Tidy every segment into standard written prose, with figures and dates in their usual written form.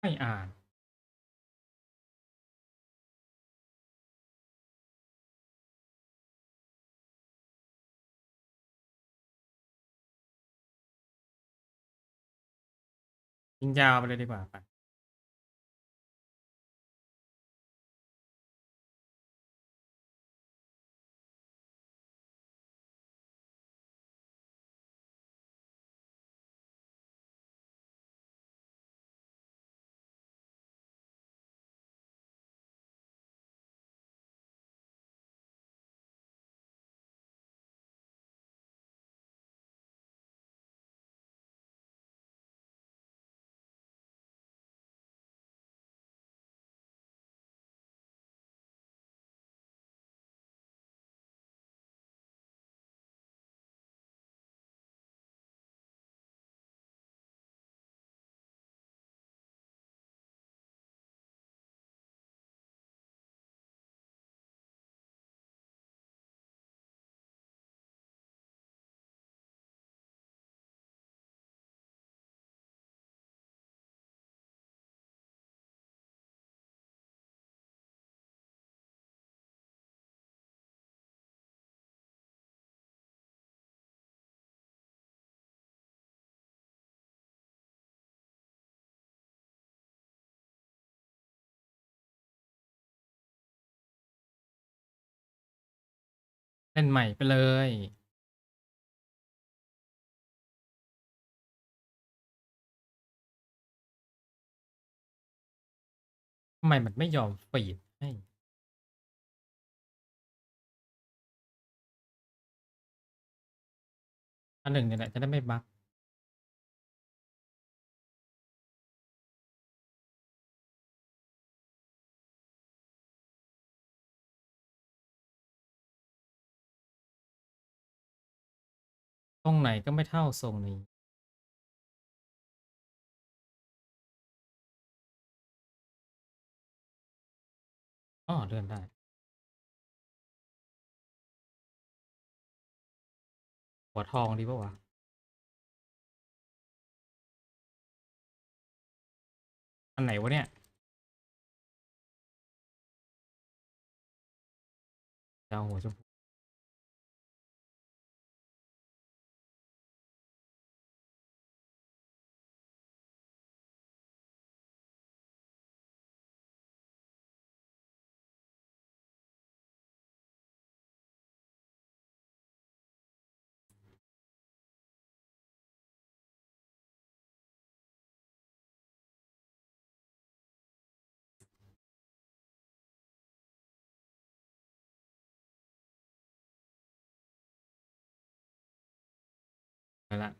ไม่อ่านยิงยาวไปเลยดีกว่าไปเล่นใหม่ไปเลยทำไมมันไม่ยอมฟีดให้อันหนึ่งเนี่ยแหละจะได้ไม่บั๊กตรงไหนก็ไม่เท่าทรงนี้อ้อเลื่อนได้หัวทองดีปะวะอันไหนวะเนี่ยจะเอาหัวชมพูไปละ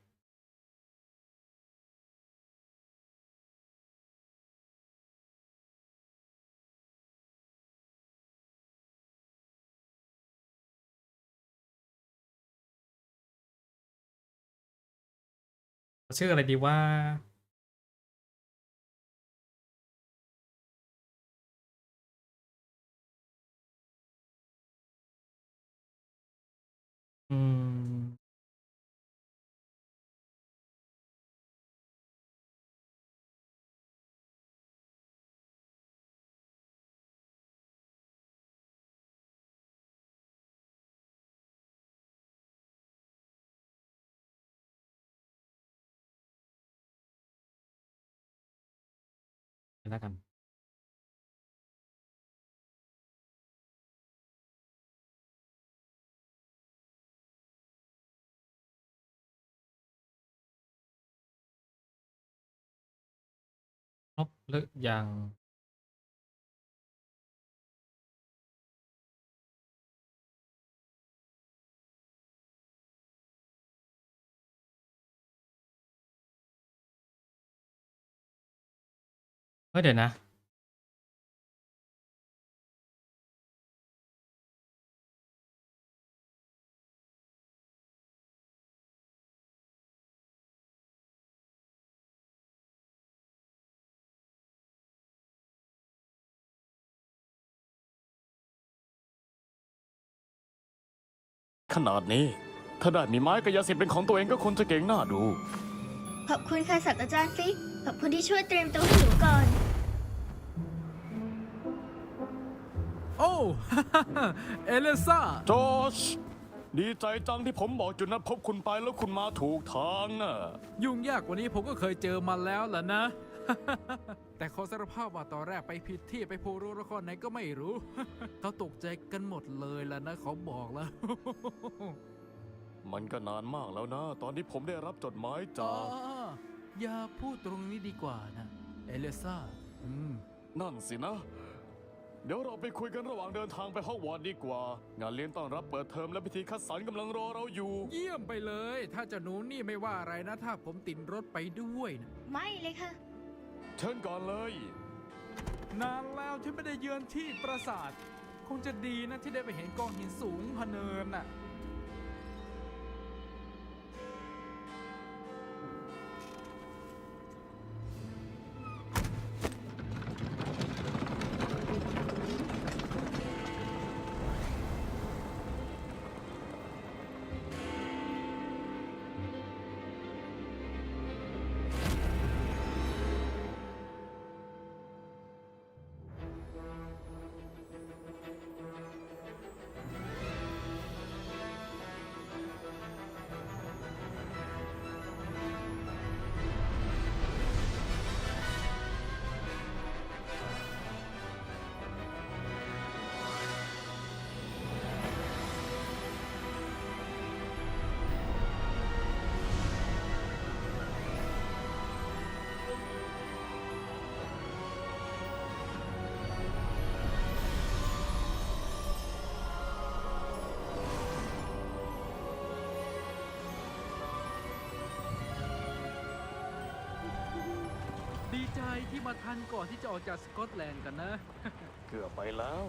ชื่ออะไรดีว่าอืมแล้วกันครบหรือยังเฮ้ยเดี๋ยวนะขนาดนี้ ถ้าได้มีไม้กายสิทธิ์เป็นของตัวเองก็คงจะเก่งน่าดู ขอบคุณค่ะศาสตราจารย์ฟิก ขอบคุณที่ช่วยเตรียมตัวให้หนูก่อน โอ้ เอเลซ่า จอชดีใจจังที่ผมบอกจุดนัดพบคุณไปแล้วคุณมาถูกทางน่ะ ยุ่งยากกว่านี้ผมก็เคยเจอมาแล้วล่ะนะ แต่ขอสารภาพว่าตอนแรกไปผิดที่ไปโพรูละครไหนก็ไม่รู้ เขาตกใจกันหมดเลยล่ะนะเขาบอกแล้ว มันก็นานมากแล้วนะ ตอนที่ผมได้รับจดหมายจาก อย่าพูดตรงนี้ดีกว่านะ เอเลซ่า นั่นสินะ เดี๋ยวเราไปคุยกันระหว่างเดินทางไปฮอกวอตส์ดีกว่า งานเลี้ยงต้อนรับเปิดเทอมและพิธีคัดสรรกำลังรอเราอยู่ เยี่ยมไปเลย ถ้าเจะหนูนี่ไม่ว่าอะไรนะ ถ้าผมติดรถไปด้วยนะ ไม่เลยค่ะ เชิญก่อนเลย นานแล้วที่ไม่ได้เยือนที่ปราสาท คงจะดีนะที่ได้ไปเห็นกองหินสูงพะเนินน่ะ ดีใจที่มาทันก่อนที่จะออกจากสกอตแลนด์กันนะ เกือบไปแล้ว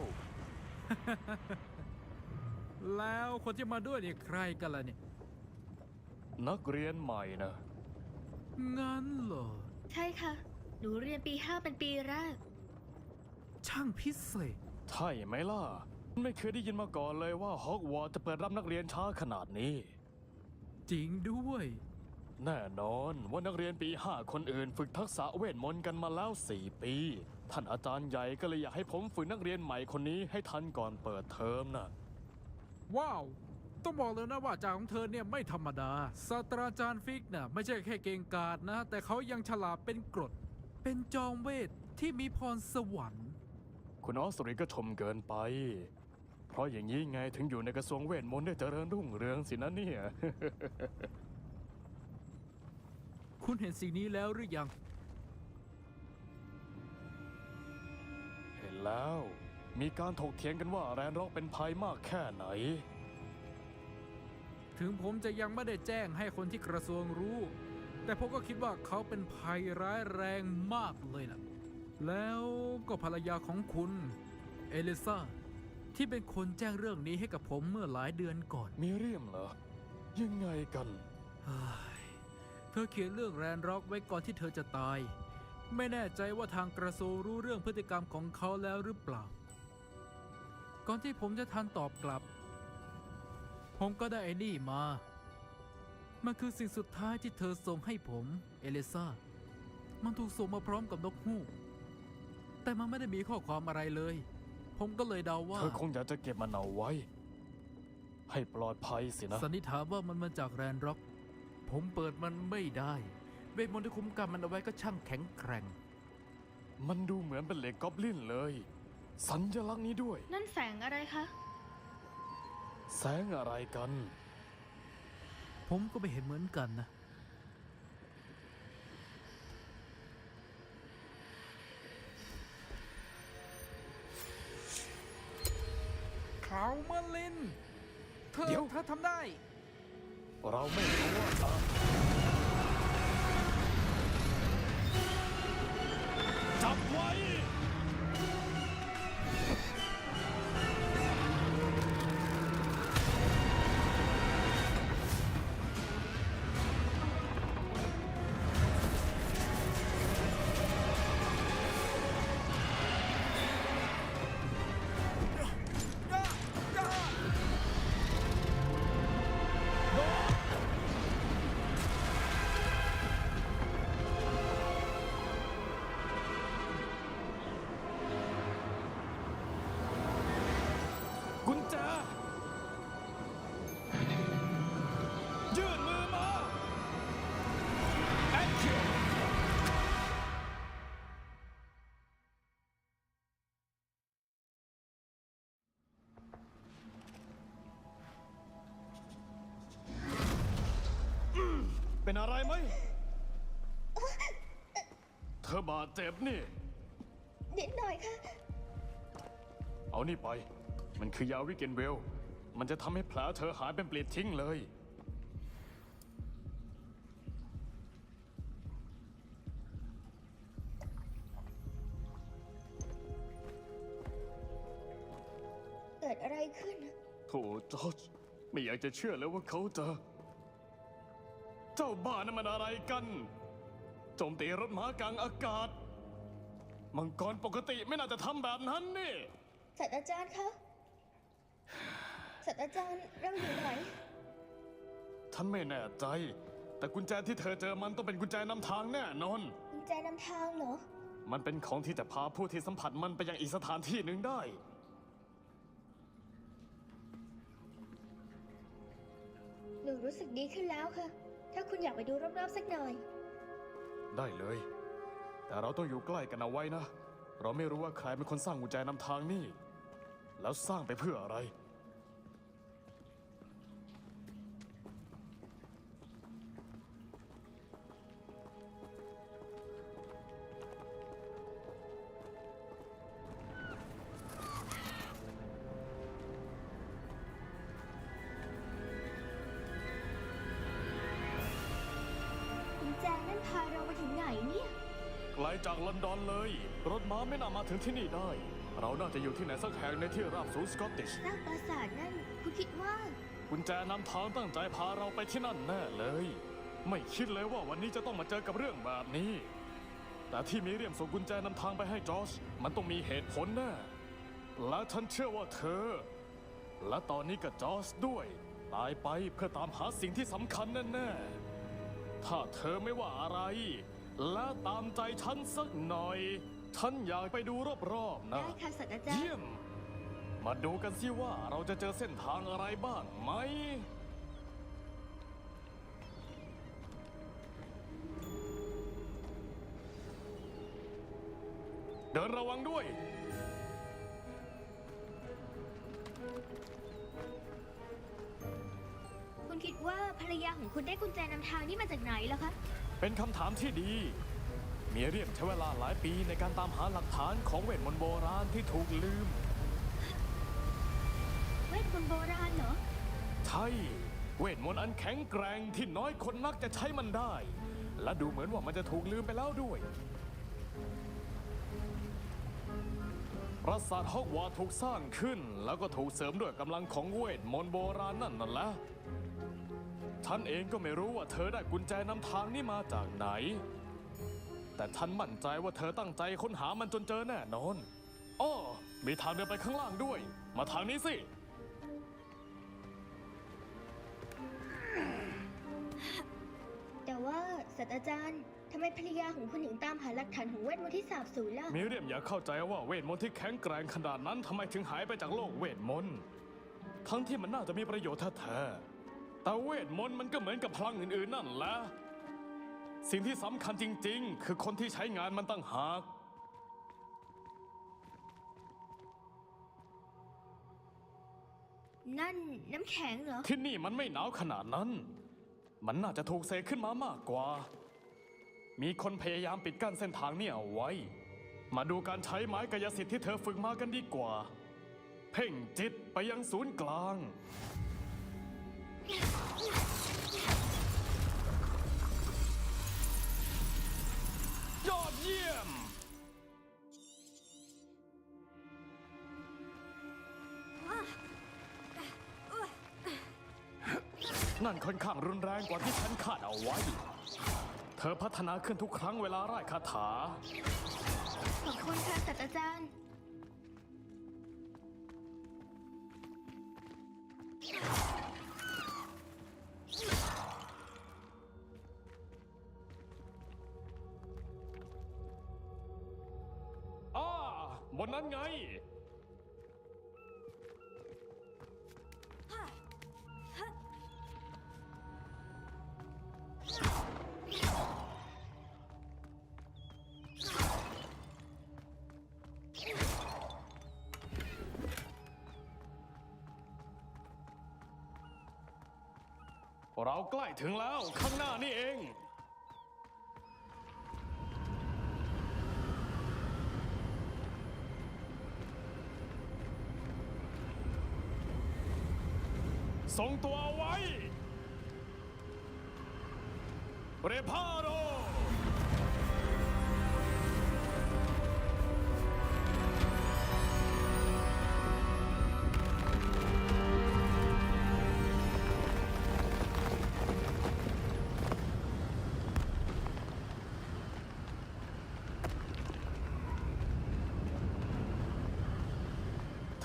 แล้วคนที่มาด้วยเนี่ยใครกันล่ะเนี่ย นักเรียนใหม่นะ งั้นเหรอ ใช่ค่ะ หนูเรียนปี 5 เป็นปีแรก ช่างพิเศษ ใช่ไหมล่ะ ไม่เคยได้ยินมาก่อนเลยว่าฮอกวอตส์จะเปิดรับนักเรียนช้าขนาดนี้ จริงด้วย แน่นอนว่านักเรียนปี 5 คนอื่นฝึกทักษะเวทมนต์กันมาแล้ว 4 ปี ท่านอาจารย์ใหญ่ก็เลยอยากให้ผมฝึกนักเรียนใหม่คนนี้ให้ทันก่อนเปิดเทอมน่ะ ว้าว ต้องบอกเลยนะว่าอาจารย์ของเธอเนี่ยไม่ธรรมดา ศาสตราจารย์ฟิกน่ะไม่ใช่แค่เก่งกาจนะ แต่เขายังฉลาดเป็นกรด เป็นจอมเวทที่มีพรสวรรค์ คุณออสตรีก็ชมเกินไป เพราะอย่างนี้ไงถึงอยู่ในกระทรวงเวทมนต์ได้เจริญรุ่งเรืองสินะเนี่ย คุณเห็นสิ่งนี้แล้วหรือยัง เห็นแล้ว มีการถกเถียงกันว่าแรนร็อกเป็นภัยมากแค่ไหน ถึงผมจะยังไม่ได้แจ้งให้คนที่กระทรวงรู้ แต่ผมก็คิดว่าเขาเป็นภัยร้ายแรงมากเลยนะแล้วก็ภรรยาของคุณ เอลิซาที่เป็นคนแจ้งเรื่องนี้ให้กับผมเมื่อหลายเดือนก่อน มีเรียมเหรอ ยังไงกัน เฮ้ยเธอเขียนเรื่องแรนร็อกไว้ก่อนที่เธอจะตาย ไม่แน่ใจว่าทางกระทรวงรู้เรื่องพฤติกรรมของเขาแล้วหรือเปล่า ก่อนที่ผมจะทันตอบกลับ ผมก็ได้ไอ้นี่มา มันคือสิ่งสุดท้ายที่เธอส่งให้ผม เอลิซามันถูกส่งมาพร้อมกับนกฮูก แต่มันไม่ได้มีข้อความอะไรเลย ผมก็เลยเดาว่า เธอคงอยากจะเก็บมันเอาไว้ ให้ปลอดภัยสินะ สันนิษฐานว่ามันมาจากแรนร็อก ผมเปิดมันไม่ได้ เวทมนต์ที่คุ้มกันมันเอาไว้ก็ช่างแข็งแกร่ง มันดูเหมือนเป็นเหล็กกอบลินเลย สัญลักษณ์นี้ด้วย นั่นแสงอะไรคะ แสงอะไรกัน ผมก็ไม่เห็นเหมือนกันนะ ขาวมาลิน เดี๋ยว เธอทำได้ เราไม่รู้ว่าจับไว้ พ เป็นอะไรไหม เธอบาดเจ็บนี่ นิดหน่อยค่ะ เอานี่ไป มันคือยาวิกเกนเวล มันจะทำให้แผลเธอหายเป็นปลิดทิ้งเลย เกิดอะไรขึ้น โถจอร์จไม่อยากจะเชื่อเลยว่าเขาจะ เจ้าบ้านั่นมันอะไรกัน โจมตีรถม้ากลางอากาศ มังกรปกติไม่น่าจะทำแบบนั้นนี่ ศาสตราจารย์คะศาสตราจารย์เราอยู่ไหน ท่านไม่แน่ใจ แต่กุญแจที่เธอเจอมันต้องเป็นกุญแจนำทางแน่นอน กุญแจนำทางเหรอ มันเป็นของที่จะพาผู้ที่สัมผัสมันไปยังอีกสถานที่หนึ่งได้ หนูรู้สึกดีขึ้นแล้วค่ะ ถ้าคุณอยากไปดูรอบๆสักหน่อย ได้เลย แต่เราต้องอยู่ใกล้กันเอาไว้นะ เราไม่รู้ว่าใครเป็นคนสร้างกุญแจนำทางนี่ แล้วสร้างไปเพื่ออะไร กุญแจนั่นพาเราไปถึงไหนเนี่ย ไกลจากลอนดอนเลย รถม้าไม่น่ามาถึงที่นี่ได้ เราน่าจะอยู่ที่ไหนสักแห่งในที่ราบสูงสกอตติช สร้างปราสาทนั่น คุณคิดว่า กุญแจนำทางตั้งใจพาเราไปที่นั่นแน่เลย ไม่คิดเลยว่าวันนี้จะต้องมาเจอกับเรื่องแบบนี้ แต่ที่มีเรียมส่งกุญแจนำทางไปให้จอร์จมันต้องมีเหตุผลแน่ และฉันเชื่อว่าเธอ และตอนนี้ก็จอร์จด้วย ตายไปเพื่อตามหาสิ่งที่สำคัญแน่ๆถ้าเธอไม่ว่าอะไร และตามใจฉันสักหน่อย ฉันอยากไปดูรอบๆนะ ได้ค่ะศาสตราจารย์ เยี่ยม มาดูกันสิว่าเราจะเจอเส้นทางอะไรบ้างไหม เดินระวังด้วย คุณคิดว่าภรรยาของคุณได้กุญแจนำทางนี่มาจากไหนเหรอคะ เป็นคำถามที่ดี มีเรียมใช้เวลาหลายปีในการตามหาหลักฐานของเวทมนต์โบราณที่ถูกลืม เวทมนต์โบราณเหรอ ใช่ เวทมนต์อันแข็งแกร่งที่น้อยคนนักจะใช้มันได้ และดูเหมือนว่ามันจะถูกลืมไปแล้วด้วย ปราสาทฮอกวอตส์ถูกสร้างขึ้น แล้วก็ถูกเสริมด้วยกำลังของเวทมนต์โบราณนั่นแหละ ฉันเองก็ไม่รู้ว่าเธอได้กุญแจนำทางนี้มาจากไหน แต่ฉันมั่นใจว่าเธอตั้งใจค้นหามันจนเจอแน่นอน อ้อ มีทางเดินไปข้างล่างด้วย มาทางนี้สิ แต่ว่าศาสตราจารย์ทำไมภรรยาของคุณถึงตามหาหลักฐานของเวทมนต์ที่สาบสูญล่ะ มิเรียมอยากเข้าใจว่าเวทมนต์ที่แข็งแกร่งขนาดนั้นทำไมถึงหายไปจากโลกเวทมนต์ ทั้งที่มันน่าจะมีประโยชน์แท้ๆแต่เวทมนต์มันก็เหมือนกับพลังอื่นๆนั่นแหละ สิ่งที่สำคัญจริงๆ คือคนที่ใช้งานมันตั้งหาก นั่นน้ำแข็งเหรอ ที่นี่มันไม่หนาวขนาดนั้น มันน่าจะถูกเสกขึ้นมามากกว่า มีคนพยายามปิดกั้นเส้นทางนี้เอาไว้ มาดูการใช้ไม้กายสิทธิ์ที่เธอฝึกมากันดีกว่า เพ่งจิตไปยังศูนย์กลาง ยอดเยี่ยม นั่นค่อนข้างรุนแรงกว่าที่ฉันคาดเอาไว้ เธอพัฒนาขึ้นทุกครั้งเวลาร่ายคาถา ขอบคุณค่ะศาสตราจารย์ บนนั้นไง พ เราใกล้ถึงแล้วข้างหน้านี่เองทรงตัวเอาไว้เรพาโร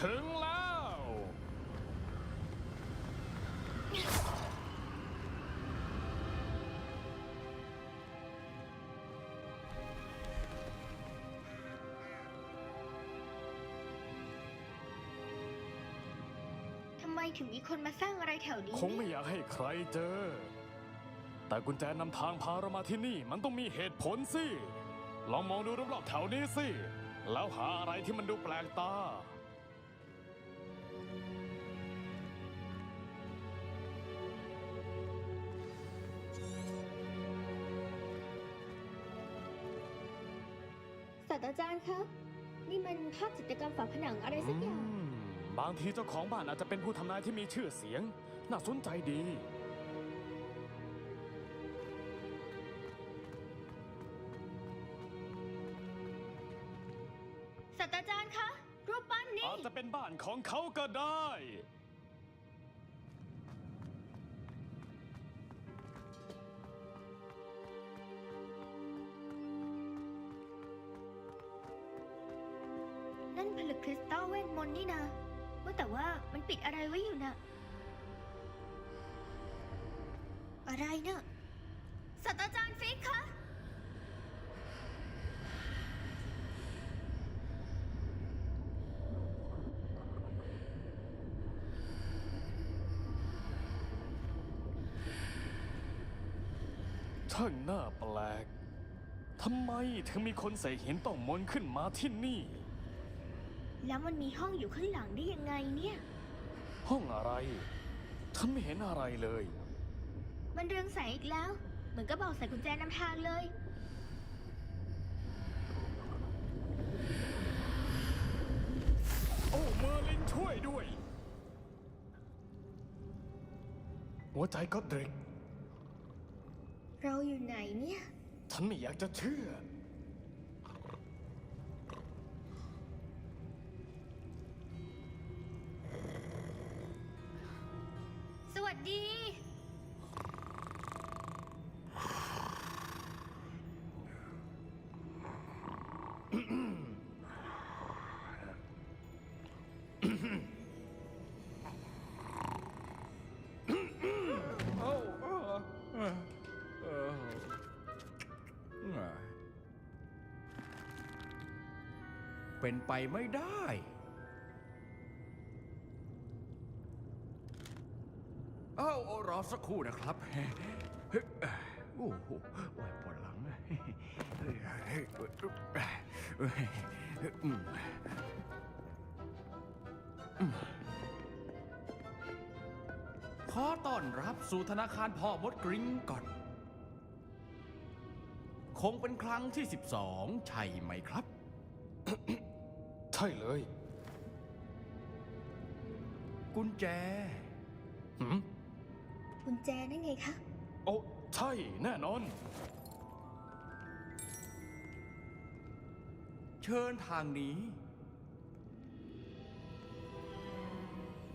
ถึงแล้วทำไมถึงมีคนมาสร้างอะไรแถวนี้ คงไม่อยากให้ใครเจอ แต่กุญแจนำทางพาเรามาที่นี่มันต้องมีเหตุผลสิ ลองมองดูรอบๆแถวนี้สิ แล้วหาอะไรที่มันดูแปลกตา ศาสตราจารย์ครับนี่มันภาพจิตรกรรมฝาผนังอะไรสักอย่าง บางทีเจ้าของบ้านอาจจะเป็นผู้ทำนายที่มีชื่อเสียง น่าสนใจดี ศาสตราจารย์คะรูปปั้นนี่ อาจจะเป็นบ้านของเขาก็ได้ นั่นผลึกคริสตัลเวทมนต์นี่นะว่าแต่ว่ามันปิดอะไรไว้อยู่นะอะไรเนะศาสตราจารย์ฟิกคะ ช่างน่าแปลก ทำไมถึงมีคนใส่หินต้องมนต์ขึ้นมาที่นี่ แล้วมันมีห้องอยู่ข้างหลังได้ยังไงเนี่ย ห้องอะไร ฉันไม่เห็นอะไรเลย มันเรืองแสงอีกแล้ว เหมือนก็บอกใส่กุญแจนำทางเลย โอ้เมอร์ลินช่วยด้วย หัวใจก็เด็ก เราอยู่ไหนเนี่ย ฉันไม่อยากจะเชื่อ สวัสดี เป็นไปไม่ได้รอสักครู่นะครับโอ้โหปวดหลังขอต้อนรับสู่ธนาคารพ่อมดกริงก่อนคงเป็นครั้งที่12ใช่ไหมครับ ใช่เลย กุญแจ กุญแจนั่นไงคะ โอ้ใช่แน่นอน เชิญทางนี้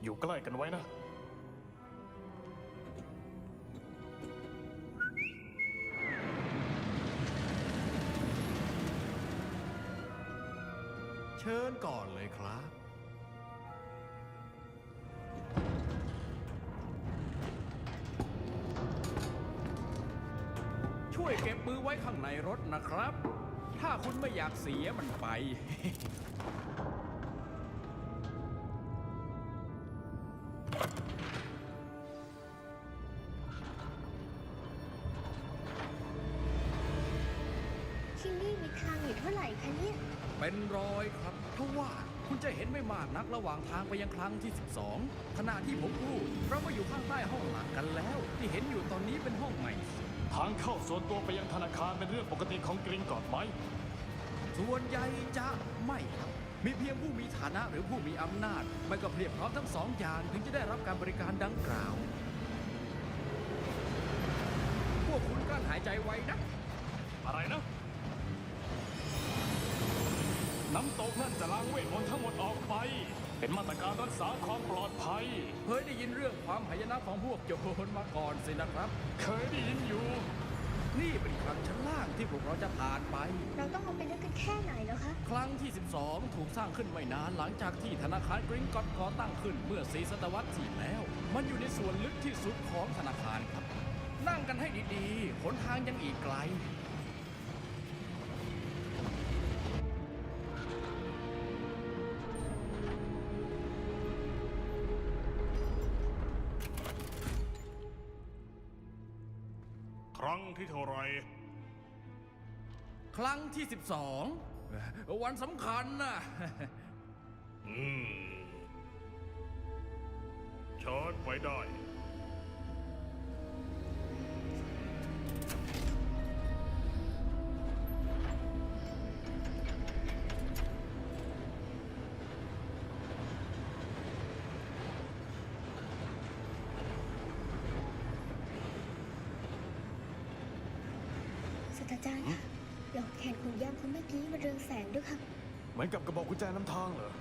อยู่ใกล้กันไว้นะ เชิญก่อนเลยครับ ช่วยเก็บมือไว้ข้างในรถนะครับ ถ้าคุณไม่อยากเสียมันไป ที่นี่มีคลังอยู่เท่าไหร่คะเนี่ย เป็นร้อยครับทว่า คุณจะเห็นไม่มากนักระหว่างทางไปยังครั้งที่ 12 ขณะที่ผมพูดเรามาอยู่ข้างใต้ห้องหลังกันแล้ว ที่เห็นอยู่ตอนนี้เป็นห้องใหม่ ทางเข้าส่วนตัวไปยังธนาคารเป็นเรื่องปกติของกริงก่อนไหม ส่วนใหญ่จะไม่ครับมีเพียงผู้มีฐานะหรือผู้มีอำนาจมันก็เพียบพร้อมทั้งสองอย่างถึงจะได้รับการบริการดังกล่าว พวกคุณกลั้นหายใจไว้นะ อะไรนะ น้ำตกนั่นจะล้างเวทมนต์ทั้งหมดออกไป เป็นมาตรการรักษาความปลอดภัย เคยได้ยินเรื่องความหายนะของพวกโจรมาก่อนสินะครับ เคยได้ยินอยู่ นี่เป็นครั้งชั้นล่างที่พวกเราจะผ่านไป เราต้องเอาไปลึกกันแค่ไหนแล้วคะ ครั้งที่ 12 ถูกสร้างขึ้นไม่นานหลังจากที่ธนาคารกริงกอตก่อตั้งขึ้นเมื่อ4 ศตวรรษที่แล้ว มันอยู่ในส่วนลึกที่สุดของธนาคารครับ นั่งกันให้ดีๆหนทางยังอีกไกล ครั้งที่เท่าไร ครั้งที่ 12 วันสำคัญนะ เชิญไปได้ ศาสตราจารย์คะดอกแขนของย่ามคนเมื่อกี้มันเรืองแสงด้วยค่ะ เหมือนกับกระบอกกุญแจนำทางเหรอ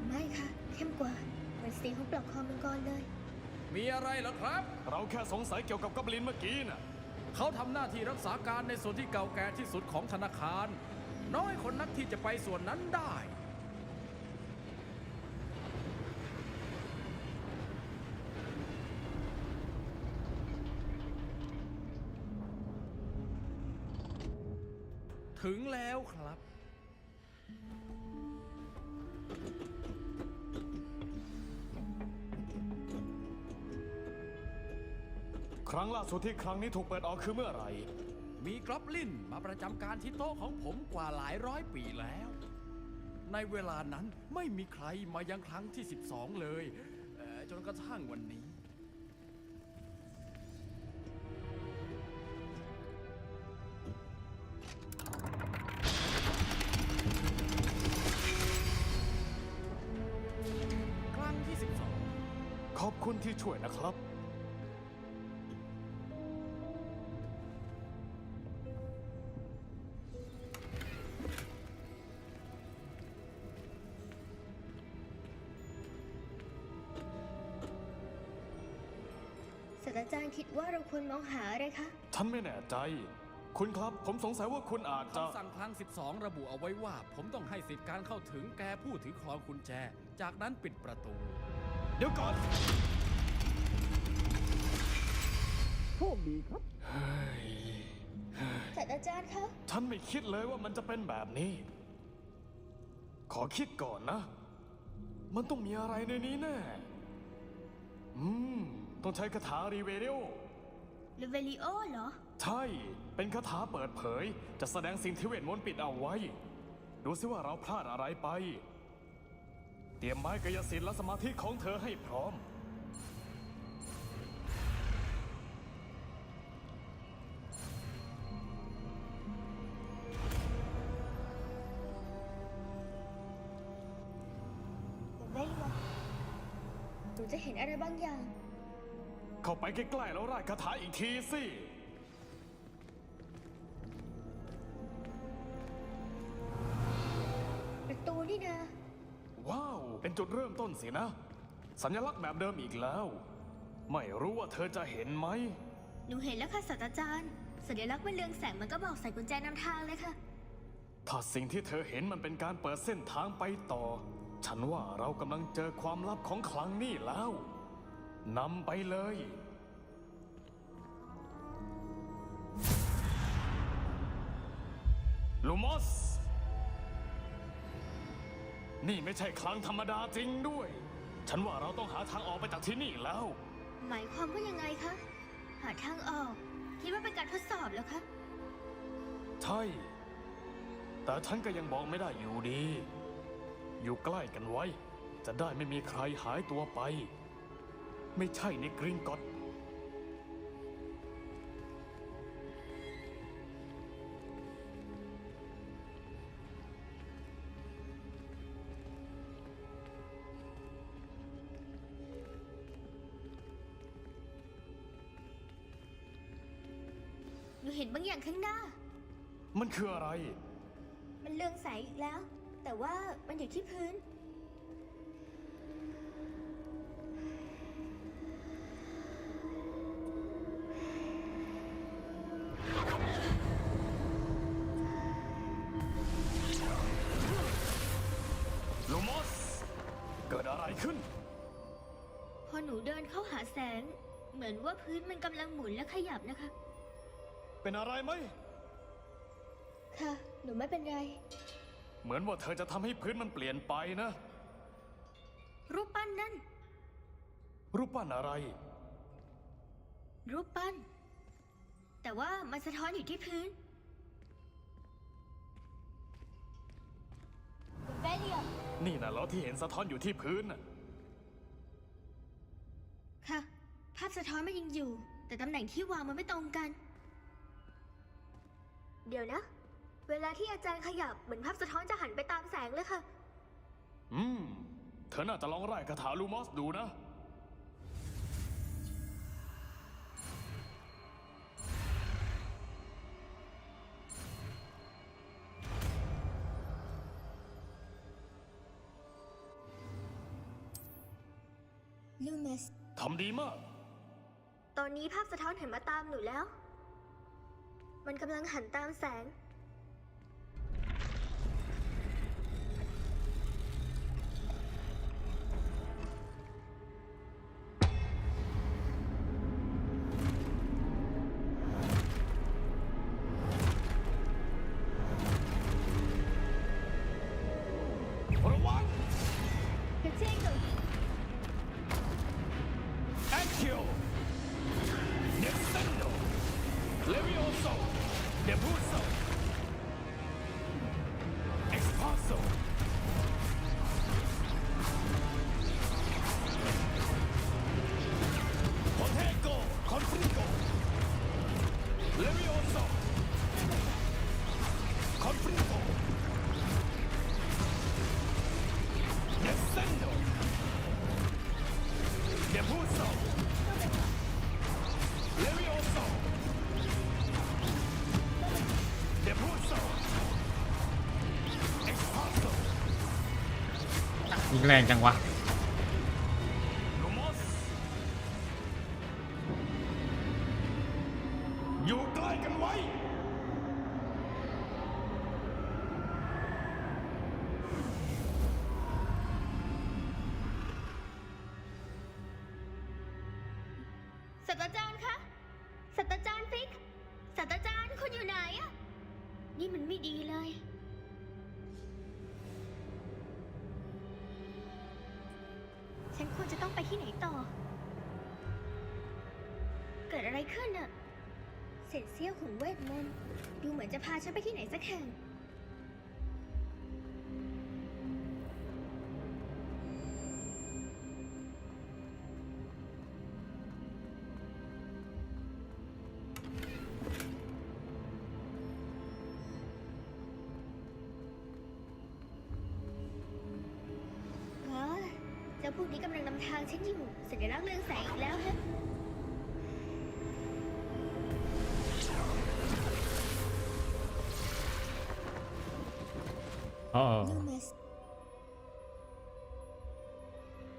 ไม่ค่ะ เข้มกว่าเหมือนสีของปลอกคอมังกรเลย มีอะไรเหรอครับ เราแค่สงสัยเกี่ยวกับกัปลินเมื่อกี้น่ะ เขาทำหน้าที่รักษาการในส่วนที่เก่าแก่ที่สุดของธนาคาร น้อยคนนักที่จะไปส่วนนั้นได้ ถึงแล้วครับ ครั้งล่าสุดที่ครั้งนี้ถูกเปิดออกคือเมื่อไหร่ มีกรอบลินมาประจำการที่โต๊ะของผมกว่าหลายร้อยปีแล้ว ในเวลานั้นไม่มีใครมายังครั้งที่ 12 เลยจนกระทั่งวันนี้ ครั้งที่ 12 ขอบคุณที่ช่วยนะครับ ศาสตราจารย์คิดว่าเราควรมองหาอะไรคะ ฉันไม่แน่ใจ คุณครับ ผมสงสัยว่าคุณอาจจะ คำสั่งครั้ง 12 ระบุเอาไว้ว่า ผมต้องให้สิทธิการเข้าถึงแก่ผู้ถือครองกุญแจ จากนั้นปิดประตู เดี๋ยวก่อน โชคดีครับ ศาสตราจารย์คะ ฉันไม่คิดเลยว่ามันจะเป็นแบบนี้ ขอคิดก่อนนะ มันต้องมีอะไรในนี้แน่ ต้องใช้คาถารีเวเรียล เลเวลิโอเหรอ ใช่ เป็นคาถาเปิดเผย จะแสดงสิ่งที่เวทมนต์ปิดเอาไว้ ดูสิว่าเราพลาดอะไรไป เตรียมไม้กายสิทธิ์และสมาธิของเธอให้พร้อม เลเวลิโอหนูจะเห็นอะไรบางอย่าง เข้าไปใกล้ๆแล้วราดคาถาอีกทีสิ ประตูนี่นะ ว้าว เป็นจุดเริ่มต้นสินะ สัญลักษณ์แบบเดิมอีกแล้ว ไม่รู้ว่าเธอจะเห็นไหม หนูเห็นแล้วค่ะศาสตราจารย์ สัญลักษณ์มันเรืองแสงมันก็บอกใส่กุญแจนำทางเลยค่ะ ถ้าสิ่งที่เธอเห็นมันเป็นการเปิดเส้นทางไปต่อ ฉันว่าเรากำลังเจอความลับของคลังนี่แล้วนำไปเลยลูมอส นี่ไม่ใช่คลังธรรมดาจริงด้วย ฉันว่าเราต้องหาทางออกไปจากที่นี่แล้ว หมายความว่ายังไงคะ หาทางออก คิดว่าเป็นการทดสอบเหรอคะ ใช่ แต่ฉันก็ยังบอกไม่ได้อยู่ดี อยู่ใกล้กันไว้ จะได้ไม่มีใครหายตัวไป ไม่ใช่ในกริงกอตหนูเห็นบางอย่างข้างหน้า มันคืออะไร มันเรืองแสงอีกแล้ว แต่ว่ามันอยู่ที่พื้น ลูมอส เกิดอะไรขึ้น พอหนูเดินเข้าหาแสง เหมือนว่าพื้นมันกำลังหมุนและขยับนะคะ เป็นอะไรไหม ค่ะ หนูไม่เป็นไร เหมือนว่าเธอจะทำให้พื้นมันเปลี่ยนไปนะ รูปปั้นนั่น รูปปั้นอะไร รูปปั้น แต่ว่ามันสะท้อนอยู่ที่พื้นคุณเบเลีย นี่นะเหรอที่เห็นสะท้อนอยู่ที่พื้นน่ะ ค่ะ ภาพสะท้อนมันยังอยู่ แต่ตำแหน่งที่วางมันไม่ตรงกัน เดี๋ยวนะ เวลาที่อาจารย์ขยับเหมือนภาพสะท้อนจะหันไปตามแสงเลยค่ะ เธอน่าจะลองไล่คาถาลูมอสดูนะ ลูเมส ทำดีมาก ตอนนี้ภาพสะท้อนหันมาตามหนูแล้ว มันกำลังหันตามแสง ระวัง Potato Accio Descendo Levioso Depuso Expaso Potato Confringo Levioso Confringo Descendo Depuso Levioso Depuso Expaso ยิงแรงจังวะ Lumos อยู่ใกล้กันไว้ ศาสตราจารย์คะ ศาสตราจารย์ฟิก ศาสตราจารย์คุณอยู่ไหนอะนี่มันไม่ดีเลย ฉันควรจะต้องไปที่ไหนต่อ เกิดอะไรขึ้นอะเศษเสี้ยวของเวทมนต์ดูเหมือนจะพาฉันไปที่ไหนสักแห่ง เจ้าพวกนี้กำลังนำทางฉันอยู่ สัญลักษณ์เรืองแสงอีกแล้วฮะ อ๋อ ลูมัส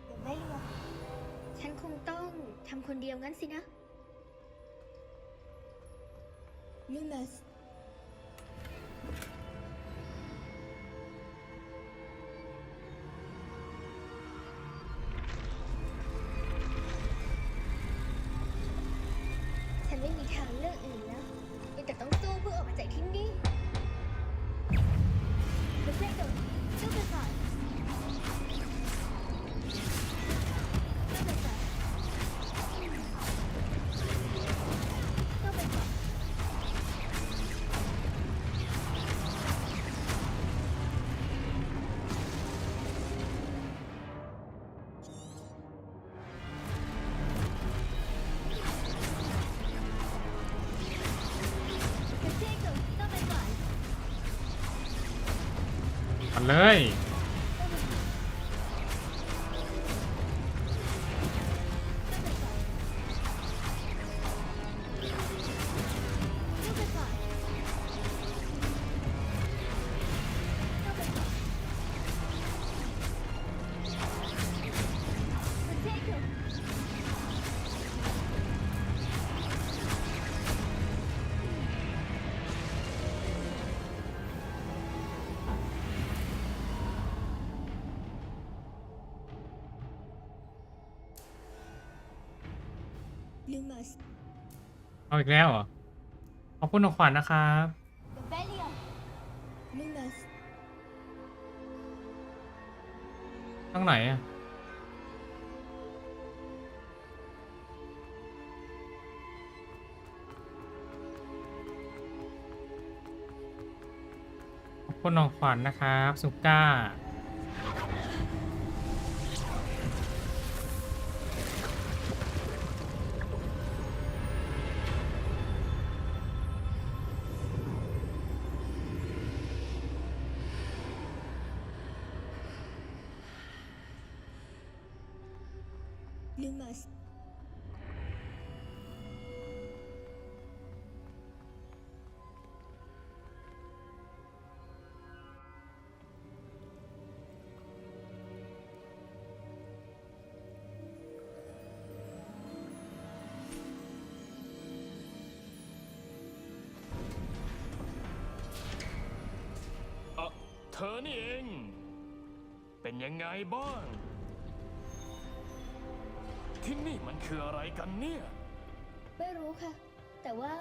เดี๋ยวไม่หรอกฉันคงต้องทำคนเดียวงั้นสินะลูมัสฉันไม่มีทางเลือกอื่นแล้วมีแต่ต้องสู้เพื่อออกมาจากที่นี่ไม่ใช่โดนสู้ไปก่อนสู้ไปก่อนสู้ไปก่อน เลย ลูมัส เอาอีกแล้วเหรอ ขอบคุณของขวัญนะครับ เบลเลียลูมัส ตั้งไหนอะขอบคุณของขวัญนะครับสุก้า ลูมัส เธอนี่เอง เป็นยังไงบ้าง ที่นี่มันคืออะไรกันเนี่ย ไม่รู้ค่ะ แต่ว่า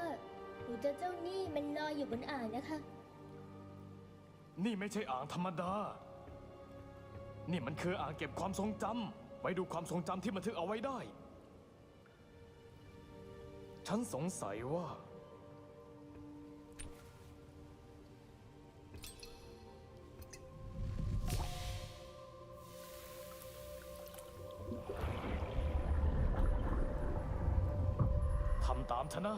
หนูเจะเจ้านี่มันลอยอยู่บนอ่างนะคะ นี่ไม่ใช่อ่างธรรมดา นี่มันคืออ่างเก็บความทรงจำ ไว้ดูความทรงจำที่บันทึกเอาไว้ได้ ฉันสงสัยว่า ทำตามฉันนะ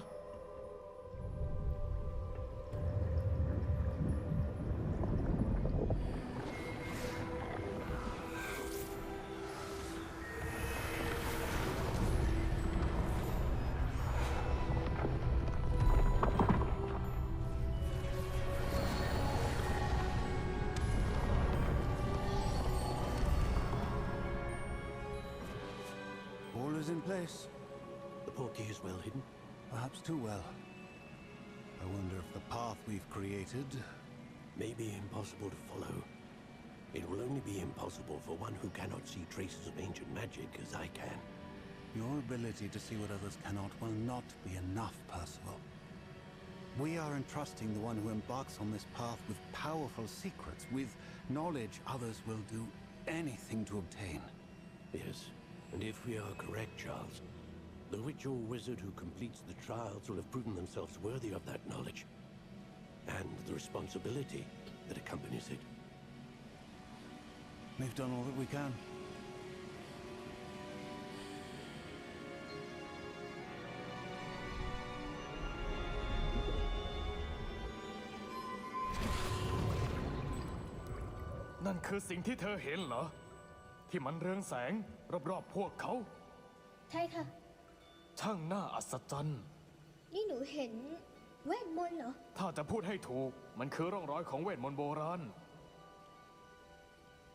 All is in place. The portkey is well hidden. Perhaps too well. I wonder if the path we've created... May be impossible to follow. It will only be impossible for one who cannot see traces of ancient magic as I can. Your ability to see what others cannot will not be enough, Percival. We are entrusting the one who embarks on this path with powerful secrets, with knowledge others will do anything to obtain. Yes, and if we are correct, Charles, the witch or wizard who completes the trials will have proven themselves worthy of that knowledge, and the responsibility that accompanies it. We've done all that we can.นั่นคือสิ่งที่เธอเห็นเหรอ ที่มันเรืองแสงรอบๆพวกเขา ใช่ค่ะ ช่างน่าอัศจรรย์ นี่หนูเห็นเวทมนต์เหรอ ถ้าจะพูดให้ถูกมันคือร่องรอยของเวทมนต์โบราณ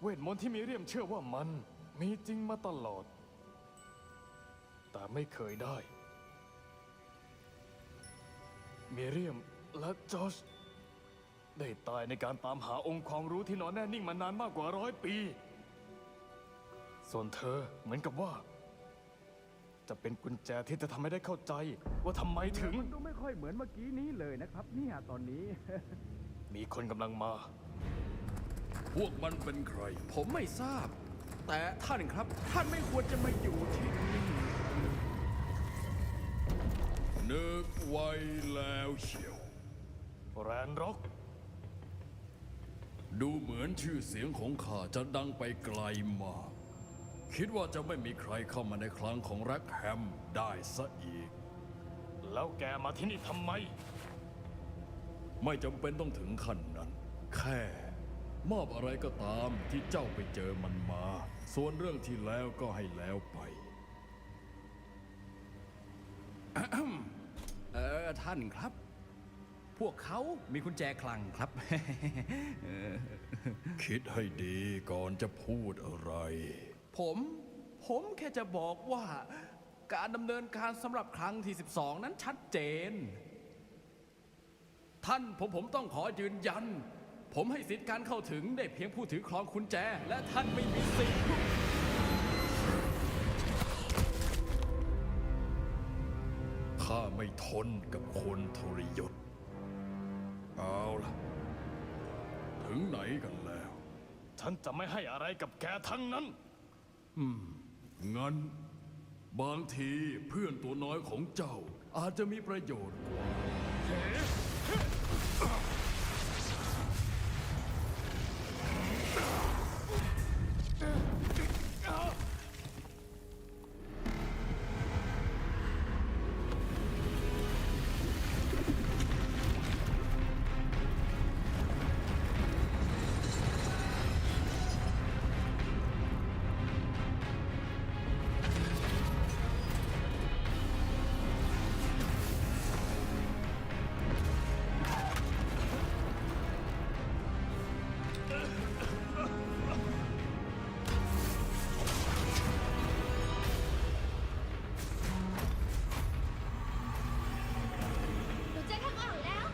เวทมนต์ที่มีเรียมเชื่อว่ามันมีจริงมาตลอด แต่ไม่เคยได้ มีเรียมและจอชได้ตายในการตามหาองค์ความรู้ที่นอนแน่นิ่งมานานมากกว่า100 ปี ส่วนเธอเหมือนกับว่า จะเป็นกุญแจที่จะทำให้ได้เข้าใจว่าทำไมถึง มันดูไม่ค่อยเหมือนเมื่อกี้นี้เลยนะครับเนี่ยตอนนี้ มีคนกำลังมา พวกมันเป็นใคร ผมไม่ทราบ แต่ท่านครับ ท่านไม่ควรจะมาอยู่ที่นี่ นึกไว้แล้วเชียว แรนร็อก ดูเหมือนชื่อเสียงของข้าจะดังไปไกลมาก คิดว่าจะไม่มีใครเข้ามาในคลังของแร็กแฮมได้ซะอีก แล้วแกมาที่นี่ทำไม ไม่จำเป็นต้องถึงขั้นนั้น แค่ มอบอะไรก็ตามที่เจ้าไปเจอมันมา ส่วนเรื่องที่แล้วก็ให้แล้วไป ท่านครับ พวกเขามีกุญแจคลังครับ คิดให้ดีก่อนจะพูดอะไร ผมแค่จะบอกว่าการดำเนินการสำหรับครั้งที่ 12 นั้นชัดเจน ท่านผมต้องขอยืนยัน ผมให้สิทธิการเข้าถึงได้เพียงผู้ถือครองกุญแจ และท่านไม่มีสิทธิ์ ข้าไม่ทนกับคนทรยศ เอาล่ะ ถึงไหนกันแล้ว ฉันจะไม่ให้อะไรกับแกทั้งนั้น งั้น บางทีเพื่อนตัวน้อยของเจ้าอาจจะมีประโยชน์กว่า หนูเจอทางออกแล้ว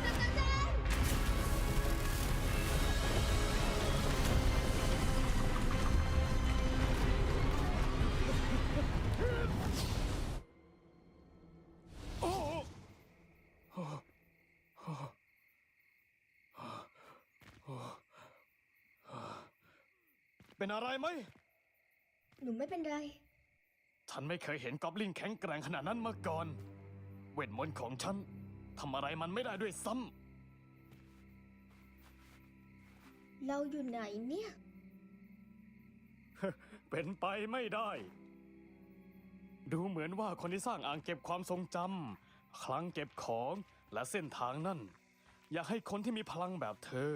ศาสตราจารย์ เป็นอะไรไหม หนูไม่เป็นไร ฉันไม่เคยเห็นกอบลินแข็งแกร่งขนาดนั้นมาก่อน เวทมนต์ของฉันทำอะไรมันไม่ได้ด้วยซ้ เราอยู่ไหนเนี่ย ำ เป็นไปไม่ได้ ดูเหมือนว่าคนที่สร้างอ่างเก็บความทรงจำคลังเก็บของและเส้นทางนั่น อยากให้คนที่มีพลังแบบเธอ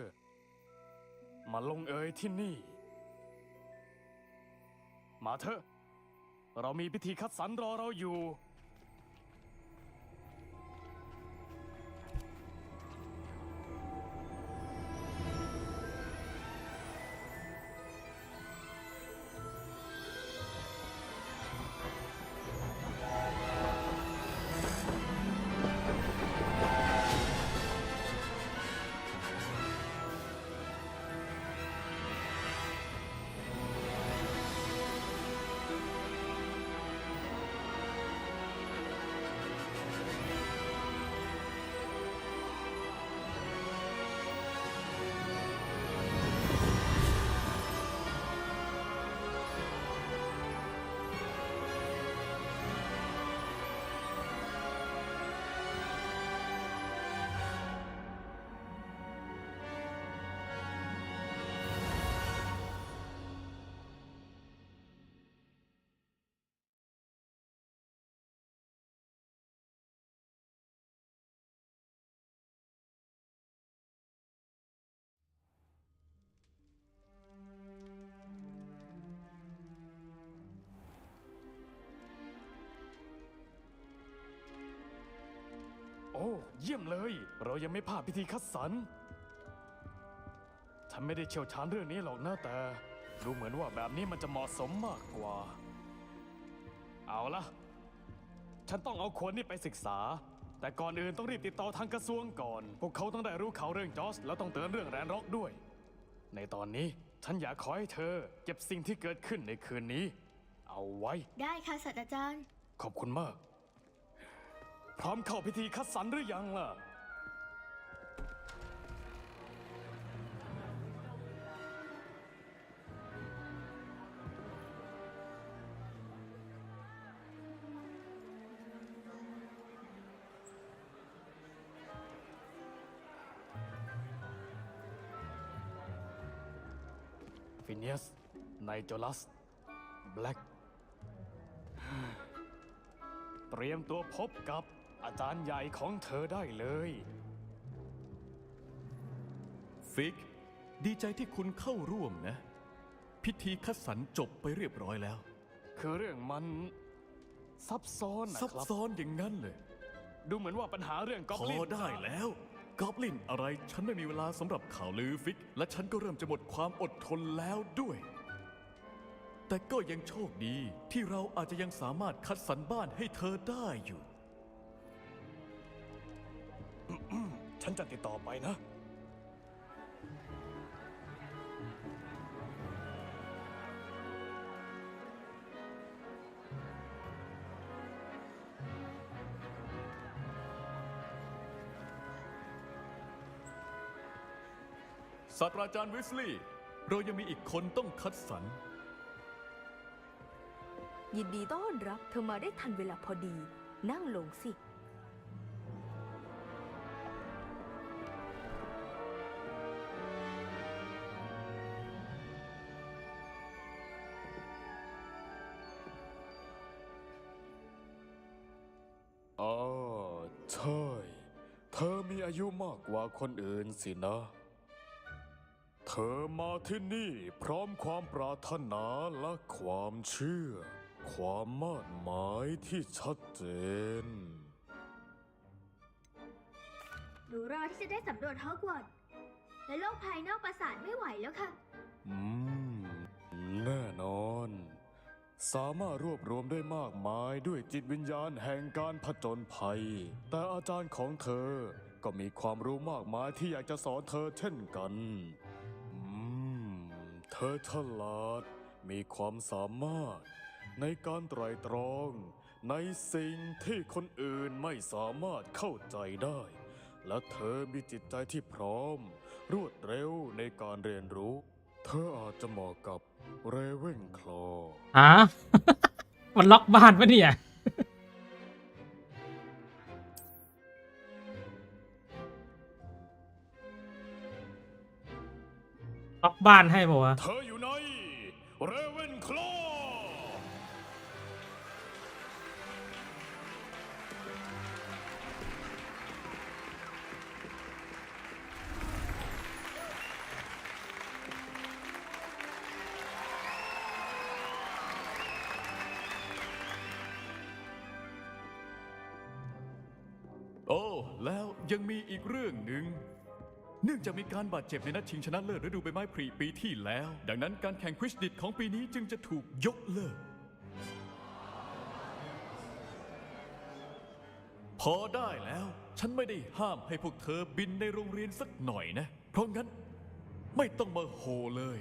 มาลงเอยที่นี่ มาเถอะ เรามีพิธีคัดสรรรอเราอยู่ โอ้ เยี่ยมเลย เรายังไม่พลาดพิธีคัดสรร ฉันไม่ได้เชี่ยวชาญเรื่องนี้หรอกนะแต่ ดูเหมือนว่าแบบนี้มันจะเหมาะสมมากกว่า เอาละฉันต้องเอาคนนี้ไปศึกษา แต่ก่อนอื่นต้องรีบติดต่อทางกระทรวงก่อน พวกเขาต้องได้รู้ข่าวเรื่องจอร์จแล้วต้องเตือนเรื่องแรนร็อกด้วย ในตอนนี้ฉันอยากขอให้เธอเก็บสิ่งที่เกิดขึ้นในคืนนี้ เอาไว้ ได้ค่ะศาสตราจารย์ ขอบคุณมาก พร้อมเข้าพิธีคัดสรรหรือยังล่ะ ฟิเนียส ไนโจลัส แบล็ก เตรียมตัวพบกับอาจารย์ใหญ่ของเธอได้เลย ฟิกดีใจที่คุณเข้าร่วมนะ พิธีคัดสรรจบไปเรียบร้อยแล้ว คือเรื่องมันซับซ้อนนะครับซับซ้อนอย่างนั้นเลย ดูเหมือนว่าปัญหาเรื่องกอบลินพอได้แล้วกอบลินอะไรฉันไม่มีเวลาสำหรับข่าวลือฟิกและฉันก็เริ่มจะหมดความอดทนแล้วด้วย แต่ก็ยังโชคดีที่เราอาจจะยังสามารถคัดสรรบ้านให้เธอได้อยู่ ฉันจะติดต่อไปนะศาสตราจารย์วิสลีย์เรายังมีอีกคนต้องคัดสรร ยินดีต้อนรับเธอมาได้ทันเวลาพอดี นั่งลงสิ อ๋อใช่ เธอมีอายุมากกว่าคนอื่นสินะ เธอมาที่นี่พร้อมความปรารถนาและความเชื่อ ความมาดหมายที่ชัดเจน หนูรอที่จะได้สำรวจฮอกวอตส์และโลกภายนอกปราสาทไม่ไหวแล้วค่ะ แน่นอน สามารถรวบรวมได้มากมายด้วยจิตวิญญาณแห่งการผจญภัย แต่อาจารย์ของเธอก็มีความรู้มากมายที่อยากจะสอนเธอเช่นกันเธอฉลาดมีความสามารถในการไตร่ตรองในสิ่งที่คนอื่นไม่สามารถเข้าใจได้ และเธอมีจิตใจที่พร้อมรวดเร็วในการเรียนรู้ เธออาจจะเหมาะกับเรเวนคลอว์ มันล็อกบ้านปะเนี่ย ล็อกบ้านให้ป่าวะ เธออยู่ในเรเวนคลอว์ โอ้ แล้วยังมีอีกเรื่องหนึ่ง เนื่องจากมีการบาดเจ็บในนัดชิงชนะเลิศฤดูใบไม้ผลิปีที่แล้ว ดังนั้นการแข่งควิดดิชของปีนี้จึงจะถูกยกเลิก พอได้แล้ว ฉันไม่ได้ห้ามให้พวกเธอบินในโรงเรียนสักหน่อยนะ เพราะงั้นไม่ต้องมาโหเลย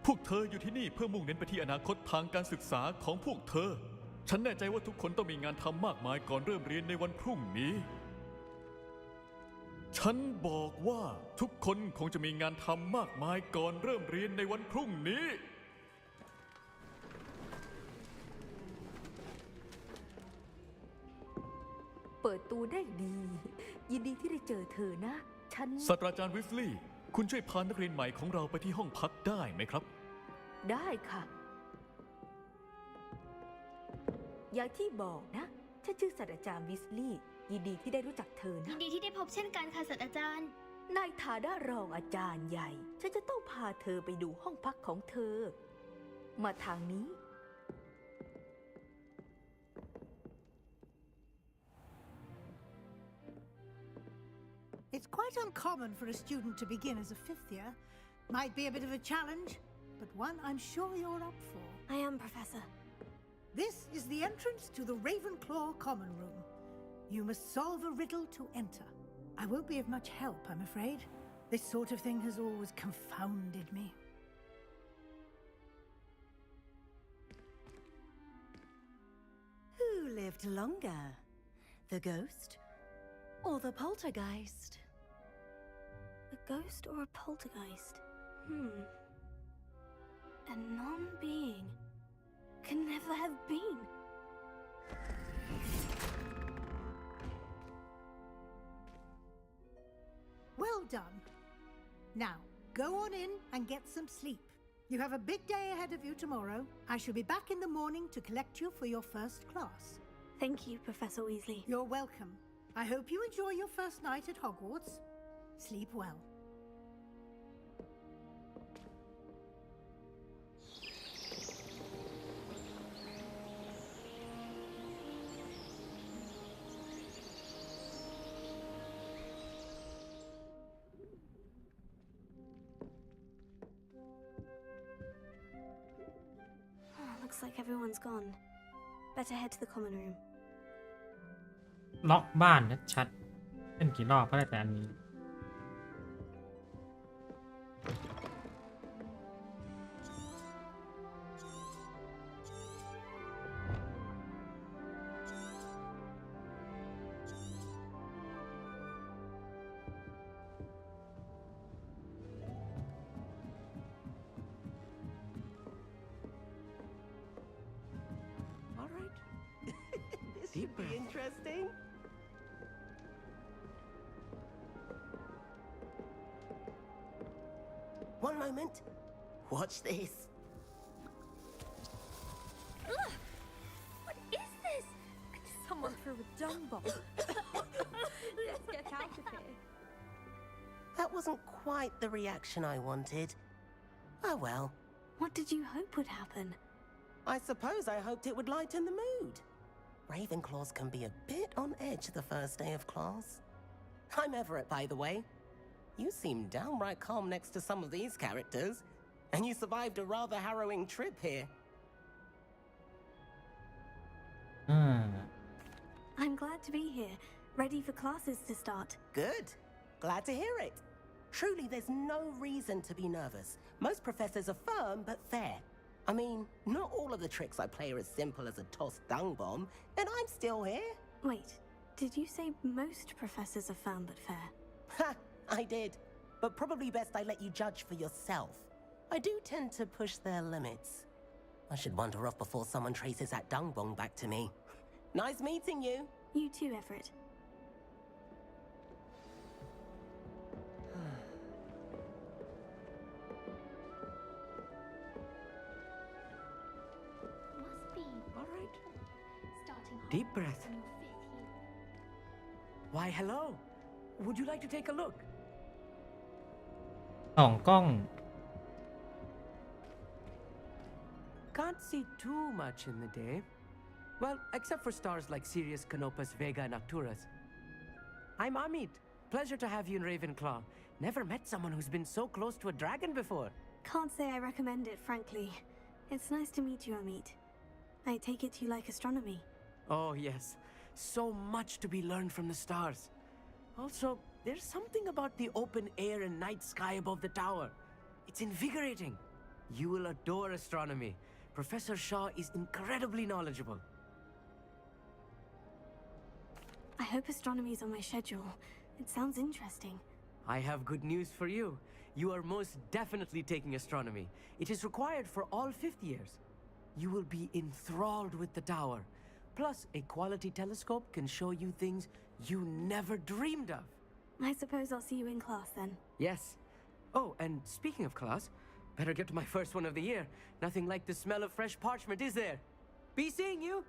พวกเธออยู่ที่นี่เพื่อมุ่งเน้นไปที่อนาคตทางการศึกษาของพวกเธอ ฉันแน่ใจว่าทุกคนต้องมีงานทำมากมายก่อนเริ่มเรียนในวันพรุ่งนี้ ฉันบอกว่าทุกคนคงจะมีงานทำมากมายก่อนเริ่มเรียนในวันพรุ่งนี้ เปิดตูได้ดี ยินดีที่ได้เจอเธอนะ ฉัน ศาสตราจารย์วิสลีย์คุณช่วยพานักเรียนใหม่ของเราไปที่ห้องพักได้ไหมครับ ได้ค่ะ อย่างที่บอกนะ ฉันชื่อศาสตราจารย์วิสลีย์ยินดีที่ได้รู้จักเธอ ยิ นะ นดีที่ได้พบเช่นกันค่ะศาสตราจารย์ ในฐานะรองอาจารย์ใหญ่ ฉันจะต้องพาเธอไปดูห้องพักของเธอ มาทางนี้ It's quite uncommon for a student to begin as a fifth year. Might be a bit of a challenge, but one I'm sure you're up for. I am, Professor. This is the entrance to the Ravenclaw Common Room. You must solve a riddle to enter. I won't be of much help, I'm afraid. This sort of thing has always confounded me. Who lived longer? The ghost or the poltergeist? A ghost or a poltergeist? A non-being can never have been. Well done. Now, go on in and get some sleep. You have a big day ahead of you tomorrow. I shall be back in the morning to collect you for your first class. Thank you, Professor Weasley. You're welcome. I hope you enjoy your first night at Hogwarts. Sleep well. like everyone's gone. Better head to the common room. ล็อกบ้านชัดๆเป็นกี่รอบก็ได้แต่อันนี้ All right. This should be interesting. One moment. Watch this. Ugh! What is this? Someone threw a dung bomb. Let's get out of here. That wasn't quite the reaction I wanted. Oh well. What did you hope would happen? I suppose I hoped it would lighten the mood. Ravenclaws can be a bit on edge the first day of class. I'm Everett, by the way. You seem downright calm next to some of these characters, and you survived a rather harrowing trip here. I'm glad to be here, ready for classes to start. Good. Glad to hear it. Truly, there's no reason to be nervous. Most professors are firm but fair. I mean, not all of the tricks I play are as simple as a tossed dung bomb, and I'm still here. Wait, did you say most professors are firm but fair? Ha! I did. But probably best I let you judge for yourself. I do tend to push their limits. I should wander off before someone traces that dung bomb back to me. Nice meeting you. You too, Everett. Must be All right. starting Deep Hogwarts breath. in your 5th year. Why, hello. Would you like to take a look? สองกล้อง Can't see too much in the day. Well, except for stars like Sirius, Canopus, Vega, and Arcturus. I'm Amit. Pleasure to have you in Ravenclaw. Never met someone who's been so close to a dragon before. Can't say I recommend it, frankly. It's nice to meet you, Amit. I take it you like astronomy. Oh, yes. So much to be learned from the stars. Also, there's something about the open air and night sky above the tower. It's invigorating. You will adore astronomy. Professor Shaw is incredibly knowledgeable. I hope astronomy's on my schedule. It sounds interesting. I have good news for you. You are most definitely taking astronomy. It is required for all 5th years. You will be enthralled with the tower. Plus, a quality telescope can show you things you never dreamed of. I suppose I'll see you in class then. Yes. Oh, and speaking of class, better get to my first one of the year. Nothing like the smell of fresh parchment, is there? Be seeing you.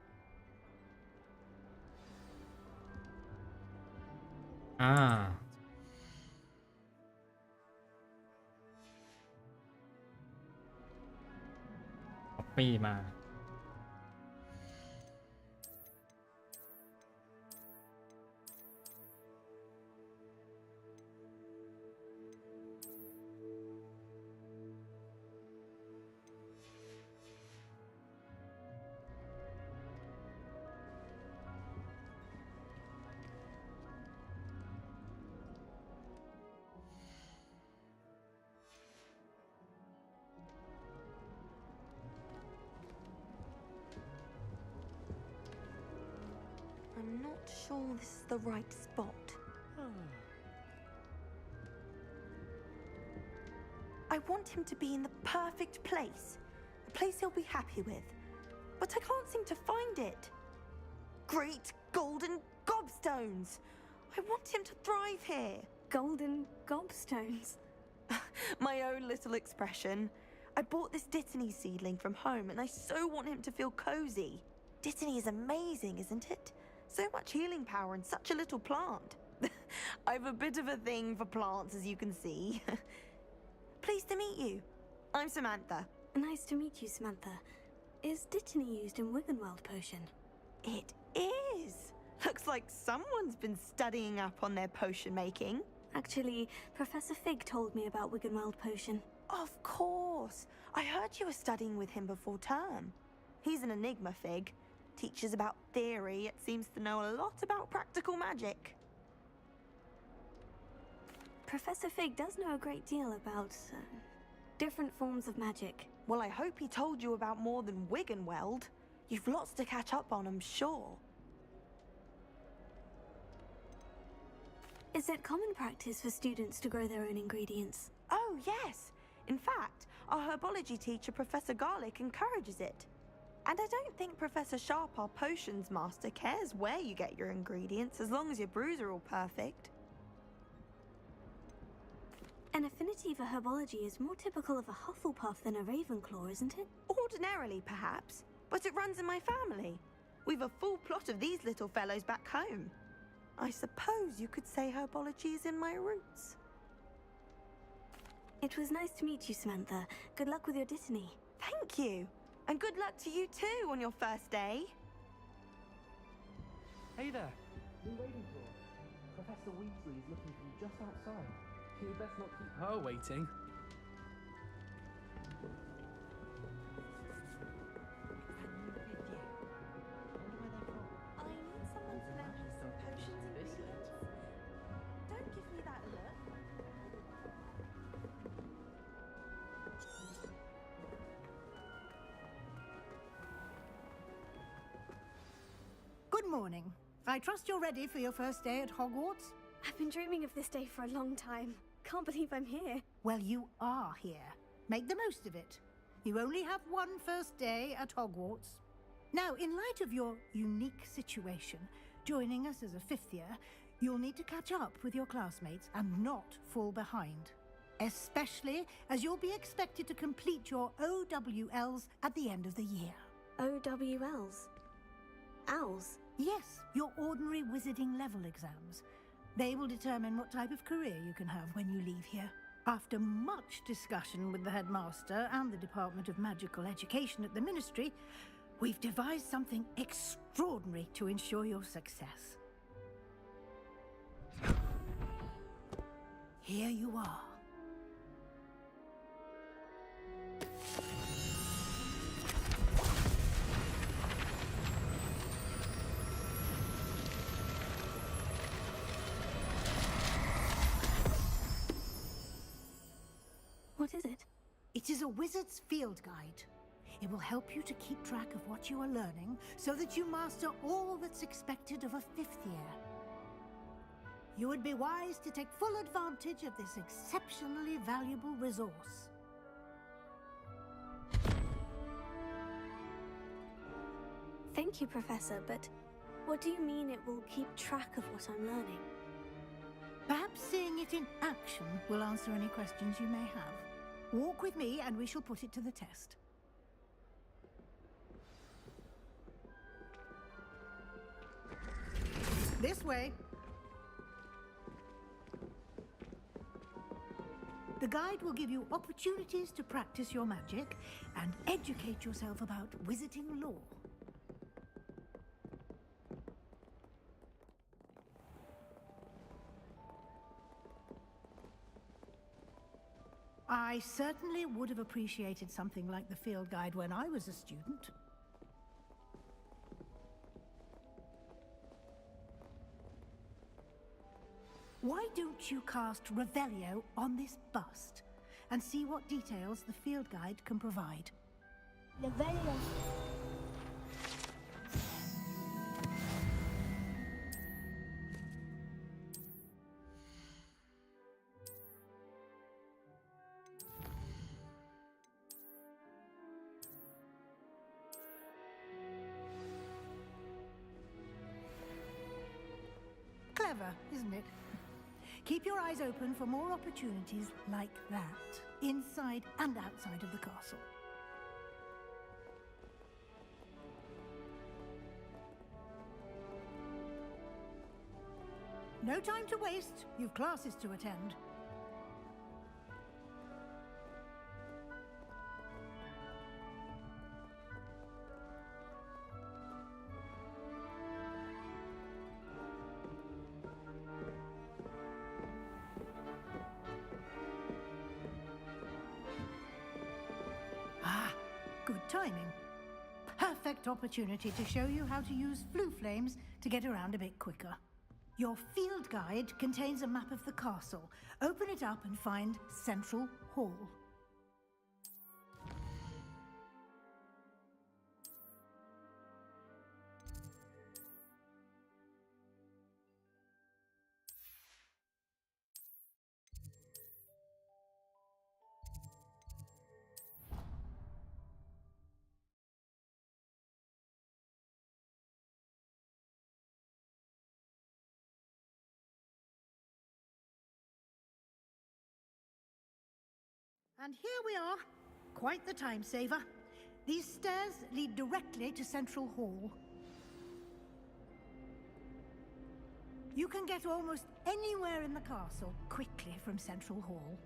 ปีมา I'm not sure this is the right spot. I want him to be in the perfect place. A place he'll be happy with. But I can't seem to find it. Great golden gobstones! I want him to thrive here. Golden gobstones? My own little expression. I bought this Dittany seedling from home and I so want him to feel cozy. Dittany is amazing, isn't it? So much healing power in such a little plant. I've a bit of a thing for plants, as you can see. Pleased to meet you. I'm Samantha. Nice to meet you, Samantha. Is Dittany used in Wiggenweld potion? It is. Looks like someone's been studying up on their potion making. Actually, Professor Fig told me about Wiggenweld potion. Of course. I heard you were studying with him before term. He's an enigma fig. Teaches about theory, yet seems to know a lot about practical magic. Professor Fig does know a great deal about different forms of magic. Well, I hope he told you about more than wig and weld. You've lots to catch up on, I'm sure. Is it common practice for students to grow their own ingredients? Oh, yes. In fact, our herbology teacher, Professor Garlick, encourages it. And I don't think Professor Sharp, our potions master, cares where you get your ingredients as long as your brews are all perfect. An affinity for herbology is more typical of a Hufflepuff than a Ravenclaw, isn't it? Ordinarily, perhaps, but it runs in my family. We've a full plot of these little fellows back home. I suppose you could say herbology is in my roots. It was nice to meet you, Samantha. Good luck with your Dittany. Thank you. And good luck to you too on your first day. Hey there. In Ravenclaw. Professor Weasley is looking for you just outside. You best not keep her waiting. I need someone to lend me some potions ingredients. Don't give me that look. Good morning. I trust you're ready for your first day at Hogwarts? I've been dreaming of this day for a long time. Can't believe I'm here. Well, you are here. Make the most of it. You only have one first day at Hogwarts. Now, in light of your unique situation, joining us as a fifth year, you'll need to catch up with your classmates and not fall behind. Especially as you'll be expected to complete your OWLs at the end of the year. OWLs? Owls? Yes, your ordinary wizarding level exams. They will determine what type of career you can have when you leave here. After much discussion with the headmaster and the Department of Magical Education at the Ministry, we've devised something extraordinary to ensure your success. Here you are. What is it? It is a wizard's field guide. It will help you to keep track of what you are learning so that you master all that's expected of a fifth year. You would be wise to take full advantage of this exceptionally valuable resource. Thank you, Professor, but what do you mean it will keep track of what I'm learning? Perhaps seeing it in action will answer any questions you may have. Walk with me and we shall put it to the test. This way. The guide will give you opportunities to practice your magic and educate yourself about wizarding lore. I certainly would have appreciated something like the field guide when I was a student. Why don't you cast Revelio on this bust and see what details the field guide can provide? Revelio. Clever, isn't it? Keep your eyes open for more opportunities like that, inside and outside of the castle. No time to waste. You've classes to attend. Good timing. Perfect. perfect opportunity to show you how to use flue flames to get around a bit quicker. Your field guide contains a map of the castle. Open it up and find Central Hall. And here we are. Quite the time saver. These stairs lead directly to Central Hall. You can get almost anywhere in the castle quickly from Central Hall.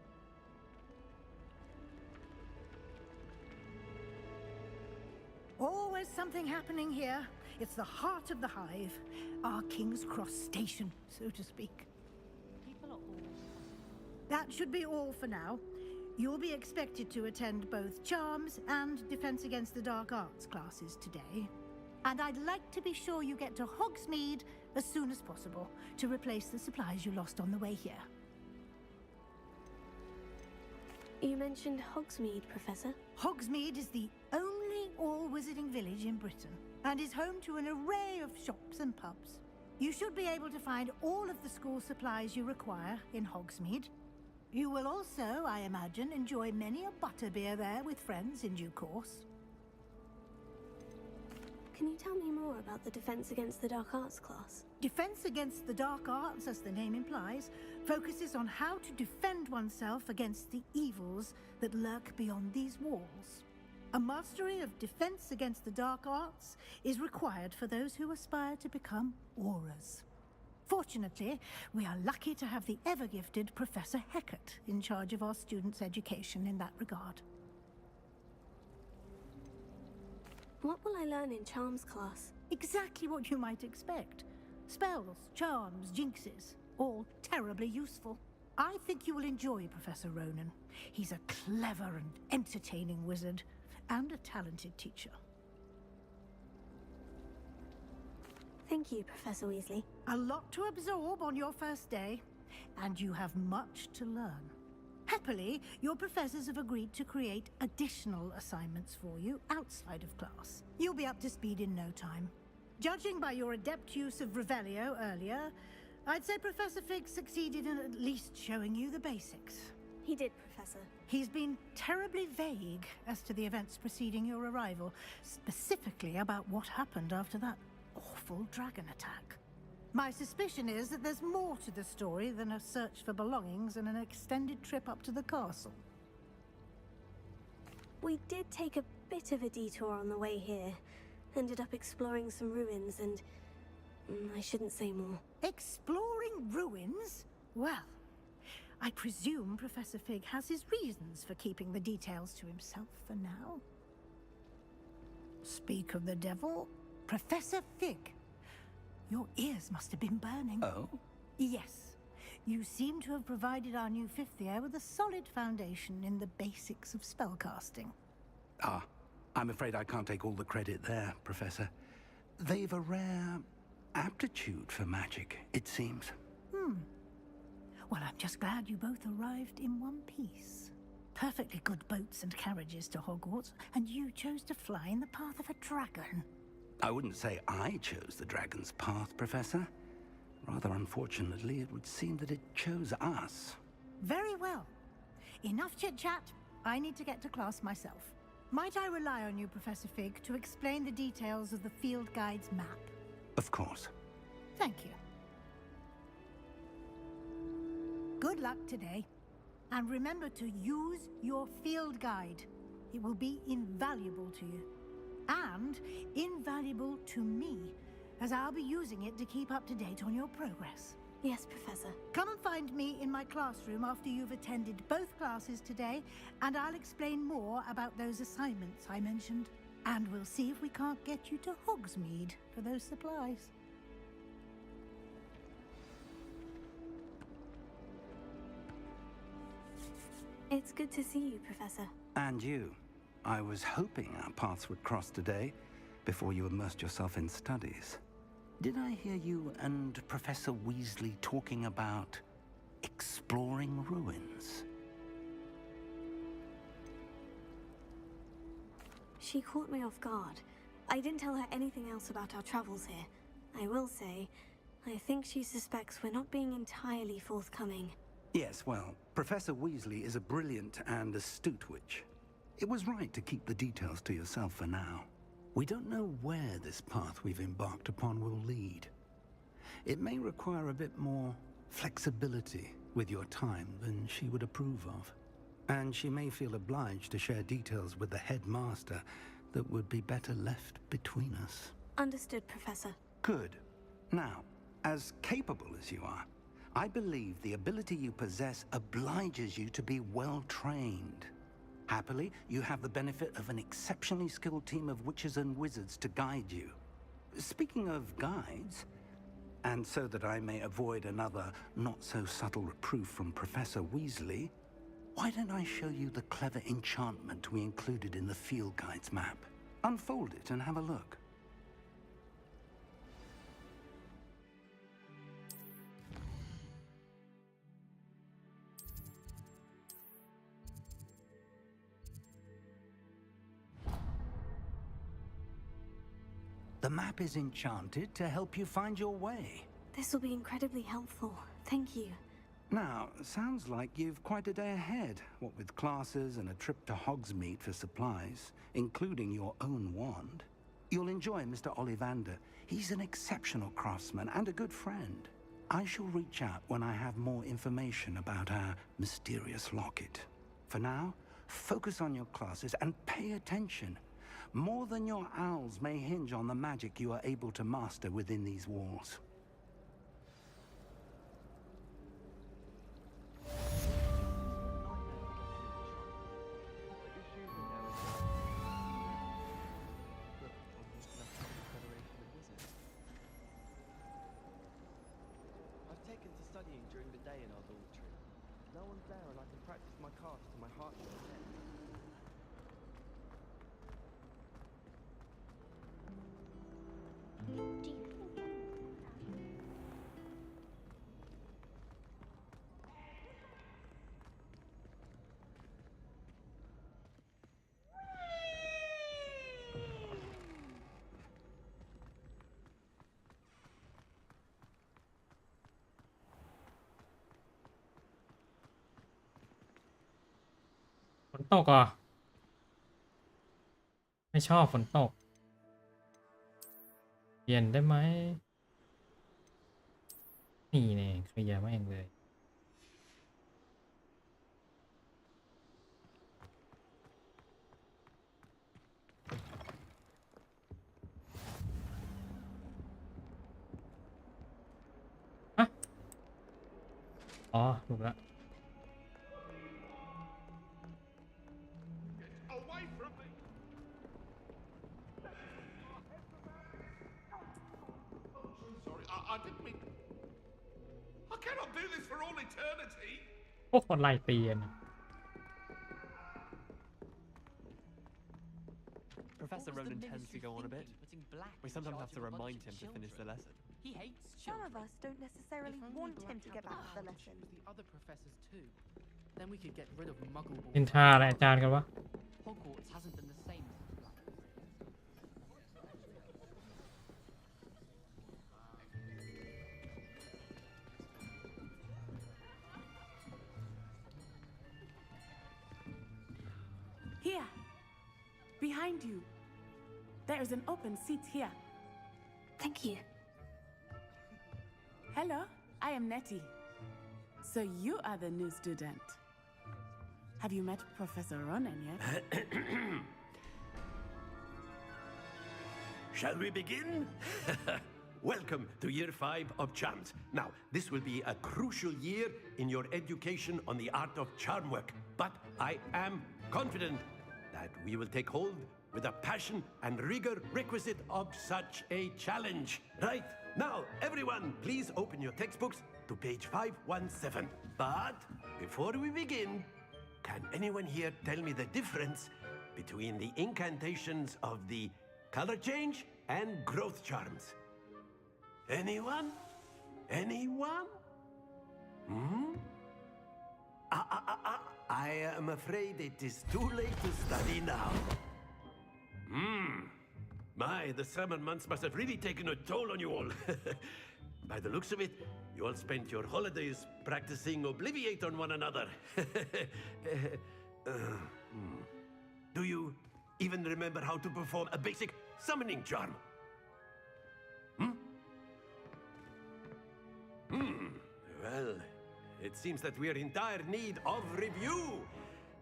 Always something happening here. It's the heart of the hive. Our King's Cross station, so to speak. That should be all for now. You'll be expected to attend both Charms and Defense Against the Dark Arts classes today. And I'd like to be sure you get to Hogsmeade as soon as possible to replace the supplies you lost on the way here. You mentioned Hogsmeade, Professor. Hogsmeade is the only all-wizarding village in Britain and is home to an array of shops and pubs. You should be able to find all of the school supplies you require in Hogsmeade. You will also, I imagine, enjoy many a butterbeer there with friends in due course. Can you tell me more about the Defense Against the Dark Arts class? Defense Against the Dark Arts, as the name implies, focuses on how to defend oneself against the evils that lurk beyond these walls. A mastery of Defense Against the Dark Arts is required for those who aspire to become Aurors. Fortunately, we are lucky to have the ever-gifted Professor Hecat in charge of our students' education in that regard. What will I learn in Charms class? Exactly what you might expect. Spells, charms, jinxes, all terribly useful. I think you will enjoy Professor Ronan. He's a clever and entertaining wizard, and a talented teacher. Thank you, Professor Weasley. A lot to absorb on your first day, and you have much to learn. Happily, your professors have agreed to create additional assignments for you outside of class. You'll be up to speed in no time. Judging by your adept use of Revelio earlier, I'd say Professor Fig succeeded in at least showing you the basics. He did, Professor. He's been terribly vague as to the events preceding your arrival, specifically about what happened after that awful dragon attack. My suspicion is that there's more to the story than a search for belongings and an extended trip up to the castle. We did take a bit of a detour on the way here. Ended up exploring some ruins and... I shouldn't say more. Exploring ruins? Well, I presume Professor Fig has his reasons for keeping the details to himself for now. Speak of the devil, Professor Fig. Your ears must have been burning. Oh? Yes. You seem to have provided our new fifth year with a solid foundation in the basics of spellcasting. Ah, I'm afraid I can't take all the credit there, Professor. They've a rare aptitude for magic, it seems. Well, I'm just glad you both arrived in one piece. Perfectly good boats and carriages to Hogwarts, and you chose to fly in the path of a dragon. I wouldn't say I chose the dragon's path, Professor. Rather unfortunately, it would seem that it chose us. Very well. Enough chit-chat. I need to get to class myself. Might I rely on you, Professor Fig, to explain the details of the field guide's map? Of course. Thank you. Good luck today. And remember to use your field guide. It will be invaluable to you. And invaluable to me, as I'll be using it to keep up to date on your progress. Yes, Professor. Come and find me in my classroom after you've attended both classes today, and I'll explain more about those assignments I mentioned. And we'll see if we can't get you to Hogsmeade for those supplies. It's good to see you, Professor. And you. I was hoping our paths would cross today, before you immersed yourself in studies. Did I hear you and Professor Weasley talking about exploring ruins? She caught me off guard. I didn't tell her anything else about our travels here. I will say, I think she suspects we're not being entirely forthcoming. Yes, well, Professor Weasley is a brilliant and astute witch. It was right to keep the details to yourself for now. We don't know where this path we've embarked upon will lead. It may require a bit more flexibility with your time than she would approve of. And she may feel obliged to share details with the headmaster that would be better left between us. Understood, Professor. Good. Now, as capable as you are, I believe the ability you possess obliges you to be well trained. Happily, you have the benefit of an exceptionally skilled team of witches and wizards to guide you. Speaking of guides, and so that I may avoid another not-so-subtle reproof from Professor Weasley, why don't I show you the clever enchantment we included in the field guide's map? Unfold it and have a look. The map is enchanted to help you find your way. This will be incredibly helpful. Thank you. Now, sounds like you've quite a day ahead, what with classes and a trip to Hogsmeade for supplies, including your own wand. You'll enjoy Mr. Ollivander. He's an exceptional craftsman and a good friend. I shall reach out when I have more information about our mysterious locket. For now, focus on your classes and pay attention. More than your owls may hinge on the magic you are able to master within these walls. I've taken to studying during the day in our dormitory. No one's there and I can practice my cards to my heart's content.ฝนตกอ่ะไม่ชอบฝนตกเปลี่ยนได้ไหมนี่เนี่ยเคลียร์แม่งเลยฮะอ๋อถูกแล้ว I didn't mean... I cannot do this for all eternity! พวกคนไล่ตีกัน Professor Ronan tends to go on a bit. We sometimes have to remind him to finish the lesson. He hates Some of us don't necessarily want him to get back to the lesson. The other professors too. Then we could get rid of Muggle. นินทาอะไรอาจารย์กันวะ Hogwarts hasn't been the same. Here, behind you. There is an open seat here. Thank you. Hello, I am Nettie. So you are the new student. Have you met Professor Ronan yet? Shall we begin? Welcome to Year 5 of Charms. Now, this will be a crucial year in your education on the art of charm work. But I am confident that we will take hold with the passion and rigor requisite of such a challenge. Right, now, everyone, please open your textbooks to page 517. But before we begin, can anyone here tell me the difference between the incantations of the color change, and growth charms. Anyone? Anyone? Hmm? I am afraid it is too late to study now. My, the summer months must have really taken a toll on you all. By the looks of it, you all spent your holidays practicing Obliviate on one another. Do you even remember how to perform a basic summoning charm? Well, it seems that we are in dire need of review.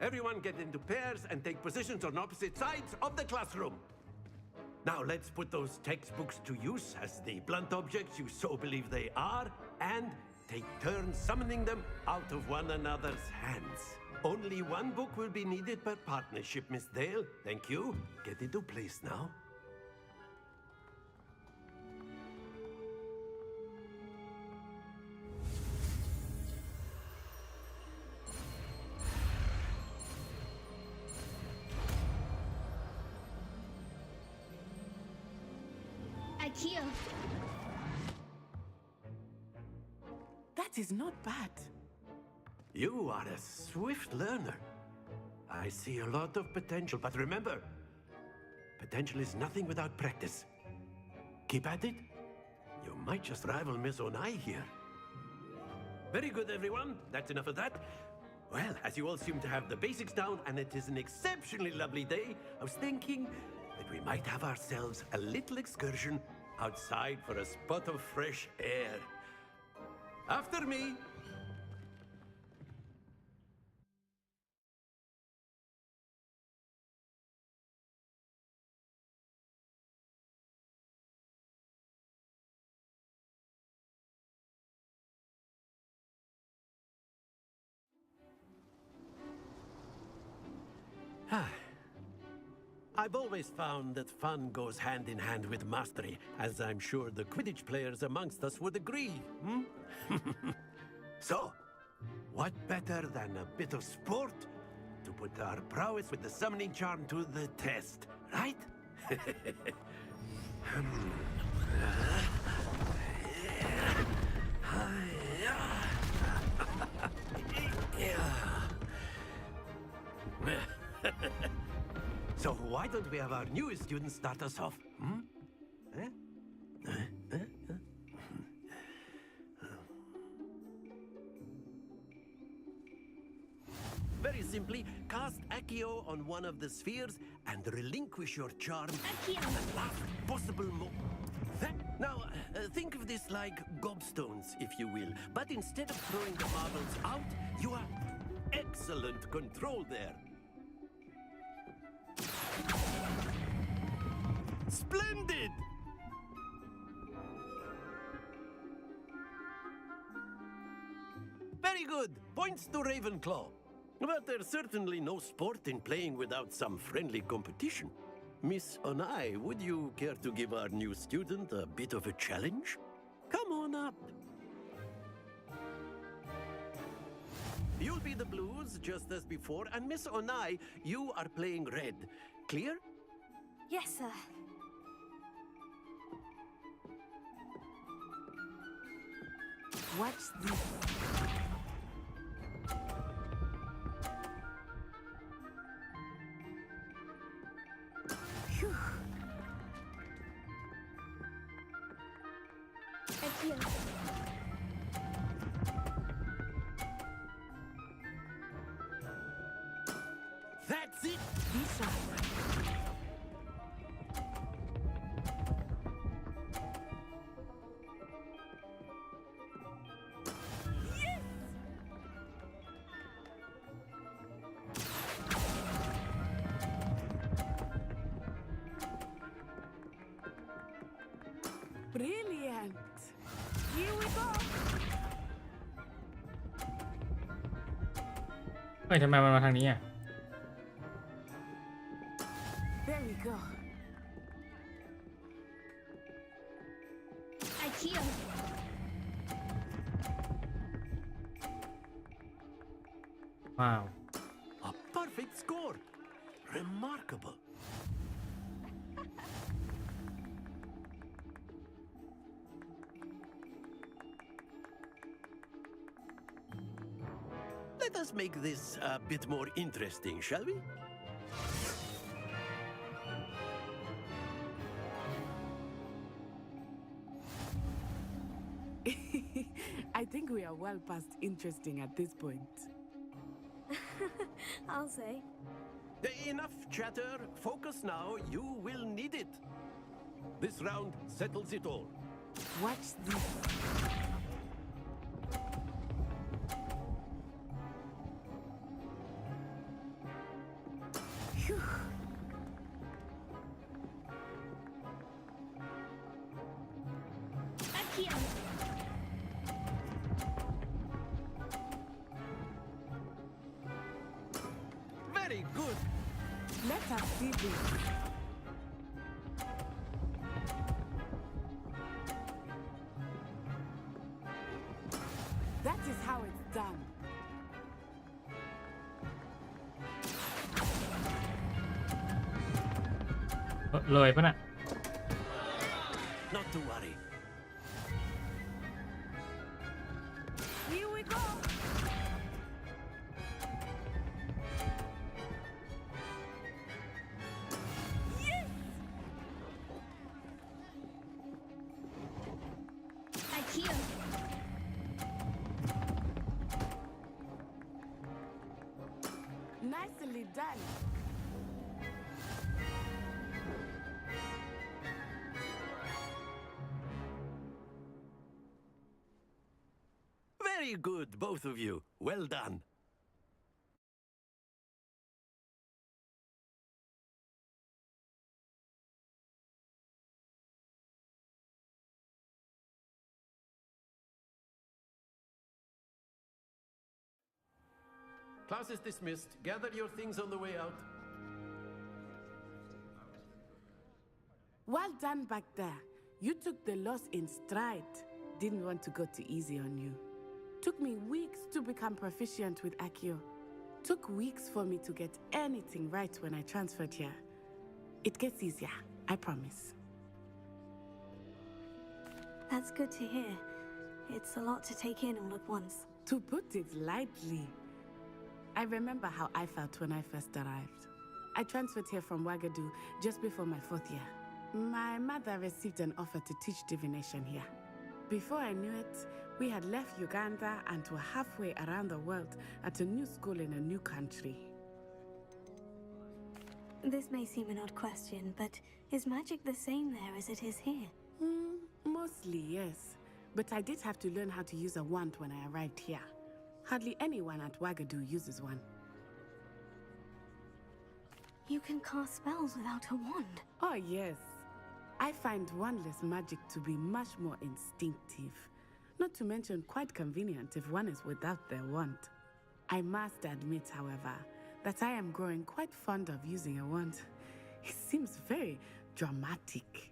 Everyone get into pairs and take positions on opposite sides of the classroom. Now let's put those textbooks to use as the blunt objects you so believe they are, and take turns summoning them out of one another's hands. Only one book will be needed per partnership, Miss Dale. Thank you. Get into place now. IKEA. That is not bad. You are a swift learner. I see a lot of potential, but remember, potential is nothing without practice. Keep at it. You might just rival Miss Onai here. Very good, everyone. That's enough of that. Well, as you all seem to have the basics down, and it is an exceptionally lovely day, I was thinking that we might have ourselves a little excursion outside for a spot of fresh air. After me. I've always found that fun goes hand in hand with mastery, as I'm sure the Quidditch players amongst us would agree. So, what better than a bit of sport to put our prowess with the summoning charm to the test, right? So why don't we have our newest student start us off? Very simply, cast Accio on one of the spheres and relinquish your charm at the last possible moment. Now, think of this like gobstones, if you will. But instead of throwing the marbles out, you have excellent control there. Splendid! Very good. Points to Ravenclaw. But there's certainly no sport in playing without some friendly competition. Miss Onai, would you care to give our new student a bit of a challenge? Come on up. You'll be the blues, just as before, and Miss Onai, you are playing red. Clear? Yes, sir. What's this? Phew. IKEA. That's it! Lisa. Brilliant. Here we go. เฮ้ยทำไมมันมาทางนี้อ่ะ There we go. IKEA. Wow. A perfect score. Remarkable. Let us make this a bit more interesting, shall we? I think we are well past interesting at this point. I'll say. Enough chatter. Focus now. You will need it. This round settles it all. Watch this. Phew. Akio! Very good. Let us see this. That is how it's done. Ờ, lờiปะน่ะ Not to worry. Here we go. Yes! Akio! Nicely done. Very good, both of you. Well done. Class is dismissed. Gather your things on the way out. Well done back there. You took the loss in stride. Didn't want to go too easy on you. Took me weeks to become proficient with Akio. Took weeks for me to get anything right when I transferred here. It gets easier, I promise. That's good to hear. It's a lot to take in all at once. To put it lightly, I remember how I felt when I first arrived. I transferred here from Wagadu just before my 4th year. My mother received an offer to teach divination here. Before I knew it, we had left Uganda and were halfway around the world at a new school in a new country. This may seem an odd question, but is magic the same there as it is here? Mostly, yes. But I did have to learn how to use a wand when I arrived here. Hardly anyone at Wagadu uses one. You can cast spells without a wand? Oh, yes. I find wandless magic to be much more instinctive. Not to mention quite convenient if one is without their wand. I must admit, however, that I am growing quite fond of using a wand. It seems very dramatic.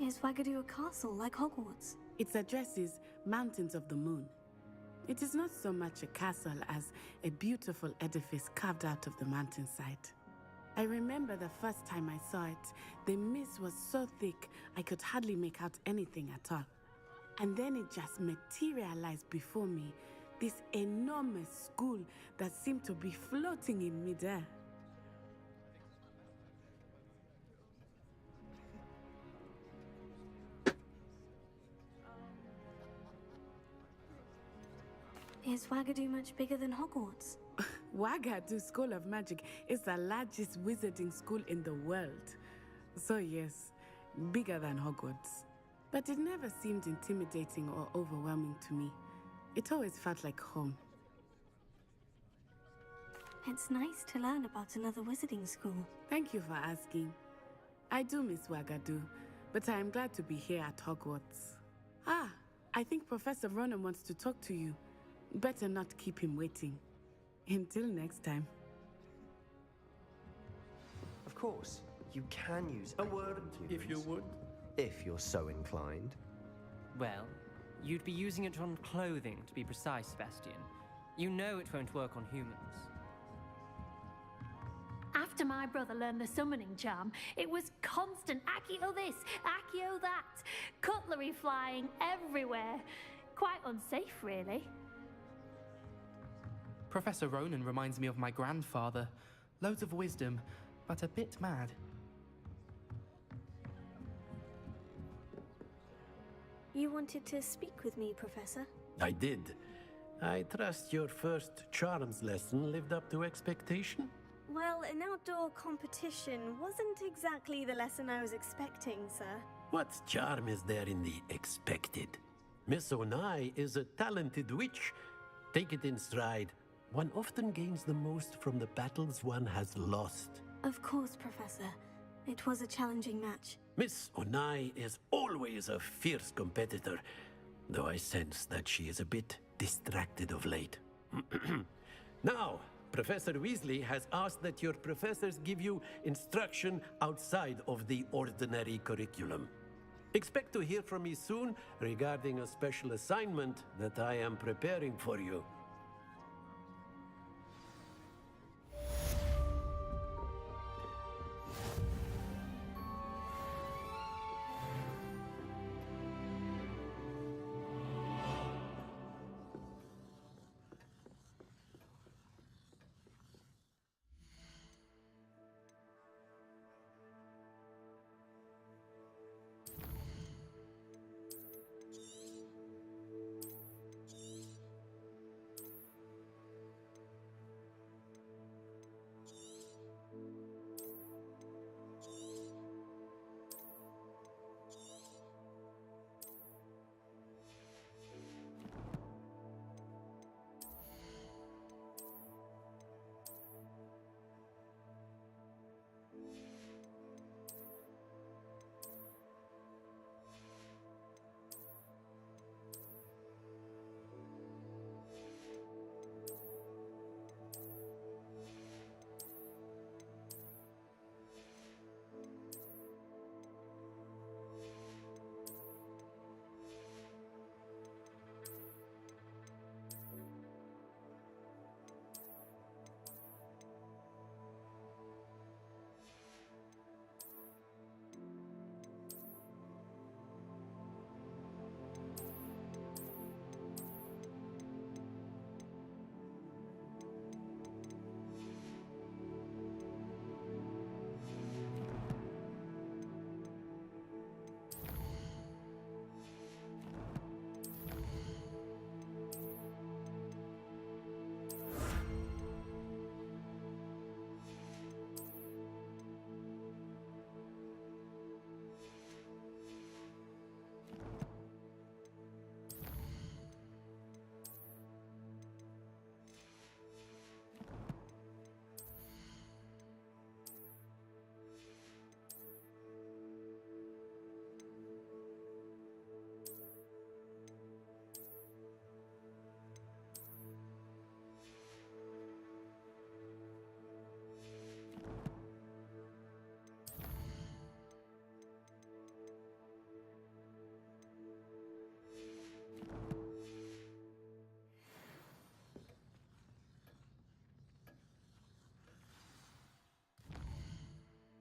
Is Wagadu a castle like Hogwarts? Its address is Mountains of the Moon. It is not so much a castle as a beautiful edifice carved out of the mountainside. I remember the first time I saw it, the mist was so thick I could hardly make out anything at all. And then it just materialized before me, this enormous school that seemed to be floating in midair. Is Wagadu much bigger than Hogwarts? Wagadu School of Magic is the largest wizarding school in the world. So yes, bigger than Hogwarts. But it never seemed intimidating or overwhelming to me. It always felt like home. It's nice to learn about another wizarding school. Thank you for asking. I do miss Wagadu, but I am glad to be here at Hogwarts. Ah, I think Professor Ronan wants to talk to you. Better not keep him waiting. Until next time. Of course, you can use A word, if you would. if you're so inclined. Well, you'd be using it on clothing, to be precise, Sebastian. You know it won't work on humans. After After my brother learned the summoning charm, it was constant Accio this, Accio that, cutlery flying everywhere. Quite unsafe, really. Professor Ronan reminds me of my grandfather. Loads of wisdom, but a bit mad. You wanted to speak with me, Professor? I did. I trust your first charms lesson lived up to expectation? Well, an outdoor competition wasn't exactly the lesson I was expecting, sir. What charm is there in the expected? Miss Onai is a talented witch. Take it in stride. One often gains the most from the battles one has lost. Of course, Professor. It was a challenging match. Miss Onai is always a fierce competitor, though I sense that she is a bit distracted of late. Now, Professor Weasley has asked that your professors give you instruction outside of the ordinary curriculum. Expect to hear from me soon regarding a special assignment that I am preparing for you.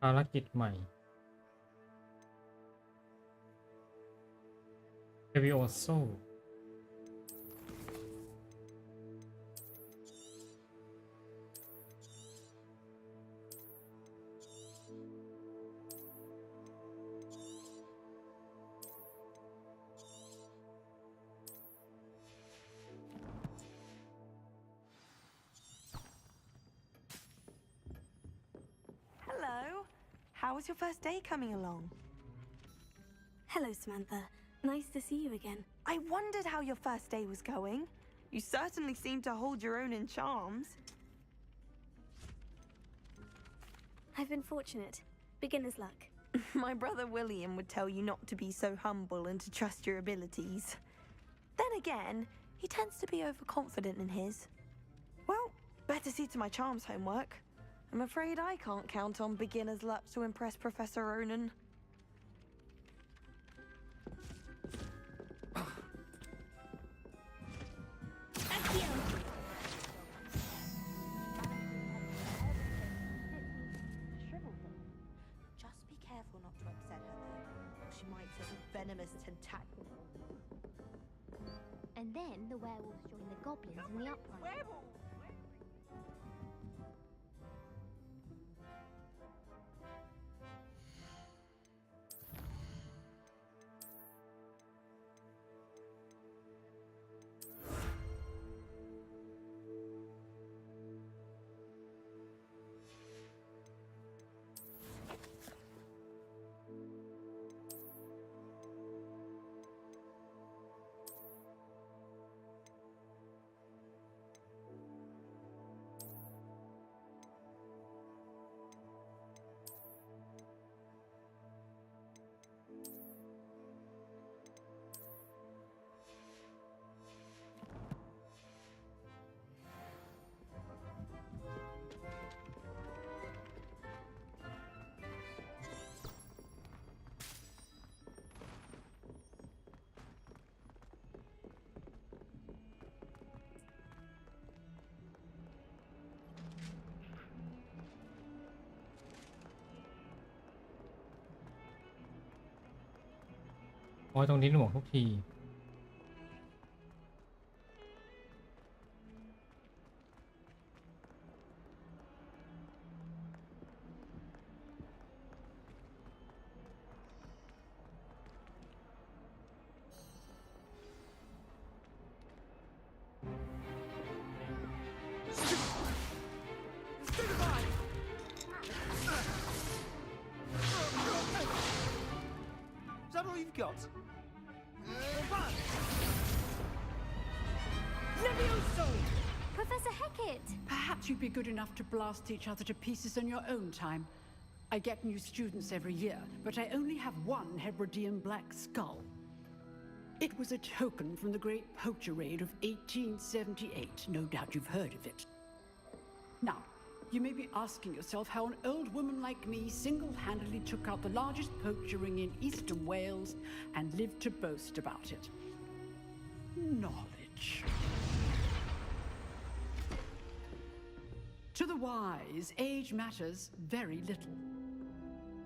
ภารกิจใหม่ Levioso Hello. How was your first day coming along? Hello, Samantha. Nice to see you again. I wondered how your first day was going. You certainly seem to hold your own in charms. I've been fortunate. Beginner's luck. My brother William would tell you not to be so humble and to trust your abilities. Then again, he tends to be overconfident in his. Well, better see to my charms homework. I'm afraid I can't count on beginner's luck to impress Professor Ronan. venomous tentacle. And then the werewolves join the goblins in the uprising.โอ้ยตรงนี้หน่วงทุกที Is that all you've got? Levioso! Professor Hecat! Perhaps you'd be good enough to blast each other to pieces in your own time. I get new students every year, but I only have one Hebridean black skull. It was a token from the Great Poacher Raid of 1878. No doubt you've heard of it. Now, you may be asking yourself how an old woman like me single-handedly took out the largest poacher ring in eastern Wales and lived to boast about it. Knowledge. To the wise, age matters very little.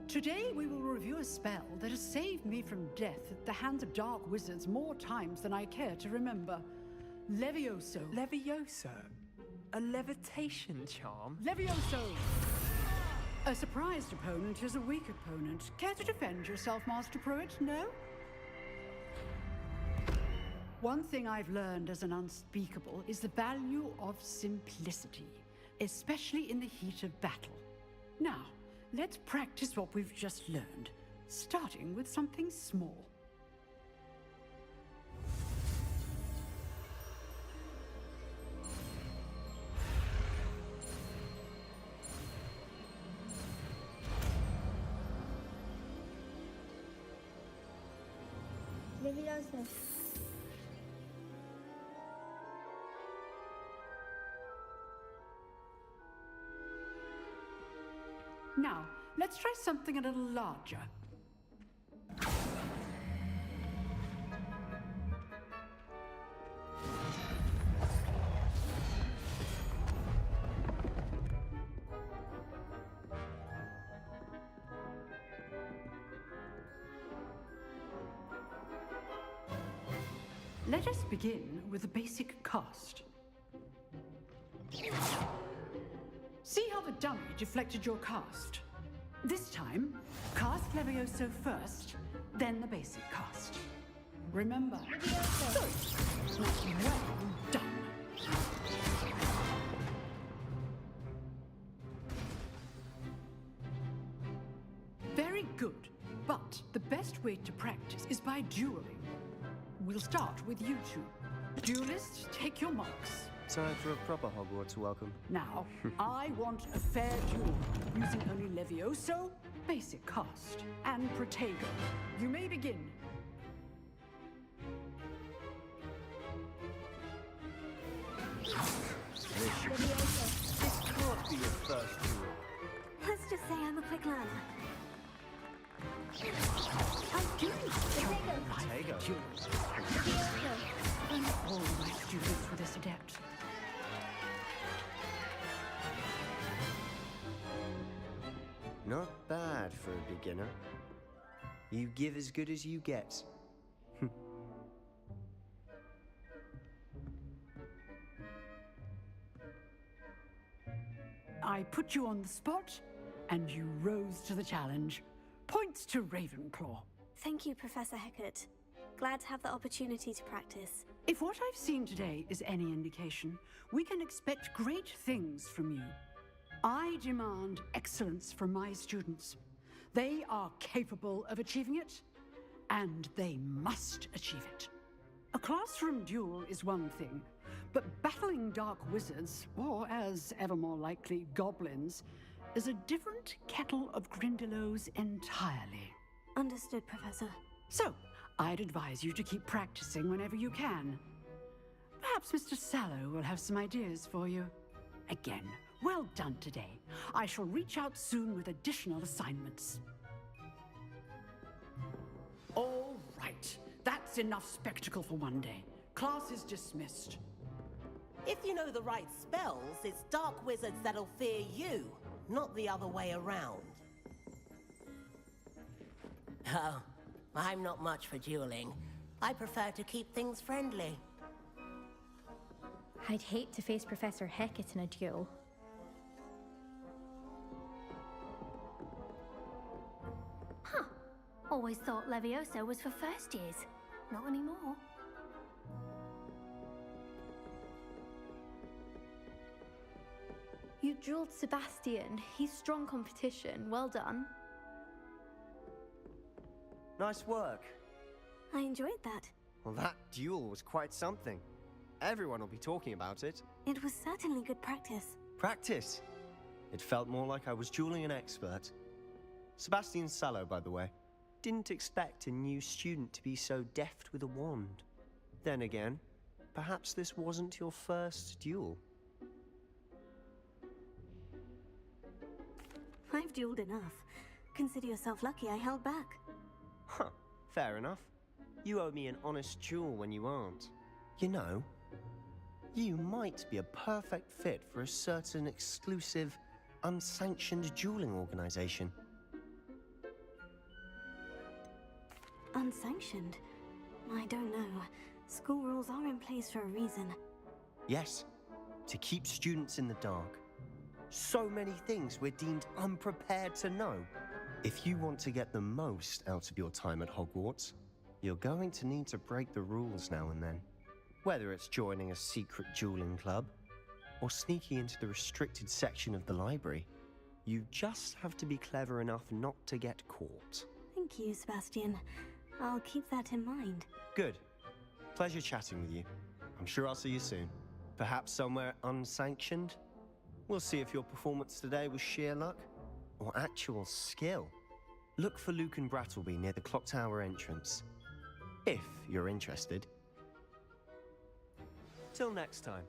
Today we will review a spell that has saved me from death at the hands of dark wizards more times than I care to remember. Levioso. Levioso? A levitation charm? Levioso! A surprised opponent is a weak opponent. Care to defend yourself, Master Pruitt? No? One thing I've learned as an unspeakable is the value of simplicity, especially in the heat of battle. Now, let's practice what we've just learned, starting with something small. Levioso. Now, let's try something a little larger. Let us begin with a basic cast. See how the dummy deflected your cast? This time, cast Levioso first, then the basic cast. Remember, so, well done. Very good, but the best way to practice is by dueling. We'll start with you two. Duelists, take your marks. Time for a proper Hogwarts welcome. Now, I want a fair duel, using only Levioso, basic cast, and Protego. You may begin. This can't be your first duel. Let's just say I'm a quick learner. I do Protego. And all my students were this adept. Not bad for a beginner. You give as good as you get. I put you on the spot, and you rose to the challenge. Points to Ravenclaw. Thank you, Professor Hecat. Glad to have the opportunity to practice. If what I've seen today is any indication, we can expect great things from you. I demand excellence from my students. They are capable of achieving it, and they must achieve it. A classroom duel is one thing, but battling dark wizards, or as ever more likely, goblins, is a different kettle of Grindylows entirely. Understood, Professor. So, I'd advise you to keep practicing whenever you can. Perhaps Mr. Sallow will have some ideas for you. Again, well done today. I shall reach out soon with additional assignments. All right. That's enough spectacle for one day. Class is dismissed. If you know the right spells, it's dark wizards that'll fear you, not the other way around. Oh, I'm not much for dueling. I prefer to keep things friendly. I'd hate to face Professor Hecat in a duel. Huh. Always thought Levioso was for first years. Not anymore. You drilled Sebastian. He's strong competition. Well done. Nice work. I enjoyed that. Well, that duel was quite something. Everyone will be talking about it. It was certainly good practice. Practice? It felt more like I was dueling an expert. Sebastian Sallow, by the way. Didn't expect a new student to be so deft with a wand. Then again, perhaps this wasn't your first duel. I've dueled enough. Consider yourself lucky I held back. Huh, fair enough. You owe me an honest duel when you aren't. You know, you might be a perfect fit for a certain exclusive, unsanctioned dueling organization. Unsanctioned? I don't know. School rules are in place for a reason. Yes, to keep students in the dark. So many things we're deemed unprepared to know. If you want to get the most out of your time at Hogwarts, you're going to need to break the rules now and then. Whether it's joining a secret dueling club, or sneaking into the restricted section of the library, you just have to be clever enough not to get caught. Thank you, Sebastian. I'll keep that in mind. Good. Pleasure chatting with you. I'm sure I'll see you soon. Perhaps somewhere unsanctioned? We'll see if your performance today was sheer luck or actual skill. Look for Luke and Brattleby near the clock tower entrance, if you're interested. Till next time.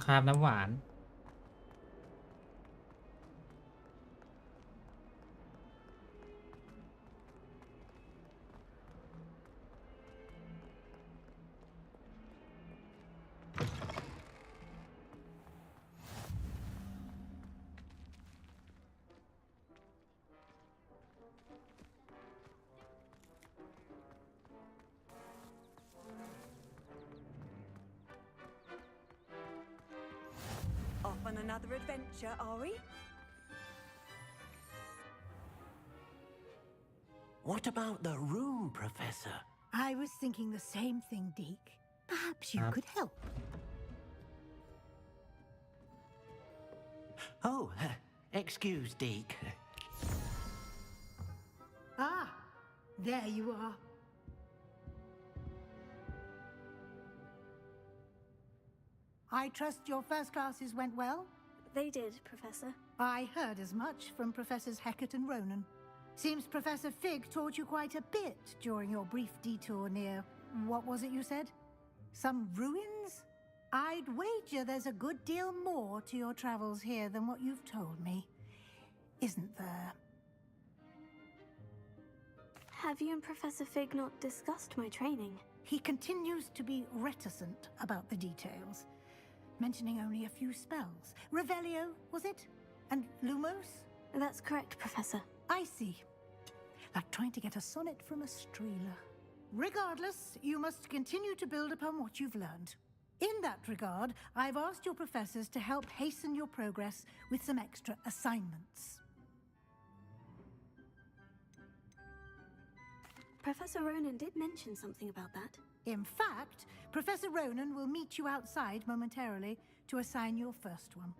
คราบน้ำหวาน Off on another adventure, are we? What about the room, Professor? I was thinking the same thing, Deke. Perhaps you could help. Oh, excuse, Deke. There you are. I trust your first classes went well? They did, Professor. I heard as much from Professors Hecat and Ronan. Seems Professor Fig taught you quite a bit during your brief detour near... what was it you said? Some ruins? I'd wager there's a good deal more to your travels here than what you've told me. Isn't there? Have you and Professor Fig not discussed my training? He continues to be reticent about the details, mentioning only a few spells. Revelio, was it? And Lumos? That's correct, Professor. I see. Like trying to get a sonnet from a streeler. Regardless, you must continue to build upon what you've learned. In that regard, I've asked your professors to help hasten your progress with some extra assignments. Professor Ronan did mention something about that. In fact, Professor Ronan will meet you outside momentarily to assign your first one.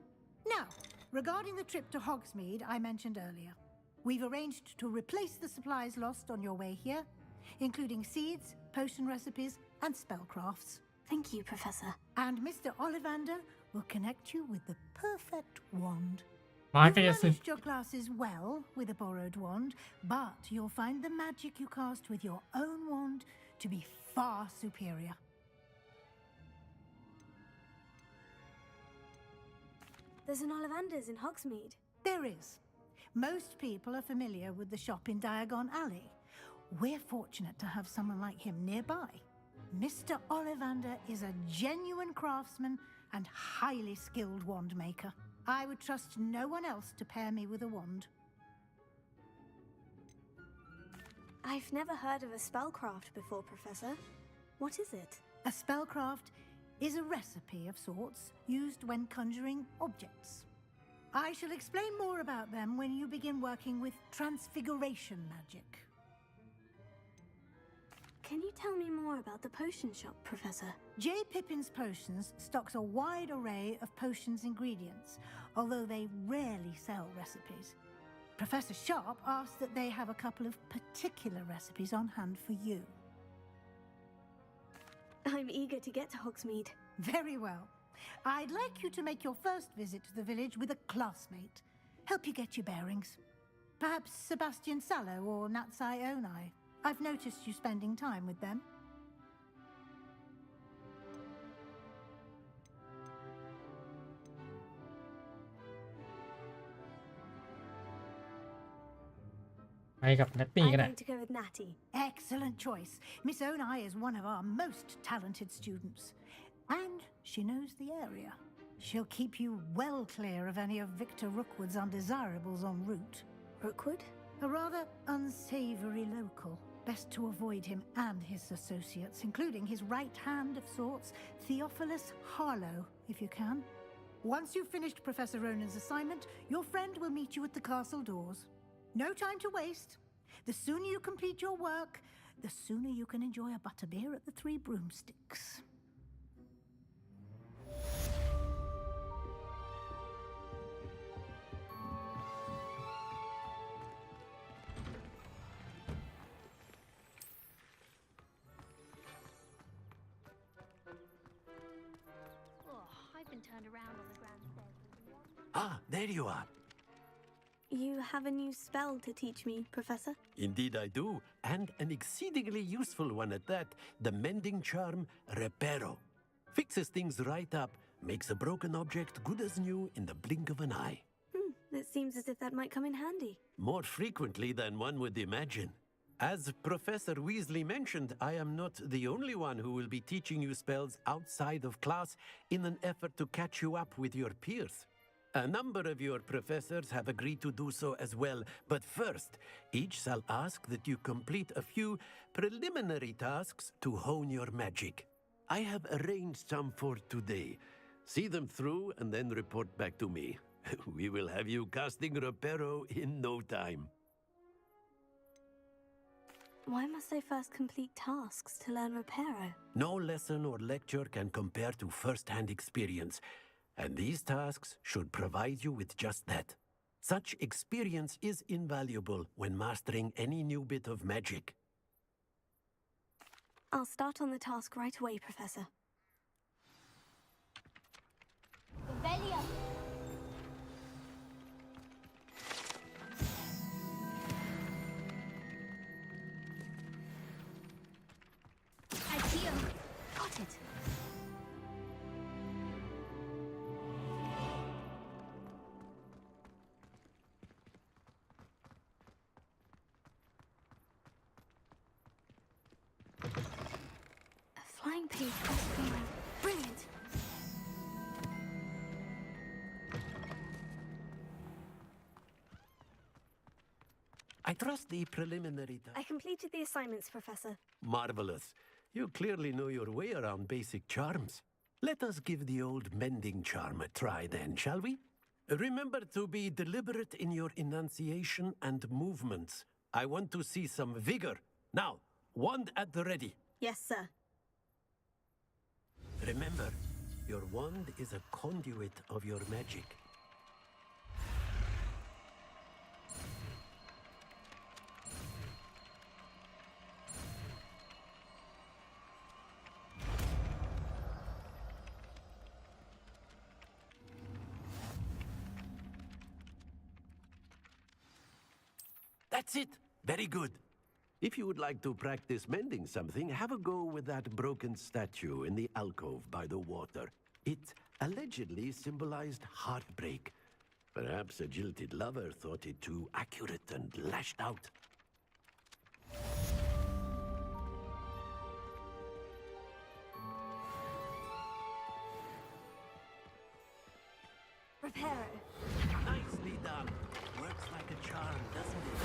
Now, regarding the trip to Hogsmeade I mentioned earlier, we've arranged to replace the supplies lost on your way here, including seeds, potion recipes, and spellcrafts. Thank you, Professor. And Mr. Ollivander will connect you with the perfect wand. You've managed your classes well with a borrowed wand, but you'll find the magic you cast with your own wand to be far superior. There's an Ollivander's in Hogsmeade. There is. Most people are familiar with the shop in Diagon Alley. We're fortunate to have someone like him nearby. Mr. Ollivander is a genuine craftsman and highly skilled wand maker. I would trust no one else to pair me with a wand. I've never heard of a spellcraft before, Professor. What is it? A spellcraft is a recipe of sorts used when conjuring objects. I shall explain more about them when you begin working with transfiguration magic. Can you tell me more about the potion shop, Professor? J. Pippin's Potions stocks a wide array of potions ingredients, although they rarely sell recipes. Professor Sharp asked that they have a couple of particular recipes on hand for you. I'm eager to get to Hogsmeade. Very well. I'd like you to make your first visit to the village with a classmate. Help you get your bearings. Perhaps Sebastian Sallow or Natsai Onai. I've noticed you spending time with them. I'm going to go with Natty. Excellent choice. Miss Onai is one of our most talented students. And she knows the area. She'll keep you well clear of any of Victor Rookwood's undesirables en route. Rookwood? A rather unsavory local. Best to avoid him and his associates, including his right hand of sorts, Theophilus Harlow, if you can. Once you've finished Professor Ronan's assignment, your friend will meet you at the castle doors. No time to waste. The sooner you complete your work, the sooner you can enjoy a butterbeer at the Three Broomsticks. I've been turned around on the grand stairs. Ah, there you are. You have a new spell to teach me, Professor? Indeed I do, and an exceedingly useful one at that. The mending charm, Reparo. Fixes things right up, makes a broken object good as new in the blink of an eye. It seems as if that might come in handy. More frequently than one would imagine. As Professor Weasley mentioned, I am not the only one who will be teaching you spells outside of class in an effort to catch you up with your peers. A number of your professors have agreed to do so as well, but first, each shall ask that you complete a few preliminary tasks to hone your magic. I have arranged some for today. See them through and then report back to me. We will have you casting Reparo in no time. Why must I first complete tasks to learn Reparo? No lesson or lecture can compare to first-hand experience, and these tasks should provide you with just that. Such experience is invaluable when mastering any new bit of magic. I'll start on the task right away, Professor. Revelio. Accio. Got it. A flying pig crossfire. Brilliant. I trust the preliminary... I completed the assignments, Professor. Marvelous. You clearly know your way around basic charms. Let us give the old mending charm a try then, shall we? Remember to be deliberate in your enunciation and movements. I want to see some vigor. Now, wand at the ready. Yes, sir. Remember, your wand is a conduit of your magic. That's it. Very good. If you would like to practice mending something, have a go with that broken statue in the alcove by the water. It allegedly symbolized heartbreak. Perhaps a jilted lover thought it too accurate and lashed out. Reparo. Nicely done. Works like a charm, doesn't it?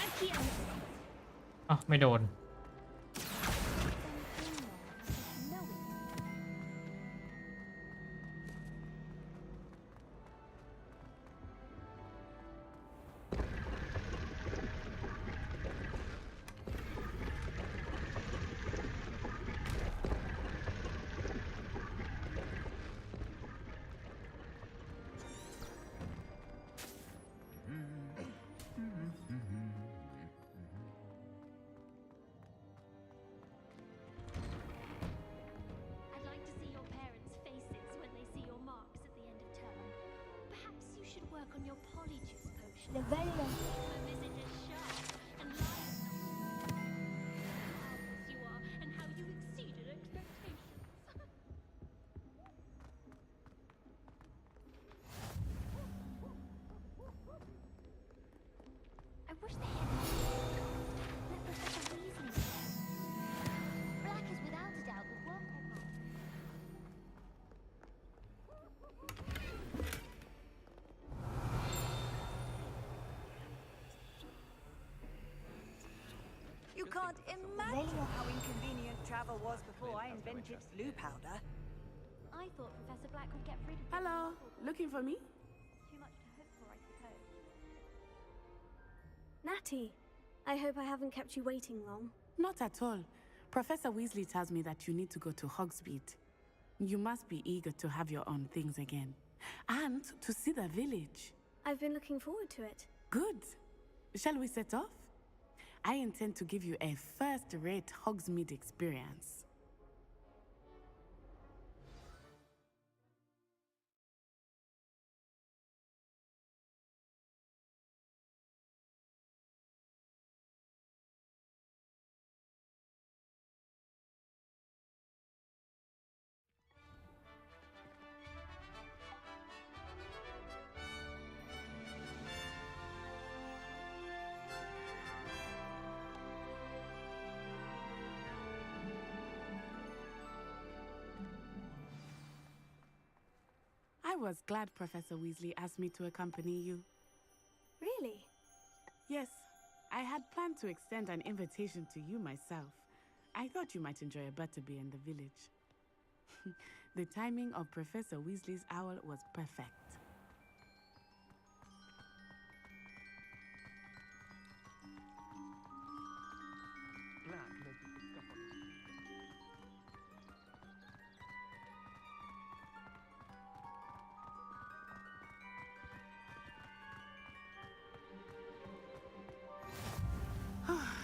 Accio. อ้าวไม่โดน I'd like to see your parents' faces when they see your marks at the end of term. Perhaps you should work on your polyjuice potion. Revelio. My visit is sharp and light. How marvelous you are and how you exceeded expectations. I wish they had let Professor Weasley. Black is without a doubt the work of my... You can't imagine how inconvenient travel was before I invented blue powder. I thought Professor Black would get rid of Hello. Looking for me? Too much to hope for, I suppose. Natty, I hope I haven't kept you waiting long. Not at all. Professor Weasley tells me that you need to go to Hogsmeade. You must be eager to have your own things again. And to see the village. I've been looking forward to it. Good. Shall we set off? I intend to give you a first-rate Hogsmeade experience. was glad Professor Weasley asked me to accompany you. Really? Yes, I had planned to extend an invitation to you myself. I thought you might enjoy a butterbeer in the village. The timing of Professor Weasley's owl was perfect.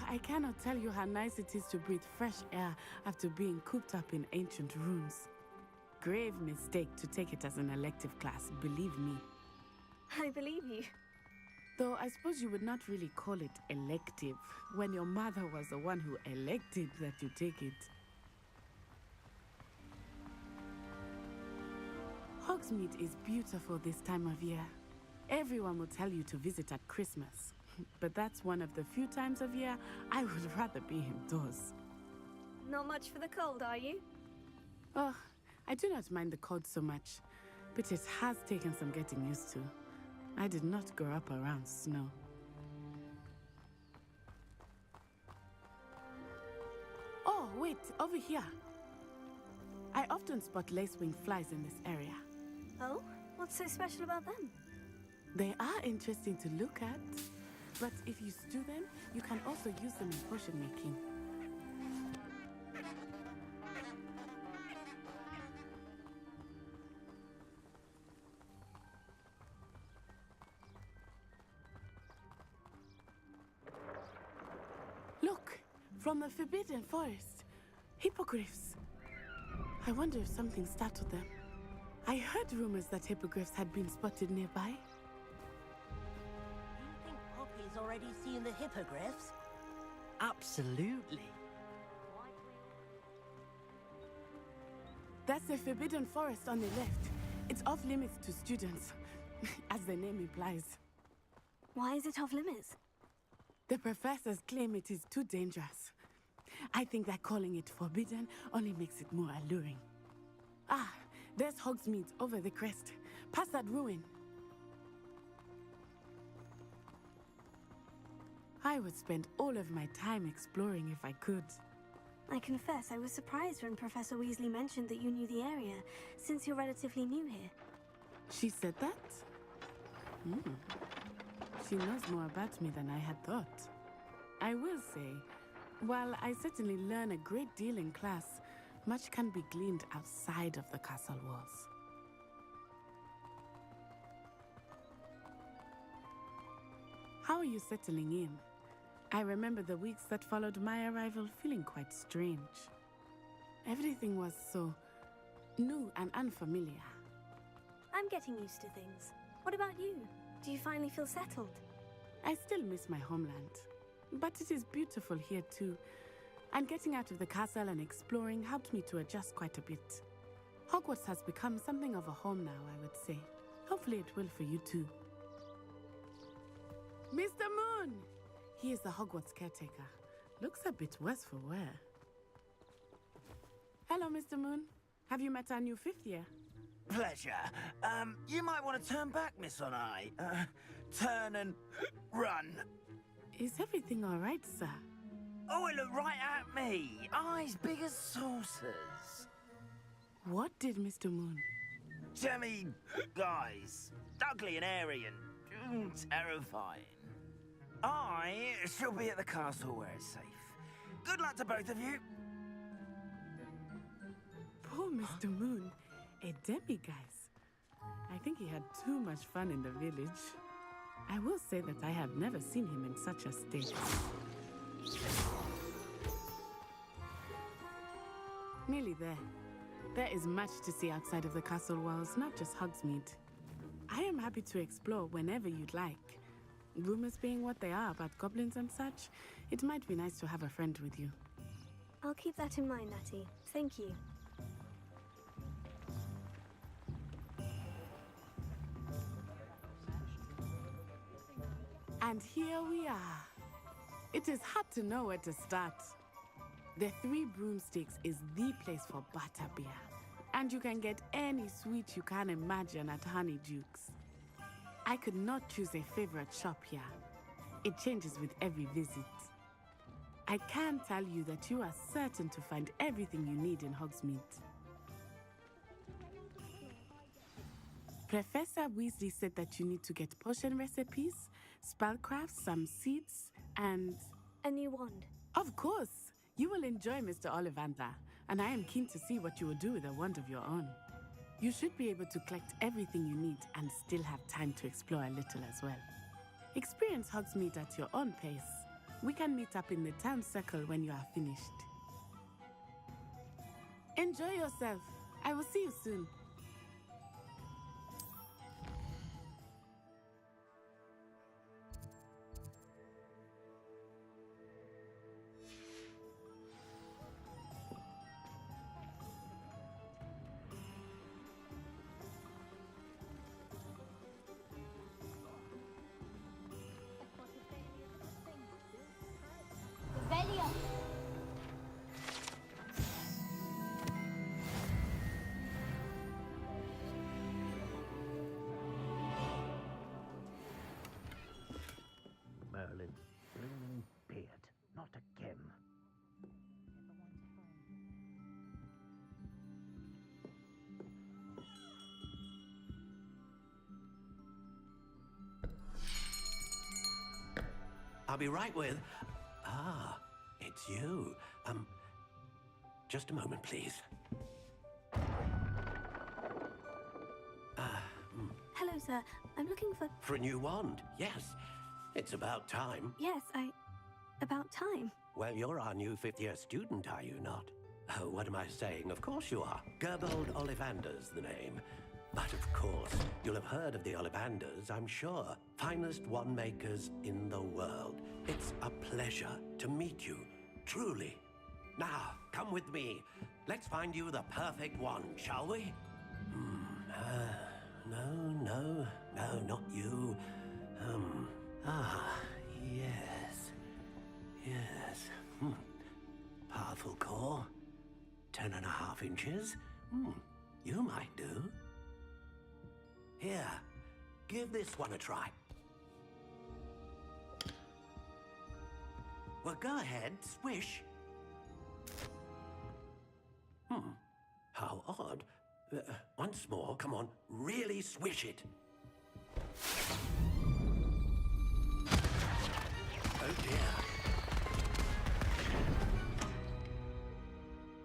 I cannot tell you how nice it is to breathe fresh air after being cooped up in ancient rooms. Grave mistake to take it as an elective class, believe me. I believe you. Though I suppose you would not really call it elective when your mother was the one who elected that you take it. Hogsmeade is beautiful this time of year. Everyone will tell you to visit at Christmas. But that's one of the few times of year I would rather be indoors. Not much for the cold, are you? Oh, I do not mind the cold so much, but it has taken some getting used to. I did not grow up around snow. Oh, wait, over here. I often spot lacewing flies in this area. Oh? What's so special about them? They are interesting to look at. But if you stew them, you can also use them in potion making. Look! From the Forbidden Forest. Hippogriffs. I wonder if something startled them. I heard rumors that hippogriffs had been spotted nearby. Poppy's already seen the hippogriffs? Absolutely. That's the Forbidden Forest on the left. It's off limits to students, as the name implies. Why is it off limits? The professors claim it is too dangerous. I think that calling it forbidden only makes it more alluring. Ah, there's Hogsmeade over the crest. Past that ruin. I would spend all of my time exploring if I could. I confess I was surprised when Professor Weasley mentioned that you knew the area, since you're relatively new here. She said that? She knows more about me than I had thought. I will say, while I certainly learn a great deal in class, much can be gleaned outside of the castle walls. How are you settling in? I remember the weeks that followed my arrival feeling quite strange. Everything was so new and unfamiliar. I'm getting used to things. What about you? Do you finally feel settled? I still miss my homeland, but it is beautiful here too. And getting out of the castle and exploring helped me to adjust quite a bit. Hogwarts has become something of a home now, I would say. Hopefully it will for you too. Mr. Moon! He is the Hogwarts caretaker. Looks a bit worse for wear. Hello, Mr. Moon. Have you met our new fifth year? Pleasure. You might want to turn back, Miss On Eye. Turn and run. Is everything all right, sir? Oh, it looked right at me. Eyes big as saucers. What did Mr. Moon? Jemmy, guys. Ugly and airy and terrifying. I shall be at the castle where it's safe. Good luck to both of you. Poor Mr. Moon. A demiguise. I think he had too much fun in the village. I will say that I have never seen him in such a state. Nearly there. There is much to see outside of the castle walls, not just Hogsmeade. I am happy to explore whenever you'd like. Rumors being what they are about goblins and such, it might be nice to have a friend with you. I'll keep that in mind, Natty. Thank you. And here we are. It is hard to know where to start. The Three Broomsticks is the place for butterbeer. And you can get any sweet you can imagine at Honeyduke's. I could not choose a favorite shop here. It changes with every visit. I can tell you that you are certain to find everything you need in Hogsmeade. Professor Weasley said that you need to get potion recipes, spellcrafts, some seeds, and... A new wand. Of course! You will enjoy Mr. Ollivander, and I am keen to see what you will do with a wand of your own. You should be able to collect everything you need and still have time to explore a little as well. Experience Hogsmeade at your own pace. We can meet up in the town circle when you are finished. Enjoy yourself. I will see you soon. Revelio. Merlin, blooming beard, not again. I'll be right with... Ah, it's you. Just a moment, please. Hello, sir. I'm looking for... For a new wand, yes. It's about time. Yes, about time. Well, you're our new fifth-year student, are you not? Oh, what am I saying? Of course you are. Gerbold Ollivander's the name. But of course, you'll have heard of the Ollivanders, I'm sure. Finest wand makers in the world. It's a pleasure to meet you, truly. Now, come with me. Let's find you the perfect wand, shall we? No, not you. Yes. Powerful core. 10.5 inches. You might do. Here, give this one a try. Well, go ahead, swish. How odd. Once more, come on, really swish it. Oh dear.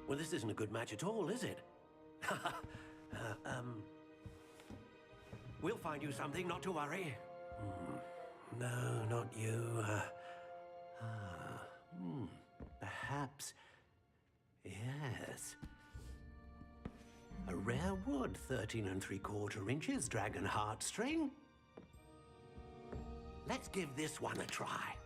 Well, this isn't a good match at all, is it? We'll find you something, not to worry. No, not you. Perhaps. Yes. A rare wood, 13 3/4 inches, dragon heartstring. Let's give this one a try.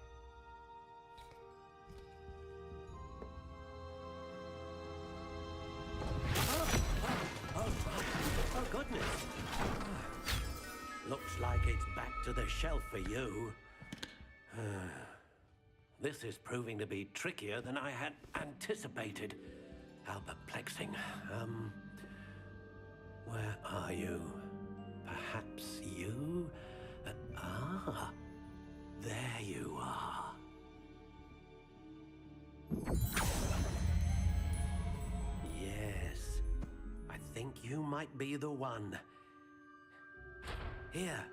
Oh, goodness. Looks like it's back to the shelf for you. This is proving to be trickier than I had anticipated. How perplexing. Where are you? Perhaps you? There you are. Yes, I think you might be the one. Here,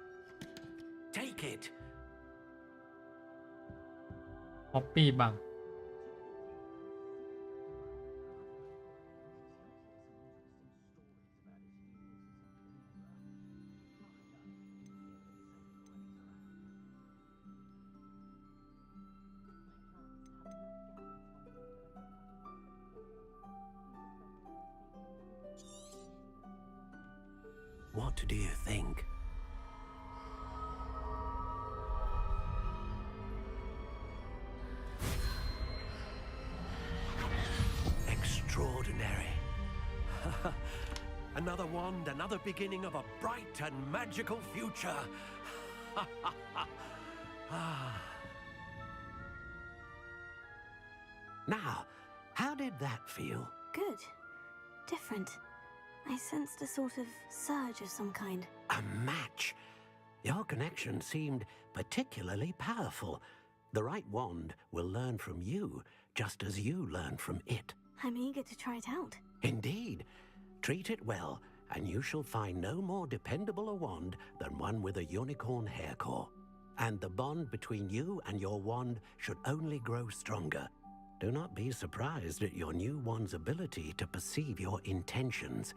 take it. Hoppy บัง What do you think? Extraordinary. Another wand, another beginning of a bright and magical future. Now, how did that feel? Good. Different. I sensed a sort of surge of some kind. A match? Your connection seemed particularly powerful. The right wand will learn from you, just as you learn from it. I'm eager to try it out. Indeed. Treat it well, and you shall find no more dependable a wand than one with a unicorn hair core. And the bond between you and your wand should only grow stronger. Do not be surprised at your new wand's ability to perceive your intentions,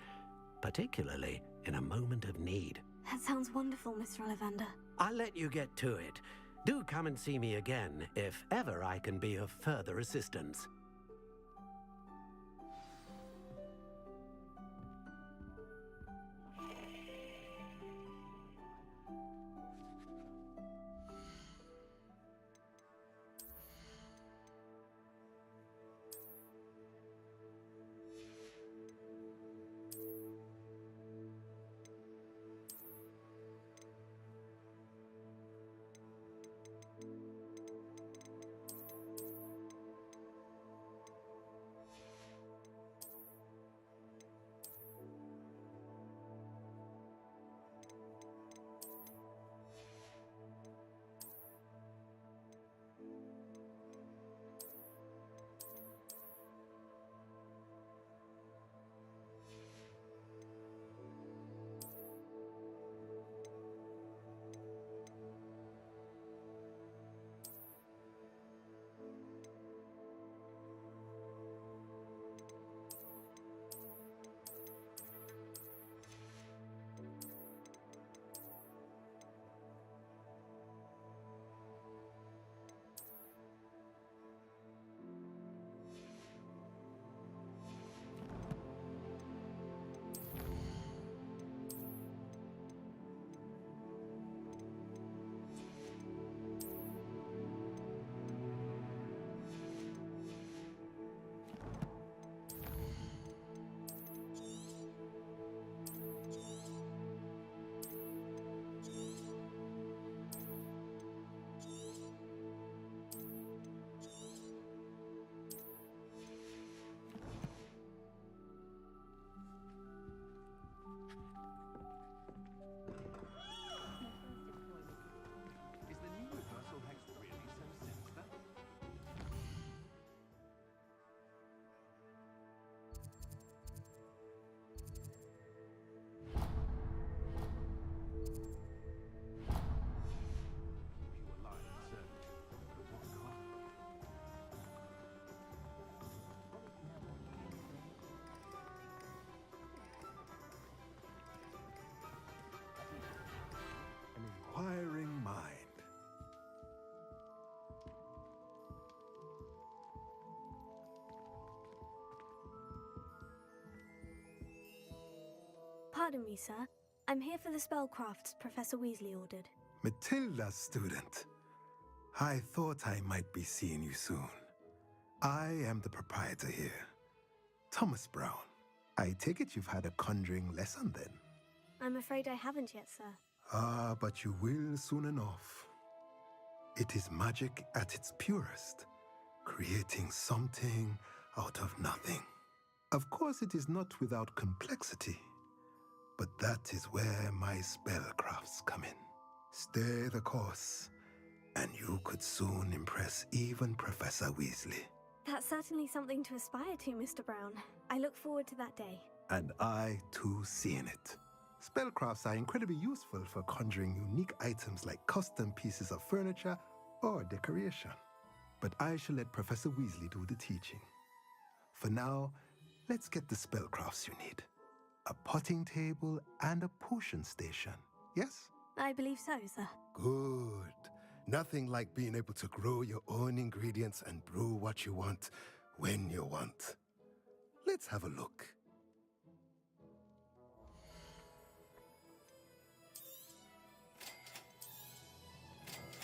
particularly in a moment of need. That sounds wonderful, Mr. Ollivander. I'll let you get to it. Do come and see me again if ever I can be of further assistance. Inquiring mind. Pardon me, sir. I'm here for the spellcrafts Professor Weasley ordered. Matilda's student. I thought I might be seeing you soon. I am the proprietor here, Thomas Brown. I take it you've had a conjuring lesson then? I'm afraid I haven't yet, sir. Ah, but you will soon enough. It is magic at its purest, creating something out of nothing. Of course, it is not without complexity, but that is where my spellcrafts come in. Stay the course, and you could soon impress even Professor Weasley. That's certainly something to aspire to, Mr. Brown. I look forward to that day. And I, too, seeing it. Spellcrafts are incredibly useful for conjuring unique items like custom pieces of furniture or decoration. But I shall let Professor Weasley do the teaching. For now, let's get the spellcrafts you need. A potting table and a potion station, yes? I believe so, sir. Good. Nothing like being able to grow your own ingredients and brew what you want when you want. Let's have a look.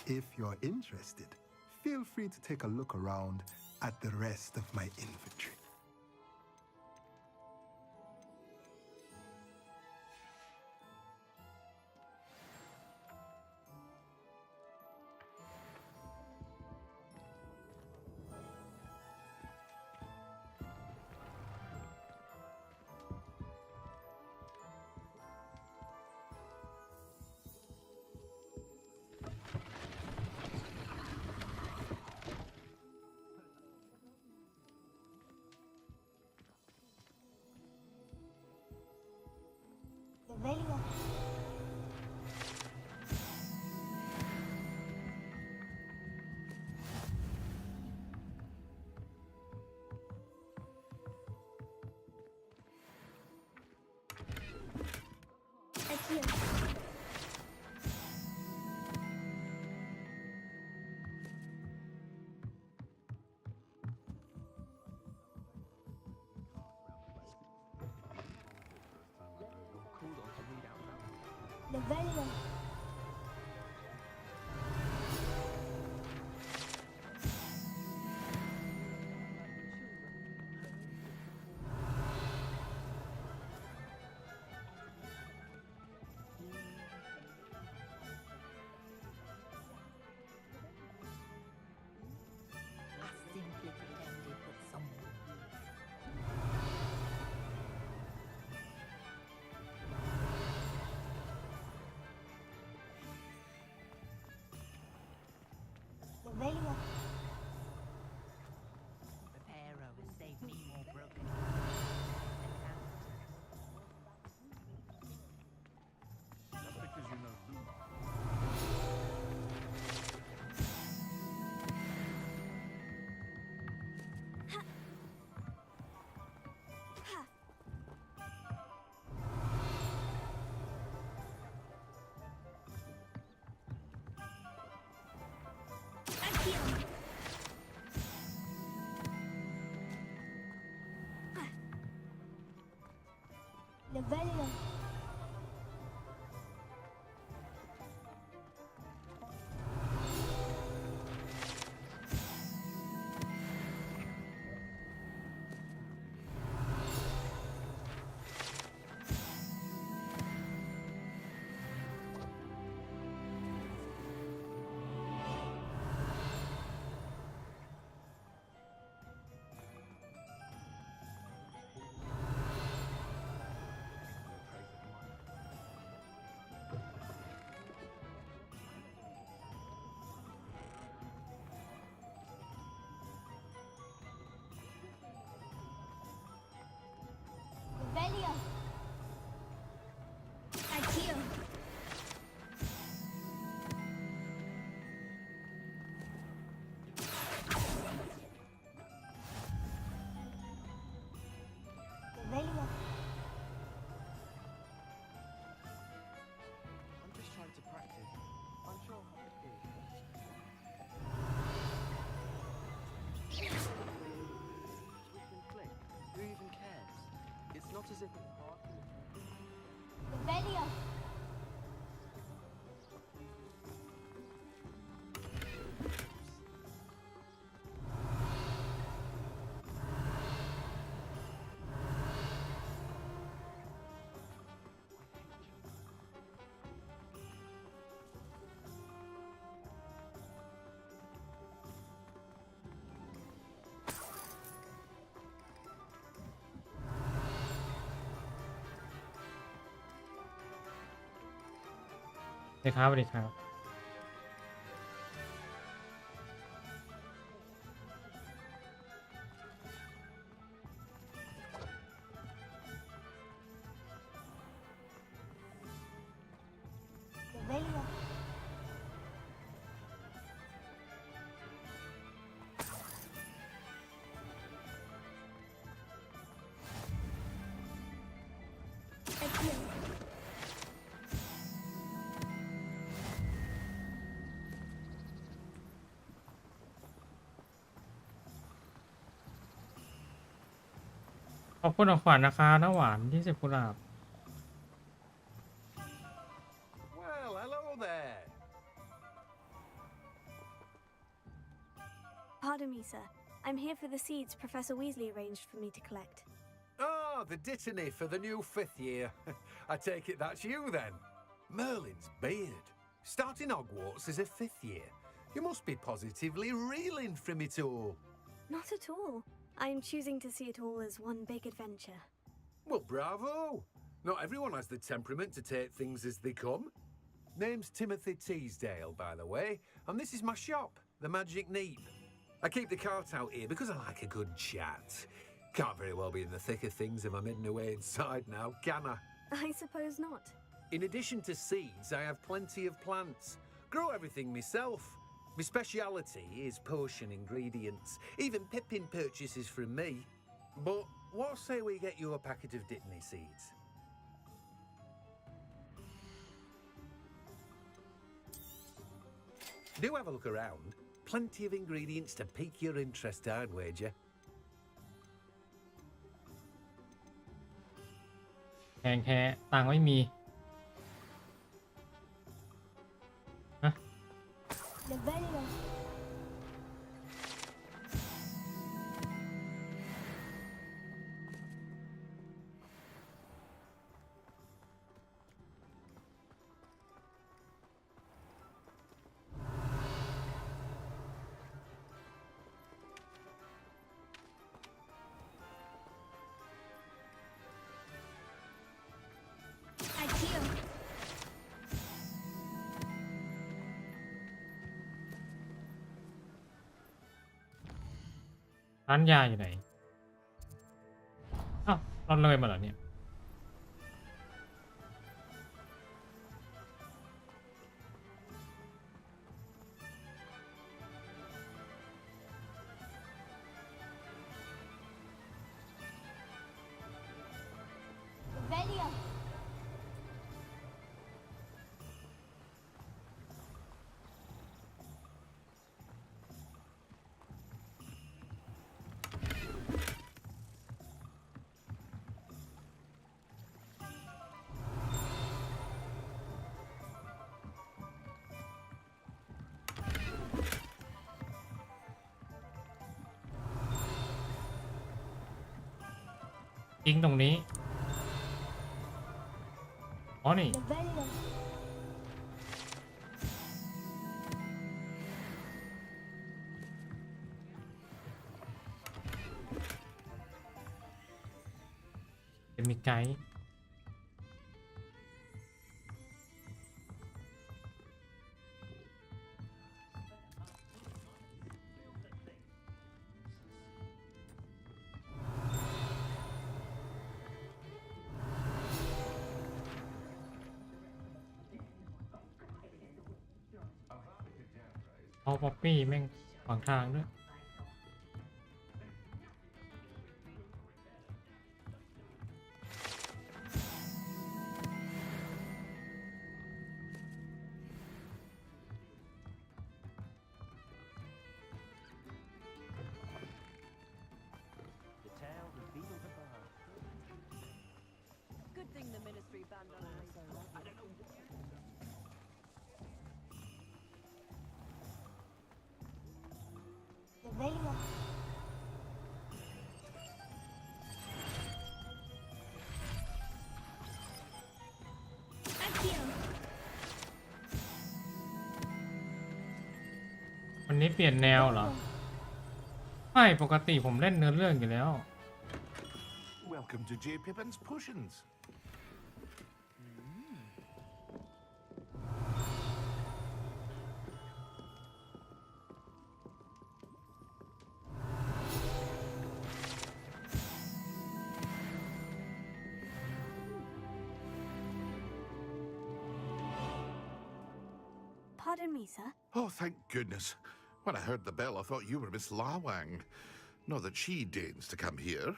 If you're interested, feel free to take a look around at the rest of my inventory. Revelio. Adieu. Revelio. Revelio. Reparo has saved me more broken. That's because you know Luma. Revelio. Revelio. Adieu. Revelio. I'm just trying to practice. I'm sure I can do. We can flick. Who even cares? It's not as if it's hard to... Revelio.สวัสดีครับสวัสดีครับ Revelio. Adieu. ขอบคุณของขวัญนะคะน้าหวาน20กุหลาบ Well, hello there. Pardon me, sir. I'm here for the seeds Professor Weasley arranged for me to collect. Ah, the dittany for the new 5th year. I take it that's you then. Merlin's beard. Starting Hogwarts as a 5th year. You must be positively reeling from it all. Not at all. I'm choosing to see it all as one big adventure. Well, bravo. Not everyone has the temperament to take things as they come. Name's Timothy Teasdale, by the way, and this is my shop, the Magic Neep. I keep the cart out here because I like a good chat. Can't very well be in the thick of things if I'm hidden away inside now, can I? I suppose not. In addition to seeds, I have plenty of plants. Grow everything myself. My speciality is potion ingredients. Even Pippin purchases from me. But what say we get you a packet of Dittany seeds? Do have a look around. Plenty of ingredients to pique your interest, I'd wager. แพงแท้ตังค์ไม่มีฮะ ร้านยาอยู่ไหนอ้าวเราเลยมาเหรอเนี่ยทิ้งตรงนี้อ๋อนี่จะมีไกด์เอาป๊อปปี้แม่งขวางทางด้วยวันนี้เปลี่ยนแนวเหรอไม่ปกติผมเล่นเนื้อเรื่องอยู่แล้ว Welcome to J. Pippin's Potions. Pardon me, sir. Oh, thank goodness. When I heard the bell, I thought you were Miss Lawang. Not that she deigns to come here.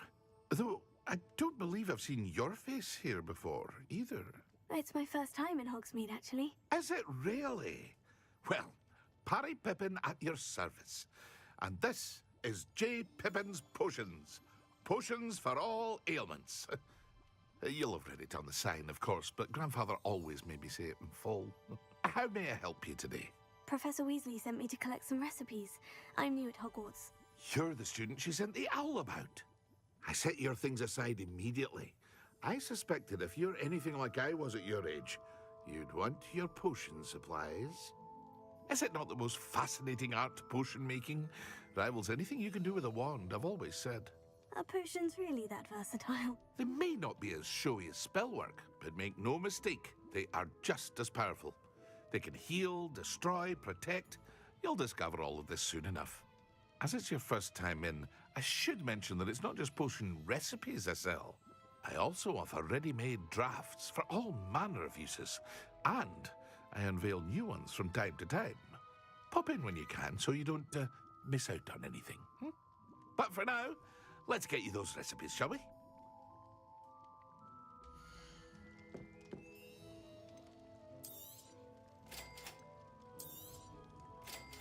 Though I don't believe I've seen your face here before, either. It's my first time in Hogsmeade, actually. Is it really? Well, Parry Pippin at your service. And this is J. Pippin's Potions. Potions for all ailments. You'll have read it on the sign, of course, but Grandfather always made me say it in full. How may I help you today? Professor Weasley sent me to collect some recipes. I'm new at Hogwarts. You're the student she sent the owl about. I set your things aside immediately. I suspected if you're anything like I was at your age, you'd want your potion supplies. Is it not the most fascinating art, potion making? Rivals anything you can do with a wand, I've always said. Are potions really that versatile? They may not be as showy as spellwork, but make no mistake, they are just as powerful. They can heal, destroy, protect. You'll discover all of this soon enough. As it's your first time in, I should mention that it's not just potion recipes I sell. I also offer ready-made drafts for all manner of uses, and I unveil new ones from time to time. Pop in when you can so you don't miss out on anything. But for now, let's get you those recipes, shall we?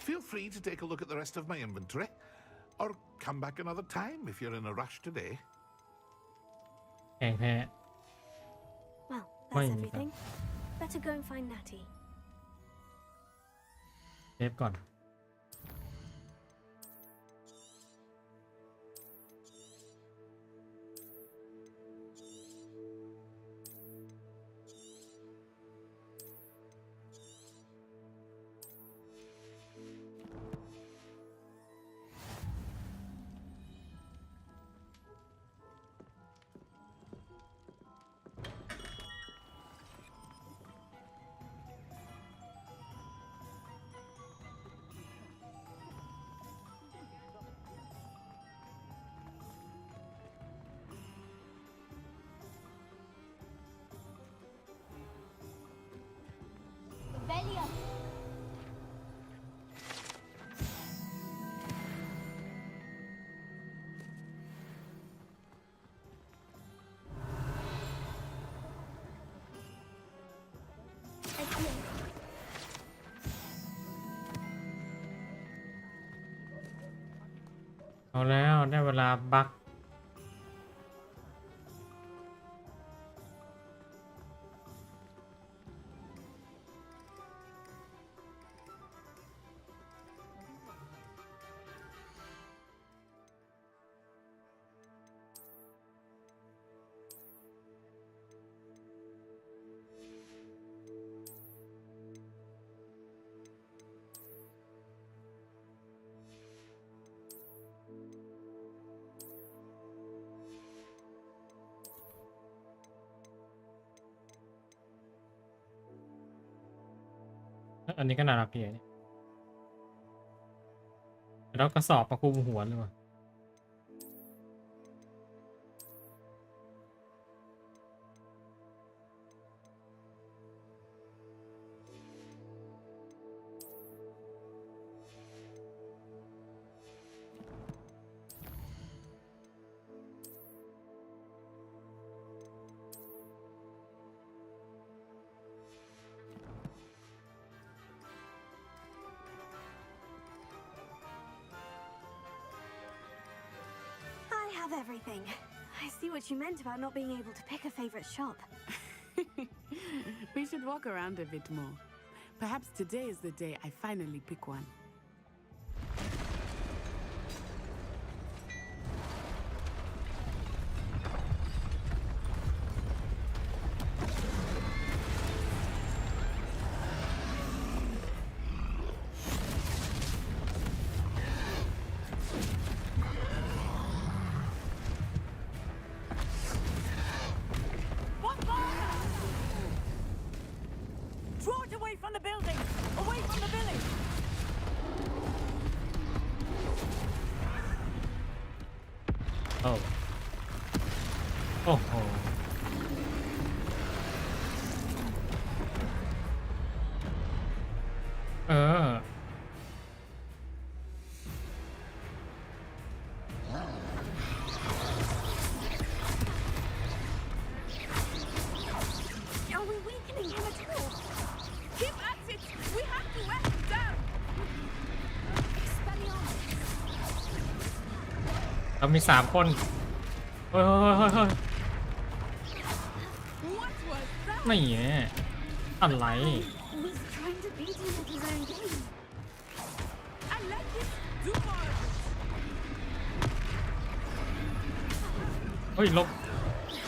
Feel free to take a look at the rest of my inventory, or come back another time if you're in a rush today. แข่งแพ้ Well, Mine, that's everything. Better go and find Natty. เซฟก่อน Velia. เอาแล้วได้เวลาบัก อันนี้ก็น่ารักดีเนี่ยแล้วกระสอบมาคลุมหัวเลยว่ะ I have everything. I see what you meant about not being able to pick a favorite shop. We should walk around a bit more. Perhaps today is the day I finally pick one. Draw it away from the building! Away from the village! Oh. Oh. Are we weakening him at all? Keep at it! We have to wear him down! Expelliarmus! เรามี3 คนเฮ้ย What was that? ไม่แย่อะไร He's trying to beat him at his own game. I like it! Do more! เฮ้ยลบ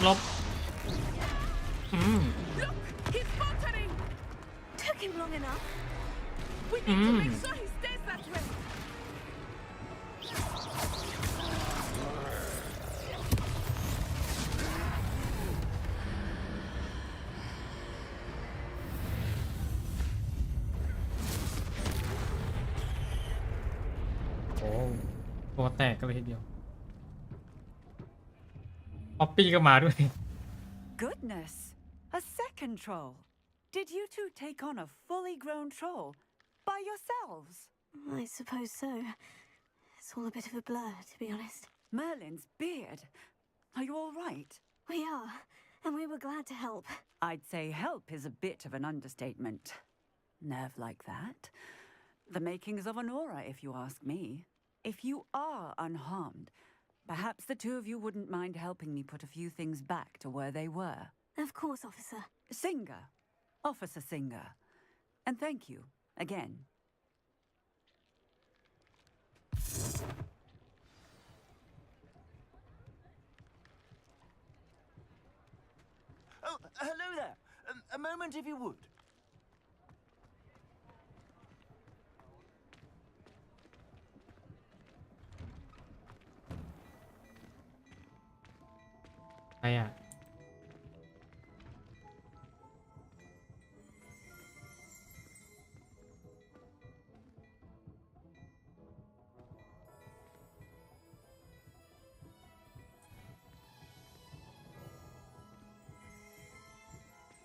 Look! He's faltering! Took him long enough. We need to make sure he stays that way!โอ้ตัวแตกกันเลยทีเดียวป๊อปปี้ก็มาด้วย Goodness! A second troll. Did you two take on a fully grown troll by yourselves? I suppose so. It's all a bit of a blur, to be honest. Merlin's beard. Are you all right? We are, and we were glad to help. I'd say help is a bit of an understatement. Nerve like that. The makings of an aura, if you ask me. If you are unharmed, perhaps the two of you wouldn't mind helping me put a few things back to where they were. Of course, officer. Singer. Officer Singer. And thank you, again. Oh, hello there. A moment, if you would. Yeah.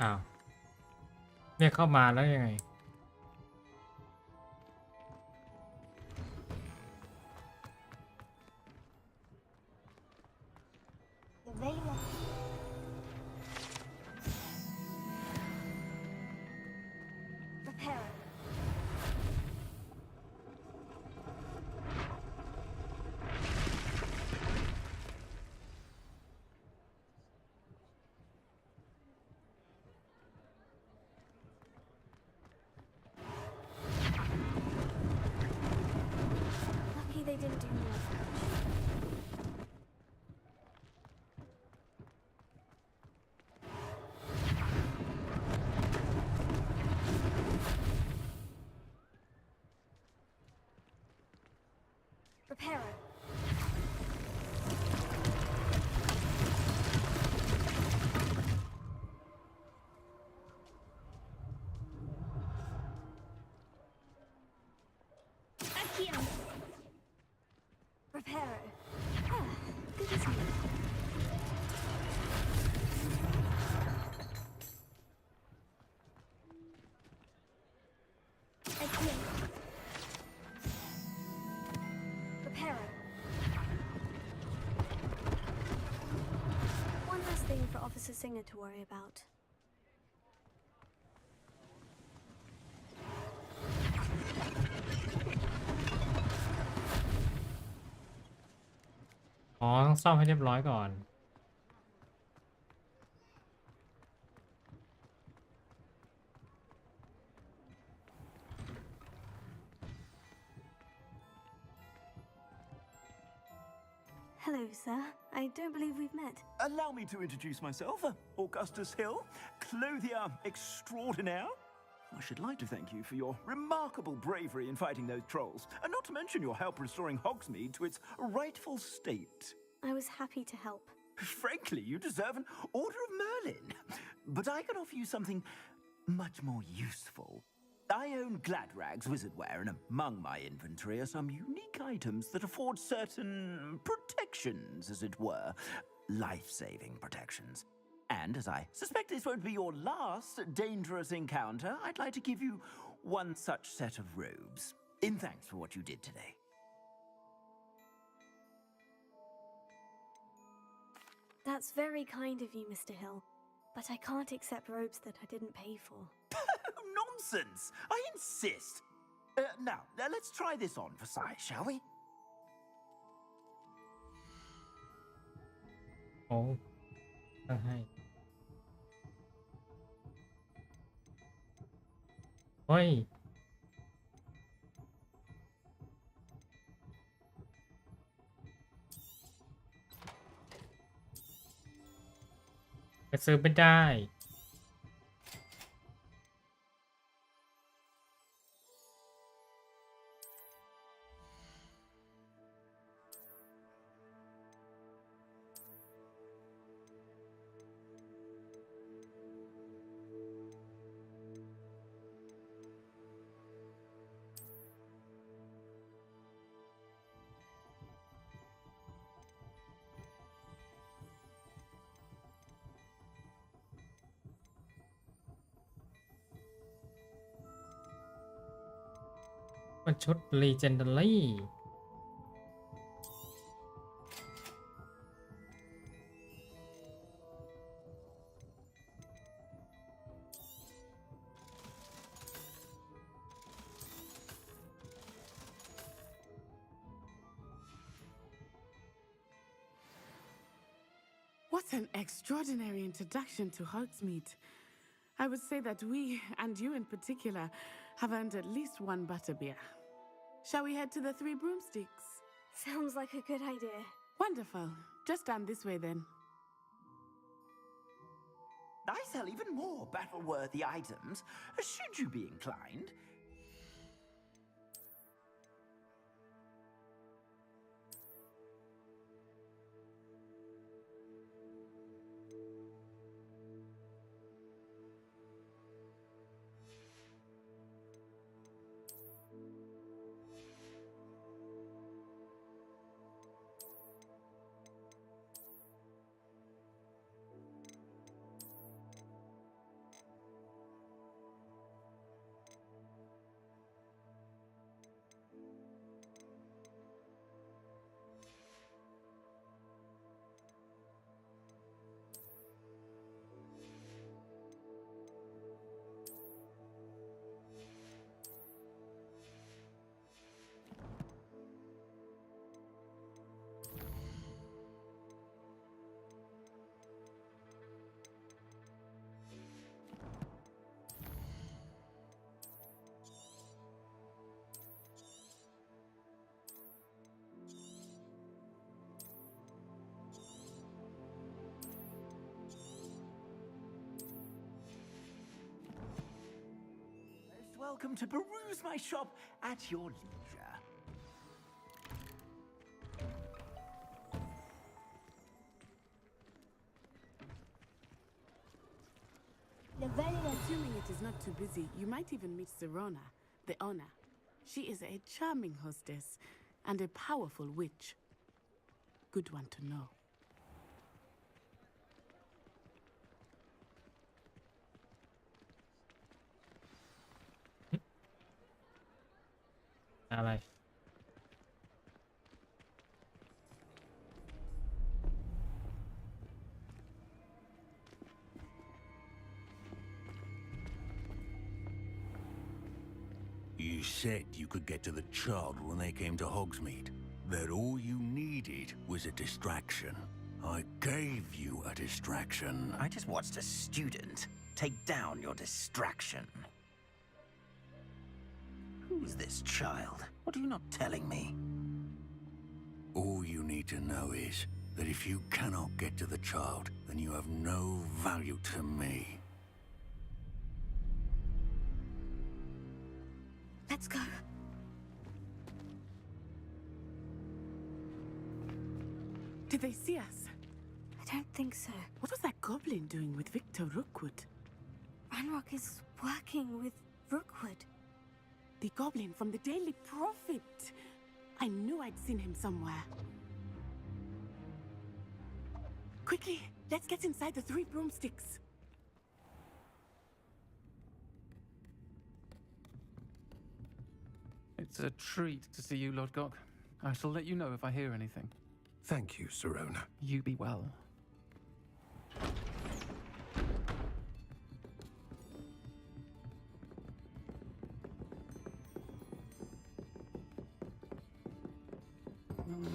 อ้าวเนี่ยเข้ามาแล้วยังไง Prepare. Lucky they didn't do more damage. Prepare. Accio. Prepare. Ah, good as new. Accio. Prepare. One last thing for Officer Singer to worry about.อ๋อต้องซ่อมให้เรียบร้อยก่อน Hello, sir. I don't believe we've met. Allow me to introduce myself, Augustus Hill, clothier extraordinaire. I should like to thank you for your remarkable bravery in fighting those trolls, and not to mention your help restoring Hogsmeade to its rightful state. I was happy to help. Frankly, you deserve an Order of Merlin. But I can offer you something much more useful. I own Gladrag's wizardware, and among my inventory are some unique items that afford certain protections, as it were. Life-saving protections. And as I suspect this won't be your last dangerous encounter, I'd like to give you one such set of robes, in thanks for what you did today. That's very kind of you, Mr. Hill. But I can't accept robes that I didn't pay for. Nonsense! I insist. Now, let's try this on for size, shall we? โอ้ต้องให้เฮ้ยไปซื้อไม่ได้ โ มันชุด Legendary What an extraordinary introduction to Hogsmeade. I would say that we, and you in particular, have earned at least one butterbeer. Shall we head to the Three Broomsticks? Sounds like a good idea. Wonderful. Just down this way then. I sell even more battle-worthy items, should you be inclined. Welcome to peruse my shop at your leisure. Assuming it is not too busy, you might even meet Serona, the owner. She is a charming hostess and a powerful witch. Good one to know.อะไร You said you could get to the child when they came to Hogsmeade. That all you needed was a distraction. I gave you a distraction. I just watched a student take down your distraction. Who's this child? What are you not telling me? All you need to know is that if you cannot get to the child, then you have no value to me. Let's go. Did they see us? I don't think so. What was that goblin doing with Victor Rookwood? Ranrock is working with Rookwood. The goblin from the Daily Prophet. I knew I'd seen him somewhere. Quickly, let's get inside the Three Broomsticks. It's a treat to see you, Lord Gok. I shall let you know if I hear anything. Thank you, Serona. You be well.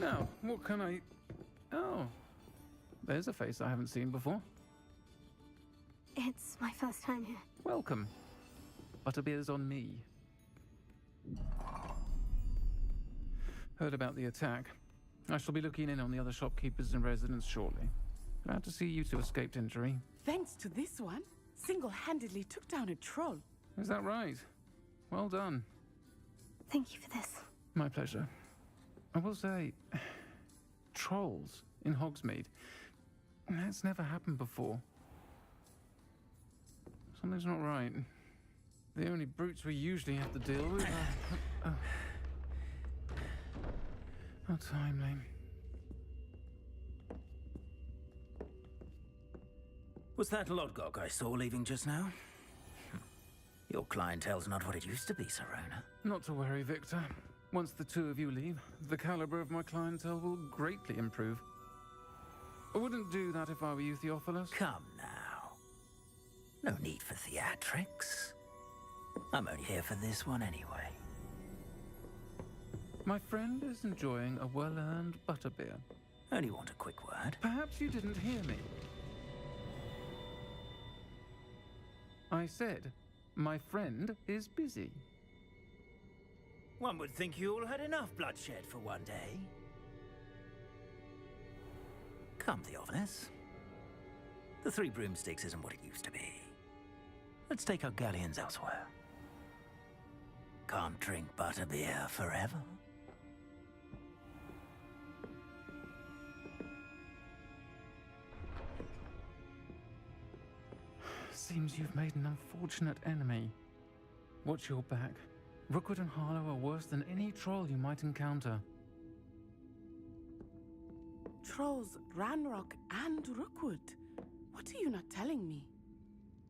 Now, what can I... Oh, there's a face I haven't seen before. It's my first time here. Welcome. Butterbeer's on me. Heard about the attack. I shall be looking in on the other shopkeepers and residents shortly. Glad to see you two escaped injury. Thanks to this one, single-handedly took down a troll. Is that right? Well done. Thank you for this. My pleasure. I will say, trolls in Hogsmeade. That's never happened before. Something's not right. The only brutes we usually have to deal with are... How timely. Was that Lodgok I saw leaving just now? Your clientele's not what it used to be, Serona. Not to worry, Victor. Once the two of you leave, the caliber of my clientele will greatly improve. I wouldn't do that if I were you, Theophilus. Come now. No need for theatrics. I'm only here for this one anyway. My friend is enjoying a well-earned butterbeer. Only want a quick word. Perhaps you didn't hear me. I said, my friend is busy. One would think you all had enough bloodshed for one day. Come, Theophilus. The Three Broomsticks isn't what it used to be. Let's take our galleons elsewhere. Can't drink butterbeer forever. Seems you've made an unfortunate enemy. Watch your back. Rookwood and Harlow are worse than any troll you might encounter. Trolls, Ranrock, and Rookwood. What are you not telling me?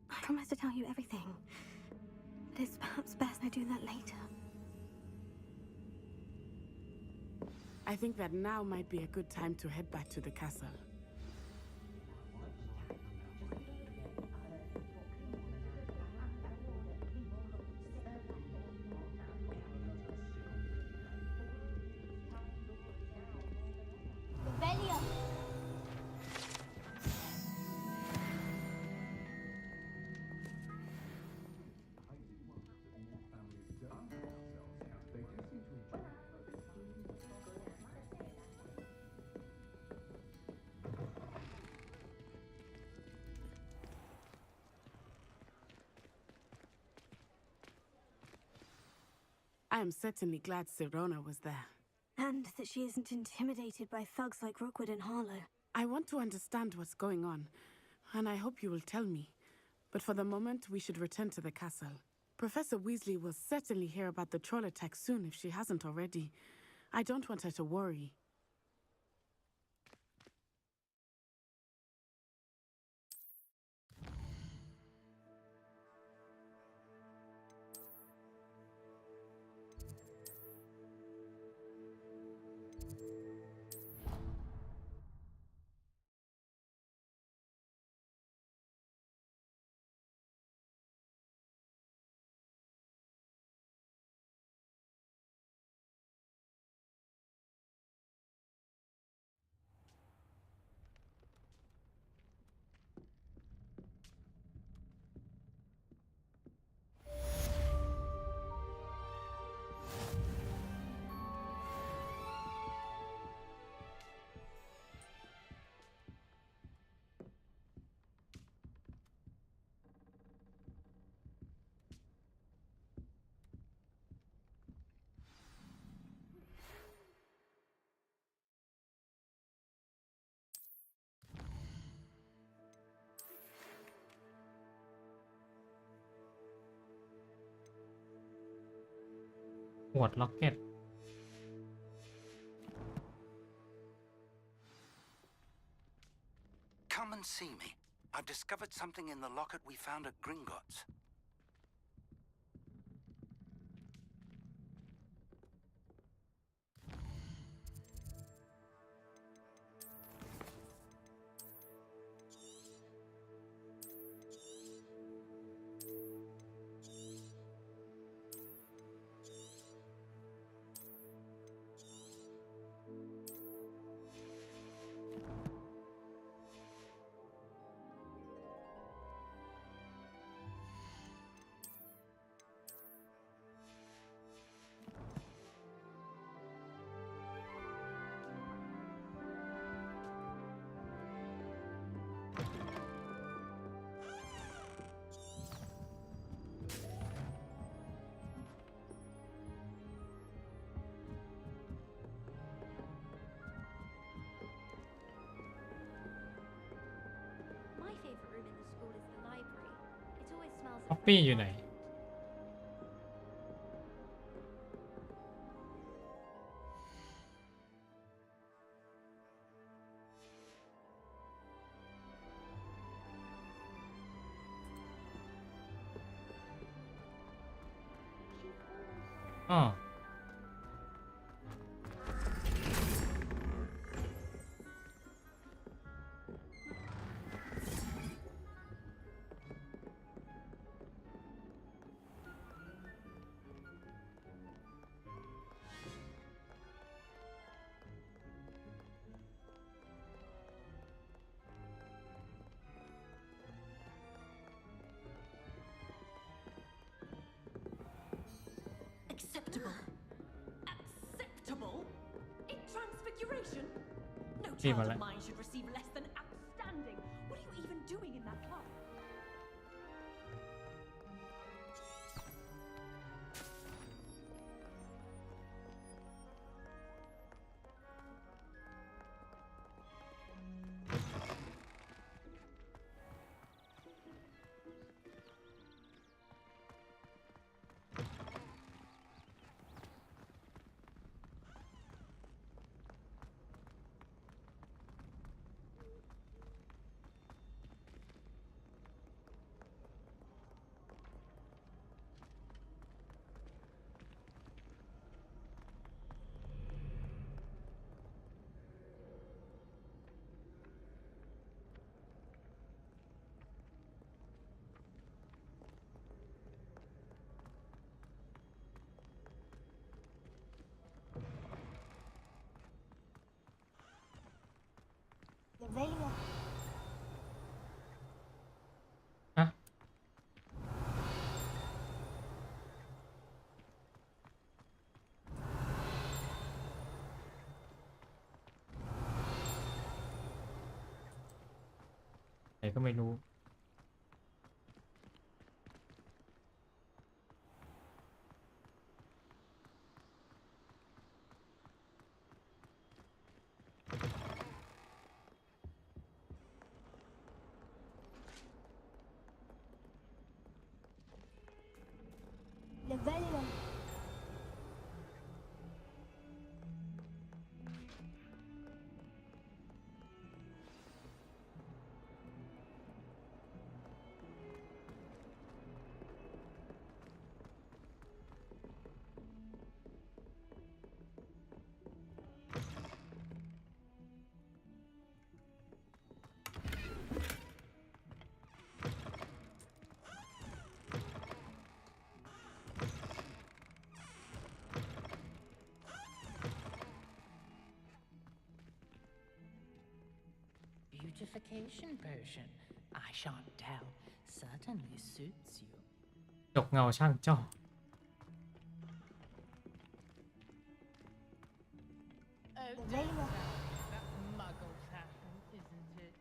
I promised to tell you everything. But it's perhaps best I do that later. I think that now might be a good time to head back to the castle. I am certainly glad Serona was there. And that she isn't intimidated by thugs like Rookwood and Harlow. I want to understand what's going on, and I hope you will tell me. But for the moment, we should return to the castle. Professor Weasley will certainly hear about the troll attack soon if she hasn't already. I don't want her to worry. Hogwart Legacy. Come and see me. I've discovered something in the locket we found at Gringotts. My favorite room in the school is the library. It always smells of ป๊อปปี้อยู่ไหน I อ๋อ Acceptable. Acceptable? In transfiguration? No See, child Malay. of mine should receive less than outstanding. What are you even doing in that class? Levelia. ฮะไหนก็ไม่รู้ Levelia. Beautification potion. I shan't tell. Certainly suits you. จกเงาช่างเจ้า Levelia. That muggle fashion, isn't it?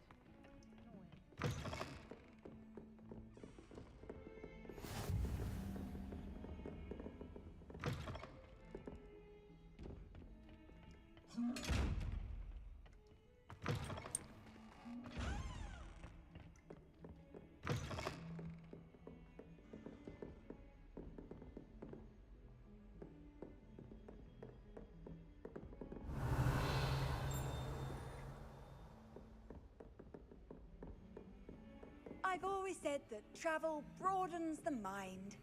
I've always said that travel broadens the mind.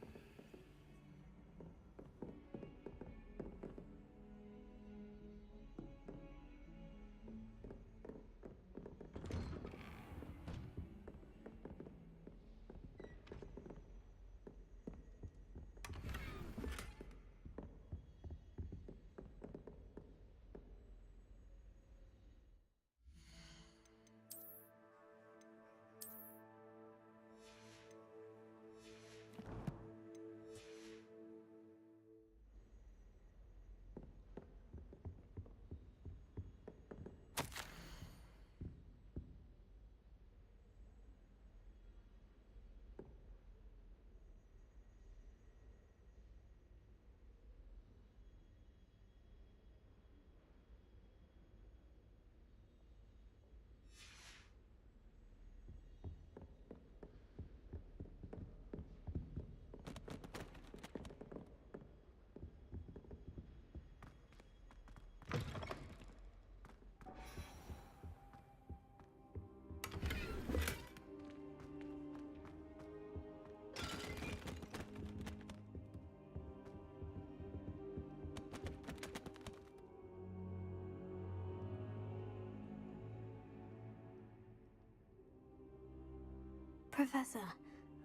Professor,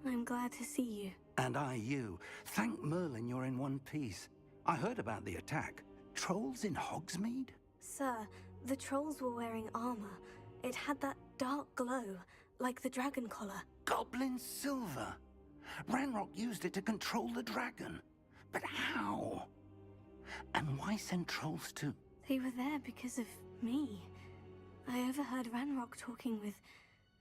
I'm glad to see you. And I you. Thank Merlin you're in one piece. I heard about the attack. Trolls in Hogsmeade? Sir, the trolls were wearing armor. It had that dark glow, like the dragon collar. Goblin silver. Ranrock used it to control the dragon. But how? And why send trolls to... They were there because of me. I overheard Ranrock talking with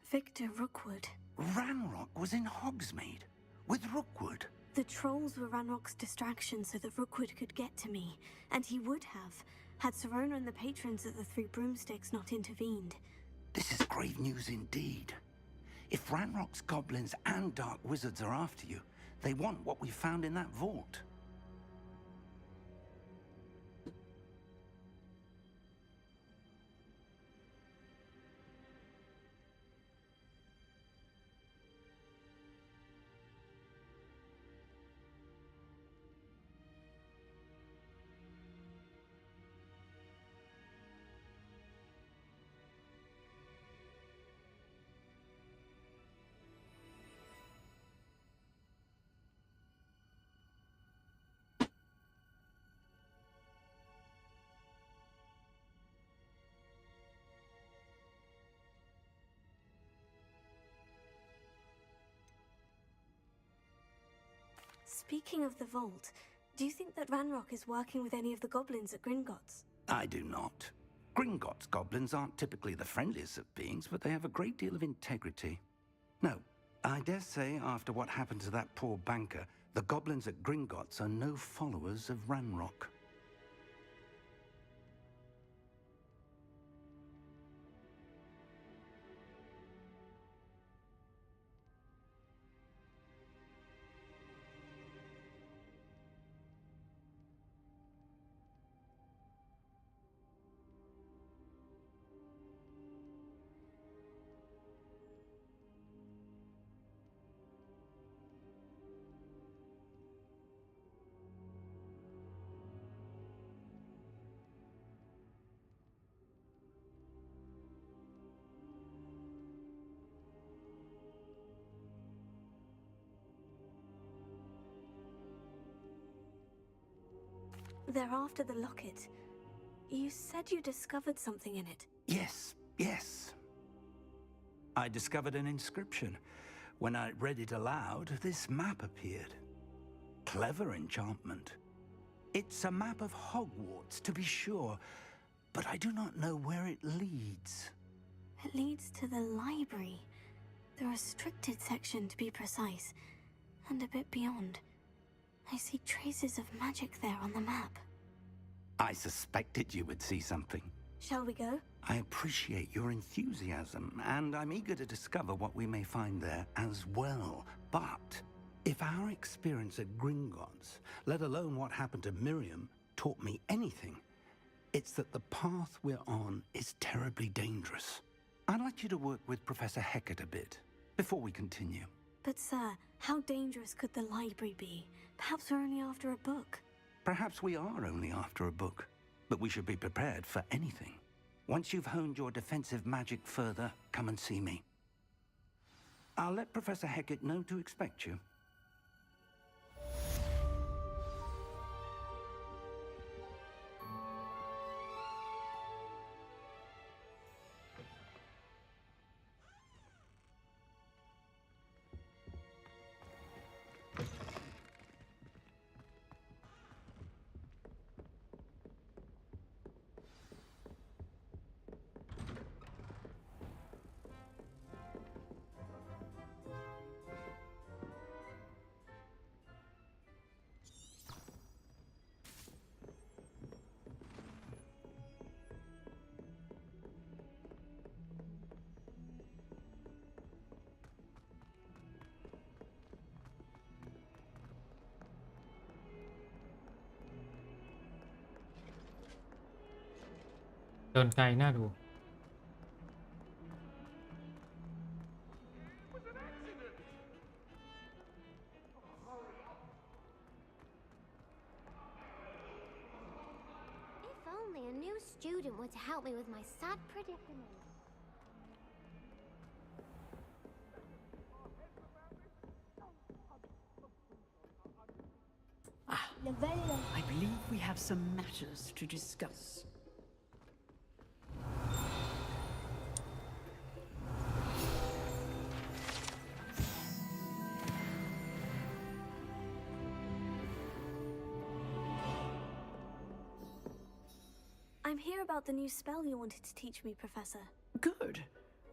Victor Rookwood. Ranrock was in Hogsmeade with Rookwood. The trolls were Ranrock's distraction so that Rookwood could get to me, and he would have, had Serona and the patrons at the Three Broomsticks not intervened. This is grave news indeed. If Ranrock's goblins and dark wizards are after you, they want what we found in that vault. Speaking of the vault, do you think that Ranrock is working with any of the goblins at Gringotts? I do not. Gringotts goblins aren't typically the friendliest of beings, but they have a great deal of integrity. No, I dare say after what happened to that poor banker, the goblins at Gringotts are no followers of Ranrock. They're after the locket. You said you discovered something in it. Yes, yes. I discovered an inscription. When I read it aloud, this map appeared. Clever enchantment. It's a map of Hogwarts, to be sure, but I do not know where it leads. It leads to the library. The restricted section, to be precise, and a bit beyond. I see traces of magic there on the map. I suspected you would see something. Shall we go? I appreciate your enthusiasm, and I'm eager to discover what we may find there as well. But if our experience at Gringotts, let alone what happened to Miriam, taught me anything, it's that the path we're on is terribly dangerous. I'd like you to work with Professor Hecat a bit before we continue. But sir, how dangerous could the library be? Perhaps we're only after a book. Perhaps we are only after a book, but we should be prepared for anything. Once you've honed your defensive magic further, come and see me. I'll let Professor Hecat know to expect you.เดินไกลน่าดู If only a new student were to help me with my sad predicament. I believe we have some matters to discuss. I'm here about the new spell you wanted to teach me, Professor. Good.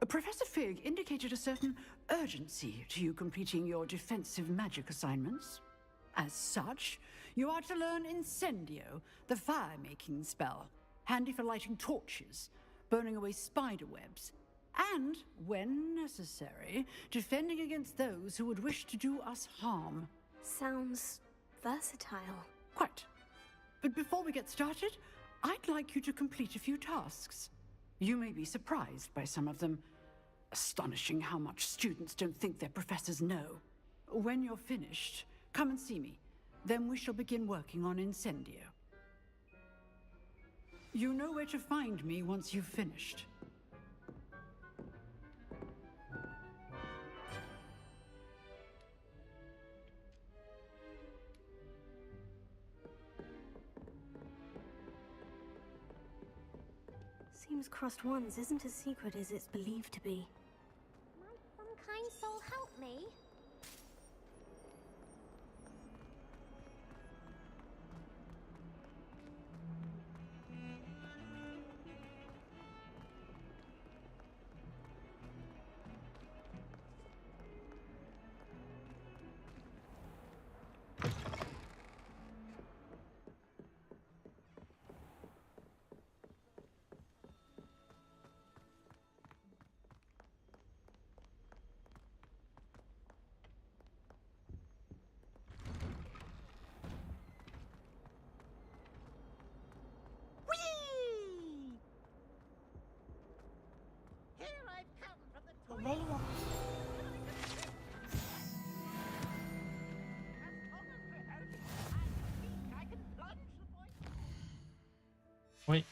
Professor Fig indicated a certain urgency to you completing your defensive magic assignments. As such, you are to learn Incendio, the fire-making spell, handy for lighting torches, burning away spider webs, and, when necessary, defending against those who would wish to do us harm. Sounds versatile. Quite. But before we get started, I'd like you to complete a few tasks. You may be surprised by some of them. Astonishing how much students don't think their professors know. When you're finished, come and see me. Then we shall begin working on Incendio. You know where to find me once you've finished. Seems Crossed Wands isn't as secret as it's believed to be. Might some kind soul help me? Wait.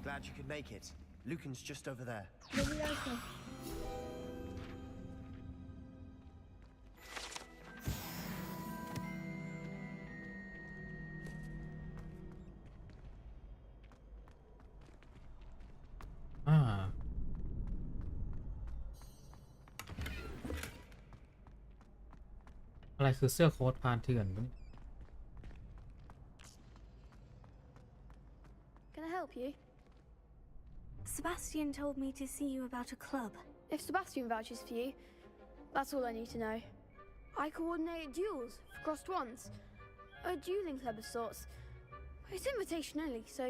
Glad you could make it. Lucan's just over there.อะไรคือเสื้อโค้ทพรานเถื่อนวะเนี่ย Can I help you? Sebastian told me to see you about a club. If Sebastian vouches for you, that's all I need to know. I coordinate duels for Crossed Wands. A dueling club of sorts. It's invitation only, so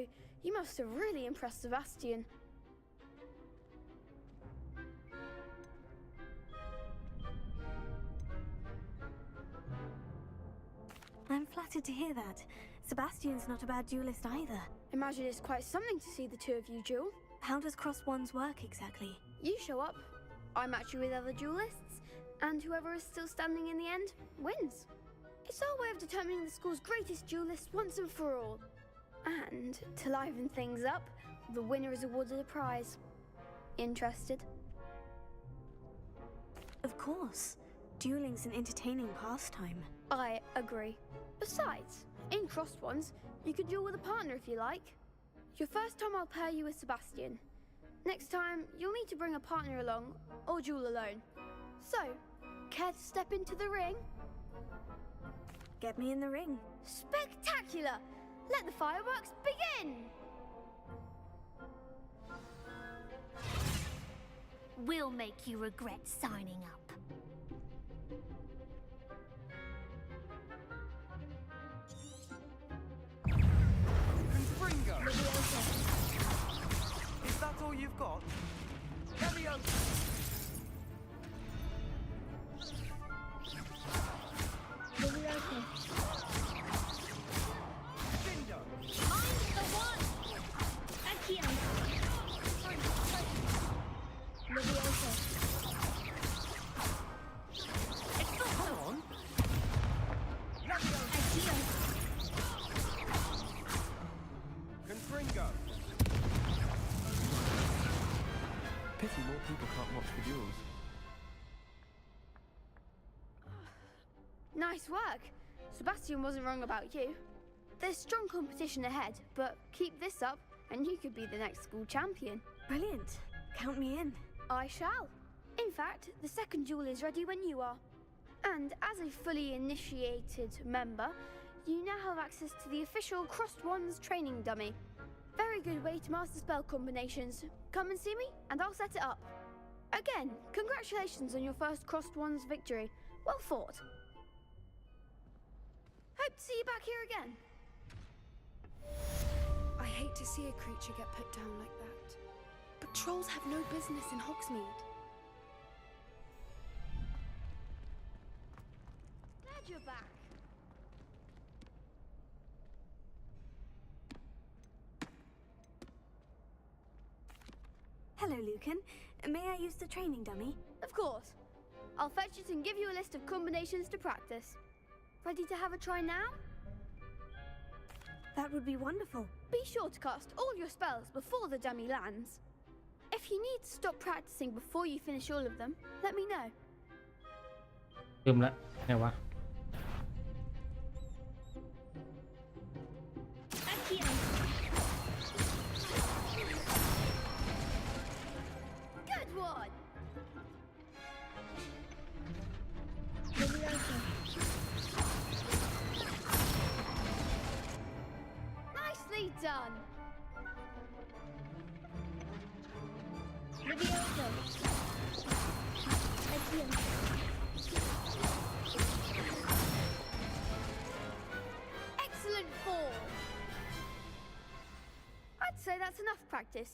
you must have really impressed Sebastian. I'm flattered to hear that. Sebastian's not a bad duelist either. Imagine it's quite something to see the two of you duel. How does Crossed Wands work exactly? You show up, I match you with other duelists, and whoever is still standing in the end wins. It's our way of determining the school's greatest duelist once and for all. And to liven things up, the winner is awarded a prize. Interested? Of course. Dueling's an entertaining pastime. I agree. Besides, in Crossed Wands, you could duel with a partner if you like. Your first time I'll pair you with Sebastian. Next time, you'll need to bring a partner along or duel alone. So, care to step into the ring? Get me in the ring. Spectacular! Let the fireworks begin! We'll make you regret signing up. Confringo! Is that all you've got? Leviosa! Findo! I'm the one! Accio! Leviosa! It's not on! Leviosa! Accio! Confringo! Pity more people can't watch the duels. Nice work. Sebastian wasn't wrong about you. There's strong competition ahead, but keep this up and you could be the next school champion. Brilliant. Count me in. I shall. In fact, the second duel is ready when you are. And as a fully initiated member, you now have access to the official Crossed Wands training dummy. Very good way to master spell combinations. Come and see me and I'll set it up. Again, congratulations on your first Crossed Wands victory. Well fought. Hope to see you back here again. I hate to see a creature get put down like that. But trolls have no business in Hogsmeade. Glad you're back. Hello, Lucan. May I use the training dummy? Of course. I'll fetch it and give you a list of combinations to practice. Ready to have a try now? That would be wonderful. Be sure to cast all your spells before the dummy lands. If you need to stop practicing before you finish all of them, let me know. ลืมละไงวะ Accio! Good one! Leviosa! Nicely done! Leviosa! Accio! Excellent form! I'd say that's enough practice.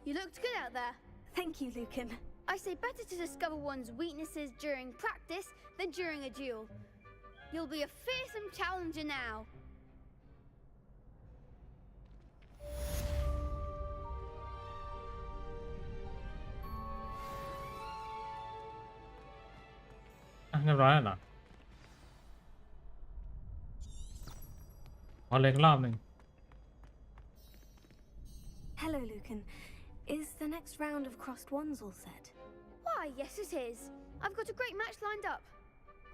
You looked good out there. Thank you, Lucan. I say better to discover one's weaknesses during practice than during a duel. You'll be a fearsome challenger now.อ่ะเรียบร้อยแล้วเหรอขอเล็กรอบหนึ่ง Hello, Lucan. Is the next round of Crossed Wands all set? Why, yes it is. I've got a great match lined up.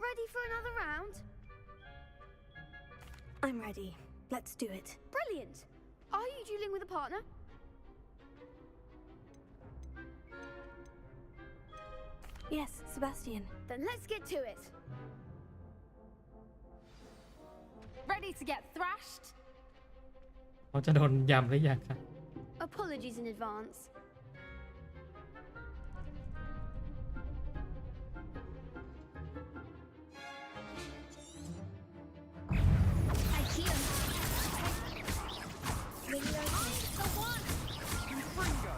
Ready for another round? I'm ready. Let's do it. Brilliant. Are you dueling with a partner? Yes, Sebastian. Then let's get to it. Ready to get thrashed? เขาจะโดนยำหรือยังครับ Apologies in advance. Accio! Leviosa! The one! Confringo!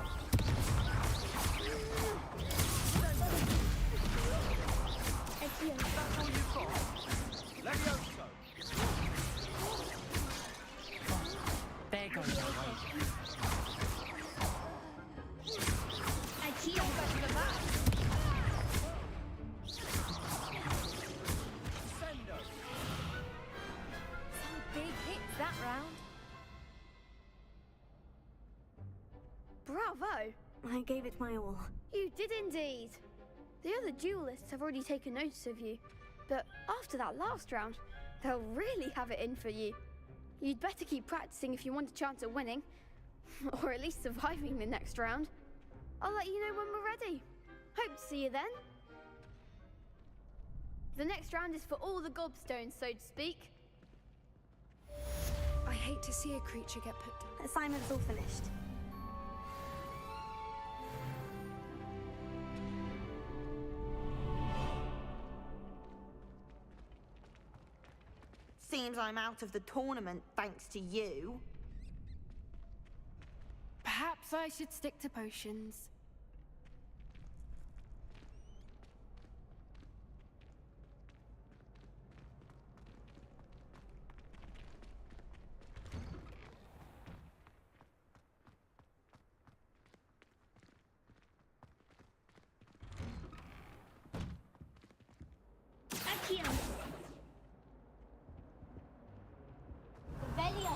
Accio! That's all you've got? Leviosa! There goes the weight. Accio! Better than that! Sendo! Some big hits that round. Bravo! I gave it my all. You did indeed. The other duelists have already taken notice of you, but after that last round, they'll really have it in for you. You'd better keep practicing if you want a chance at winning, or at least surviving the next round. I'll let you know when we're ready. Hope to see you then. The next round is for all the gobstones, so to speak. I hate to see a creature get put down. Assignment's all finished. Seems I'm out of the tournament thanks to you. Perhaps I should stick to potions. Accio! Revelio!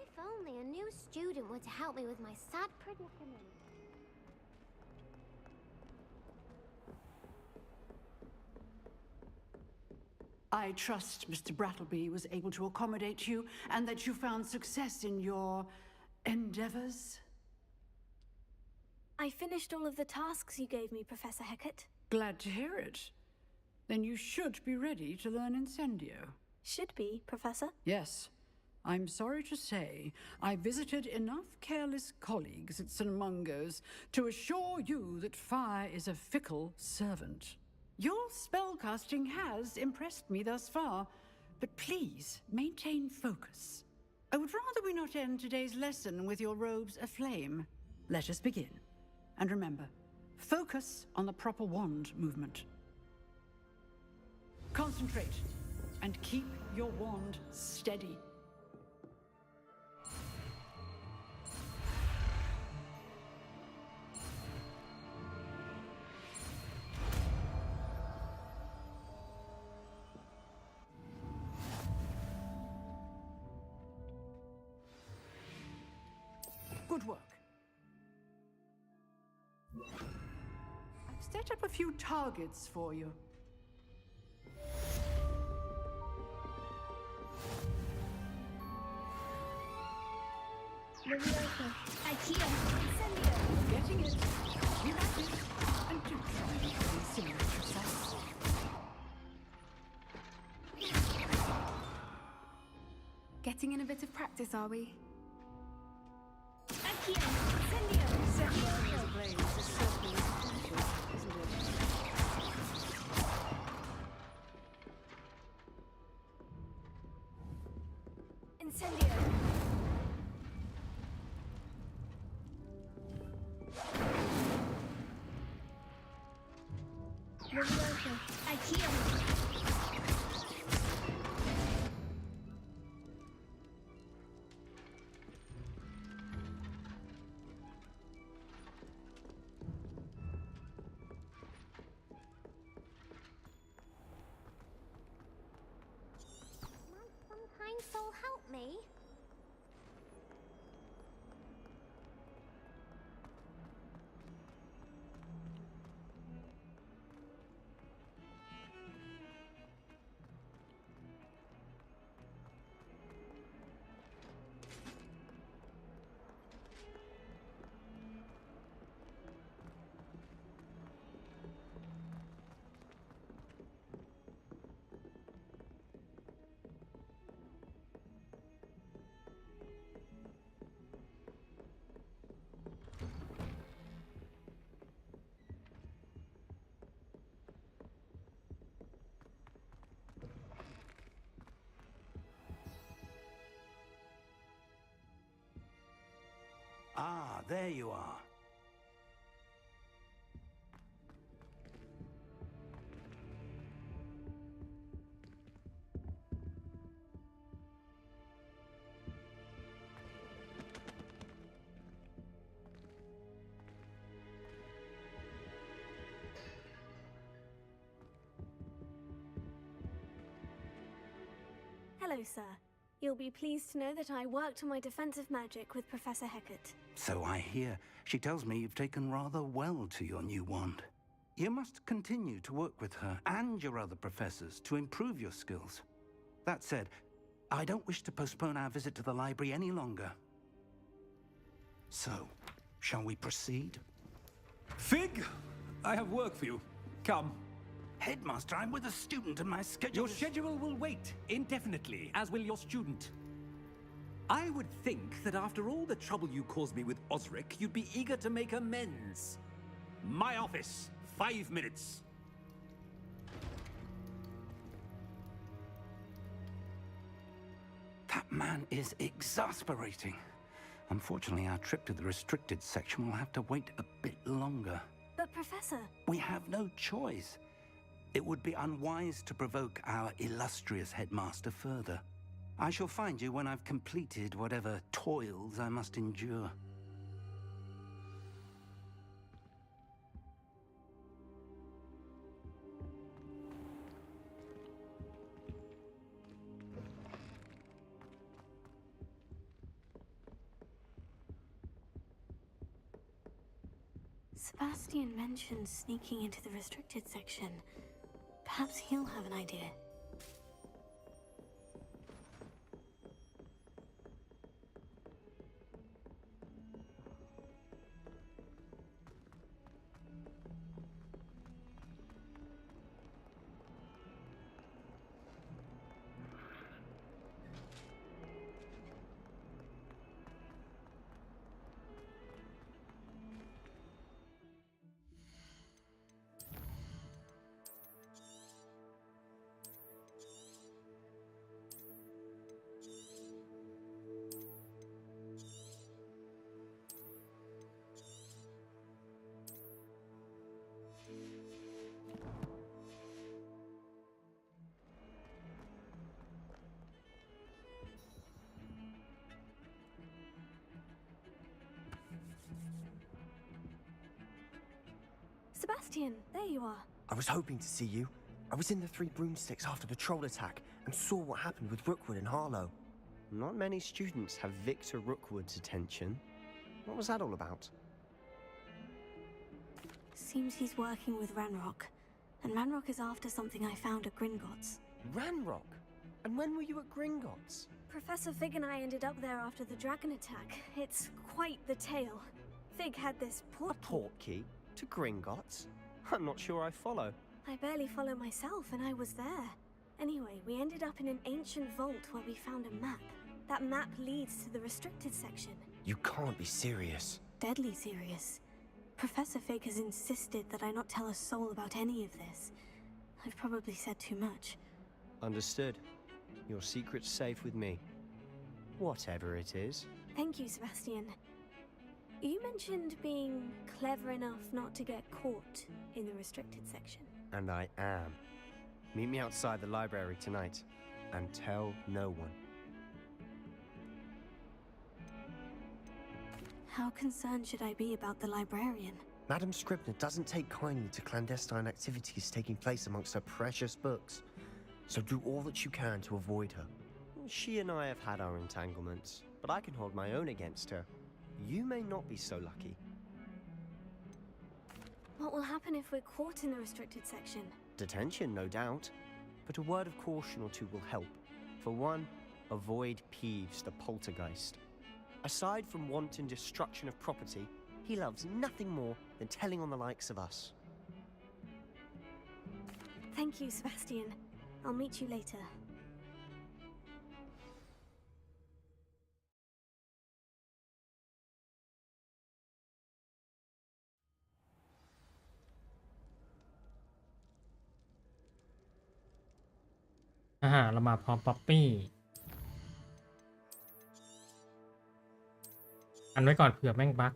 If only a new student were to help me with my sad predicament. I trust Mr. Brattleby was able to accommodate you and that you found success in your endeavors. I finished all of the tasks you gave me, Professor Hecat. Glad to hear it. Then you should be ready to learn Incendio. Should be, Professor. Yes. I'm sorry to say, I visited enough careless colleagues at St. Mungo's to assure you that fire is a fickle servant. Your spellcasting has impressed me thus far, but please maintain focus. I would rather we not end today's lesson with your robes aflame. Let us begin. And remember, focus on the proper wand movement. Concentrate and keep your wand steady. Good work. I've set up a few targets for you. Accio! Getting it. You have it. And do try to simulate yourself. Getting in a bit of practice, are we? Accio! Incendio! Setting a blaze is certainly essential, isn't it? Incendio! Accio! Might some kind soul help me? there you are. Hello, sir. You'll be pleased to know that I worked on my defensive magic with Professor Hecat. So I hear. She tells me you've taken rather well to your new wand. You must continue to work with her and your other professors to improve your skills. That said, I don't wish to postpone our visit to the library any longer. So, shall we proceed? Fig! I have work for you. Come. Headmaster, I'm with a student and my schedule Your schedule will wait indefinitely, as will your student. I would think that after all the trouble you caused me with Osric, you'd be eager to make amends. My office, 5 minutes. That man is exasperating. Unfortunately, our trip to the restricted section will have to wait a bit longer. But, Professor... We have no choice. It would be unwise to provoke our illustrious headmaster further. I shall find you when I've completed whatever toils I must endure. Sebastian mentioned sneaking into the restricted section. Perhaps he'll have an idea. Sebastian, there you are. I was hoping to see you. I was in the Three Broomsticks after the troll attack and saw what happened with Rookwood and Harlow. Not many students have Victor Rookwood's attention. What was that all about? Seems he's working with Ranrock. And Ranrock is after something I found at Gringotts. Ranrock? And when were you at Gringotts? Professor Fig and I ended up there after the dragon attack. It's quite the tale. Fig had this portkey. A portkey? To Gringotts? I'm not sure I follow. I barely follow myself, and I was there. Anyway, we ended up in an ancient vault where we found a map. That map leads to the restricted section. You can't be serious. Deadly serious. Professor Fig has insisted that I not tell a soul about any of this. I've probably said too much. Understood. Your secret's safe with me. Whatever it is. Thank you, Sebastian. You mentioned being clever enough not to get caught in the restricted section. And I am. Meet me outside the library tonight, and tell no one. How concerned should I be about the librarian? Madam Scribner doesn't take kindly to clandestine activities taking place amongst her precious books, so do all that you can to avoid her. She and I have had our entanglements, but I can hold my own against her. You may not be so lucky. What will happen if we're caught in the restricted section? Detention, no doubt. But a word of caution or two will help. For one, avoid Peeves, the poltergeist. Aside from wanton destruction of property, he loves nothing more than telling on the likes of us. Thank you, Sebastian. I'll meet you later.เรามาพร้อมป๊อปปี้อันไว้ก่อนเผื่อแม่งบั๊ก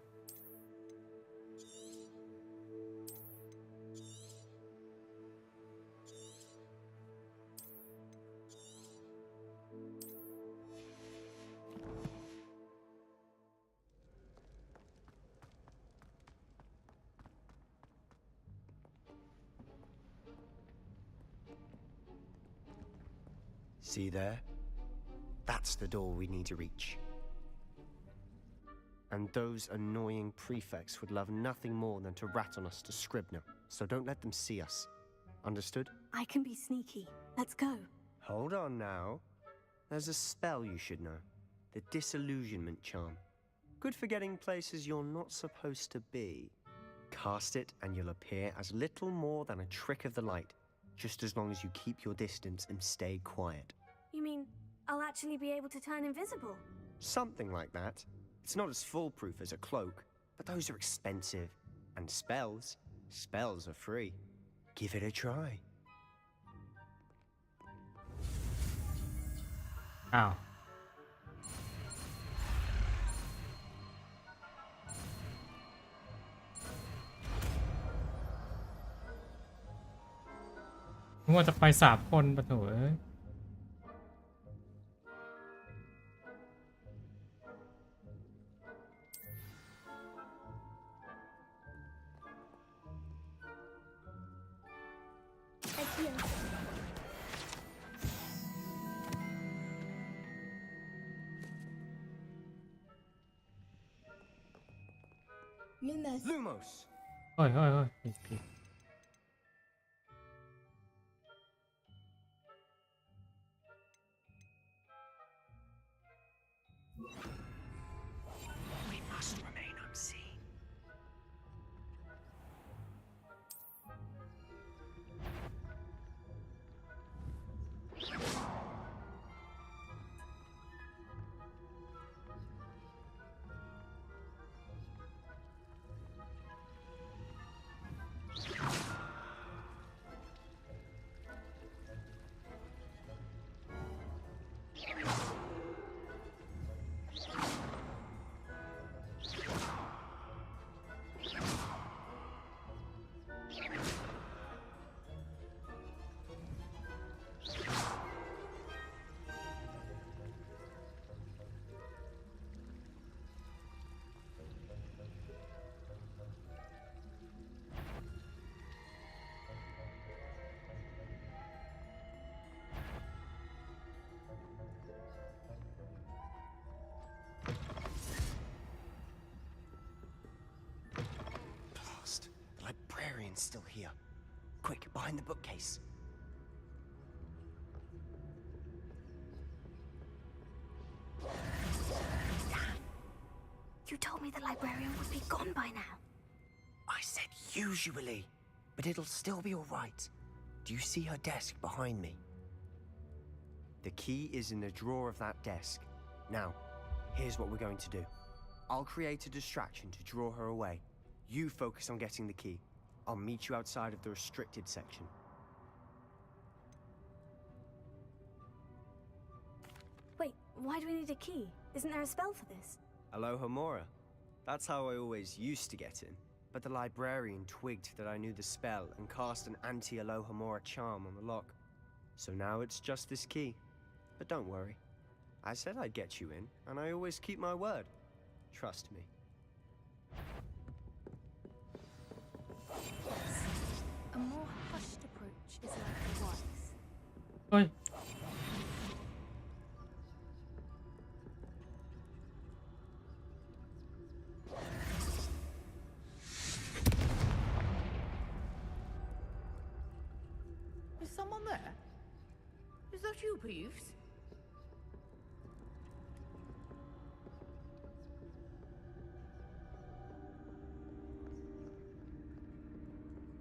See there? That's the door we need to reach. And those annoying prefects would love nothing more than to rat on us to Scribner, so don't let them see us. Understood? I can be sneaky. Let's go. Hold on now. There's a spell you should know. The Disillusionment Charm. Good for getting places you're not supposed to be. Cast it and you'll appear as little more than a trick of the light, just as long as you keep your distance and stay quiet. You mean I'll actually be able to turn invisible? Something like that. It's not as foolproof as a cloak, but those are expensive. And spells are free. Give it a try. อ้าว ว่าจะไป3 คนปะโถเอ้ย Lumos! เฮ้ยผิด We must remain unseen. The librarian's still here. Quick, behind the bookcase. You told me the librarian would be gone by now. I said usually, but it'll still be all right. Do you see her desk behind me? The key is in the drawer of that desk. Now, here's what we're going to do. I'll create a distraction to draw her away. You focus on getting the key. I'll meet you outside of the restricted section. Wait, why do we need a key? Isn't there a spell for this? Alohomora. That's how I always used to get in. But the librarian twigged that I knew the spell and cast an anti-Alohomora charm on the lock. So now it's just this key. But don't worry. I said I'd get you in, and I always keep my word. Trust me. A more hushed approach is likely wise. เฮ้ย Is someone there? Is that you, Peeves?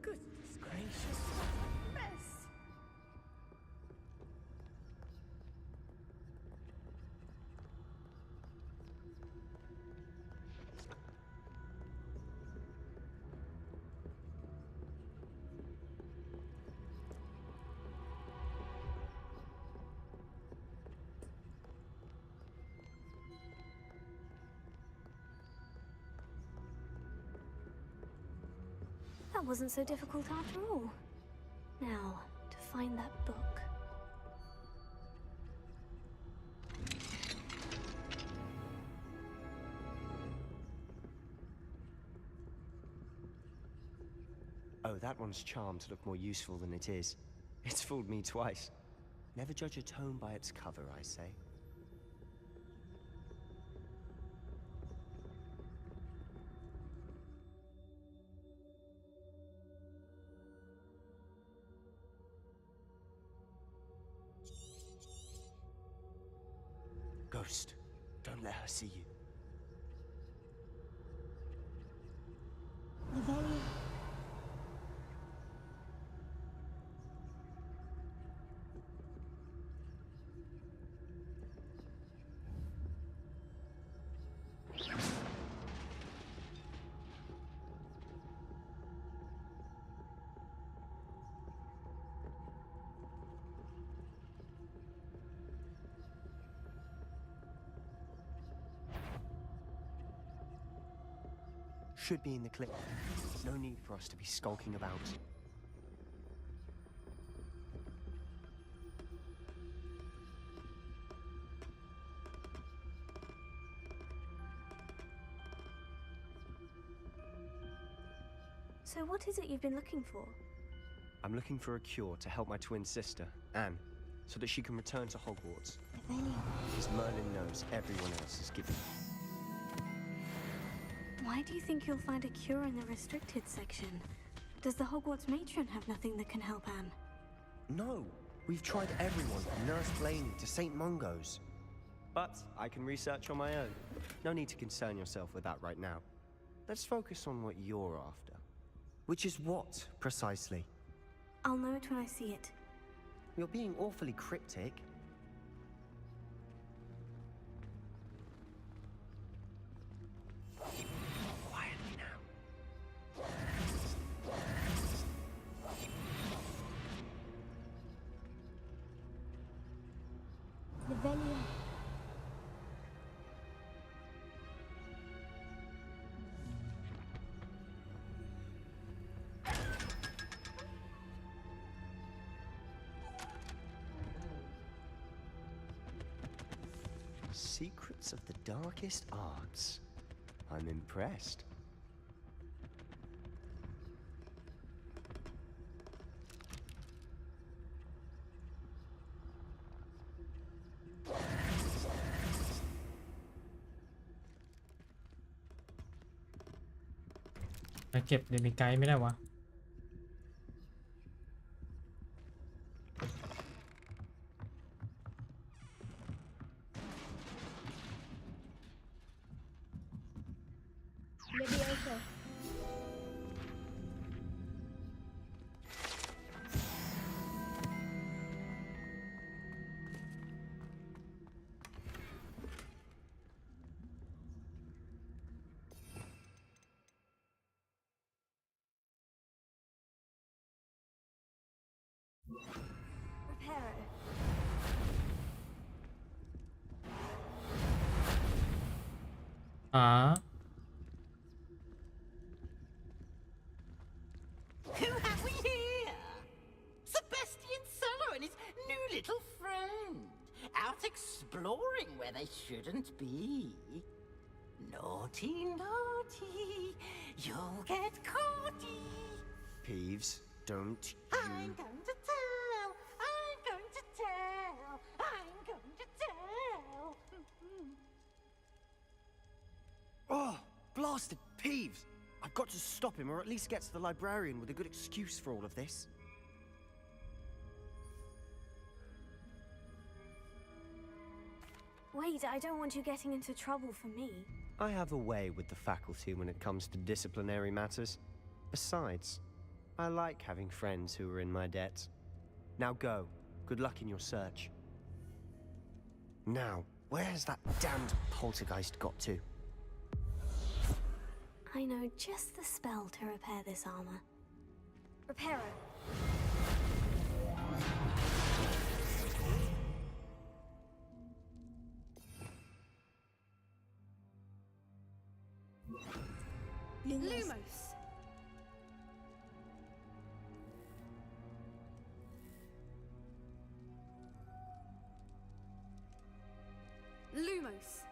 Goodness gracious, what a mess! That wasn't so difficult after all. Now, to find that book. Oh, that one's charmed to look more useful than it is. It's fooled me twice. Never judge a tome by its cover, I say. Ghost, don't let her see you. Should be in the clip. No need for us to be skulking about. So what is it you've been looking for? I'm looking for a cure to help my twin sister, Anne, so that she can return to Hogwarts. Because Merlin knows everyone else is given. Why do you think you'll find a cure in the restricted section? Does the Hogwarts matron have nothing that can help Anne? No, we've tried everyone from Nurse Blaney to St. Mungo's. But I can research on my own. No need to concern yourself with that right now. Let's focus on what you're after. Which is what, precisely? I'll know it when I see it. You're being awfully cryptic. Quietly now. Revelio. Secrets of the darkest arts. I'm impressed.ไปเก็บเดมิไกด์ไม่ได้วะ Leviosa. Reparo. Who have we here? Sebastian Cello and his new little friend. Out exploring where they shouldn't be. Naughty, naughty. You'll get caughty. Peeves, don't I'm going to tell. I'm going to tell. I'm going to tell. Oh, blasted Peeves! I've got to stop him, or at least get to the librarian with a good excuse for all of this. Wait, I don't want you getting into trouble for me. I have a way with the faculty when it comes to disciplinary matters. Besides, I like having friends who are in my debt. Now go. Good luck in your search. Now, where's that damned poltergeist got to? I know just the spell to repair this armor. Reparo. Lumos. Lumos.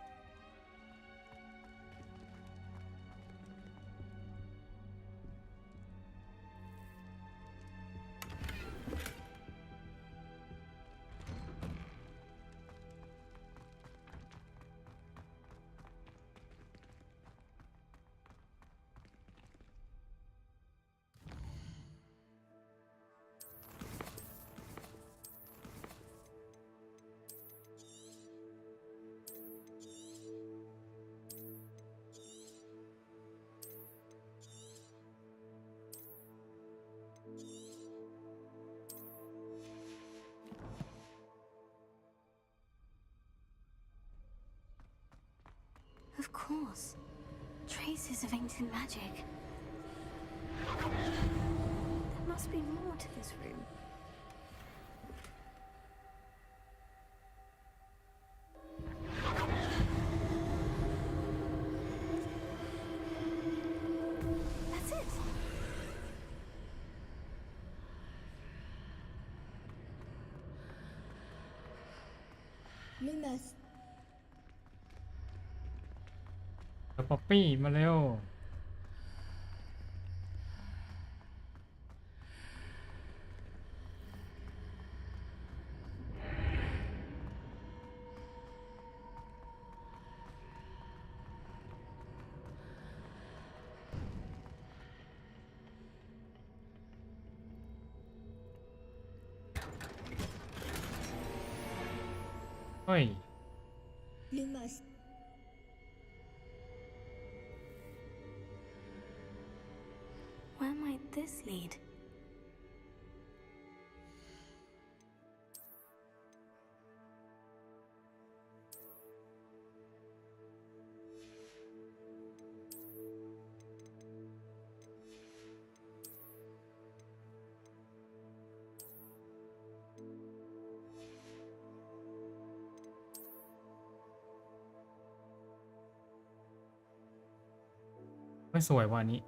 course. Traces of ancient magic. There must be more to this room. That's it. Lumos. แล้วป๊อปปี้มาเร็วเฮ้ย Lumos. Where might this lead?ไม่สวยว่ะอันนี้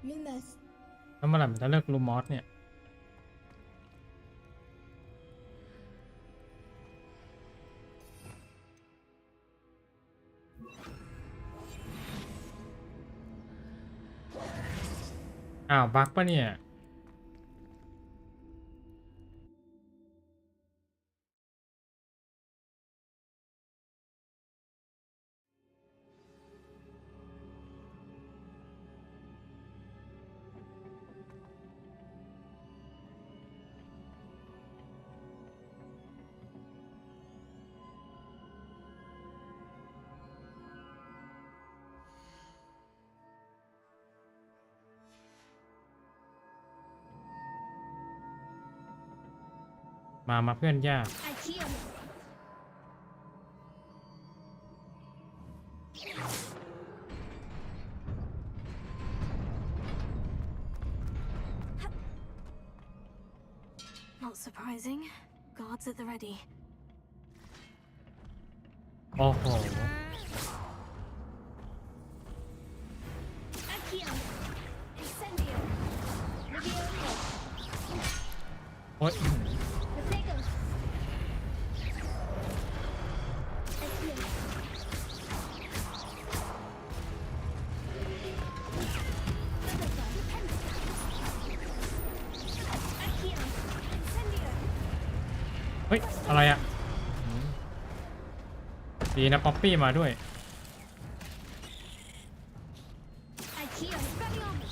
Lumos. แล้วเมื่อไหร่มันจะเลิกลูมอสเนี่ยอ้าวบั๊กปะเนี่ย มาเพื่อนยาก Ikea. Not surprising. Guards at the ready. โอ้โห Ikea. Incendio. Levioso. โอ๊ย Refego. Ikea. Ikea. Incendio. เฮ้ย อะไรอ่ะดีนะป๊อปปี้มาด้วย Ikea. Spellions.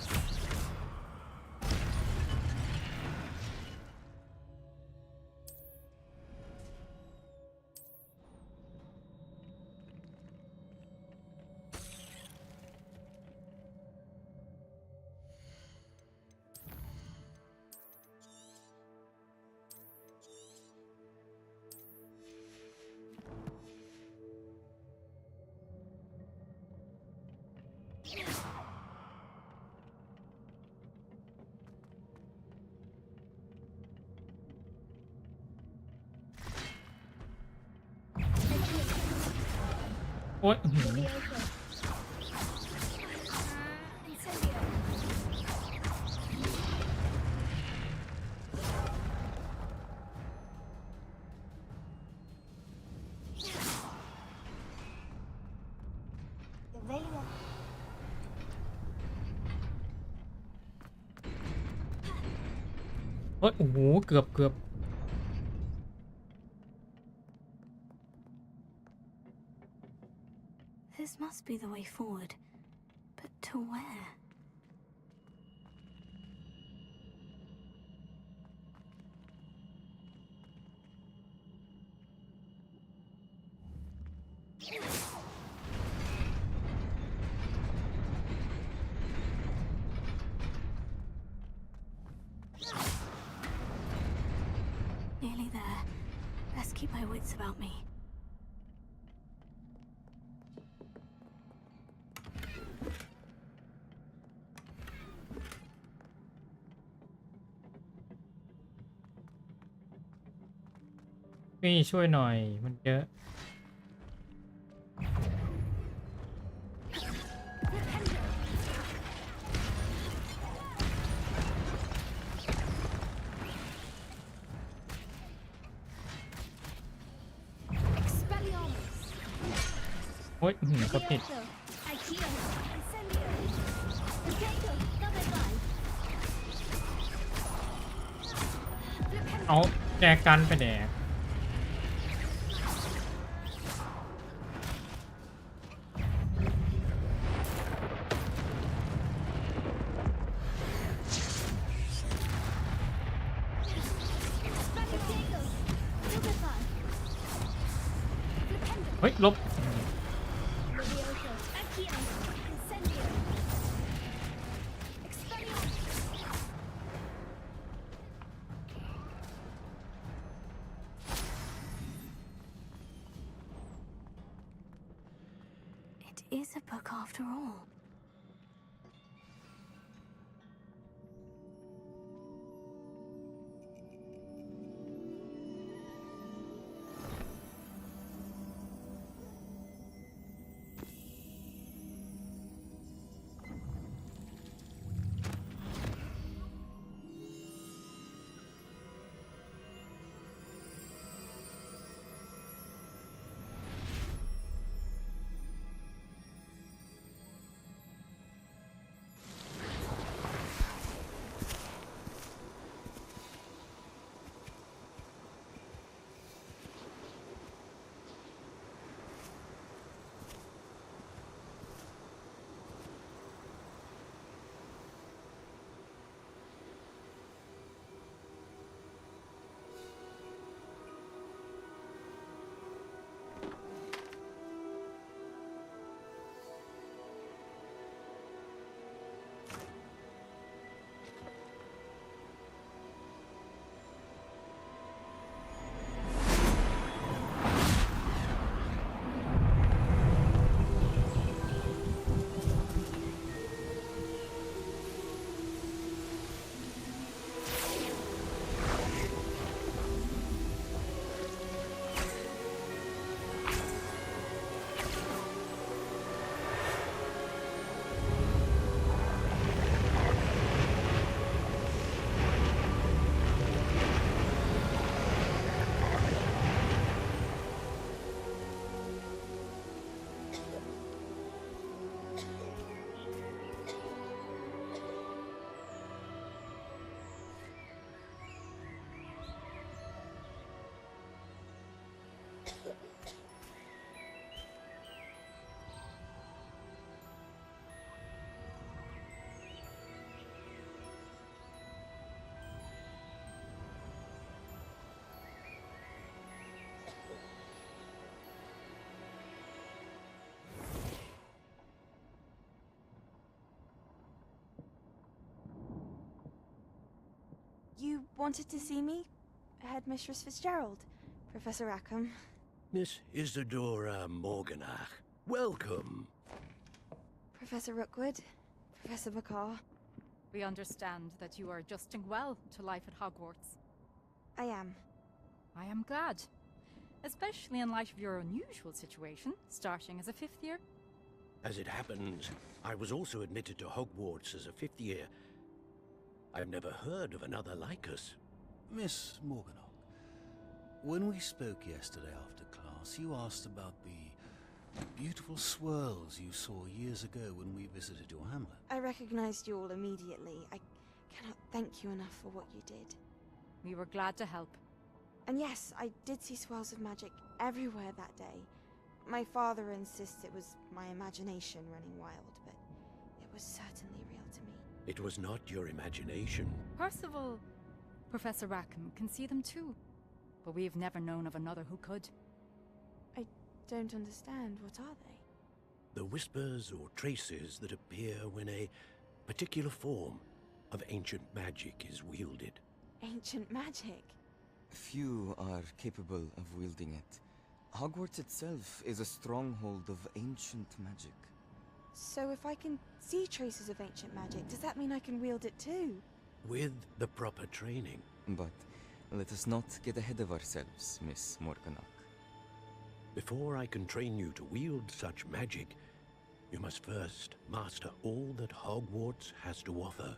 โอ๊ย Levioso. Incendio. Revelio. เฮ้ย โอ้โห เกือบ This must be the way forward. But to where? Nearly there. Best keep my wits about me.พี่ช่วยหน่อยมันเยอะ โอ๊ยก็ผิดเอาแจกันไปแดกเฮ้ยลบIs a book after all. You wanted to see me? Headmistress Fitzgerald, Professor Rackham. Miss Isadora Morganach, welcome. Professor Rookwood, Professor McCaw. We understand that you are adjusting well to life at Hogwarts. I am. I am glad. Especially in light of your unusual situation, starting as a 5th year. As it happens, I was also admitted to Hogwarts as a 5th year. I've never heard of another like us. Miss Morganach, when we spoke yesterday after class, you asked about the beautiful swirls you saw years ago when we visited your hamlet. I recognized you all immediately. I cannot thank you enough for what you did. We were glad to help. And yes, I did see swirls of magic everywhere that day. My father insists it was my imagination running wild, but it was certainly real to me. It was not your imagination. Percival, Professor Rackham can see them too, but we've never known of another who could. I don't understand. What are they? The whispers or traces that appear when a particular form of ancient magic is wielded. Ancient magic? Few are capable of wielding it. Hogwarts itself is a stronghold of ancient magic. So if I can see traces of ancient magic, does that mean I can wield it too? With the proper training. But let us not get ahead of ourselves, Miss Morganach. Before I can train you to wield such magic, you must first master all that Hogwarts has to offer.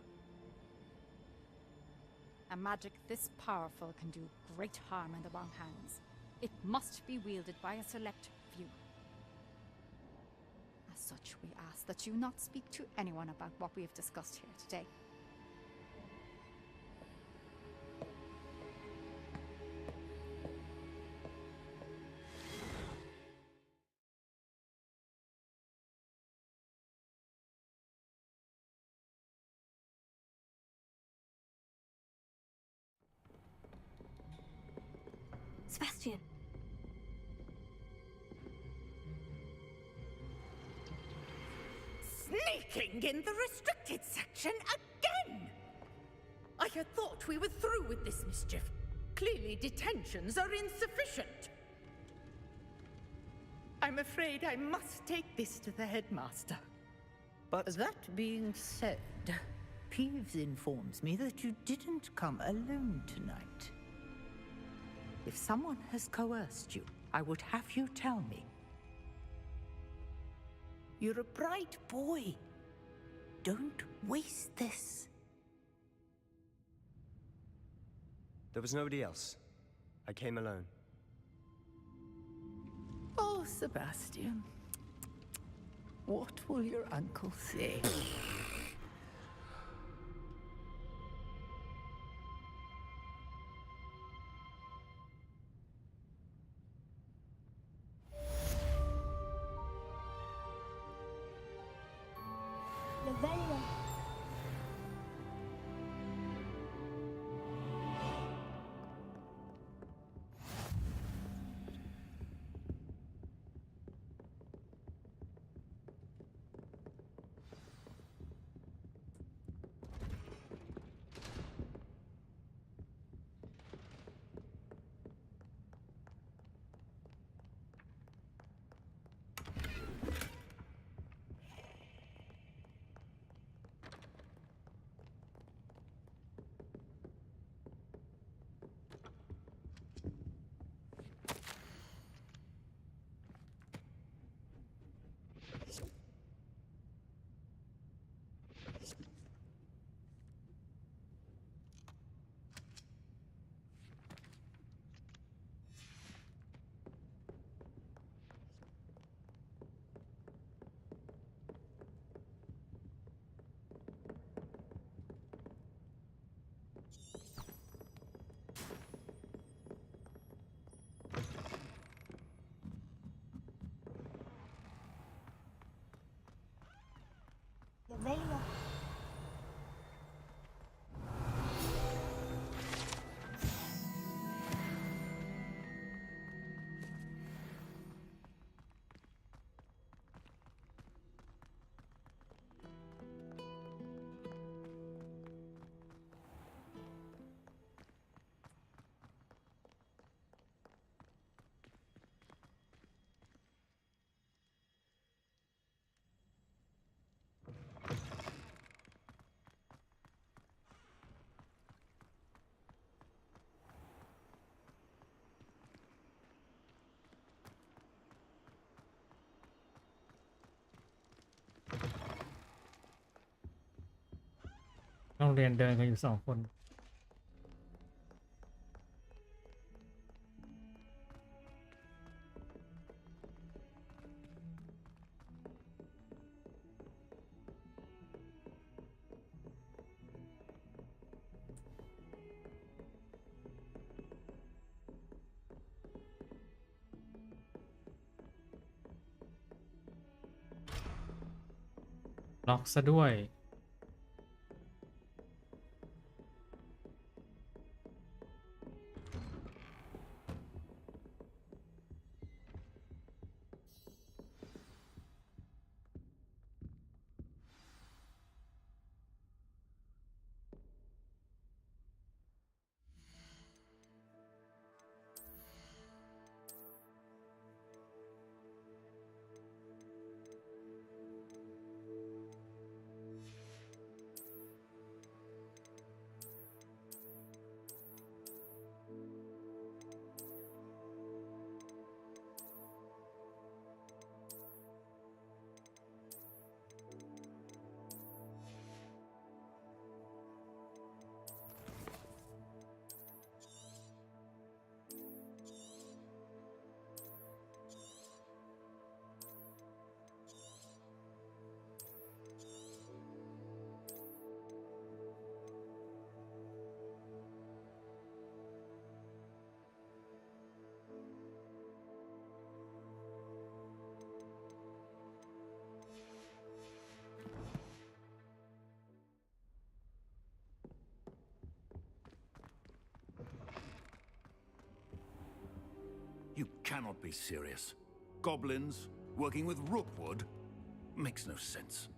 A magic this powerful can do great harm in the wrong hands. It must be wielded by a select few. As such, we ask that you not speak to anyone about what we have discussed here today. Sebastian. Sneaking in the restricted section again! I had thought we were through with this mischief. Clearly detentions are insufficient. I'm afraid I must take this to the headmaster. But that being said, Peeves informs me that you didn't come alone tonight. If someone has coerced you, I would have you tell me. You're a bright boy. Don't waste this. There was nobody else. I came alone. Oh, Sebastian. What will your uncle say? Revelio. Revelio.โรงเรียนเดินกันอยู่2 คน ล็อกซะด้วยYou cannot be serious. Goblins working with rookwood makes no sense.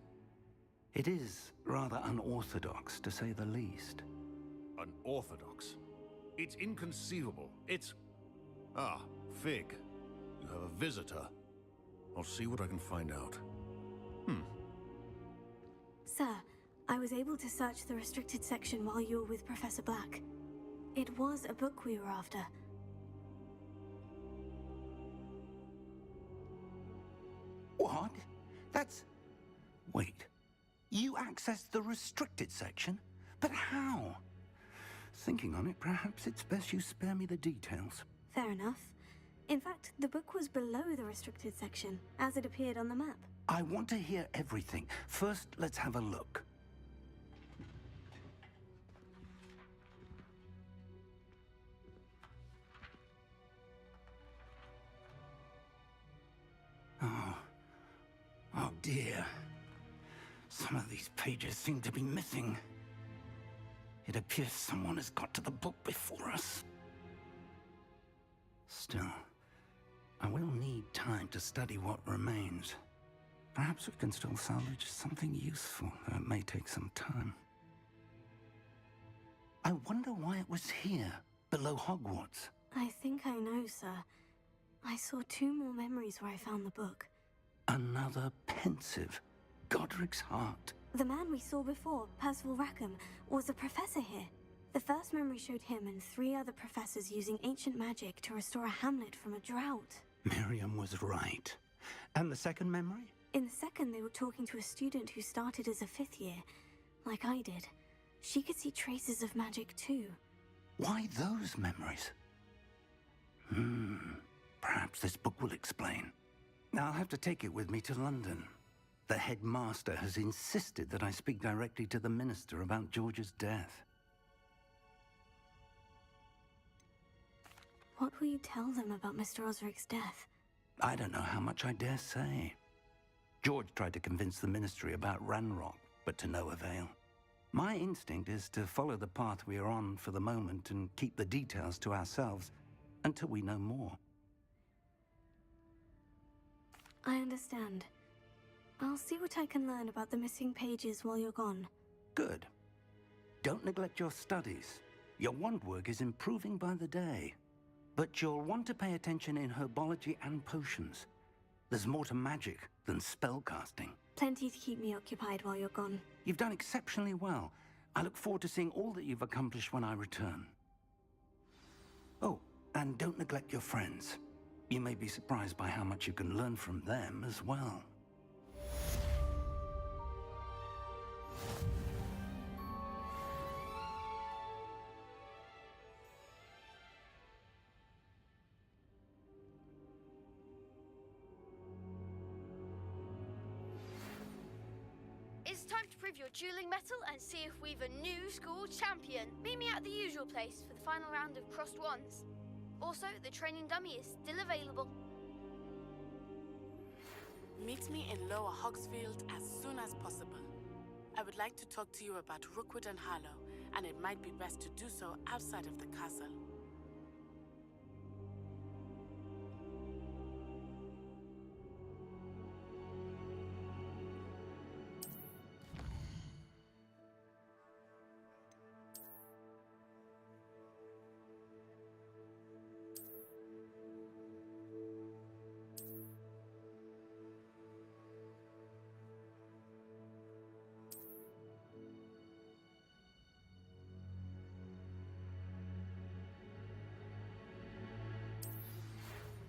It is rather unorthodox, to say the least. Unorthodox? It's inconceivable. It's... Ah, Fig. You have a visitor. I'll see what I can find out. Sir, I was able to search the restricted section while you were with Professor Black. It was a book we were after. What? That's... Wait. You accessed the restricted section? But how? Thinking on it, perhaps it's best you spare me the details. Fair enough. In fact, the book was below the restricted section, as it appeared on the map. I want to hear everything. First, let's have a look. Oh dear. Some of these pages seem to be missing. It appears someone has got to the book before us. Still, I will need time to study what remains. Perhaps we can still salvage something useful, though it may take some time. I wonder why it was here, below Hogwarts. I think I know, sir. I saw 2 more memories where I found the book. Another pensive. Godric's heart. The man we saw before, Percival Rackham, was a professor here. The first memory showed him and 3 other professors using ancient magic to restore a hamlet from a drought. Miriam was right. And the second memory? In the second, they were talking to a student who started as a 5th year, like I did. She could see traces of magic too. Why those memories? Perhaps this book will explain. I'll have to take it with me to London. The headmaster has insisted that I speak directly to the minister about George's death. What will you tell them about Mr. Osric's death? I don't know how much I dare say. George tried to convince the ministry about Ranrock, but to no avail. My instinct is to follow the path we are on for the moment and keep the details to ourselves until we know more. I understand. I'll see what I can learn about the missing pages while you're gone. Good. Don't neglect your studies. Your wand work is improving by the day. But you'll want to pay attention in herbology and potions. There's more to magic than spellcasting. Plenty to keep me occupied while you're gone. You've done exceptionally well. I look forward to seeing all that you've accomplished when I return. Oh, and don't neglect your friends. You may be surprised by how much you can learn from them as well. It's time to prove your dueling mettle and see if we've a new school champion. Meet me at the usual place for the final round of crossed wands. Also, the training dummy is still available. Meet me in Lower Hogsmeade as soon as possible. I would like to talk to you about Rookwood and Harlow, and it might be best to do so outside of the castle.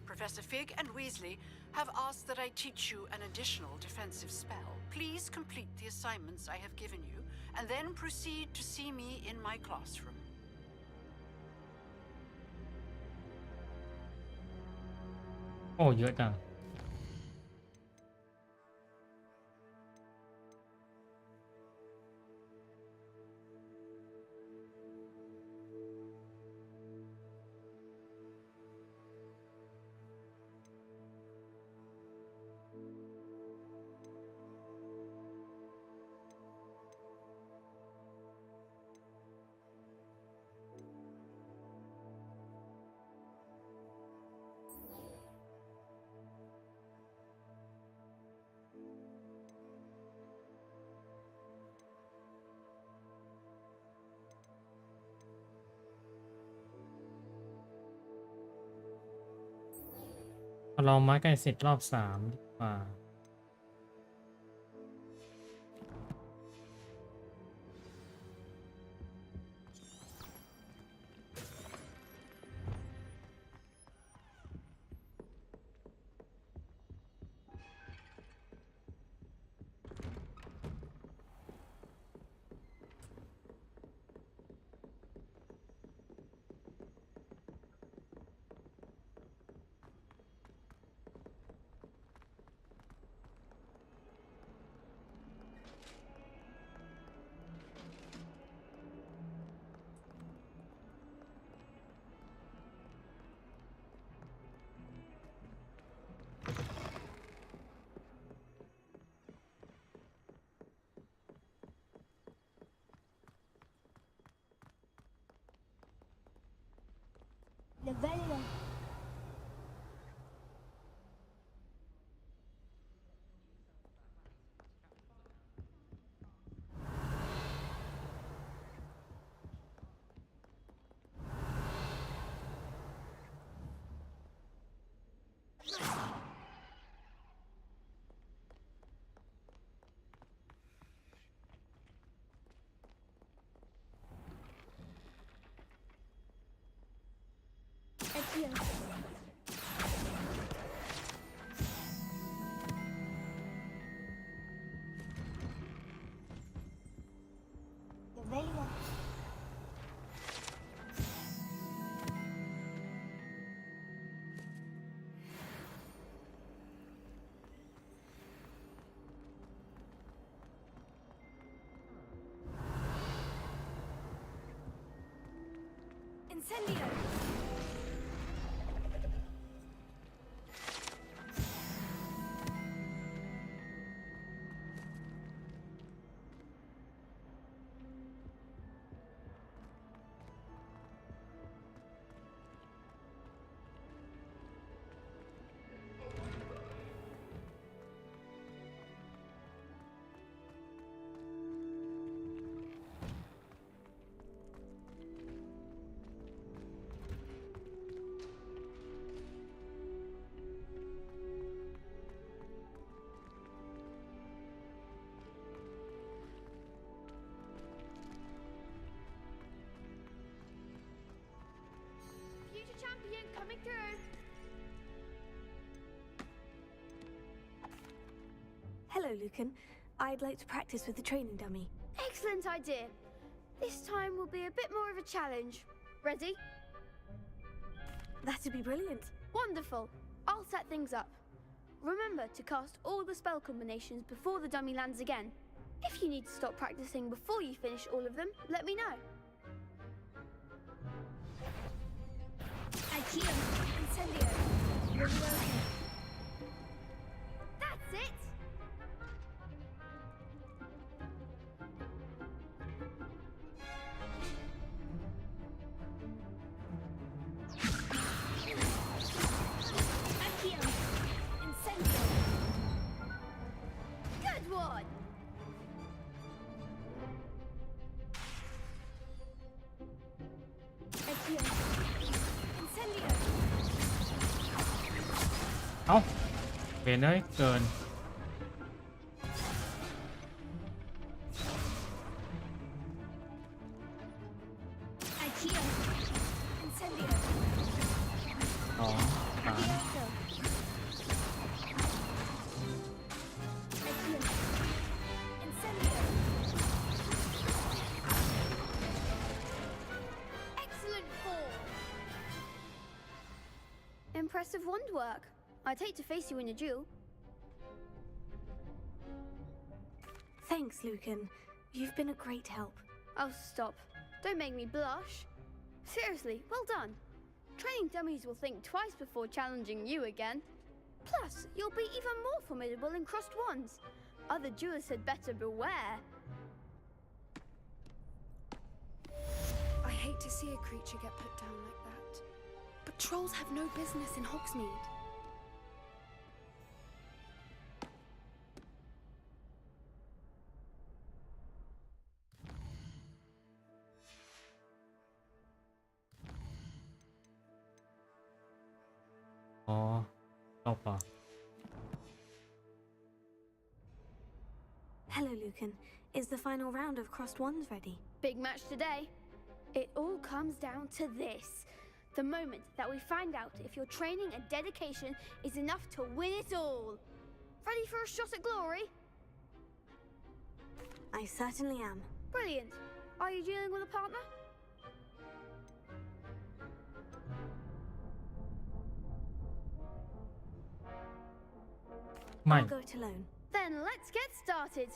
'Professor Fig and Weasley have asked that I teach you an additional defensive spell. Please complete the assignments I have given you, and then proceed to see me in my classroom. โอ้เยอะจัง เราไม้ไก่เสร็จรอบ3ดีกว่า Levello. Ep.1. Levello. Incendio. Future champion coming through. Hello, Lucan. I'd like to practice with the training dummy. Excellent idea. This time will be a bit more of a challenge. Ready? That'd be brilliant. Wonderful. I'll set things up. Remember to cast all the spell combinations before the dummy lands again. If you need to stop practicing before you finish all of them, let me know. Ikea. Incendio. That's it! one. Incendio. เอ้าเวนเอ้ยเกินสองสาม Excellent form. Impressive wand work. I'd hate to face you in a duel. Thanks, Lucan. You've been a great help. Oh, stop. Don't make me blush. Seriously, well done. Training dummies will think twice before challenging you again. Plus, you'll be even more formidable in crossed wands. Other duelists had better beware. I hate to see a creature get put down like that. But trolls have no business in Hogsmeade. Oh, stop. Hello, Lucan. Is the final round of crossed wands ready? Big match today. It all comes down to this. The moment that we find out if your training and dedication is enough to win it all. Ready for a shot at glory? I certainly am. Brilliant. Are you dealing with a partner? I'll go it alone. Then let's get started.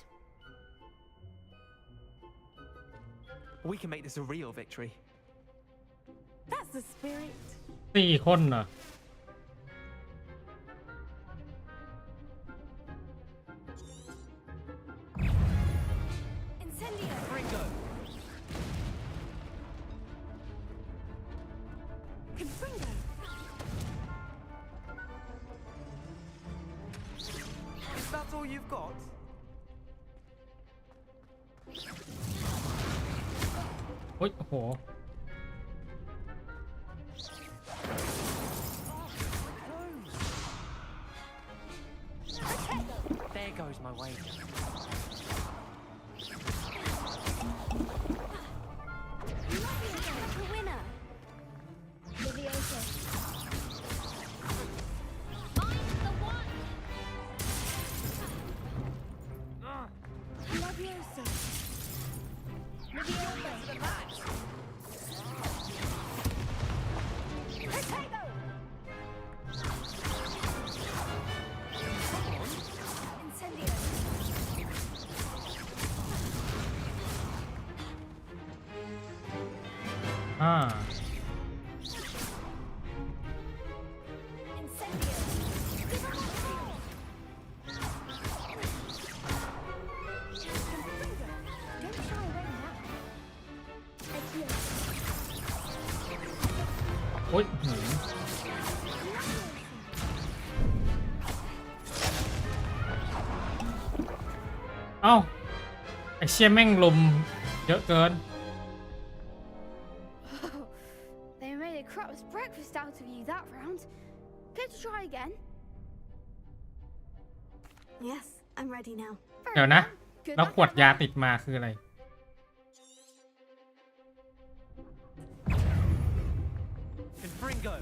We can make this a real victory. That's the spirit. 4 คนเหรอ Incendio. Ringo. Confringo. Is that all you've got? Ôi, khổ. There goes my wager. The winner. Leviosa. Find the one. Leviosa. Ah. Ôi. เอ้าไอ้เชี่ยแม่งลมเยอะเกิน They made a crap's breakfast out of you that round. Care to try again? Yes, I'm ready now. เดี๋ยวนะแล้วขวดยาติดมาคืออะไร Confringo.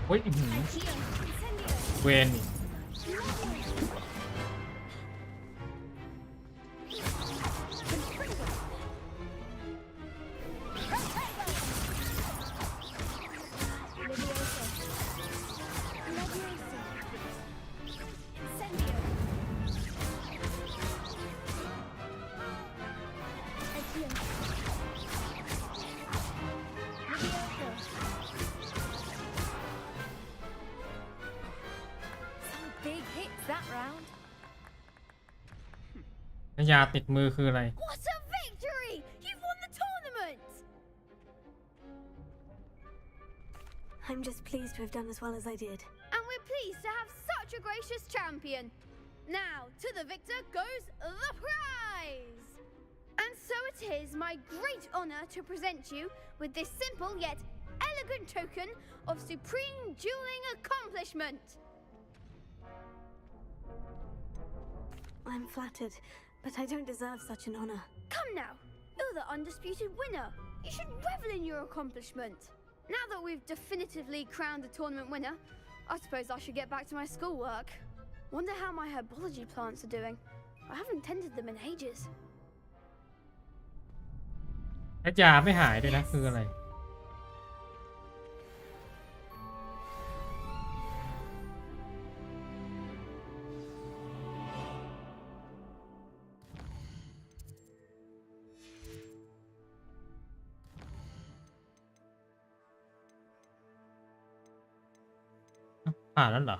โอ้ยเวนนี่ยาติดมือคืออะไร What a victory! You've won the tournament! I'm just pleased to have done as well as I did. And we're pleased to have such a gracious champion. Now, to the victor goes the prize! And so it is my great honor to present you with this simple yet elegant token of supreme dueling accomplishment. I'm flattered, but I don't deserve such an honor. Come now, you're the undisputed winner. You should revel in your accomplishment. Now that we've definitively crowned the tournament winner, I suppose I should get back to my schoolwork. Wonder how my herbology plants are doing. I haven't tended them in ages. และยาไม่หายด้วยนะคืออะไรผ่านแล้วเหรอ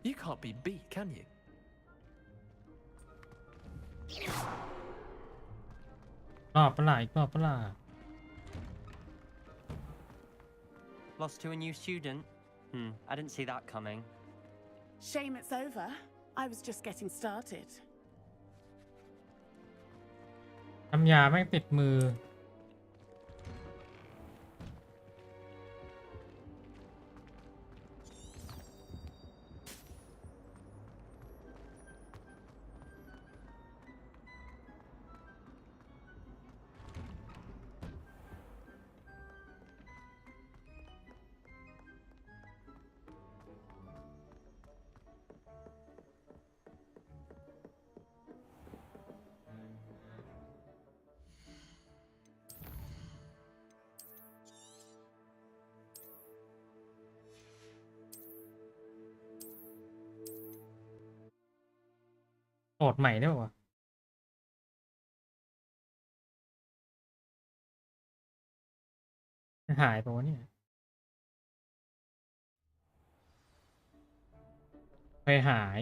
You can't be beat, can you? Lost to a new student? I didn't see that coming. Shame it's over. I was just getting started. ทำยาแม่งติดมือโหลดใหม่ได้ป่ะหายไปวะเนี่ยไปหาย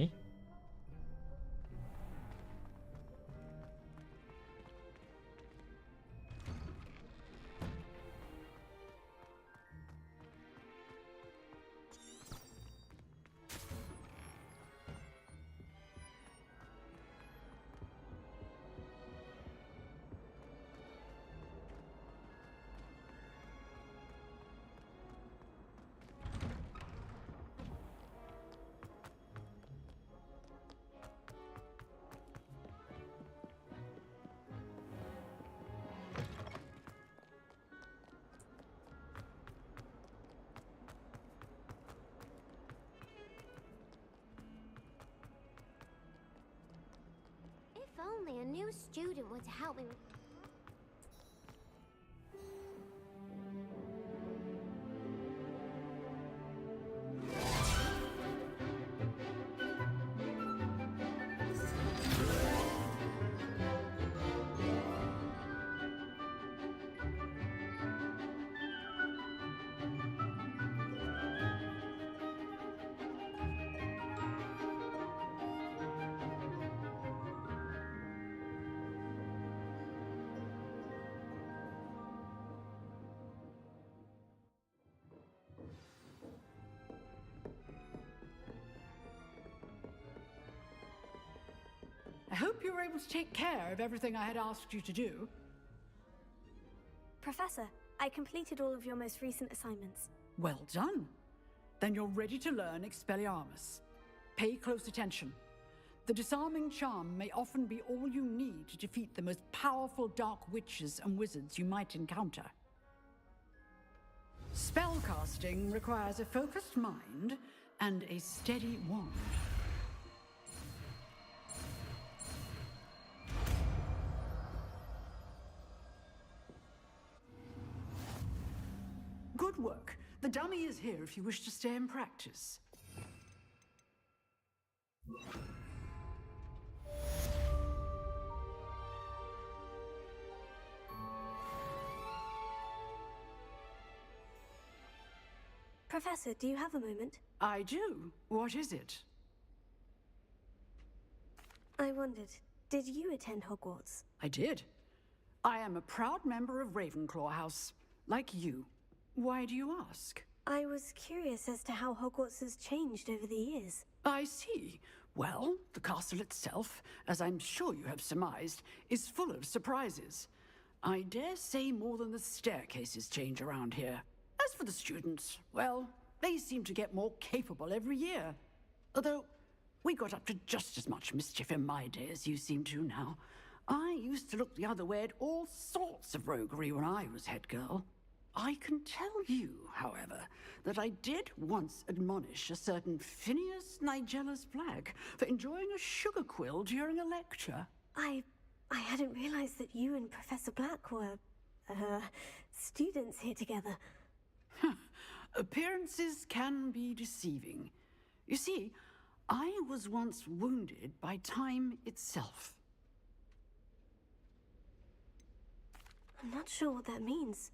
If only a new student were to help me with... hope you were able to take care of everything I had asked you to do. Professor, I completed all of your most recent assignments. Well done. Then you're ready to learn Expelliarmus. Pay close attention. The disarming charm may often be all you need to defeat the most powerful dark witches and wizards you might encounter. Spellcasting requires a focused mind and a steady wand. Good work. The dummy is here if you wish to stay and practice. Professor, do you have a moment? I do. What is it? I wondered, did you attend Hogwarts? I did. I am a proud member of Ravenclaw House, like you. Why do you ask? I was curious as to how Hogwarts has changed over the years. I see. Well, the castle itself, as I'm sure you have surmised, is full of surprises. I dare say more than the staircases change around here. As for the students, well, they seem to get more capable every year. Although, we got up to just as much mischief in my day as you seem to now. I used to look the other way at all sorts of roguery when I was head girl. I can tell you, however, that I did once admonish a certain Phineas Nigella's Black for enjoying a sugar quill during a lecture. I hadn't realized that you and Professor Black were, students here together. Appearances can be deceiving. You see, I was once wounded by time itself. I'm not sure what that means,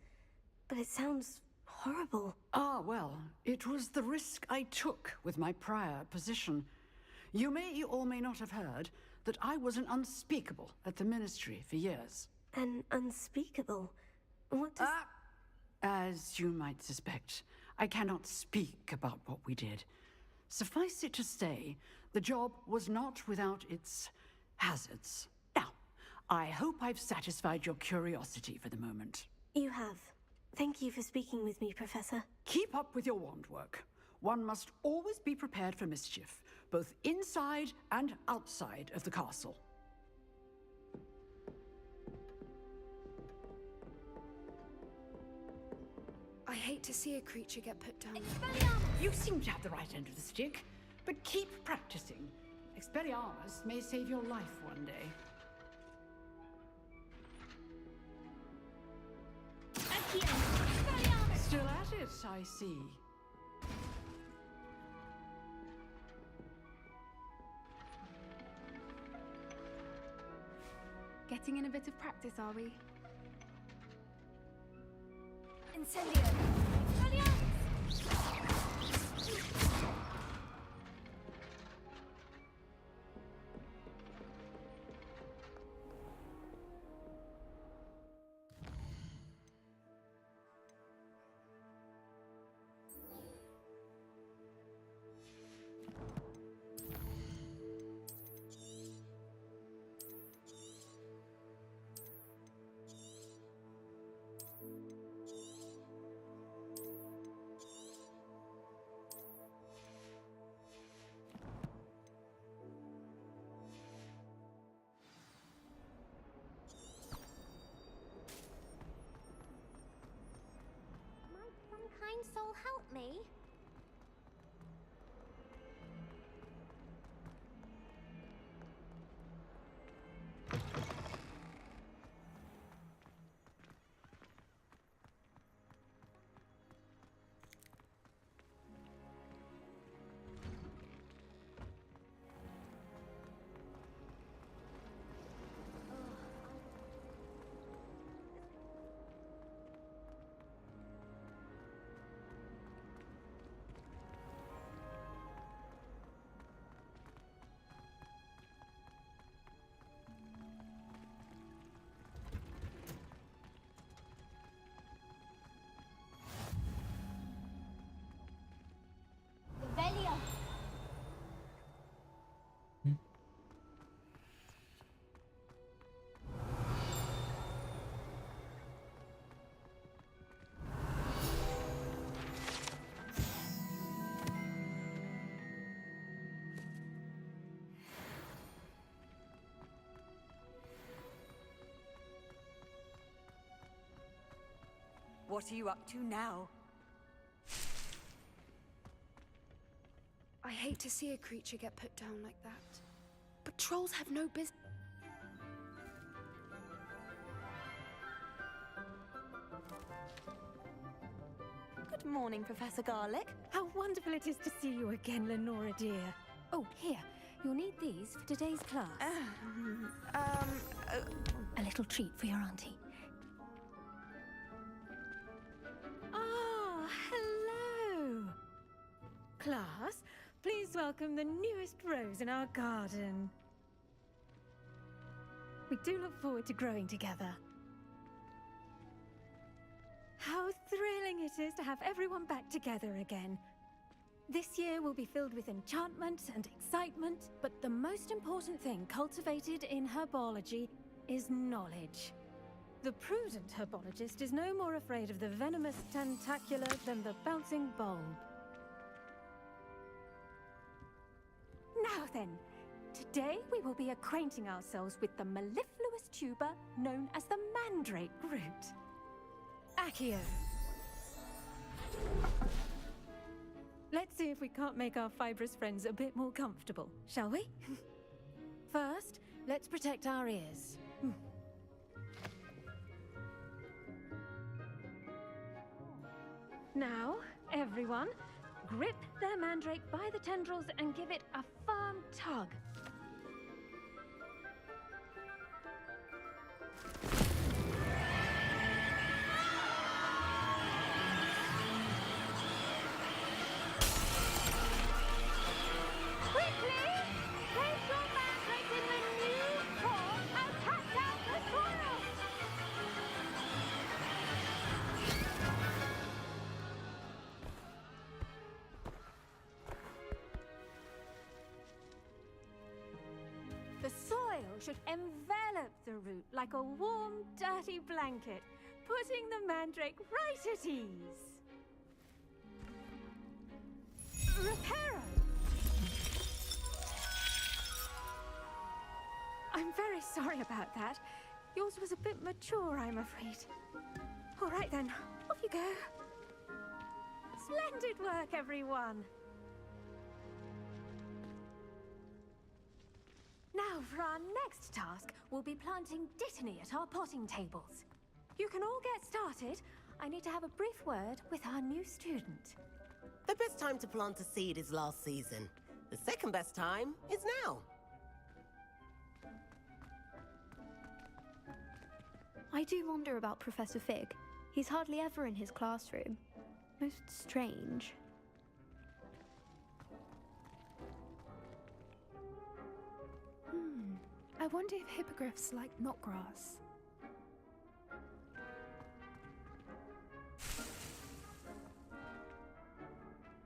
but it sounds horrible. Ah, well, it was the risk I took with my prior position. You may or may not have heard that I was an unspeakable at the Ministry for years. An unspeakable? What does... As you might suspect, I cannot speak about what we did. Suffice it to say, the job was not without its hazards. Now, I hope I've satisfied your curiosity for the moment. You have. Thank you for speaking with me, Professor. Keep up with your wand work. One must always be prepared for mischief, both inside and outside of the castle. I hate to see a creature get put down. You seem to have the right end of the stick, but keep practicing. Expelliarmus may save your life one day. Still at it, I see. Getting in a bit of practice, are we? Incendio! Kind soul, help me. What are you up to now? I hate to see a creature get put down like that. But trolls have no business. Good morning, Professor Garlick. How wonderful it is to see you again, Lenora dear. Oh, here. You'll need these for today's class. A little treat for your auntie. Ah, hello. Class, please welcome the newest rose in our garden. We do look forward to growing together. How thrilling it is to have everyone back together again. This year will be filled with enchantment and excitement, but the most important thing cultivated in herbology is knowledge. The prudent herbologist is no more afraid of the venomous tentacular than the bouncing bulb. Now then, today we will be acquainting ourselves with the mellifluous tuber known as the mandrake root. Accio. Let's see if we can't make our fibrous friends a bit more comfortable, shall we? First, let's protect our ears. Now, everyone, grip their mandrake by the tendrils and give it a firm tug. The soil should envelop the root like a warm, dirty blanket, putting the mandrake right at ease. Reparo! I'm very sorry about that. Yours was a bit mature, I'm afraid. All right then, off you go. Splendid work, everyone. Now, for our next task, we'll be planting dittany at our potting tables. You can all get started. I need to have a brief word with our new student. The best time to plant a seed is last season. The second best time is now. I do wonder about Professor Fig. He's hardly ever in his classroom. Most strange. I wonder if hippogriffs like knotgrass.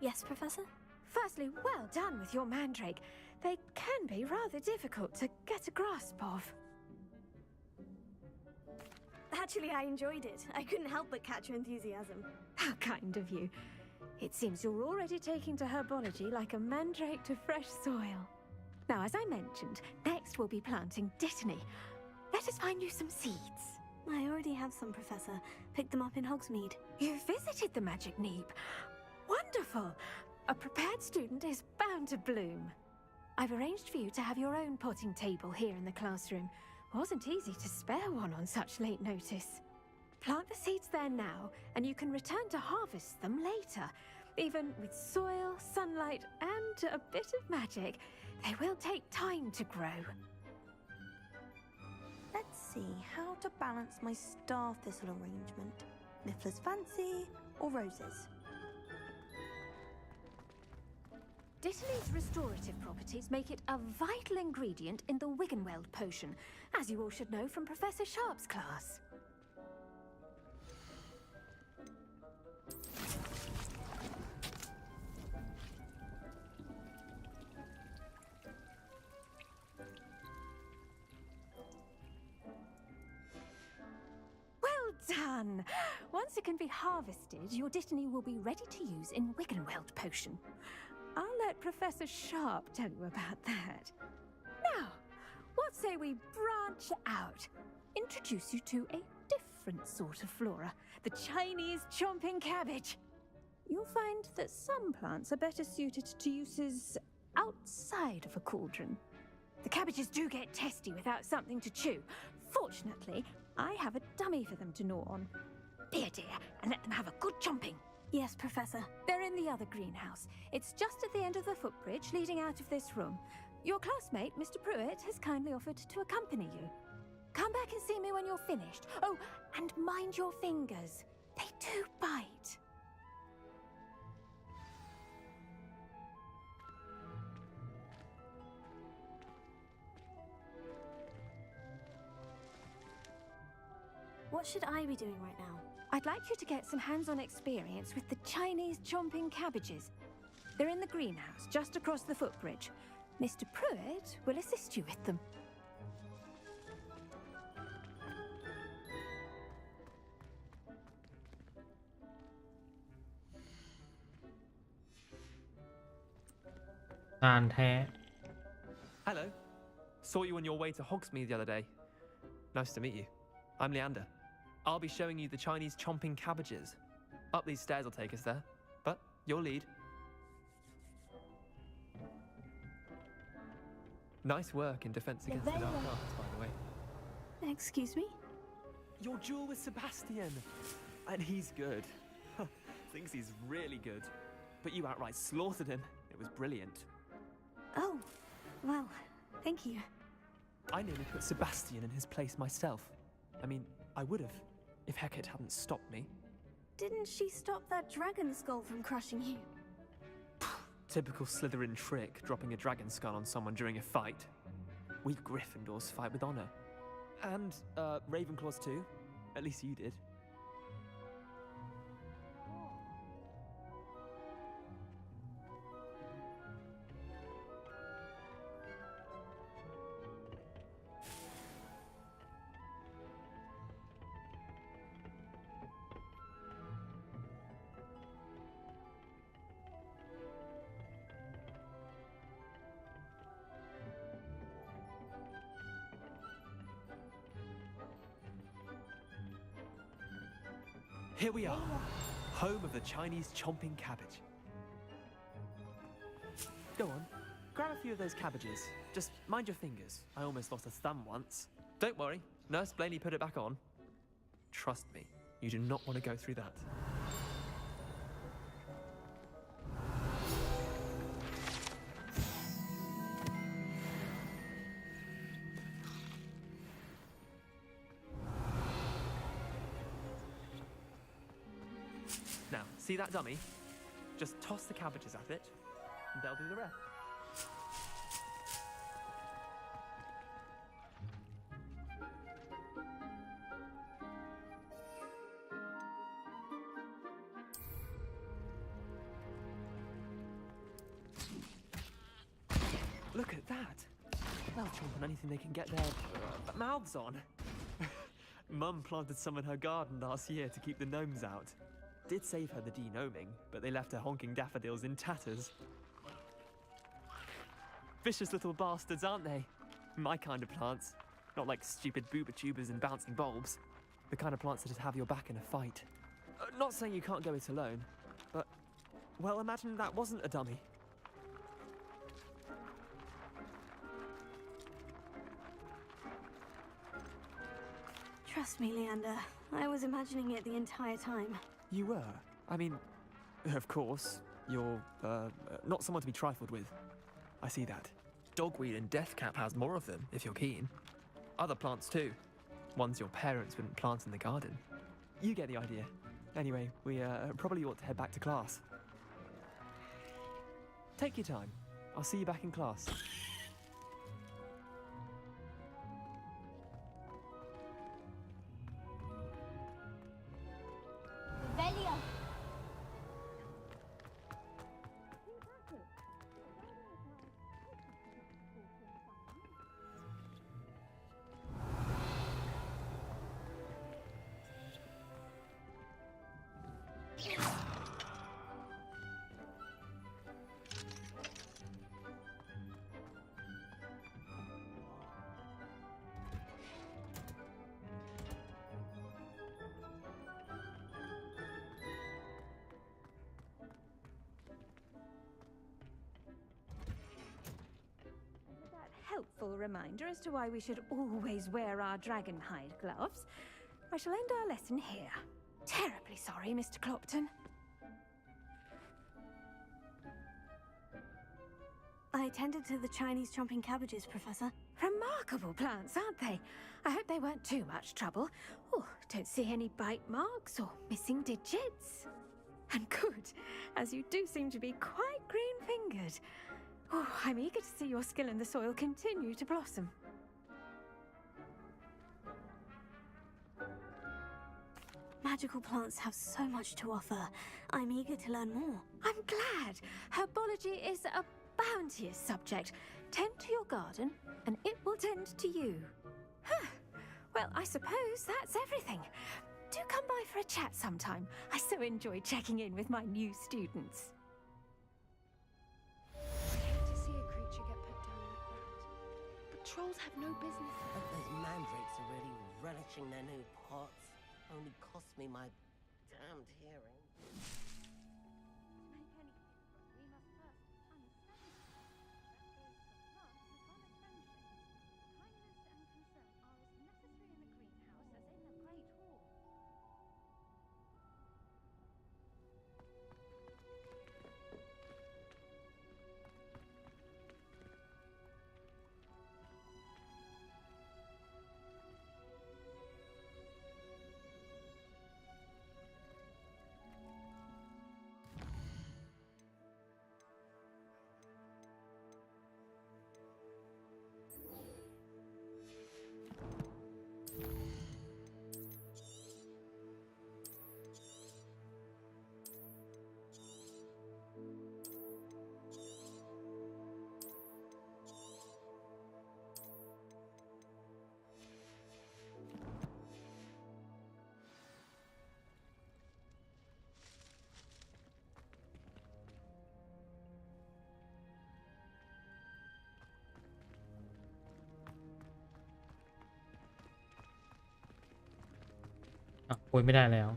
Yes, Professor? Firstly, well done with your mandrake. They can be rather difficult to get a grasp of. Actually, I enjoyed it. I couldn't help but catch your enthusiasm. How kind of you. It seems you're already taking to herbology like a mandrake to fresh soil. Now, as I mentioned, next we'll be planting dittany. Let us find you some seeds. I already have some, Professor. Picked them up in Hogsmeade. You visited the Magic Neep. Wonderful! A prepared student is bound to bloom. I've arranged for you to have your own potting table here in the classroom. Wasn't easy to spare one on such late notice. Plant the seeds there now, and you can return to harvest them later. Even with soil, sunlight, and a bit of magic, they will take time to grow. Let's see how to balance my star thistle arrangement. Miffler's Fancy or roses? Dittany's restorative properties make it a vital ingredient in the Wiggenweld potion, as you all should know from Professor Sharp's class. Well done! Once it can be harvested, your dittany will be ready to use in Wiggenweld potion. I'll let Professor Sharp tell you about that. Now, what say we branch out? Introduce you to a different sort of flora, the Chinese chomping cabbage. You'll find that some plants are better suited to uses outside of a cauldron. The cabbages do get testy without something to chew. Fortunately, I have a dummy for them to gnaw on. Here, dear, and let them have a good chomping. Yes, Professor. They're in the other greenhouse. It's just at the end of the footbridge leading out of this room. Your classmate, Mr. Pruitt, has kindly offered to accompany you. Come back and see me when you're finished. Oh, and mind your fingers. They do bite. What should I be doing right now? I'd like you to get some hands-on experience with the Chinese chomping cabbages. They're in the greenhouse, just across the footbridge. Mr. Pruitt will assist you with them. Hello. Saw you on your way to Hogsmeade the other day. Nice to meet you. I'm Leander. I'll be showing you the Chinese chomping cabbages. Up these stairs will take us there, but your lead. Nice work in defense against the dark arts, by the way. Excuse me? Your duel with Sebastian! And he's good. Thinks he's really good. But you outright slaughtered him. It was brilliant. Oh, well, thank you. I nearly put Sebastian in his place myself. I mean, I would have, if Hecate hadn't stopped me. Didn't she stop that dragon skull from crushing you? Typical Slytherin trick, dropping a dragon skull on someone during a fight. We Gryffindors fight with honor. And, Ravenclaws too. At least you did. Here we are, home of the Chinese chomping cabbage. Go on, grab a few of those cabbages. Just mind your fingers. I almost lost a thumb once. Don't worry, Nurse Blaney put it back on. Trust me, you do not want to go through that. Now, see that dummy? Just toss the cabbages at it, and they'll do the rest. Look at that! They'll chomp on anything they can get their mouths on. Mum planted some in her garden last year to keep the gnomes out. Did save her the de-gnoming, but they left her honking daffodils in tatters. Vicious little bastards, aren't they? My kind of plants. Not like stupid booba tubers and bouncing bulbs. The kind of plants that'd have your back in a fight. Not saying you can't go it alone, but, well, imagine that wasn't a dummy. Trust me, Leander. I was imagining it the entire time. You were? I mean, of course, you're, not someone to be trifled with. I see that. Dogweed and deathcap has more of them, if you're keen. Other plants too. Ones your parents wouldn't plant in the garden. You get the idea. Anyway, we, probably ought to head back to class. Take your time. I'll see you back in class. useful reminder as to why we should always wear our dragon hide gloves, I shall end our lesson here. Terribly sorry, Mr. Clopton. I tended to the Chinese chomping cabbages, Professor. Remarkable plants, aren't they? I hope they weren't too much trouble. Oh, don't see any bite marks or missing digits. And good, as you do seem to be quite green-fingered. Oh, I'm eager to see your skill in the soil continue to blossom. Magical plants have so much to offer. I'm eager to learn more. I'm glad. Herbology is a bounteous subject. Tend to your garden, and it will tend to you. Huh. Well, I suppose that's everything. Do come by for a chat sometime. I so enjoy checking in with my new students. To see a creature get put down like that. But trolls have no business. But those mandrakes are really relishing their new pots. Only cost me my damned hearing.คุยไม่ได้แล้ว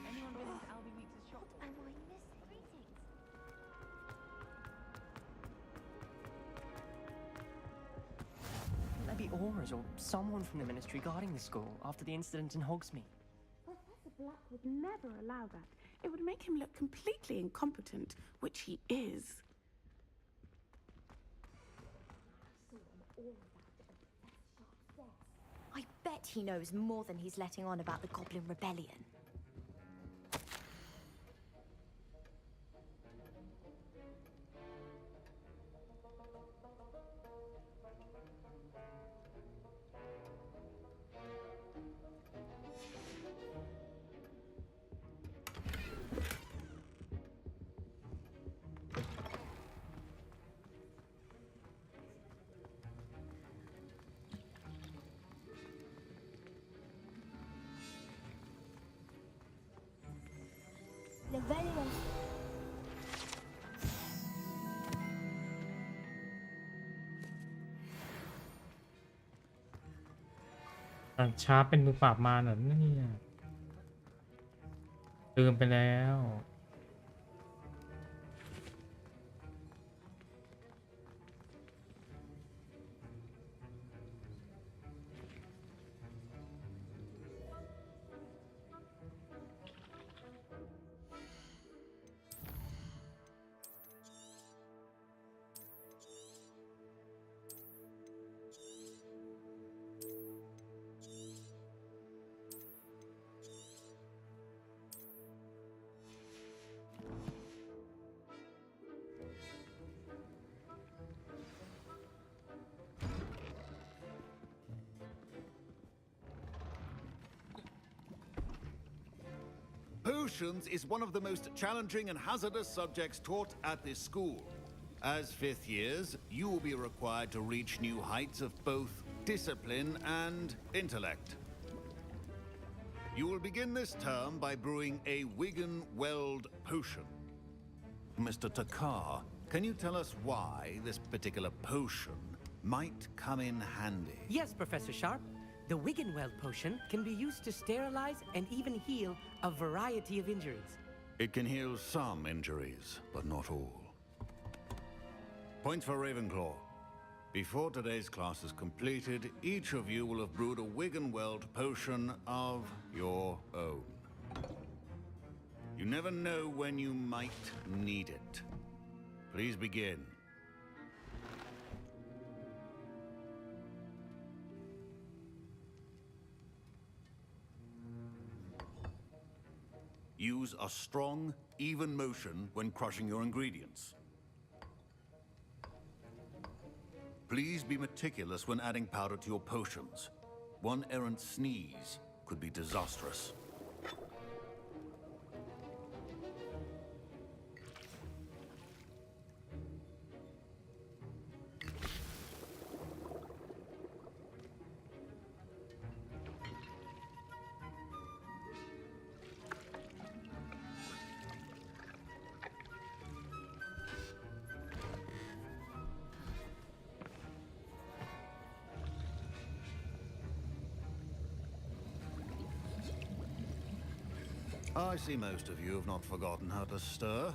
Anyone been into Albie Meeks' shop? What am I missing? Greetings. There be auras or someone from the ministry guarding the school after the incident in Hogsmeade. Professor Black would never allow that. It would make him look completely incompetent, which he is. I bet he knows more than he's letting on about the Goblin Rebellion. Rebellion. ช้าเป็นมือปราบมารเหรอเนี่ยลืมไปแล้ว The Potions is one of the most challenging and hazardous subjects taught at this school. As fifth years, you will be required to reach new heights of both discipline and intellect. You will begin this term by brewing a Wiggenweld potion. Mr. Takar, can you tell us why this particular potion might come in handy? Yes, Professor Sharp. The Wiggenweld potion can be used to sterilize and even heal a variety of injuries. It can heal some injuries, but not all. Points for Ravenclaw. Before today's class is completed, each of you will have brewed a Wiggenweld potion of your own. You never know when you might need it. Please begin. Use a strong, even motion when crushing your ingredients. Please be meticulous when adding powder to your potions. One errant sneeze could be disastrous. I see most of you have not forgotten how to stir.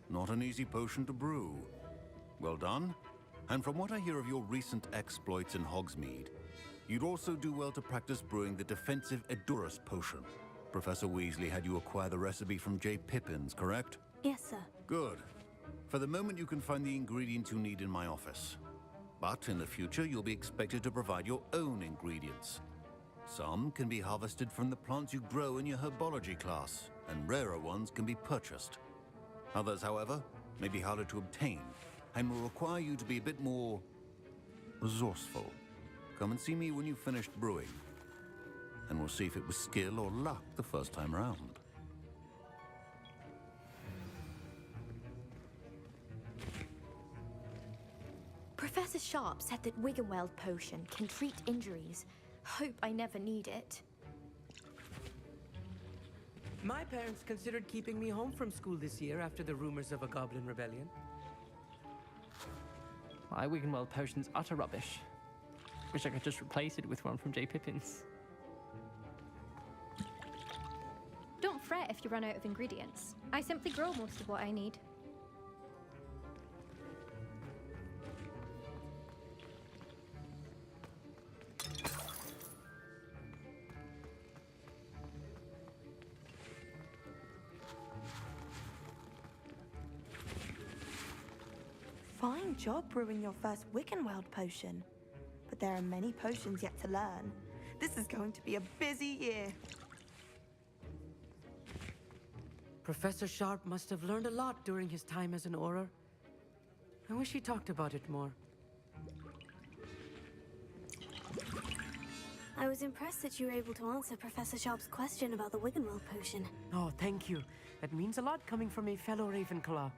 Not an easy potion to brew. Well done. And from what I hear of your recent exploits in Hogsmeade, you'd also do well to practice brewing the defensive Edurus potion. Professor Weasley had you acquire the recipe from J. Pippin's, correct? Yes, sir. Good. For the moment, you can find the ingredients you need in my office. But in the future, you'll be expected to provide your own ingredients. Some can be harvested from the plants you grow in your herbology class, and rarer ones can be purchased. Others, however, may be harder to obtain, and will require you to be a bit more resourceful. Come and see me when you've finished brewing, and we'll see if it was skill or luck the first time around. Professor Sharp said that Wiggenweld potion can treat injuries. Hope I never need it. My parents considered keeping me home from school this year after the rumors of a goblin rebellion. My Wiggenweld potion's utter rubbish. Wish I could just replace it with one from J. Pippin's. Don't fret if you run out of ingredients. I simply grow most of what I need. Fine job brewing your first Wiggenweld potion. But there are many potions yet to learn. This is going to be a busy year. Professor Sharp must have learned a lot during his time as an Auror. I wish he talked about it more. I was impressed that you were able to answer Professor Sharp's question about the Wiggenweld potion. Oh, thank you. That means a lot coming from a fellow Ravenclaw.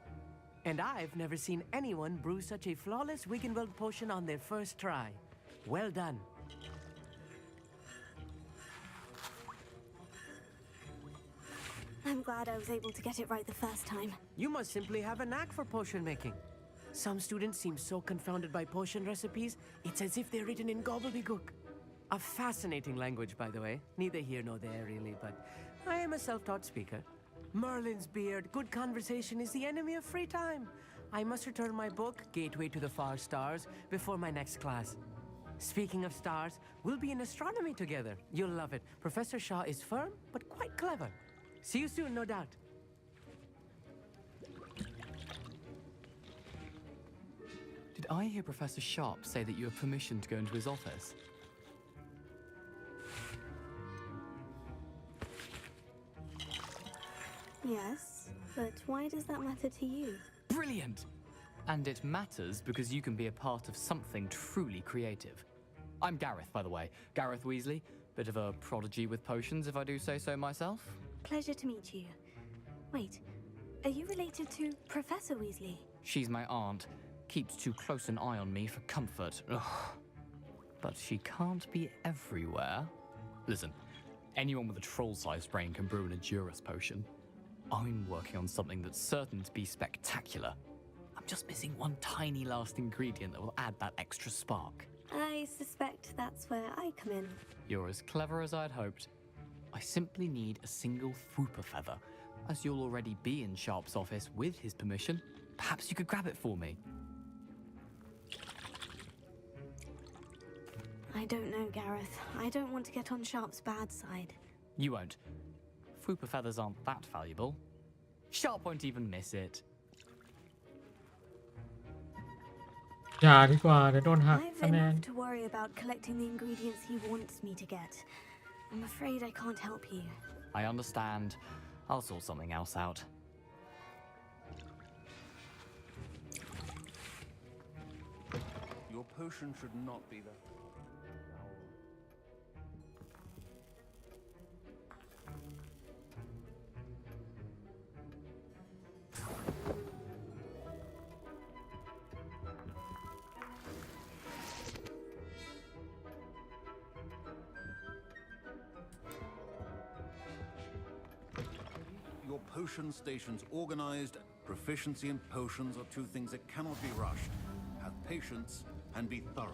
And I've never seen anyone brew such a flawless Wiggenweld potion on their first try. Well done. I'm glad I was able to get it right the first time. You must simply have a knack for potion making. Some students seem so confounded by potion recipes, it's as if they're written in gobbledygook. A fascinating language, by the way. Neither here nor there, really, but I am a self-taught speaker. Merlin's beard, good conversation is the enemy of free time. I must return my book, Gateway to the Far Stars, before my next class. Speaking of stars, we'll be in astronomy together. You'll love it. Professor Shaw is firm, but quite clever. See you soon, no doubt. Did I hear Professor Sharp say that you have permission to go into his office? Yes, but why does that matter to you? Brilliant! And it matters because you can be a part of something truly creative. I'm Gareth, by the way. Gareth Weasley. Bit of a prodigy with potions, if I do say so myself. Pleasure to meet you. Wait, are you related to Professor Weasley? She's my aunt. Keeps too close an eye on me for comfort. Ugh. But she can't be everywhere. Listen, anyone with a troll-sized brain can brew an Edurus potion. I'm working on something that's certain to be spectacular. I'm just missing one tiny last ingredient that will add that extra spark. I suspect that's where I come in. You're as clever as I'd hoped. I simply need a single Fwooper feather. As you'll already be in Sharp's office with his permission, perhaps you could grab it for me. I don't know, Gareth. I don't want to get on Sharp's bad side. You won't. Fwooper feathers aren't that valuable. Sharp won't even miss it. อย่าดีกว่าเดี๋ยวโดนหัก I've คะแนน enough to worry about collecting the ingredients he wants me to get. I'm afraid I can't help you. I understand. I'll sort something else out. Your potion should not be there. Your potion station's organized. Proficiency in potions are two things that cannot be rushed. Have patience and be thorough.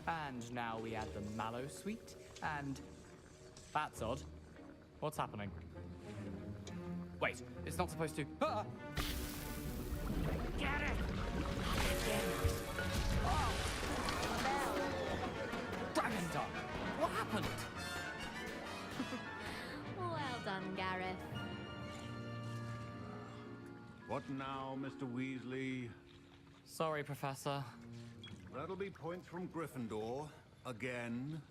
And now we add the mallow sweet, and that's odd. What's happening? Wait, it's not supposed to. Ah! Get it! Oh! Dragon tongue! What happened? Well done, Gareth. What now, Mr. Weasley? Sorry, Professor. That'll be points from Gryffindor. Again.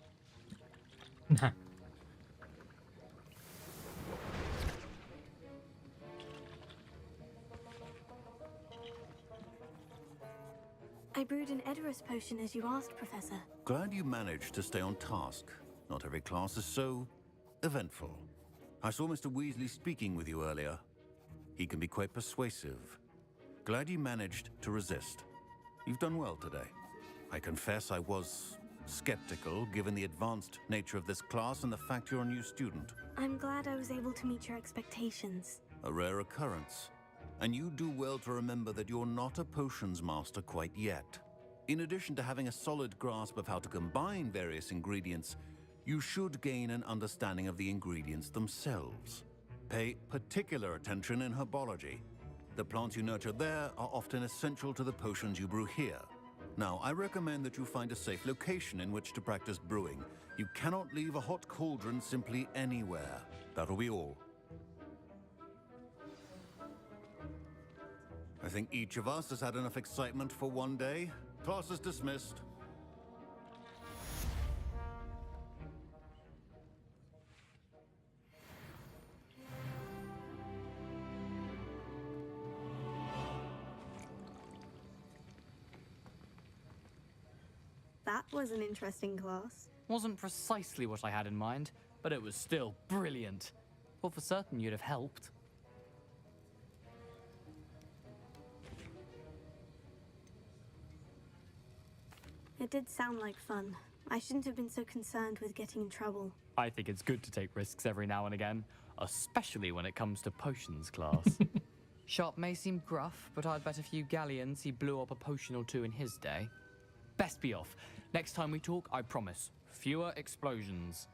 I brewed an Edurus potion as you asked, Professor. Glad you managed to stay on task. Not every class is so eventful. I saw Mr. Weasley speaking with you earlier. He can be quite persuasive. Glad you managed to resist. You've done well today. I confess I was skeptical, given the advanced nature of this class and the fact you're a new student. I'm glad I was able to meet your expectations. A rare occurrence. And you do well to remember that you're not a potions master quite yet. In addition to having a solid grasp of how to combine various ingredients, you should gain an understanding of the ingredients themselves. Pay particular attention in herbology. The plants you nurture there are often essential to the potions you brew here. Now, I recommend that you find a safe location in which to practice brewing. You cannot leave a hot cauldron simply anywhere. That'll be all. I think each of us has had enough excitement for one day. Class is dismissed. That was an interesting class. Wasn't precisely what I had in mind, but it was still brilliant. Thought for certain you'd have helped. It did sound like fun. I shouldn't have been so concerned with getting in trouble. I think it's good to take risks every now and again, especially when it comes to potions class. Sharp may seem gruff, but I'd bet a few galleons he blew up a potion or two in his day. Best be off. Next time we talk, I promise, fewer explosions.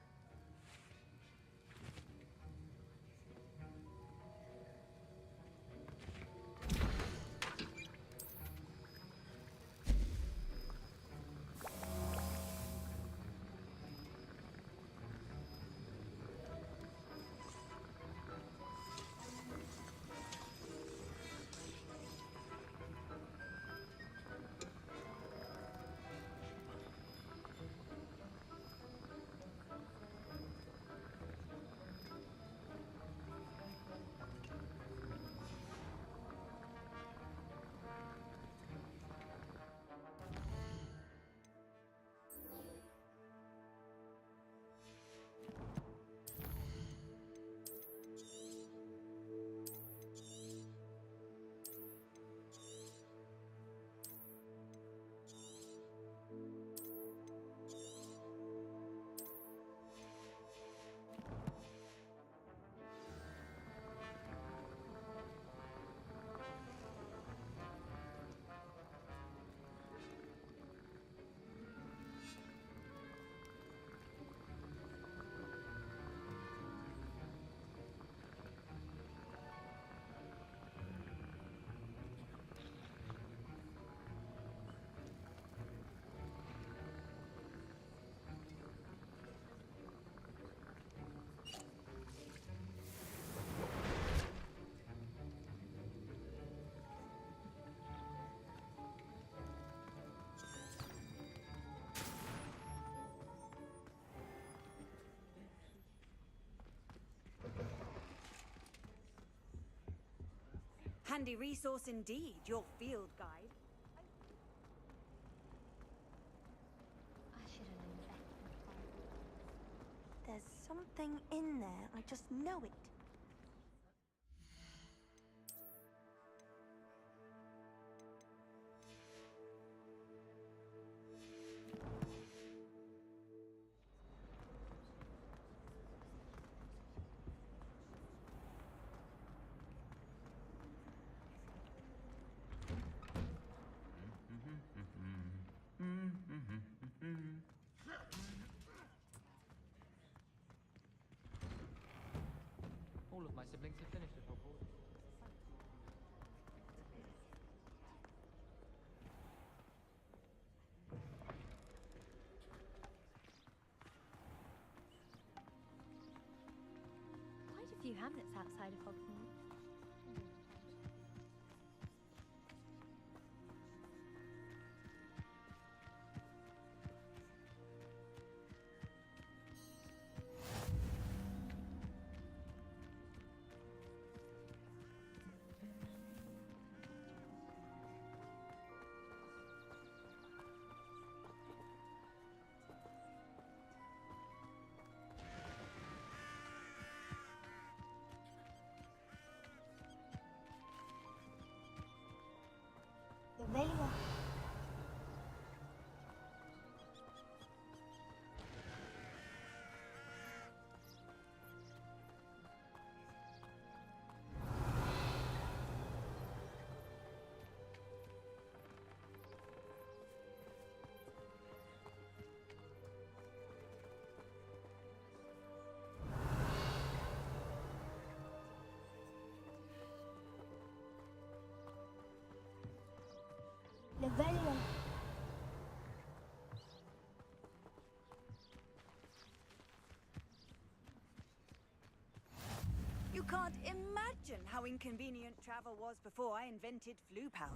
Handy resource indeed, your field guide. I should have known better. There's something in there. I just know it. All of my siblings have finished at Hogwarts. Quite a few hamlets outside of Hogsmeade. Revelia. Revelia. You can't imagine how inconvenient travel was before I invented flu powder.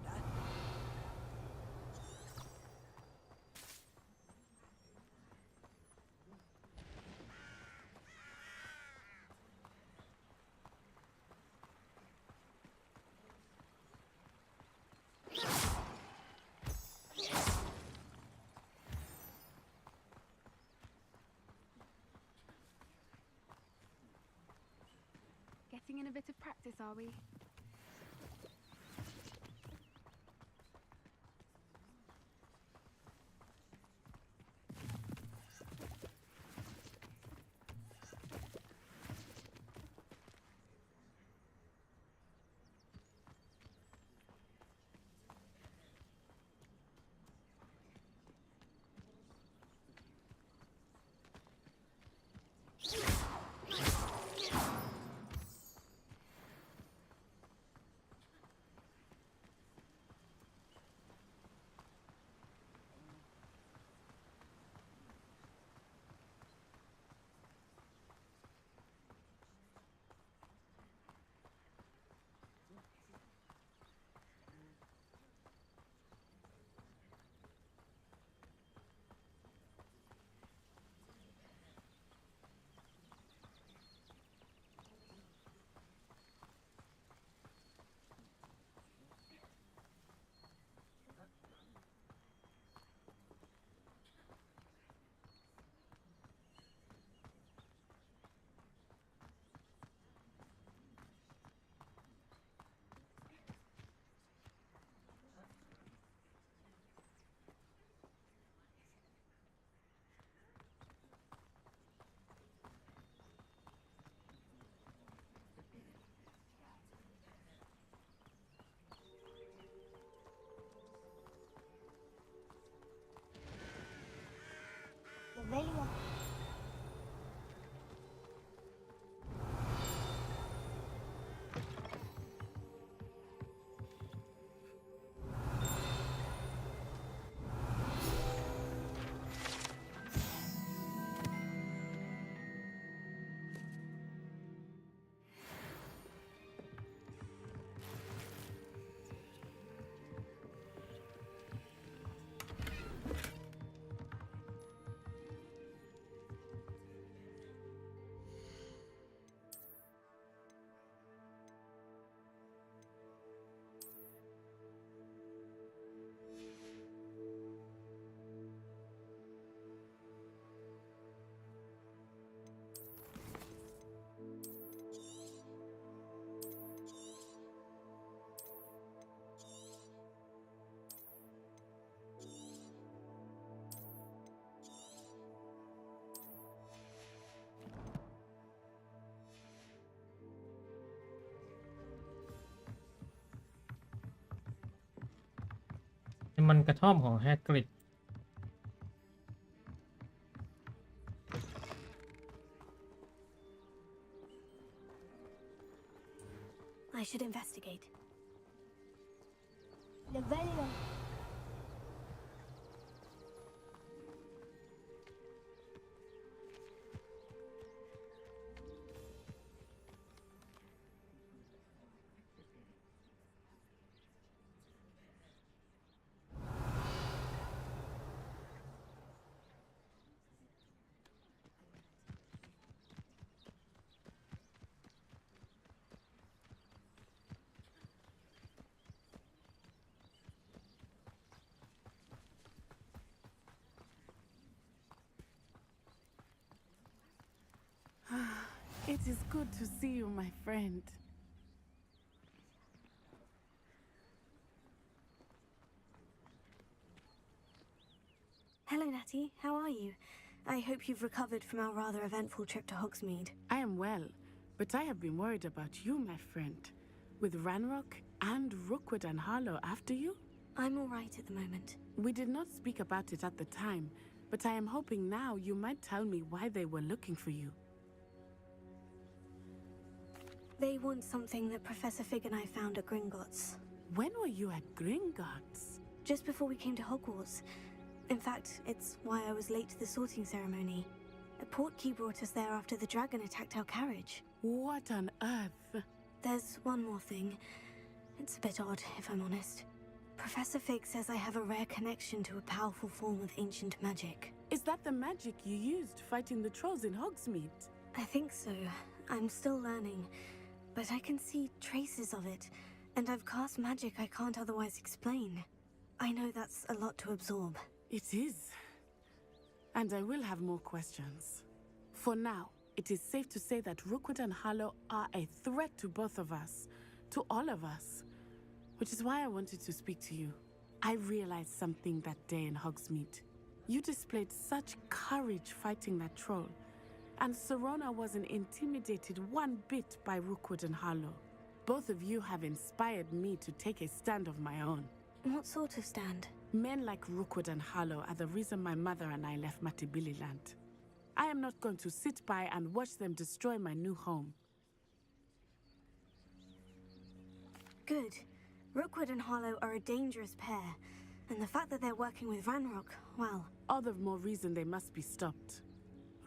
Getting in a bit of practice, are we? มันกระท่อมของแฮกริด I should investigate. Levello. It is good to see you, my friend. Hello, Natty. How are you? I hope you've recovered from our rather eventful trip to Hogsmeade. I am well, but I have been worried about you, my friend. With Ranrock and Rookwood and Harlow after you? I'm all right at the moment. We did not speak about it at the time, but I am hoping now you might tell me why they were looking for you. They want something that Professor Fig and I found at Gringotts. When were you at Gringotts? Just before we came to Hogwarts. In fact, it's why I was late to the sorting ceremony. A portkey brought us there after the dragon attacked our carriage. What on earth? There's one more thing. It's a bit odd, if I'm honest. Professor Fig says I have a rare connection to a powerful form of ancient magic. Is that the magic you used fighting the trolls in Hogsmeade? I think so. I'm still learning. But I can see traces of it, and I've cast magic I can't otherwise explain. I know that's a lot to absorb. It is. And I will have more questions. For now, it is safe to say that Rookwood and Harlow are a threat to both of us, to all of us. Which is why I wanted to speak to you. I realized something that day in Hogsmeade. You displayed such courage fighting that troll. And Serona wasn't intimidated one bit by Rookwood and Harlow. Both of you have inspired me to take a stand of my own. What sort of stand? Men like Rookwood and Harlow are the reason my mother and I left Matibili land. I am not going to sit by and watch them destroy my new home. Good. Rookwood and Harlow are a dangerous pair. And the fact that they're working with Ranrock, well... All the more reason they must be stopped.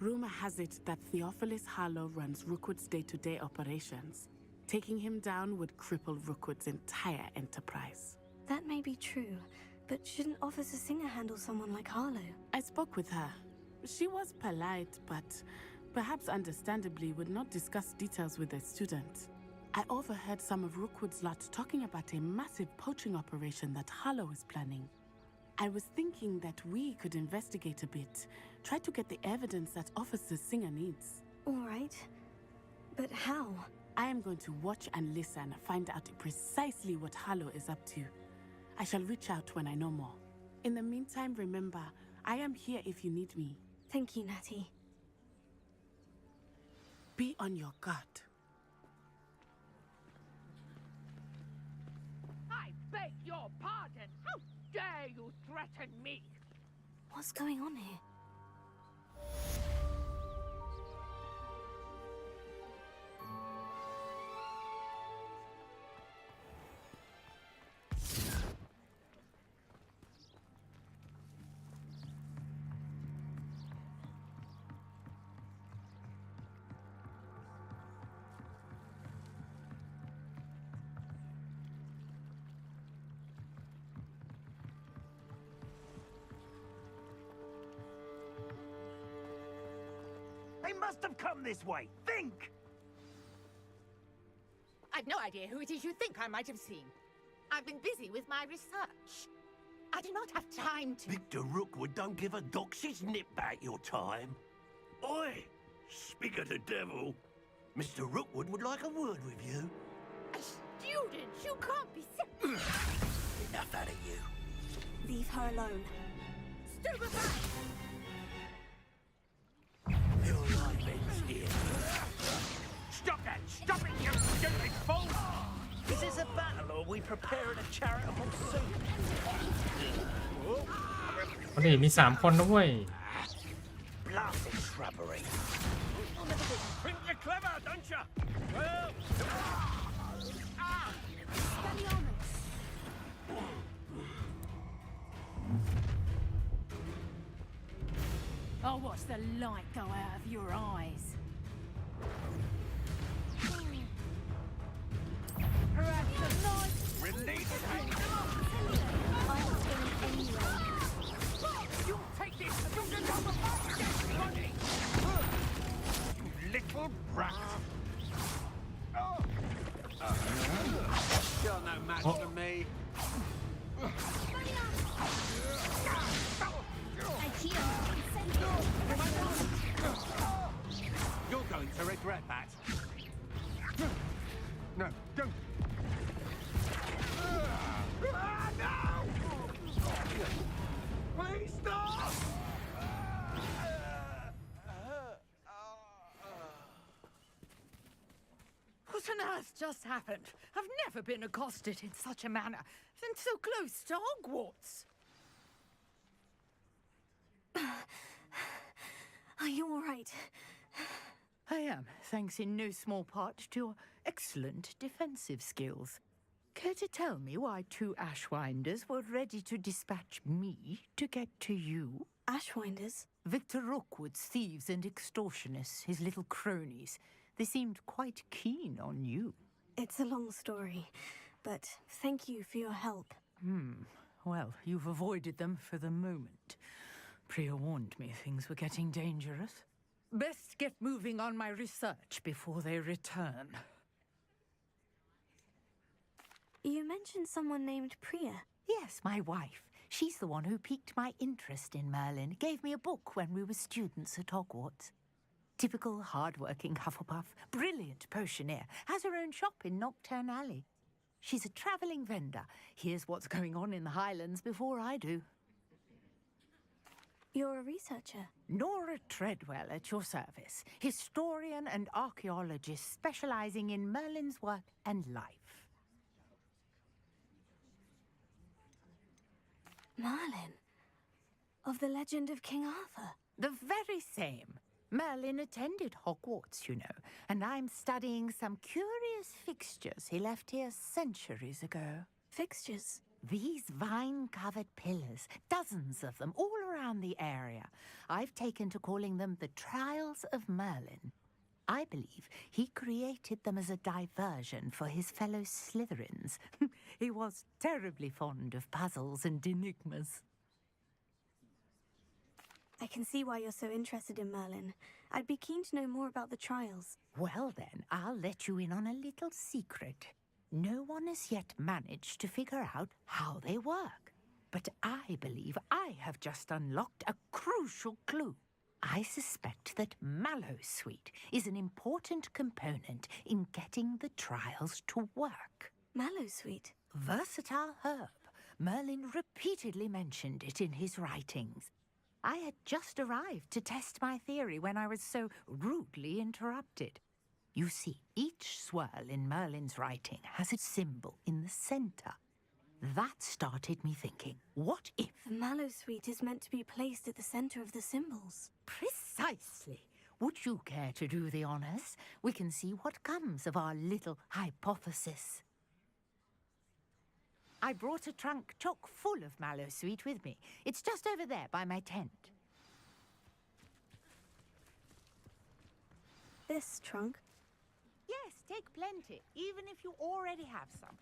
Rumor has it that Theophilus Harlow runs Rookwood's day-to-day operations. Taking him down would cripple Rookwood's entire enterprise. That may be true, but shouldn't Officer Singer handle someone like Harlow? I spoke with her. She was polite, but perhaps understandably would not discuss details with a student. I overheard some of Rookwood's lot talking about a massive poaching operation that Harlow is planning. I was thinking that we could investigate a bit, try to get the evidence that Officer Singer needs. All right. But how? I am going to watch and listen, find out precisely what Harlow is up to. I shall reach out when I know more. In the meantime, remember, I am here if you need me. Thank you, Natty. Be on your guard. I beg your pardon. How dare you threaten me? What's going on here? They must have come this way. Think! I've no idea who it is you think I might have seen. I've been busy with my research. I do not have time to... Victor Rookwood don't give a doxy's nip back your time. Oi! Speak of the devil. Mr. Rookwood would like a word with you. A student? You can't be... Enough out of you. Leave her alone. Stupefy! Your life ends here. Stop that! Stop it, you stupid fool! Is this a battle or are we preparing a charitable soup. คนนี้มี3 คนด้วย Blasted shrubbery. Think you're clever, don't you? Well, I'll watch the light go out of your eyes. Perhaps a nice release him. You'll take this and you'll get over my money. Little brat. You're no match for me. You're going to regret that. No, don't. No! Please stop! What on earth just happened? I've never been accosted in such a manner, and so close to Hogwarts. Are you all right? I am, thanks in no small part to your excellent defensive skills. Care to tell me why 2 Ashwinders were ready to dispatch me to get to you? Ashwinders? Victor Rookwood's thieves and extortionists, his little cronies. They seemed quite keen on you. It's a long story, but thank you for your help. Well, you've avoided them for the moment. Priya warned me things were getting dangerous. Best get moving on my research before they return. You mentioned someone named Priya. Yes, my wife. She's the one who piqued my interest in Merlin, gave me a book when we were students at Hogwarts. Typical hard-working Hufflepuff, brilliant potioneer, has her own shop in Knockturn Alley. She's a travelling vendor. Hears what's going on in the Highlands before I do. You're a researcher? Nora Treadwell at your service, historian and archaeologist specialising in Merlin's work and life. Merlin? Of the legend of King Arthur? The very same. Merlin attended Hogwarts, you know, and I'm studying some curious fixtures he left here centuries ago. Fixtures? These vine-covered pillars, dozens of them, all around the area. I've taken to calling them the Trials of Merlin. I believe he created them as a diversion for his fellow Slytherins. He was terribly fond of puzzles and enigmas. I can see why you're so interested in Merlin. I'd be keen to know more about the trials. Well then, I'll let you in on a little secret. No one has yet managed to figure out how they work. But I believe I have just unlocked a crucial clue. I suspect that Mallowsweet is an important component in getting the trials to work. Mallowsweet? Versatile herb. Merlin repeatedly mentioned it in his writings. I had just arrived to test my theory when I was so rudely interrupted. You see, each swirl in Merlin's writing has a symbol in the centre. That started me thinking, what if... The Mallowsweet is meant to be placed at the centre of the symbols. Precisely. Would you care to do the honours? We can see what comes of our little hypothesis. I brought a trunk chock full of Mallowsweet with me. It's just over there by my tent. This trunk? Yes, take plenty, even if you already have some.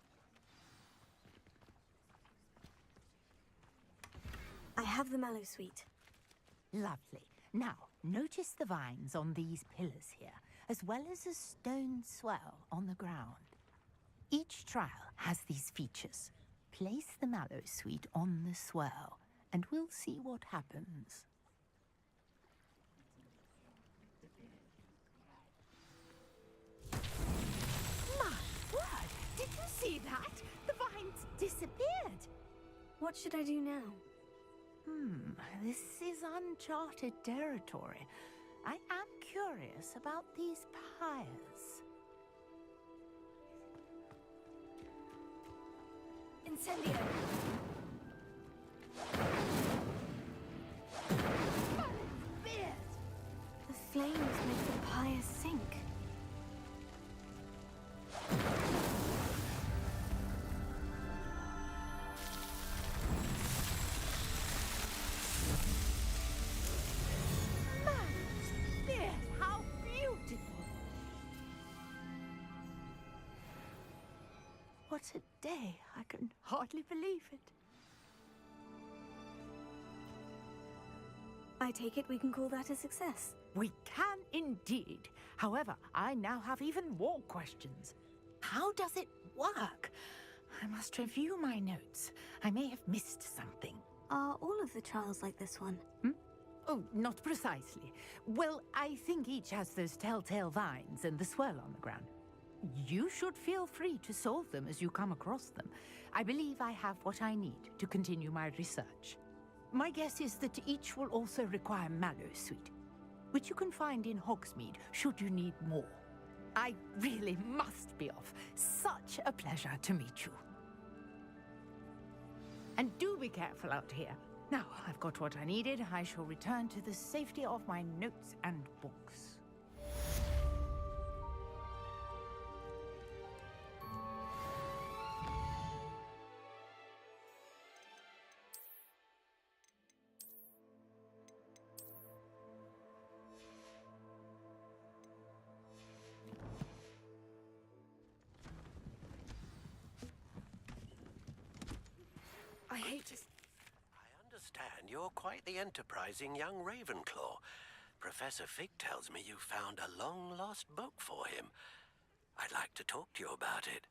I have the Mallowsweet. Lovely. Now, notice the vines on these pillars here, as well as a stone swell on the ground. Each trial has these features. Place the Mallowsweet on the swell, and we'll see what happens. My word! Did you see that? The vines disappeared! What should I do now? This is uncharted territory. I am curious about these pyres. Incendio! The flames make the pyre sink. Spears, how beautiful! What a day. I can hardly believe it. I take it we can call that a success. We can indeed. However, I now have even more questions. How does it work? I must review my notes. I may have missed something. Are all of the trials like this one? Oh, not precisely. Well, I think each has those telltale vines and the swirl on the ground. You should feel free to solve them as you come across them. I believe I have what I need to continue my research. My guess is that each will also require Mallowsweet, which you can find in Hogsmeade should you need more. I really must be off. Such a pleasure to meet you. And do be careful out here. Now, I've got what I needed. I shall return to the safety of my notes and books. I hate to... I understand you're quite the enterprising young Ravenclaw. Professor Fig tells me you found a long-lost book for him. I'd like to talk to you about it.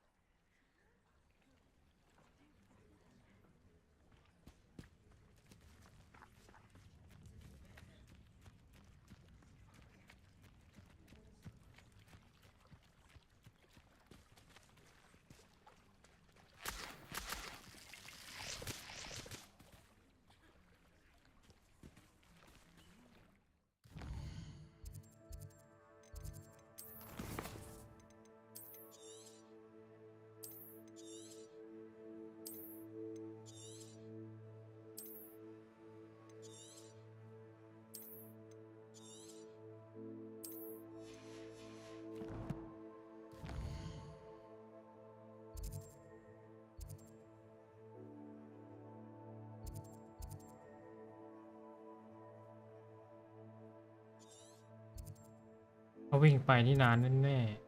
เขาวิ่งไปนี่นานแน่ๆ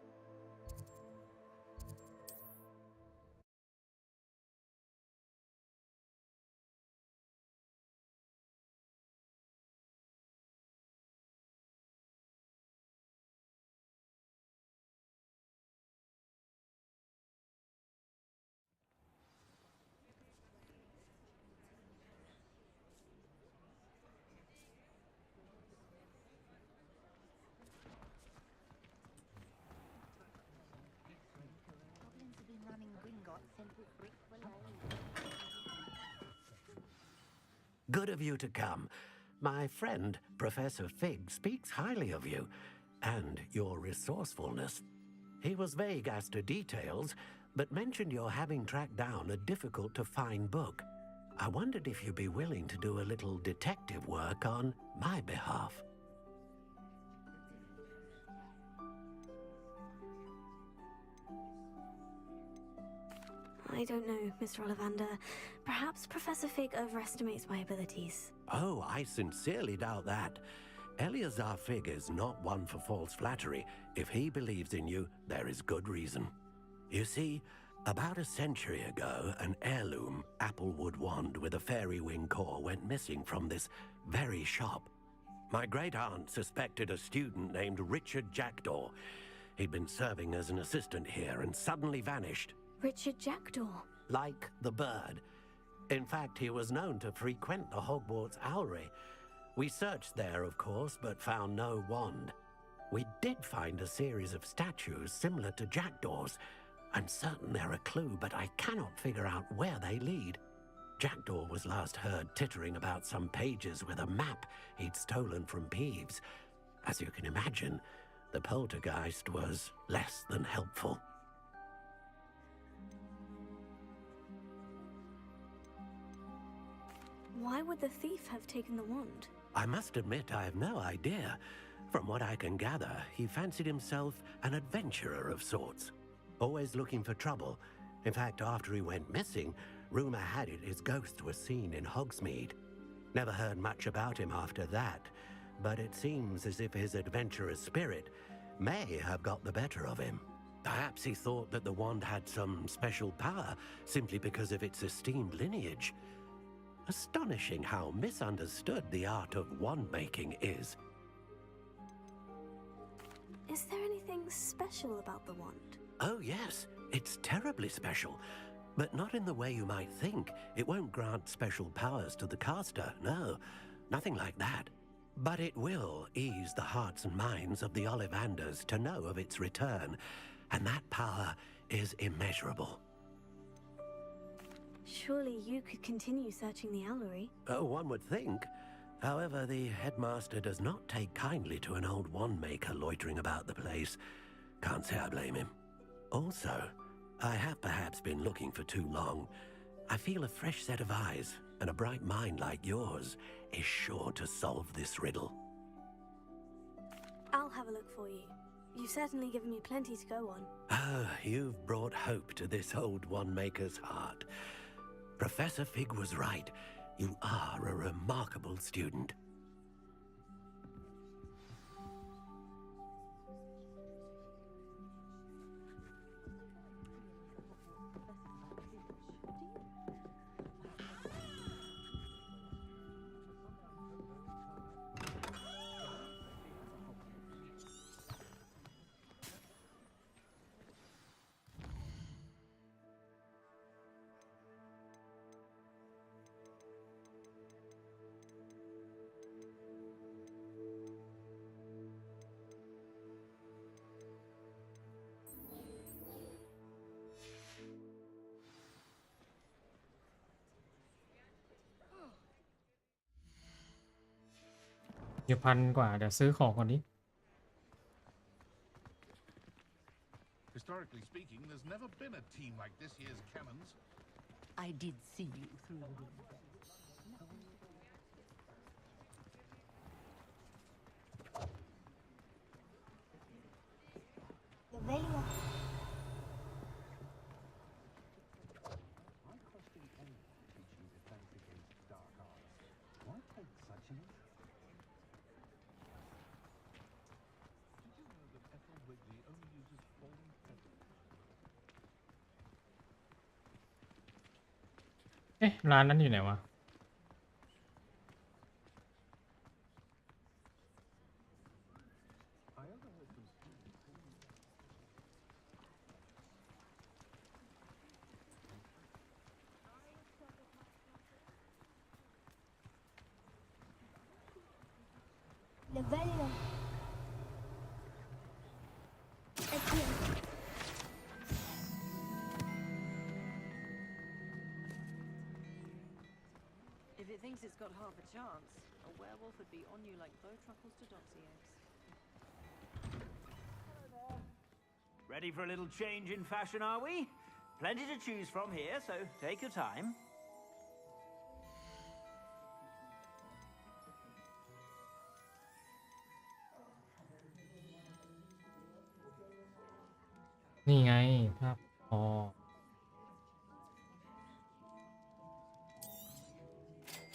Good of you to come. My friend, Professor Fig, speaks highly of you and your resourcefulness. He was vague as to details, but mentioned your having tracked down a difficult-to-find book. I wondered if you'd be willing to do a little detective work on my behalf. I don't know, Mr. Ollivander. Perhaps Professor Fig overestimates my abilities. Oh, I sincerely doubt that. Eleazar Fig is not one for false flattery. If he believes in you, there is good reason. You see, about a century ago, an heirloom applewood wand with a fairy wing core went missing from this very shop. My great-aunt suspected a student named Richard Jackdaw. He'd been serving as an assistant here and suddenly vanished. Richard Jackdaw? Like the bird. In fact, he was known to frequent the Hogwarts Owlry. We searched there, of course, but found no wand. We did find a series of statues similar to Jackdaw's. I'm certain they're a clue, but I cannot figure out where they lead. Jackdaw was last heard tittering about some pages with a map he'd stolen from Peeves. As you can imagine, the poltergeist was less than helpful. Why would the thief have taken the wand? I must admit I have no idea. From what I can gather, he fancied himself an adventurer of sorts. Always looking for trouble. In fact, after he went missing, rumor had it his ghost was seen in Hogsmeade. Never heard much about him after that, but it seems as if his adventurous spirit may have got the better of him. Perhaps he thought that the wand had some special power simply because of its esteemed lineage. Astonishing how misunderstood the art of wand-making is. Is there anything special about the wand? Oh yes, it's terribly special. But not in the way you might think. It won't grant special powers to the caster, no. Nothing like that. But it will ease the hearts and minds of the Ollivanders to know of its return. And that power is immeasurable. Surely you could continue searching the owlery. Oh, one would think. However, the headmaster does not take kindly to an old wand-maker loitering about the place. Can't say I blame him. Also, I have perhaps been looking for too long. I feel a fresh set of eyes, and a bright mind like yours is sure to solve this riddle. I'll have a look for you. You've certainly given me plenty to go on. Oh, you've brought hope to this old wand-maker's heart. Professor Fig was right. You are a remarkable student.เดี๋ยว1,000 กว่า เดี๋ยวซื้อของก่อนนี้ Historically speaking, there's never been a team like this year's cannons. I did see you through the window. The value ofเอ๊ะ ร้านนั้นอยู่ไหนวะ the value of If it thinks it's got half a chance, a werewolf would be on you like bow truffles to doxy eggs. Ready for a little change in fashion, are we? Plenty to choose from here, so take your time. นี่ไงภาพพอ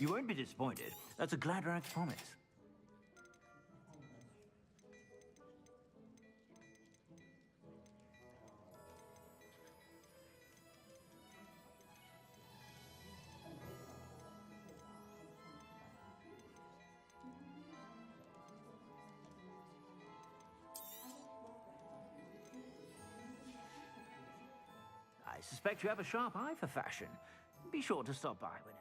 You won't be disappointed. That's a Gladrax promise. I suspect you have a sharp eye for fashion. Be sure to stop by when...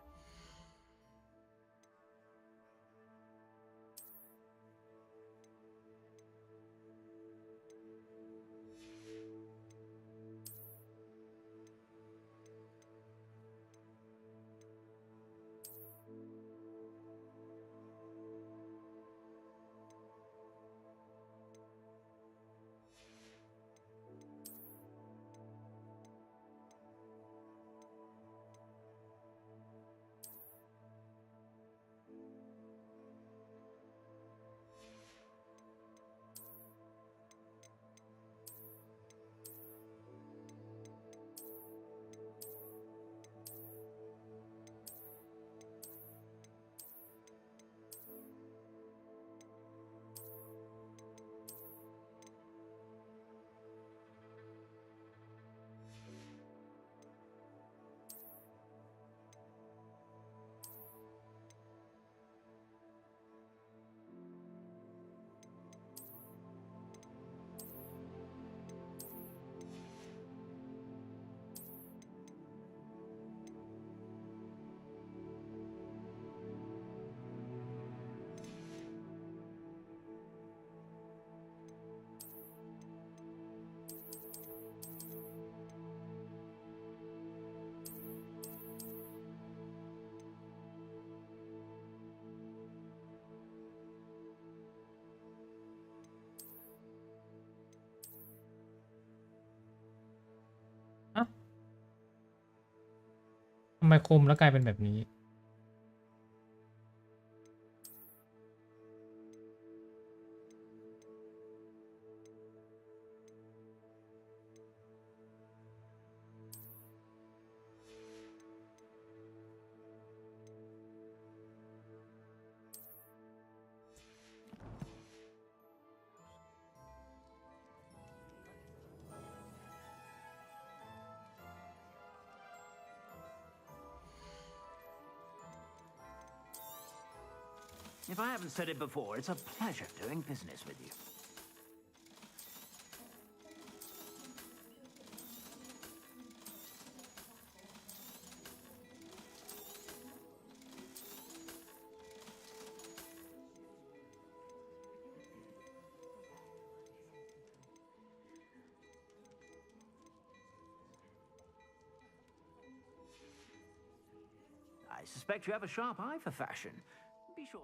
ทำไมคุมแล้วกลายเป็นแบบนี้If I haven't said it before, it's a pleasure doing business with you. I suspect you have a sharp eye for fashion. Be sure.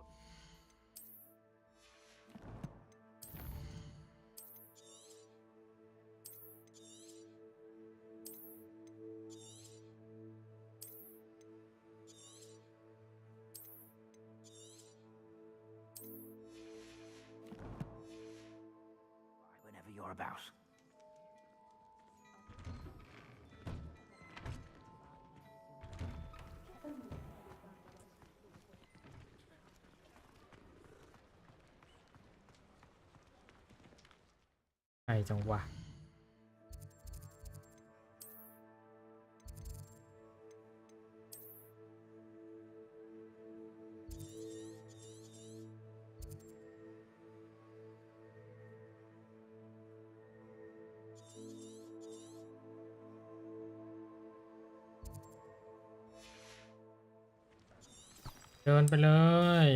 Whenever you're about. ไกลจังวะเดินไปเลย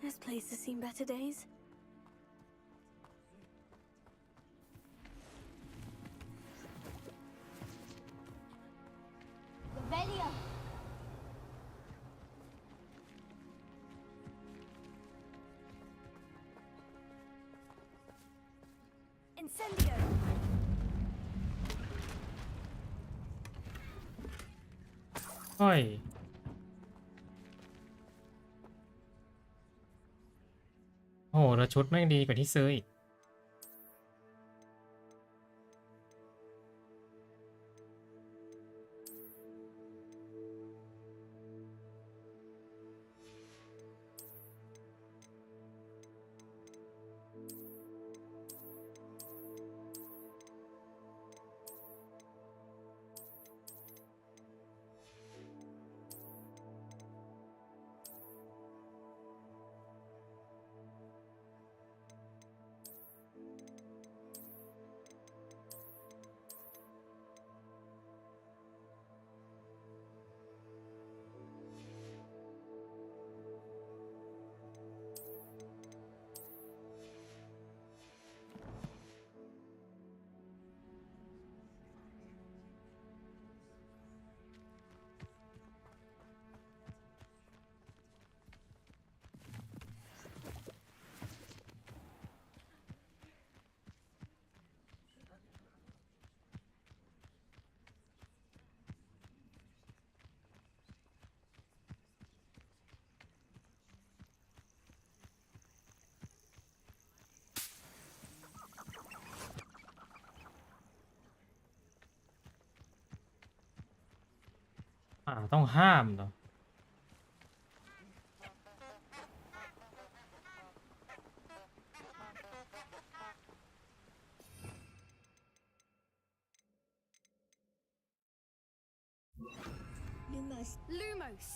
This place has seen better days. Revelio. Incendio! เฮ้ยโอ้โหแล้วชุดแม่งดีกว่าที่ซื้ออีก ต้องห้ามเหรอLumos.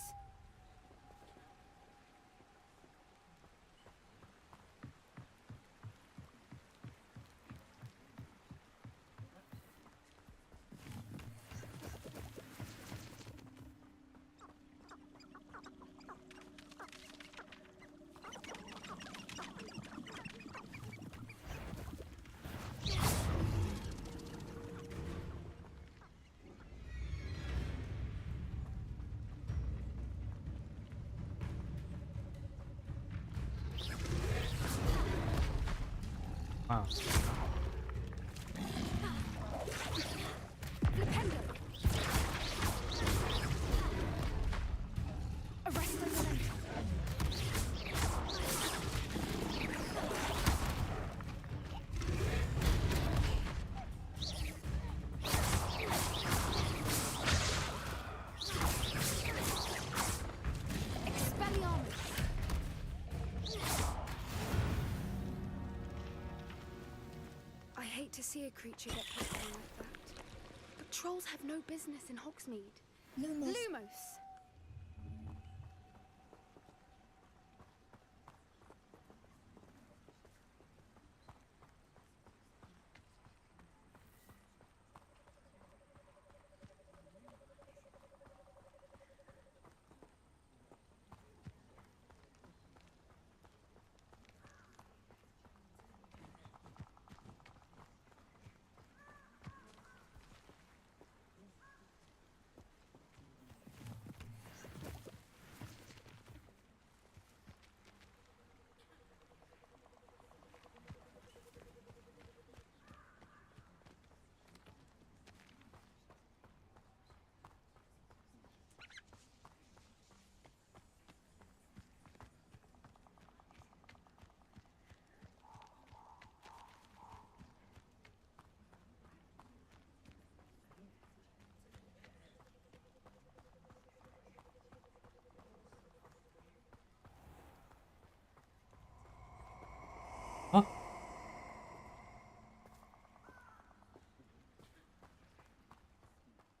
I hate to see a creature get put down like that. But trolls have no business in Hogsmeade. Lumos.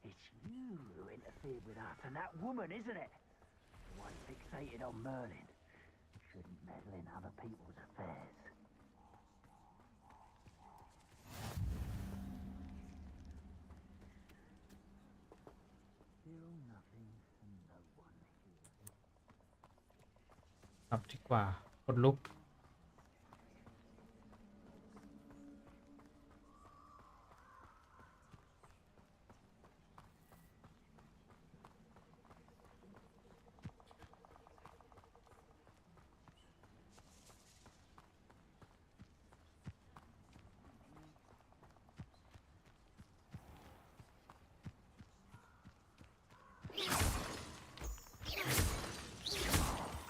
It's you who interfered with us and that woman, isn't it? The one fixated on Merlin. Shouldn't meddle in other people's affairs. Still nothing and no one here. กลับดีกว่าคนลุก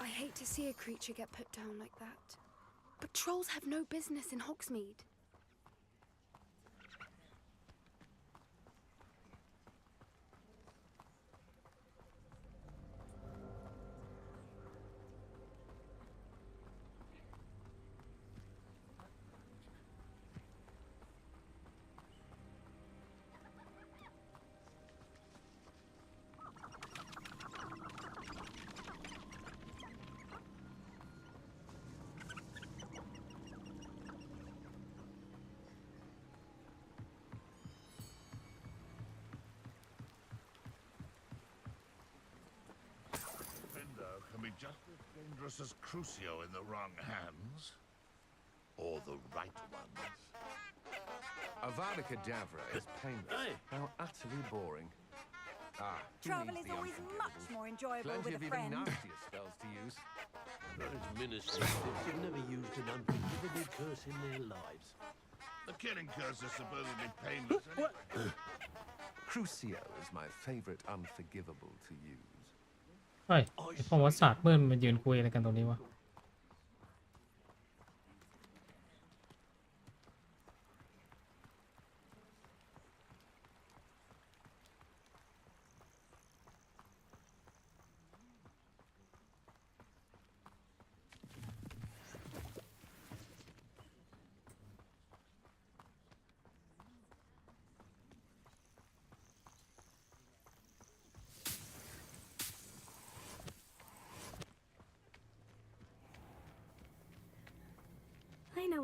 I hate to see a creature get put down like that. But trolls have no business in Hogsmeade. Be just as dangerous as Crucio in the wrong hands. Or the right ones. Avada Kedavra is painless. How utterly boring. Travel is always much more enjoyable with a friend. Plenty of even nastier spells to use. Those ministers have never used an unforgivable curse in their lives. The killing curse is supposedly painless anyway. Crucio is my favorite unforgivable to use. เฮ้ยไอ้ประวัติศาสตร์เมื่อมันยืนคุยอะไรกันตรงนี้วะ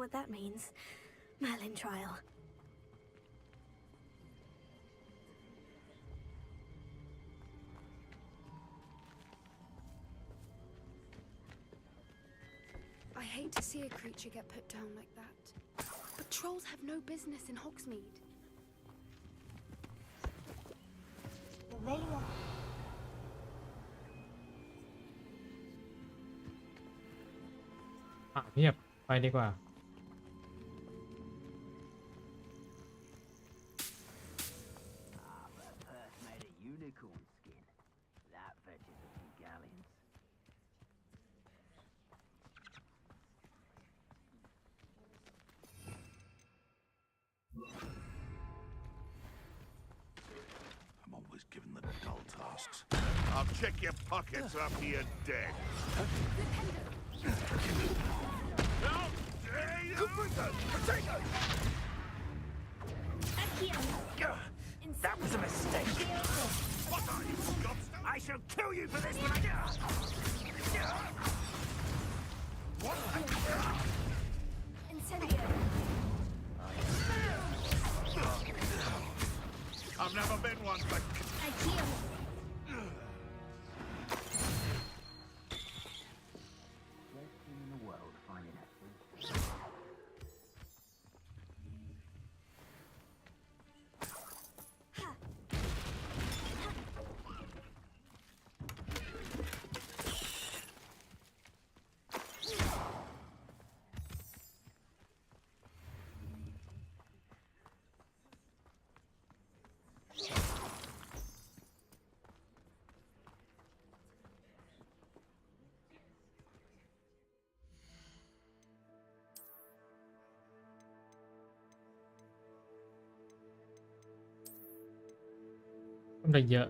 what that means. Merlin trial. I hate to see a creature get put down like that. But trolls have no business in Hogsmeade. Revelio. เพียบไปดีกว่า but first made a unicorn skin. That fetches a few galleons. I'm always given the dull tasks. I'll check your pockets after you're dead. How dare you! Potato! That was a mistake. What are you, gobstone? I shall kill you for this when I What? Incendio. I've never been one, but... Best thing in the world finding a thief.ได้เยอะ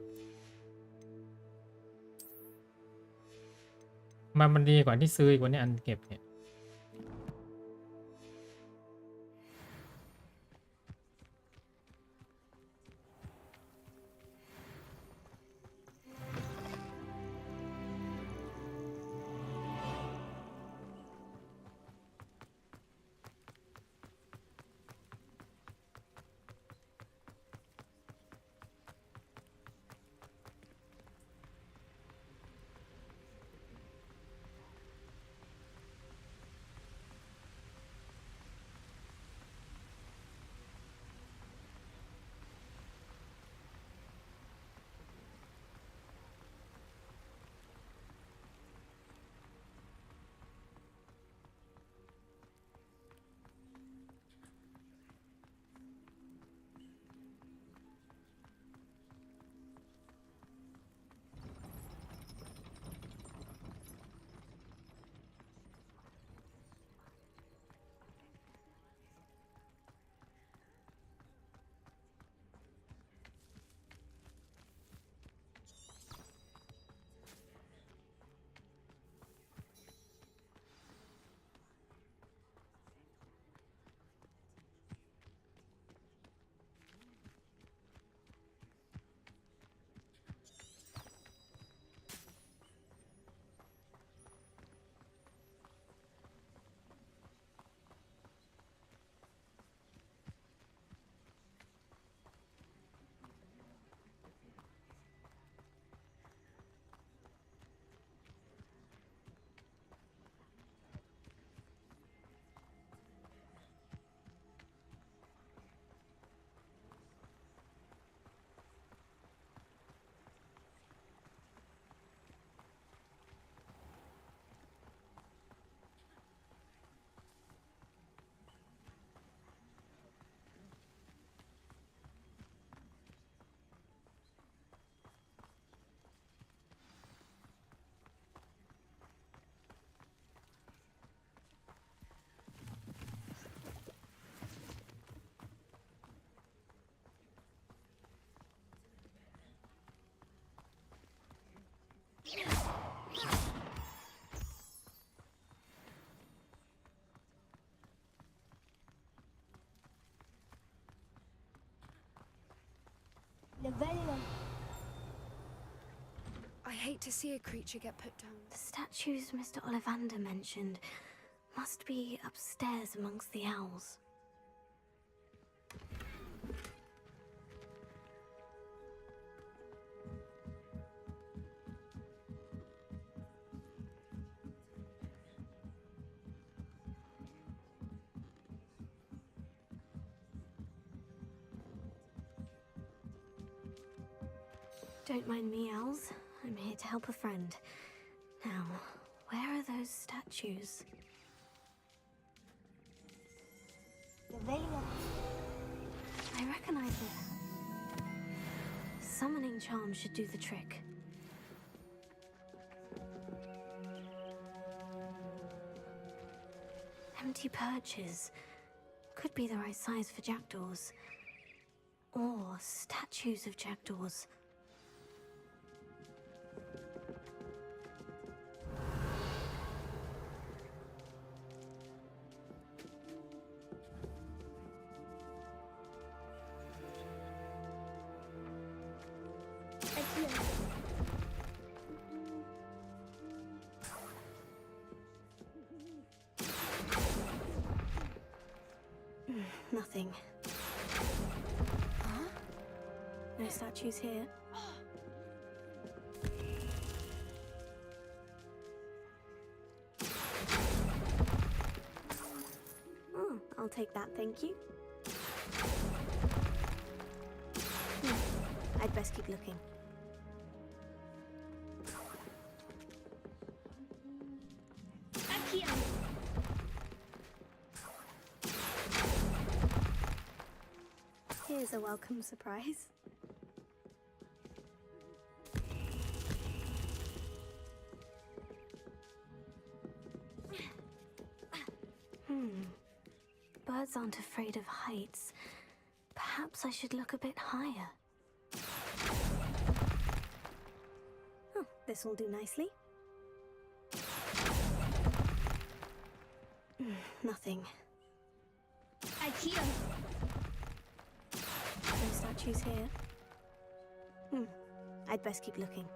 มันดีกว่าที่ซื้ออีกวันนี้อันเก็บเนี่ยRevelio. I hate to see a creature get put down. The statues Mr. Ollivander mentioned. Must be upstairs amongst the owls. Don't mind me, owls. I'm here to help a friend. Now, where are those statues? I recognize it. Summoning charm should do the trick. Empty perches. Could be the right size for jackdaws. Or statues of jackdaws. Nothing. Huh? No statues here. Oh, I'll take that, thank you. I'd best keep looking. Here's a welcome surprise. Birds aren't afraid of heights. Perhaps I should look a bit higher. Oh, this will do nicely. Nothing. IKEA. No statues here. I'd best keep looking.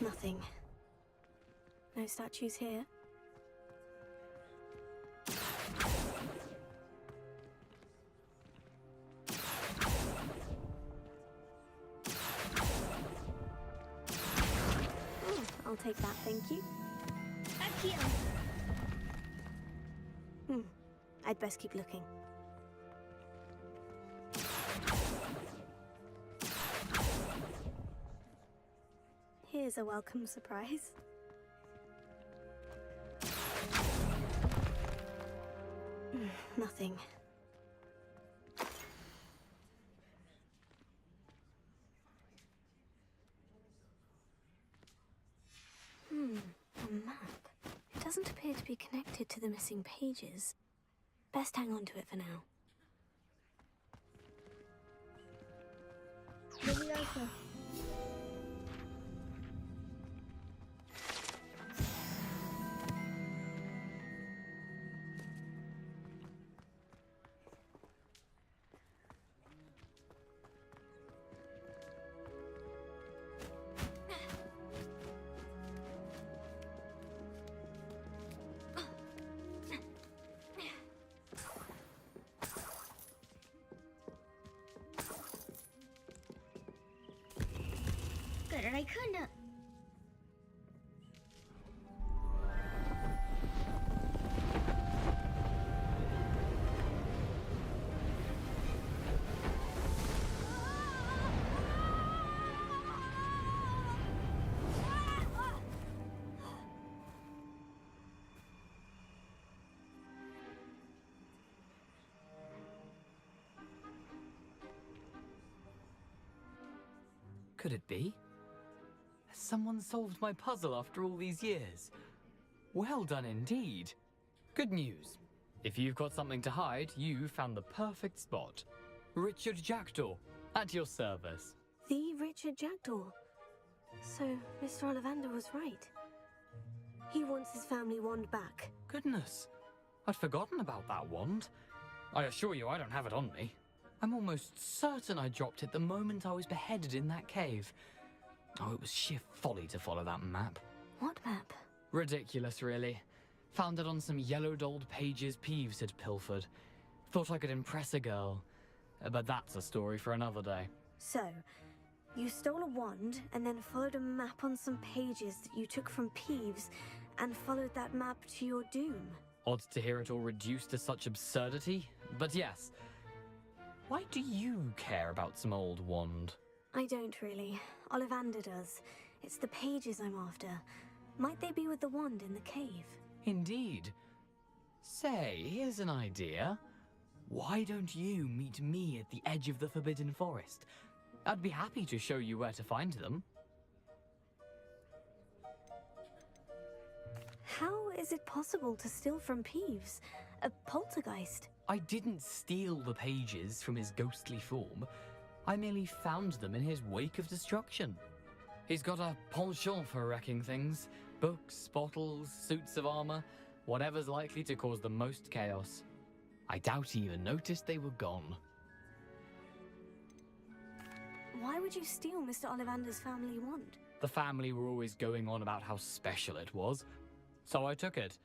Nothing. No statues here. I'll take that, thank you. I'd best keep looking. Here's a welcome surprise. Nothing. A map. It doesn't appear to be connected to the missing pages. Best hang on to it for now. I couldn't. Could it be? Has someone solved my puzzle after all these years? Well done indeed. Good news. If you've got something to hide, you found the perfect spot. Richard Jackdaw, at your service. The Richard Jackdaw. So, Mr. Ollivander was right. He wants his family wand back. Goodness, I'd forgotten about that wand. I assure you I don't have it on me. I'm almost certain I dropped it the moment I was beheaded in that cave. Oh, it was sheer folly to follow that map. What map? Ridiculous, really. Found it on some yellowed old pages Peeves had pilfered. Thought I could impress a girl. But that's a story for another day. So, you stole a wand and then followed a map on some pages that you took from Peeves and followed that map to your doom. Odd to hear it all reduced to such absurdity, but yes. Why do you care about some old wand? I don't really. Ollivander does. It's the pages I'm after. Might they be with the wand in the cave? Indeed. Say, here's an idea. Why don't you meet me at the edge of the Forbidden Forest? I'd be happy to show you where to find them. How is it possible to steal from Peeves? A poltergeist? I didn't steal the pages from his ghostly form. I merely found them in his wake of destruction. He's got a penchant for wrecking things. Books, bottles, suits of armor, whatever's likely to cause the most chaos. I doubt he even noticed they were gone. Why would you steal Mr. Ollivander's family wand? The family were always going on about how special it was, so I took it.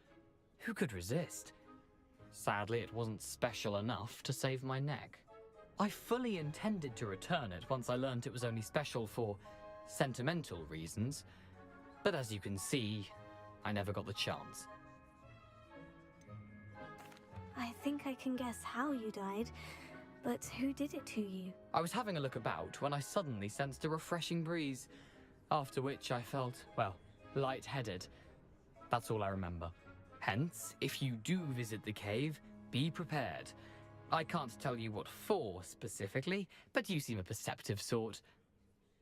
Who could resist? Sadly, it wasn't special enough to save my neck. I fully intended to return it once I learned it was only special for sentimental reasons, but as you can see, I never got the chance. I think I can guess how you died, but who did it to you? I was having a look about when I suddenly sensed a refreshing breeze, after which I felt, well, lightheaded. That's all I remember. Hence, if you do visit the cave, be prepared. I can't tell you what for specifically, but you seem a perceptive sort.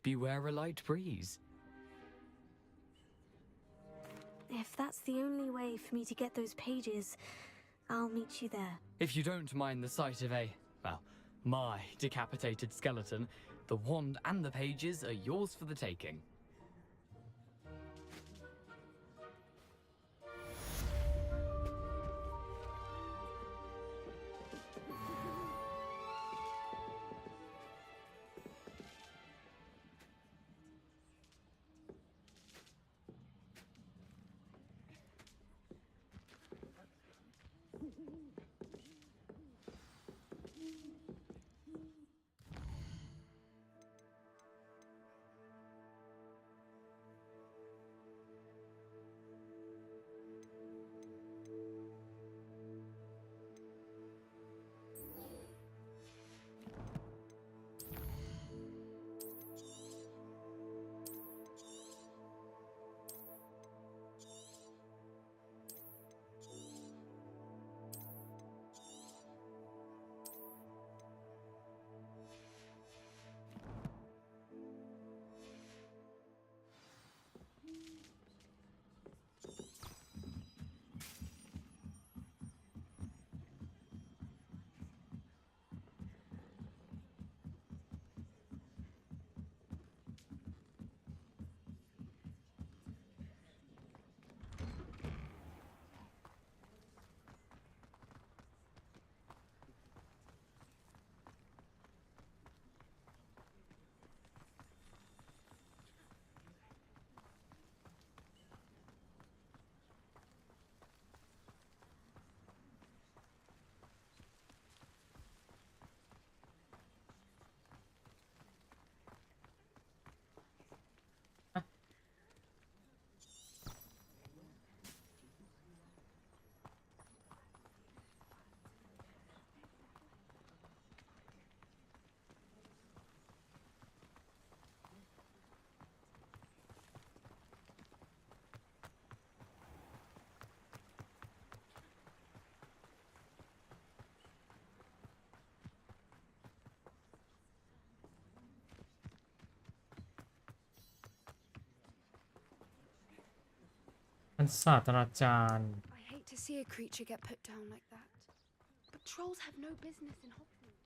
Beware a light breeze. If that's the only way for me to get those pages, I'll meet you there. If you don't mind the sight of my decapitated skeleton, the wand and the pages are yours for the taking.ศาสตราจารย์ I hate to see a creature get put down like that. But trolls have no business in Hogsmeade.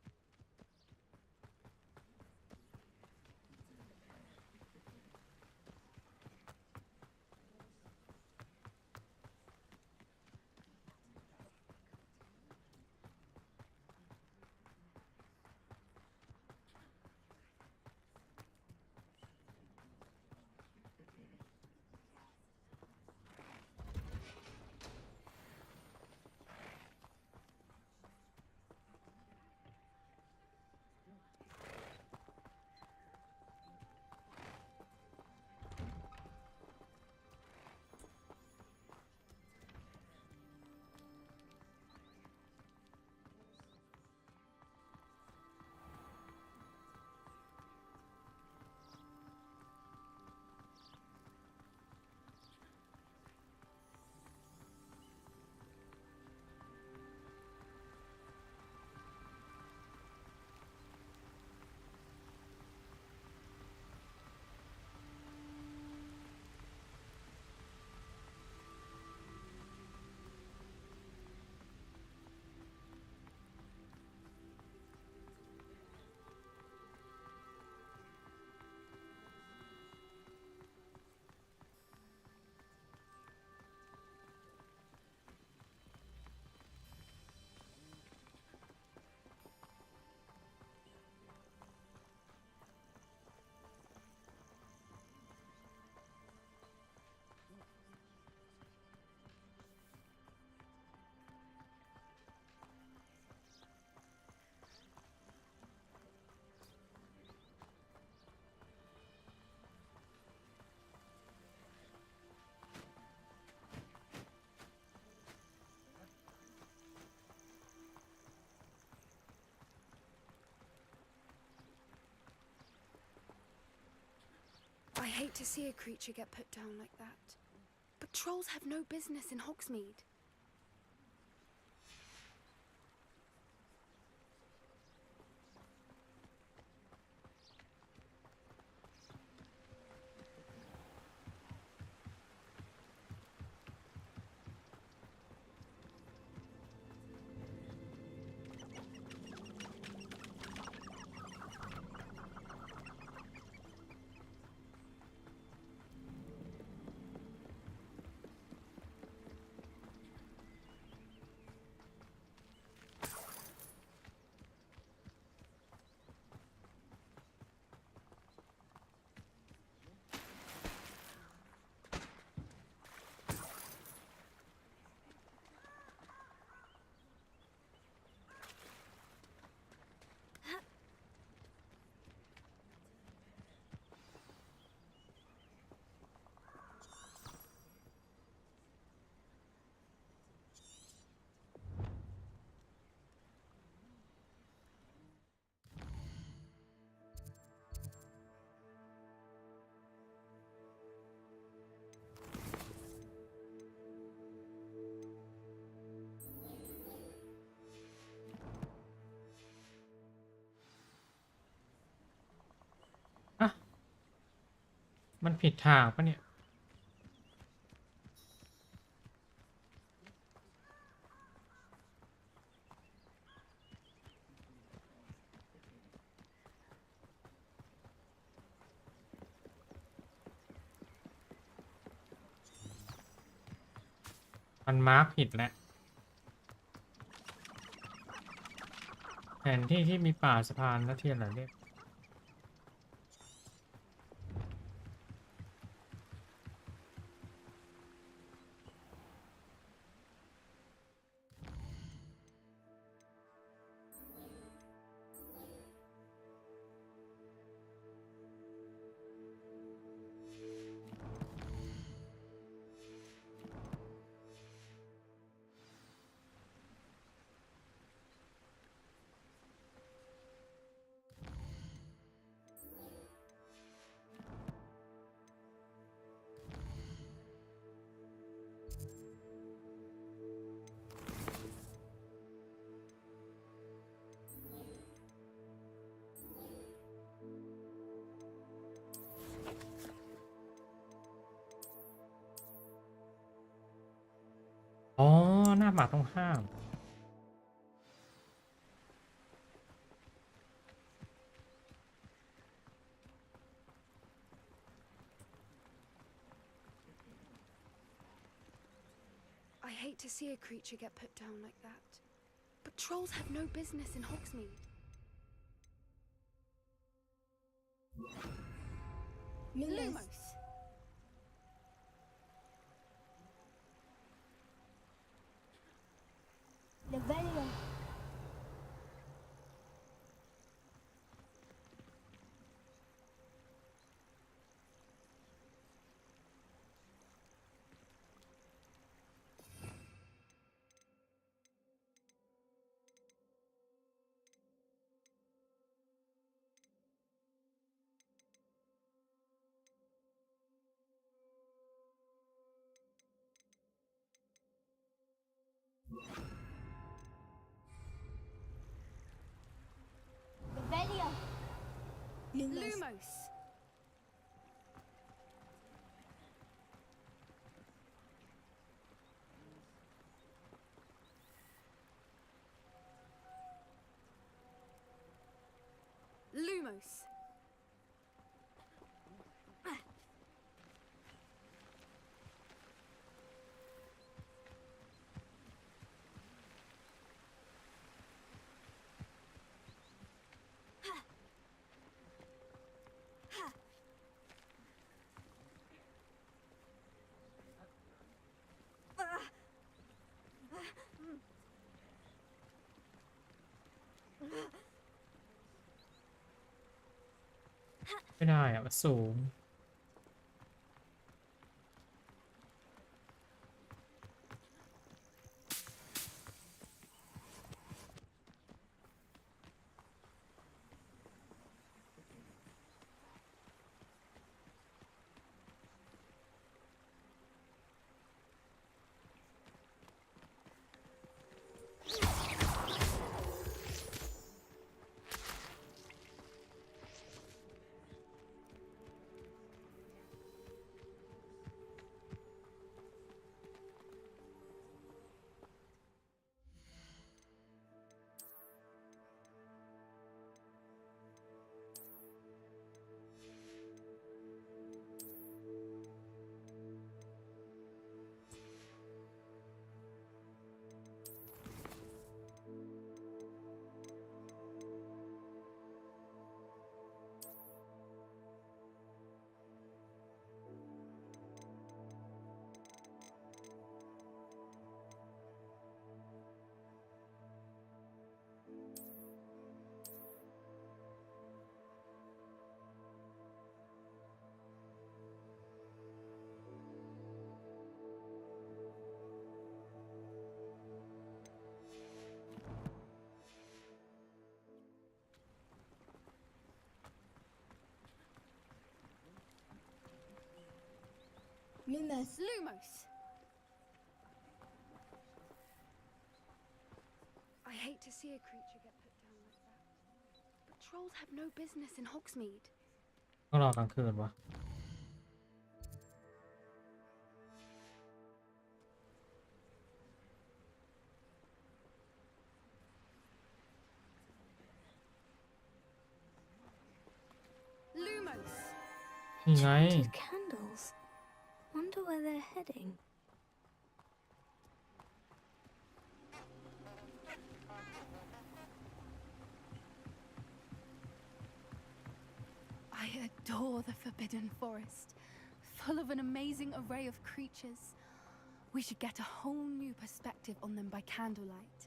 I hate to see a creature get put down like that. But trolls have no business in Hogsmeade.มันผิดทางปะเนี่ยมันมาร์คผิดแล้วแผนที่ที่มีป่าสะพานและเทียนเหรอเนี่ยอ๋อหน้าหมาตรงข้าม I hate to see a creature get put down like that. But trolls have no business in Hogsmeade. Lumos. Levelio. Levelio. Lumos. Lumos.ไม่ได้อะมันสูง Lumos. Lumos! I hate to see a creature get put down like that. But trolls have no business in Hogsmeade. ต้องรอกลางคืนวะ Lumos! นี่ไง Enchanted candles. Wonder where they're heading. I adore the Forbidden Forest, full of an amazing array of creatures. We should get a whole new perspective on them by candlelight.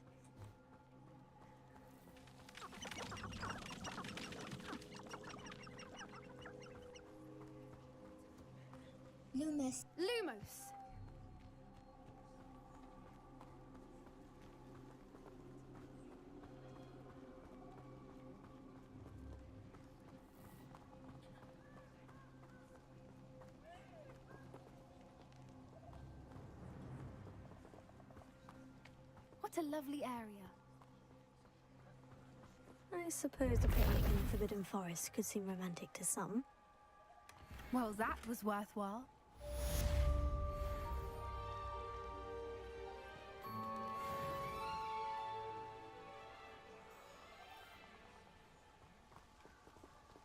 Lumos. Lumos! What a lovely area. I suppose a picnic in the Forbidden Forest could seem romantic to some. Well, that was worthwhile.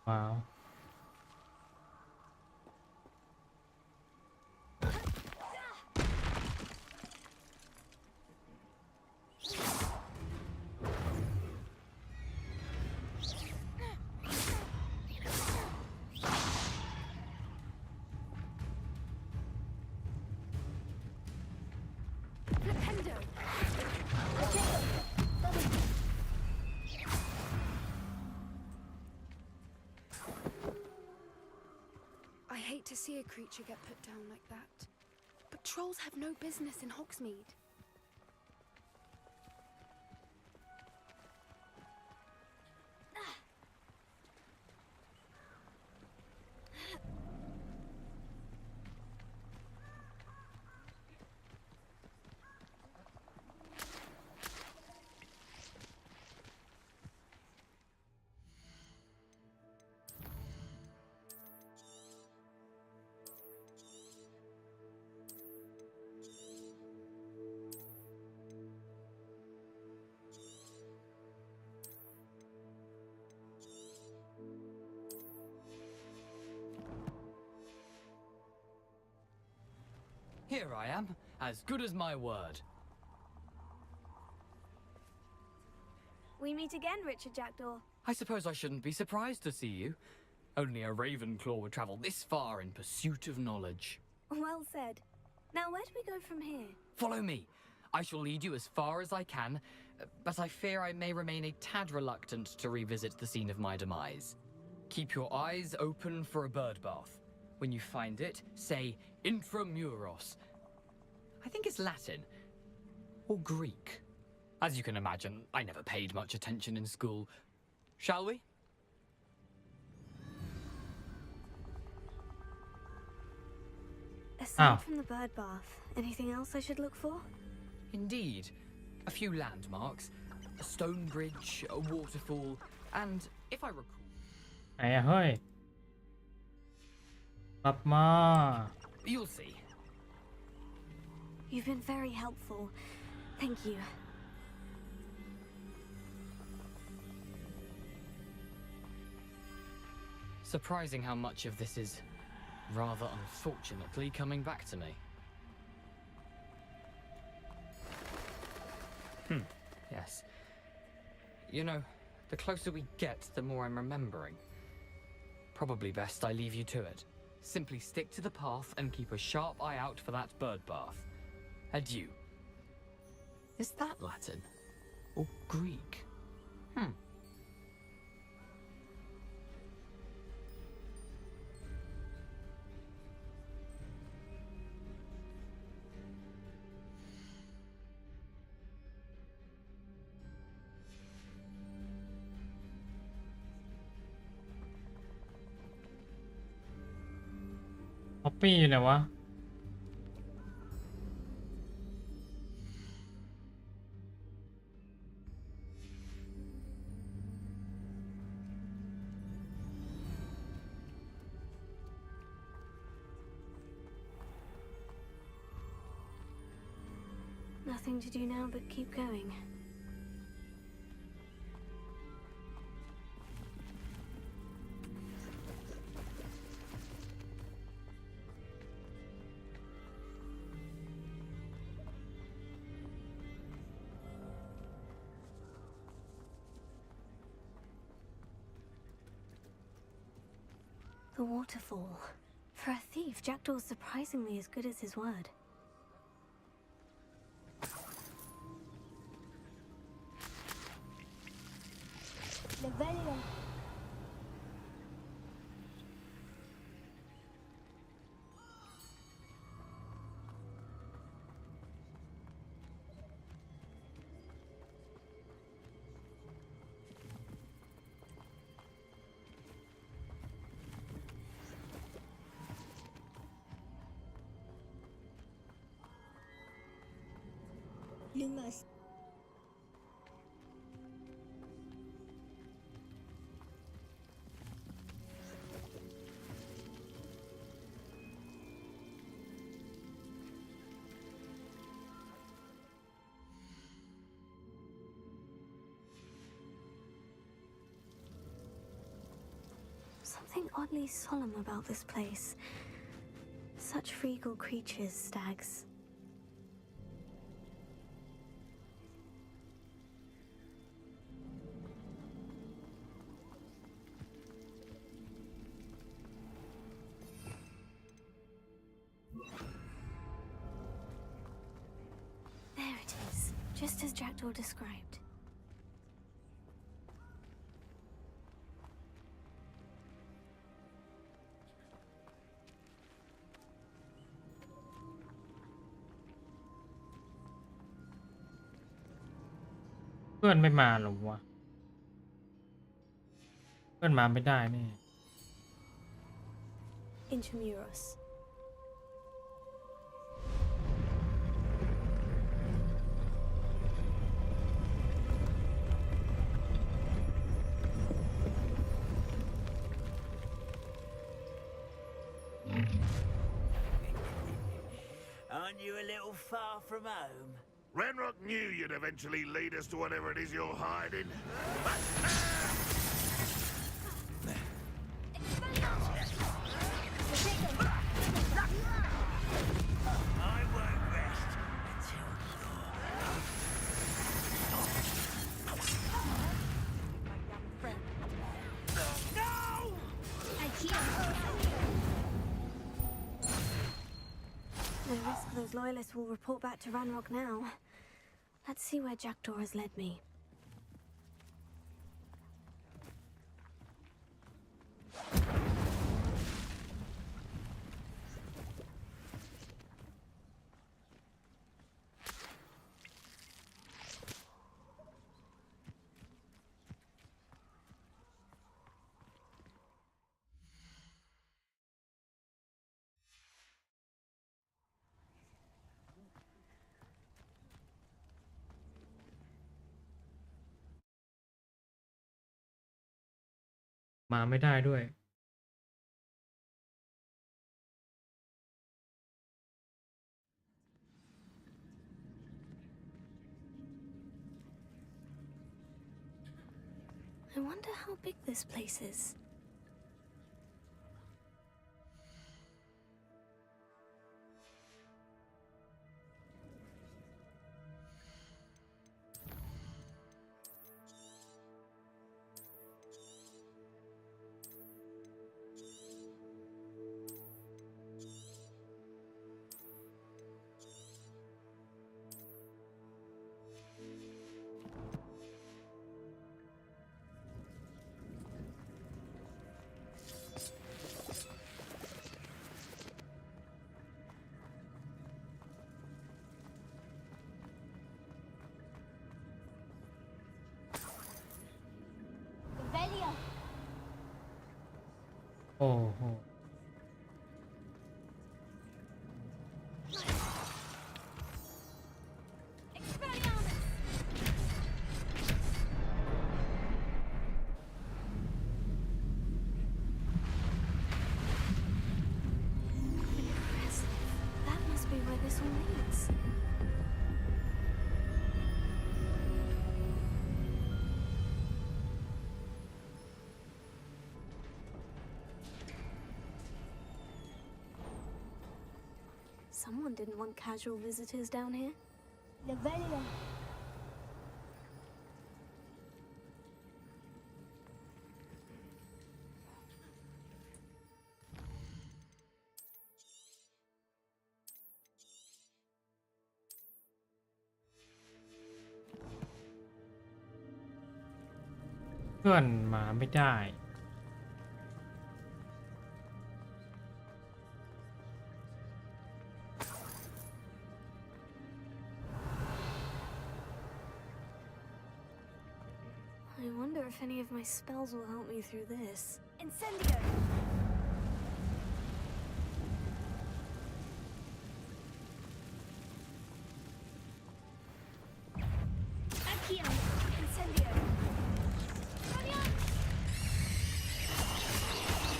Wow. Flipendo! I hate to see a creature get put down like that. But trolls have no business in Hogsmeade. Here I am, as good as my word. We meet again, Richard Jackdaw. I suppose I shouldn't be surprised to see you. Only a Ravenclaw would travel this far in pursuit of knowledge. Well said. Now, where do we go from here? Follow me. I shall lead you as far as I can, but I fear I may remain a tad reluctant to revisit the scene of my demise. Keep your eyes open for a bird bath. When you find it, say intramuros. I think it's Latin. Or Greek. As you can imagine, I never paid much attention in school. Shall we? Aside from the bird bath, anything else I should look for? Indeed. A few landmarks, a stone bridge, a waterfall, and if I recall... ไหนอะเฮ้ยกลับมา You'll see. You've been very helpful. Thank you. Surprising how much of this is, rather unfortunately, coming back to me. Yes. You know, the closer we get, the more I'm remembering. Probably best I leave you to it. Simply stick to the path and keep a sharp eye out for that bird bath. Adieu. Is that Latin? Or Greek? Hoppy อยู่ไหนวะ Nothing to do now but keep going. The waterfall. For a thief, Jackdaw's surprisingly as good as his word. Levelia. Lumos. Something oddly solemn about this place. Such regal creatures, stags. There it is, just as Jackdaw described.เพื่อนไม่มาหรอวะเพื่อนมาไม่ได้นี่ Intramuros. Aren't you a little far from home? Ranrock knew you'd eventually lead us to whatever it is you're hiding. I won't rest until No! I can't. No risk those loyalists will report back to Ranrock now. Let's see where Jackdaw has led me.มาไม่ได้ด้วย I wonder how big this place is. Levelia. โอ้โห Impressive. That must be where this all leads. Someone didn't want casual visitors down here. Levelia.เพื่อนมาไม่ได้ I wonder if any of my spells will help me through this. Incendio! Accio. Incendio!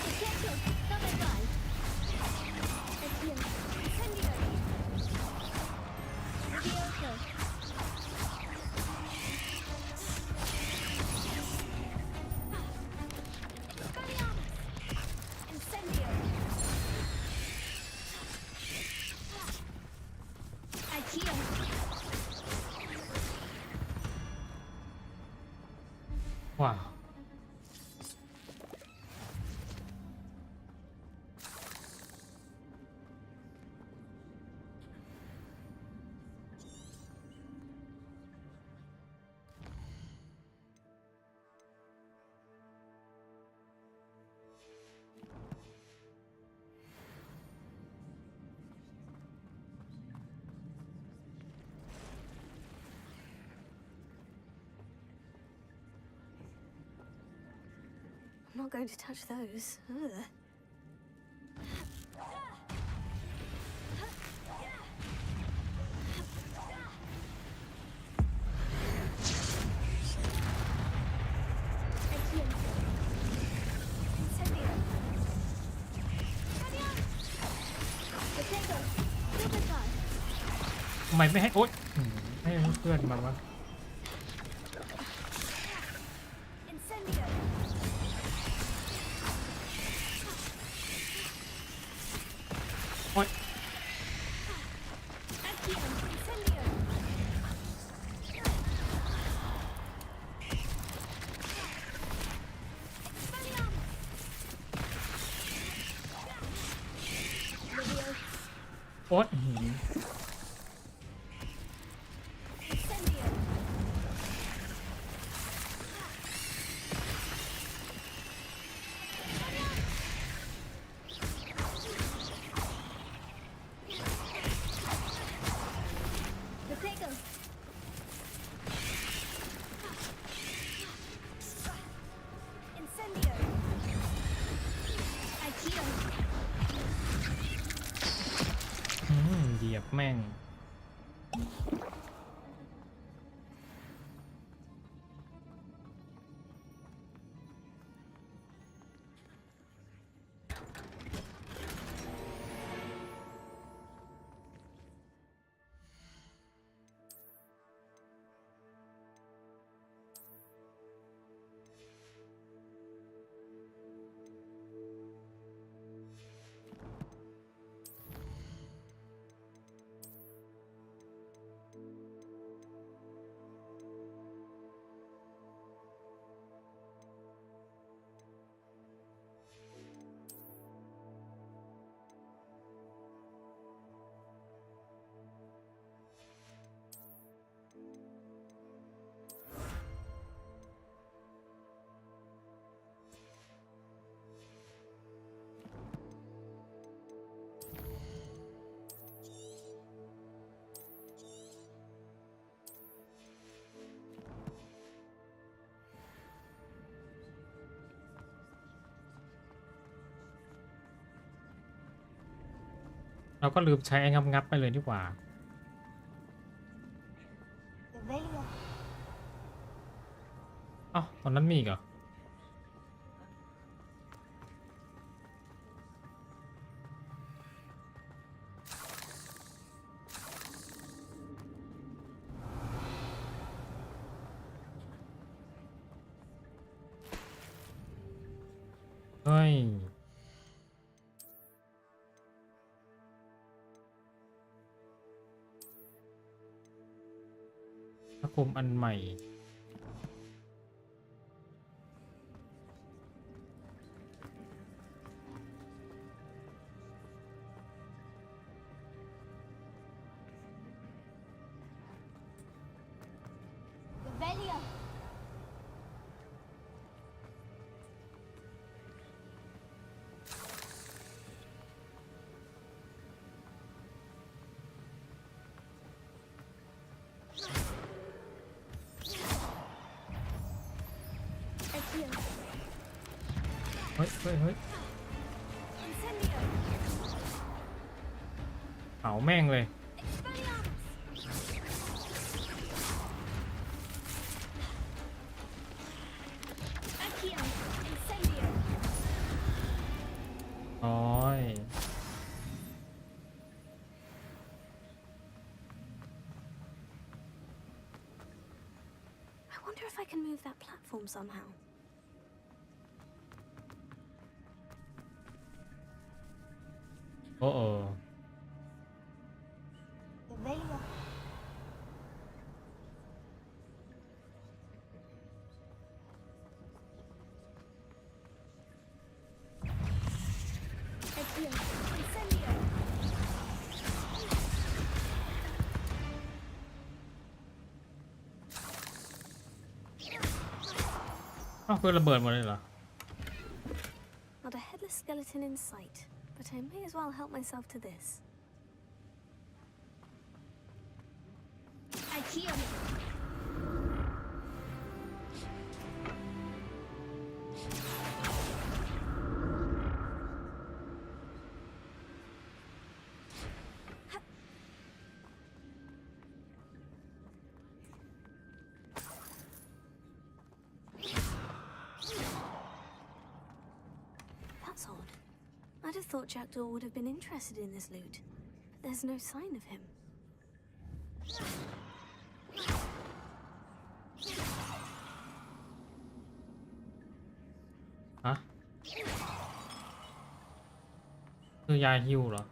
Accio. Double guard. Accio. Incendio! Levioso. Incendio! Accio.ว้าว I'm not going to touch those. Ugh. Accio. Incendio! Potato. Double guard. ทำไมไม่ให้โอ๊ยให้เพื่อนมาวะ Incendio! โอ๊ย Accio. Incendio! Levioso. โอ๊ย Incendio! Potato. Incendio! Accio. เหยียบแม่ง เราก็ลืมใช้ไอ้งับๆไปเลยดีกว่า Levelia. อ้าวตอนนั้นมีอีกเหรอ เฮ้ย ผ้าคลุมอันใหม่เฮ้ยเผาแม่งเลยโอ้ย I wonder if I can move that platform somehow. Uh-oh. Incendio! อ้าวคือระเบิดหมดเลยเหรอ Not a headless skeleton in sight, but I may as well help myself to this. IKEA. That's odd. I'd have thought Jackdaw would have been interested in this loot, but there's no sign of him. Huh? คือยาฮิวเหรอ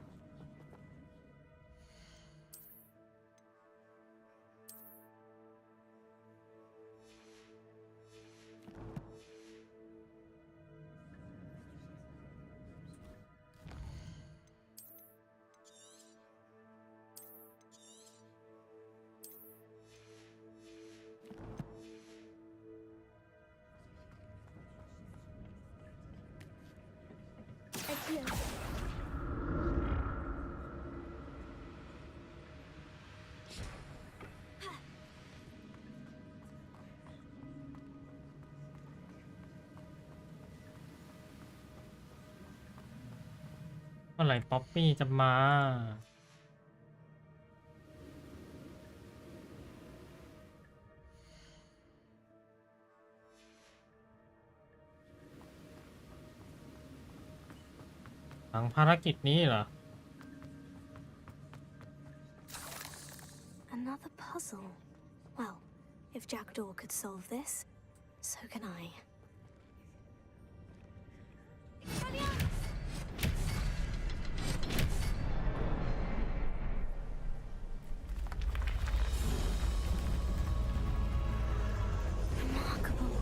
IKEA. เมื่อไหร่ป๊อปปี้จะมาหลังภารกิจนี้เหรอ Another puzzle. Well, if Jackdaw could solve this, so can I. Remarkable.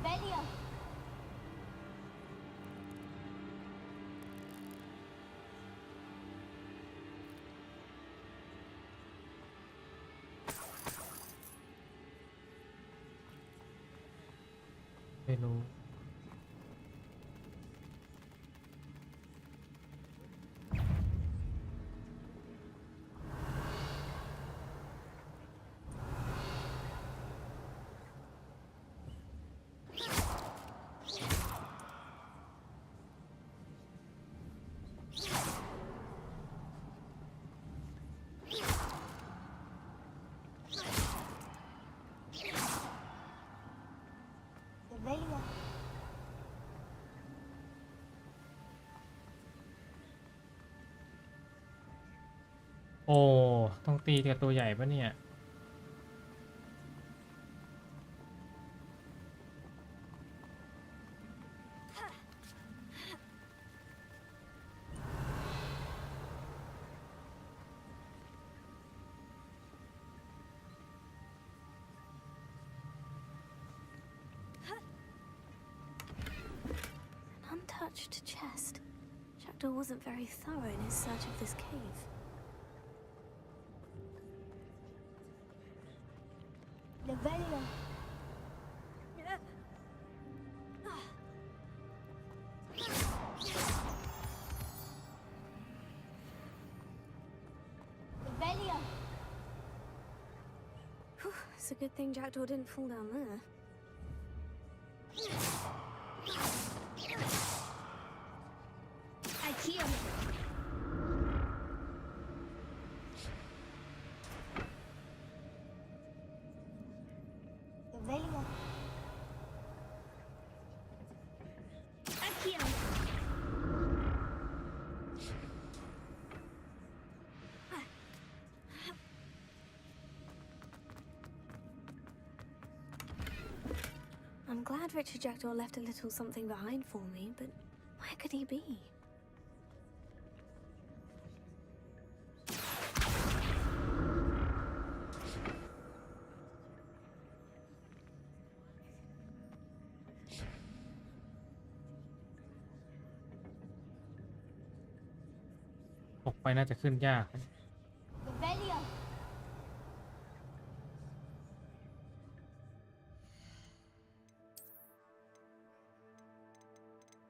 Revelio. ไม่รู้ Revelio. โอ้ ต้องตีกับตัวใหญ่ปะเนี่ย untouched chest. Jackdaw wasn't very thorough in his search of this cave. Levelia. Levelia. It's a good thing Jackdaw didn't fall down there. Ikea. Levelia. Ikea. I'm glad Richard Jackdaw left a little something behind for me, but where could he be?ตกไปน่าจะขึ้นยาก Levelia.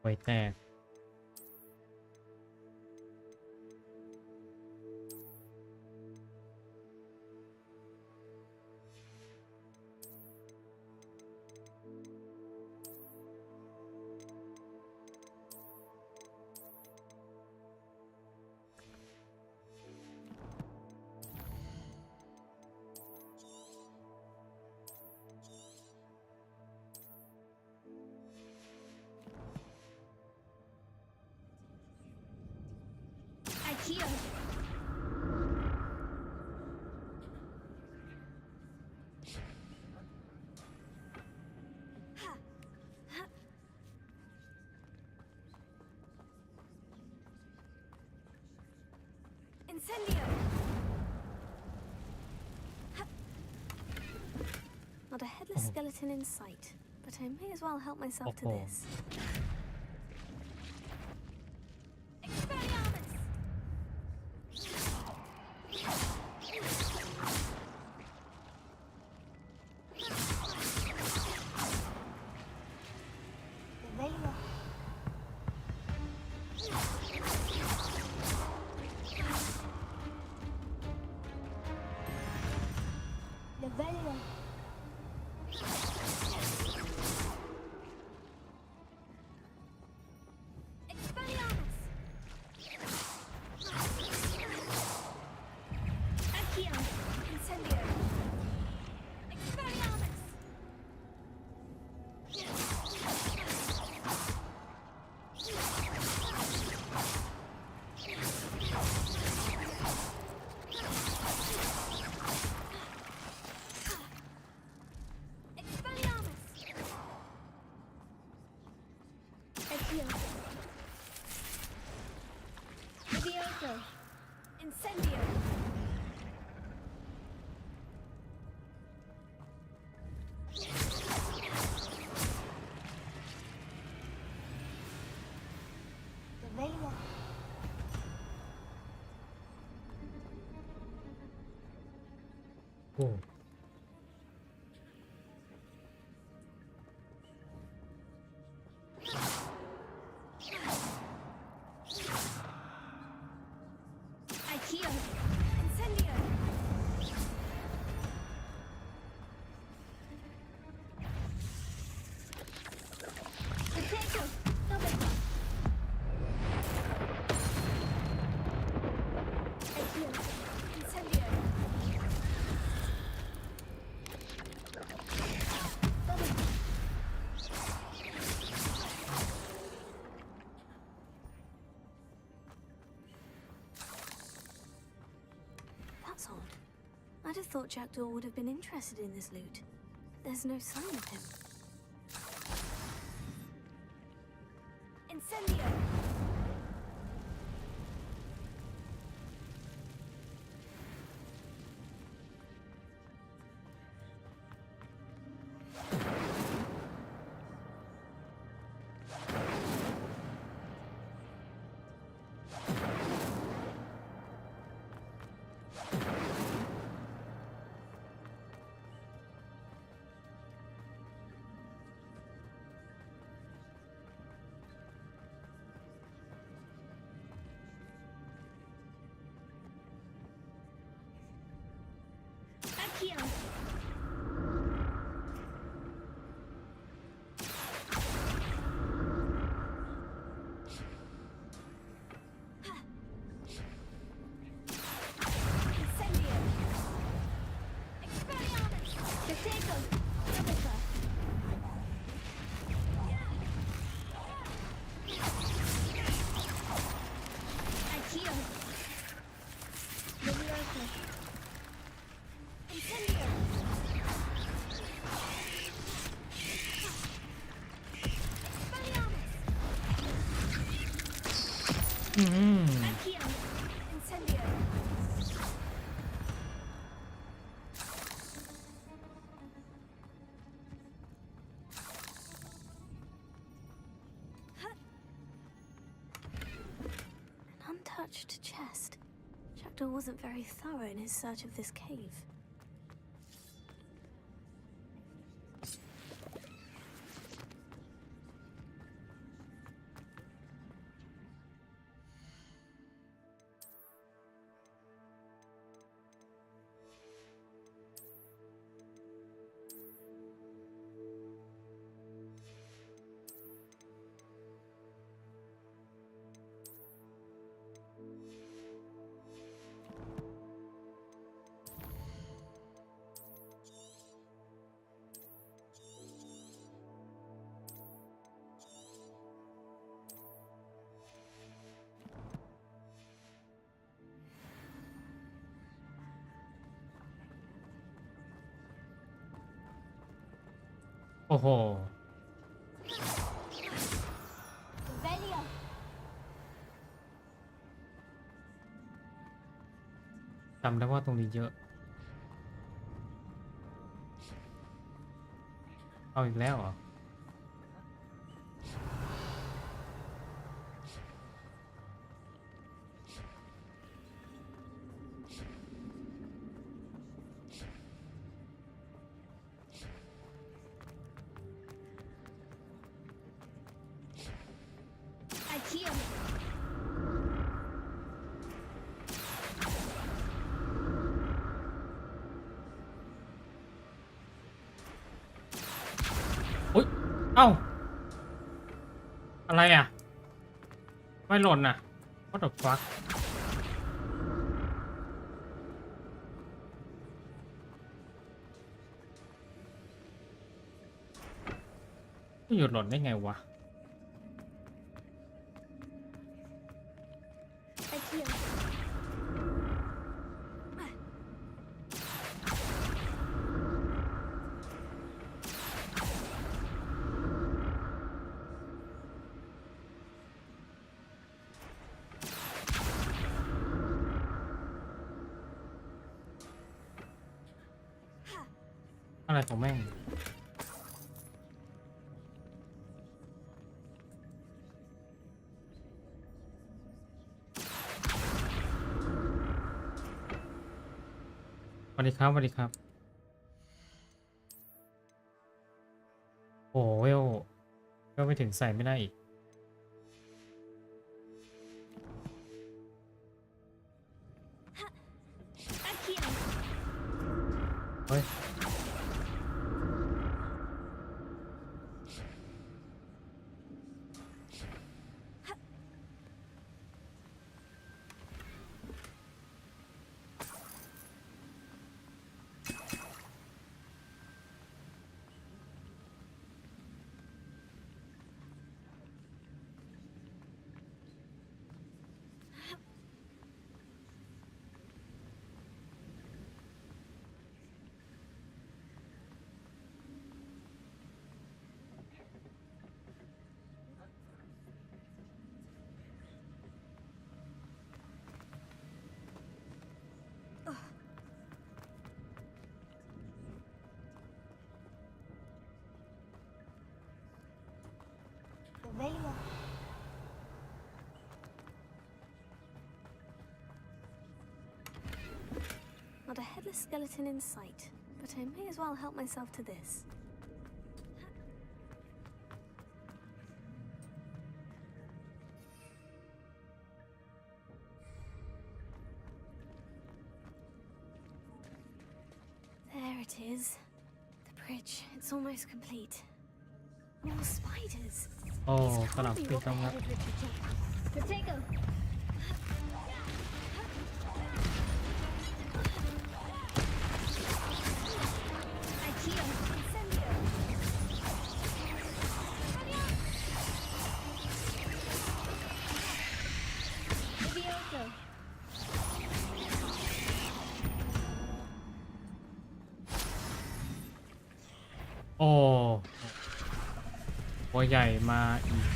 ไว้แตก Ikea. Incendio! Not a headless skeleton in sight, but I may as well help myself to this. Levelia. Levelia. Ikea! Incendio! Expelliarmus! Ikea. Levioso. Incendio! Levelia.โอ้ Ikea. Incendio! Potato. Double. Ikea! Incendio! That's odd. I'd have thought Jackdaw would have been interested in this loot. There's no sign of him. Incendio! Untouched chest. Jackdaw wasn't very thorough in his search of this cave.โอ้โหจำได้ว่าตรงนี้เยอะเอาอีกแล้วเหรอเอ้าอะไรอ่ะไม่หล่นอ่ะ What the fuck ไม่หยุดหล่นได้ไงวะอะไรของแม่งสวัสดีครับสวัสดีครับโอ้เวลก็ไม่ถึงใส่ไม่ได้อีกเฮ้ยNot a headless skeleton in sight, but I may as well help myself to this. There it is. The bridge, it's almost complete. More spiders. Oh, salah pilih kamera. Potato. โอ้ตัวใหญ่มาอีก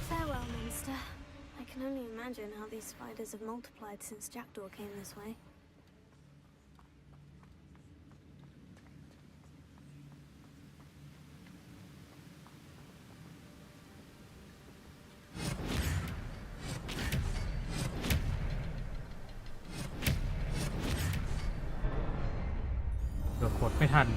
Farewell, monster. I can only imagine how these spiders have multiplied since Jackdaw came this way. เกือบกดไม่ทัน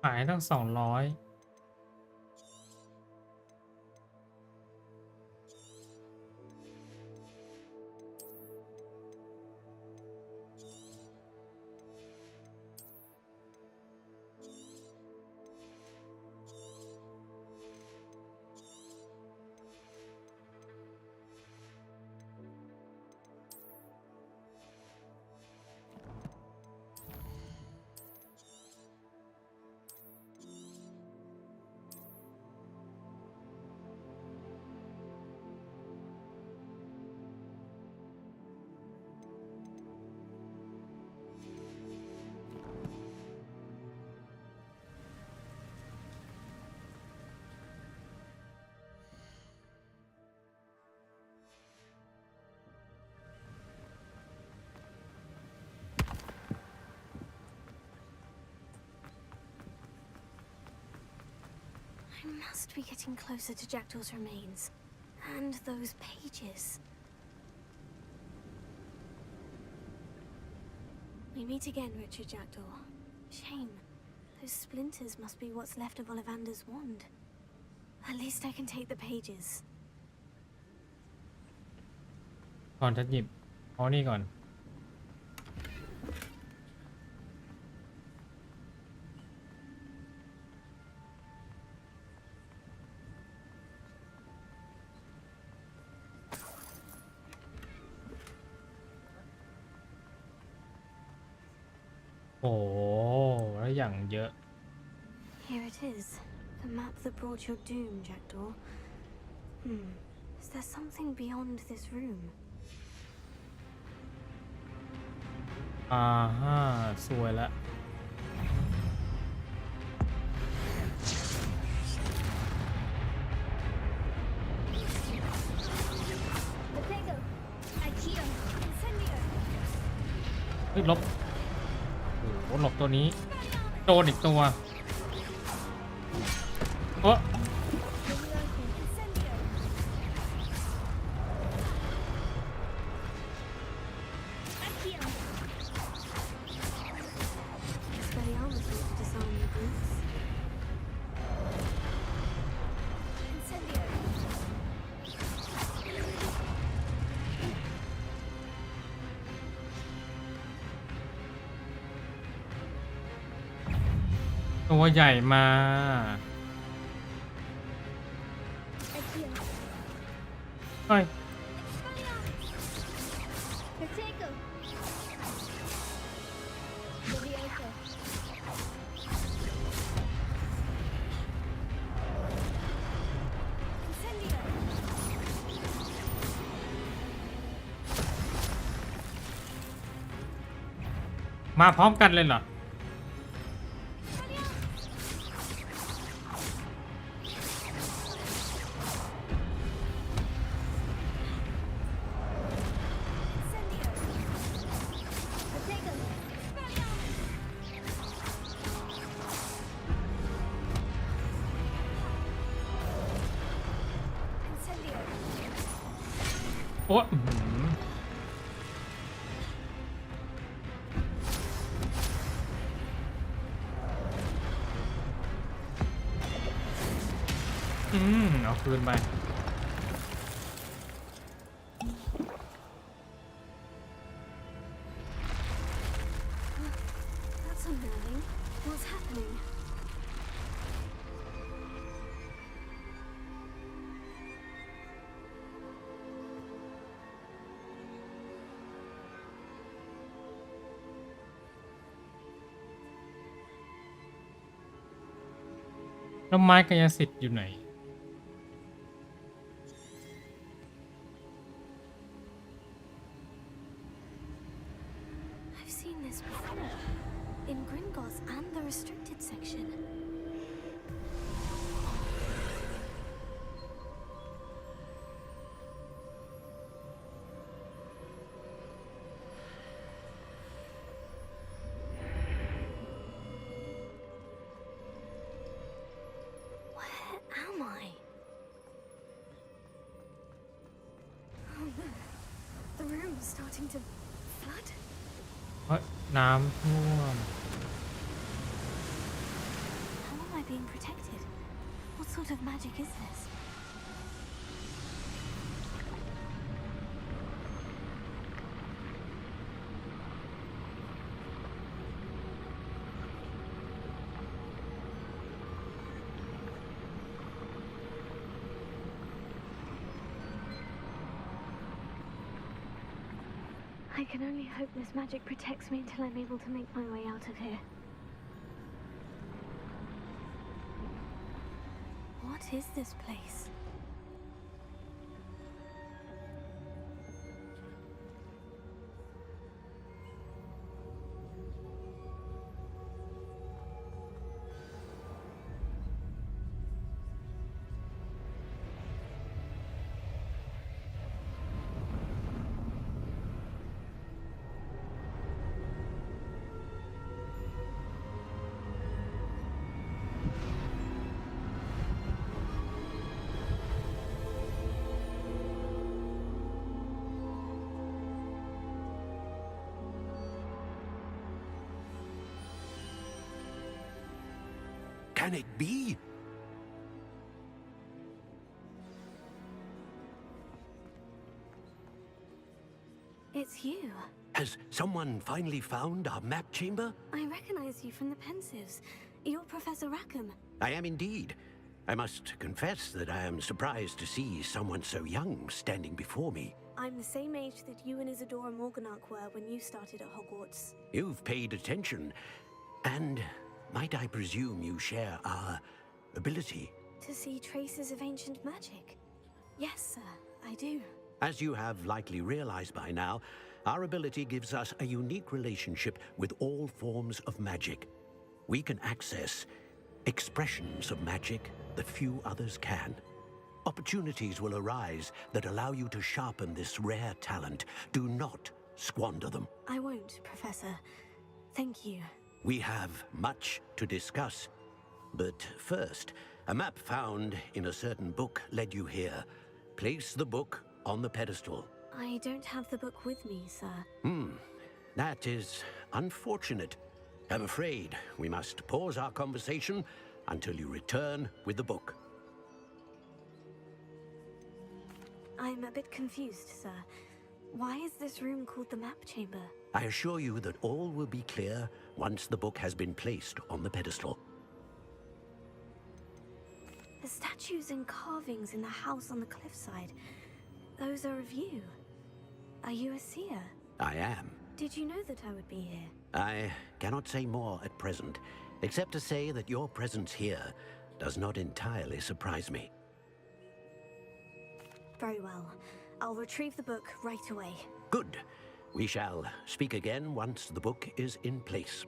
ขายตั้ง200I must be getting closer to Jackdaw's remains. And those pages. We meet again, Richard Jackdaw. Shame. Those splinters must be what's left of Ollivander's wand. At least I can take the pages. ก่อนจะหยิบเอานี่ก่อน โอ้แล้วอย่างเยอะ Here it is. The map that brought your doom, Jackdaw. Is there something beyond this room? สวยละ เฮ้ยลบโอ้โหหลบตัวนี้โดนอีกตัวเอ้อ ตัวใหญ่มาเฮ้ย มาพร้อมกันเลยเหรอโอ้เอาคืนไป That's unnerving. What's happening? แล้วไม้กายสิทธิ์อยู่ไหน I've seen this before. In Gringotts and the restricted section. Where am I? Oh no. The room's starting to flood. เฮ้ยน้ำท่วม How am I being protected? What sort of magic is this? I can only hope this magic protects me until I'm able to make my way out of here. What is this place? Can it be? It's you. Has someone finally found our map chamber? I recognize you from the Pensives. You're Professor Rackham. I am indeed. I must confess that I am surprised to see someone so young standing before me. I'm the same age that you and Isadora Morganach were when you started at Hogwarts. You've paid attention, and might I presume you share our ability? To see traces of ancient magic? Yes, sir, I do. As you have likely realized by now, our ability gives us a unique relationship with all forms of magic. We can access expressions of magic that few others can. Opportunities will arise that allow you to sharpen this rare talent. Do not squander them. I won't, Professor. Thank you. We have much to discuss. But first, a map found in a certain book led you here. Place the book on the pedestal. I don't have the book with me, sir. That is unfortunate. I'm afraid we must pause our conversation until you return with the book. I'm a bit confused, sir. Why is this room called the map chamber? I assure you that all will be clear once the book has been placed on the pedestal. The statues and carvings in the house on the cliffside, those are of you. Are you a seer? I am. Did you know that I would be here? I cannot say more at present, except to say that your presence here does not entirely surprise me. Very well. I'll retrieve the book right away. Good. We shall speak again once the book is in place.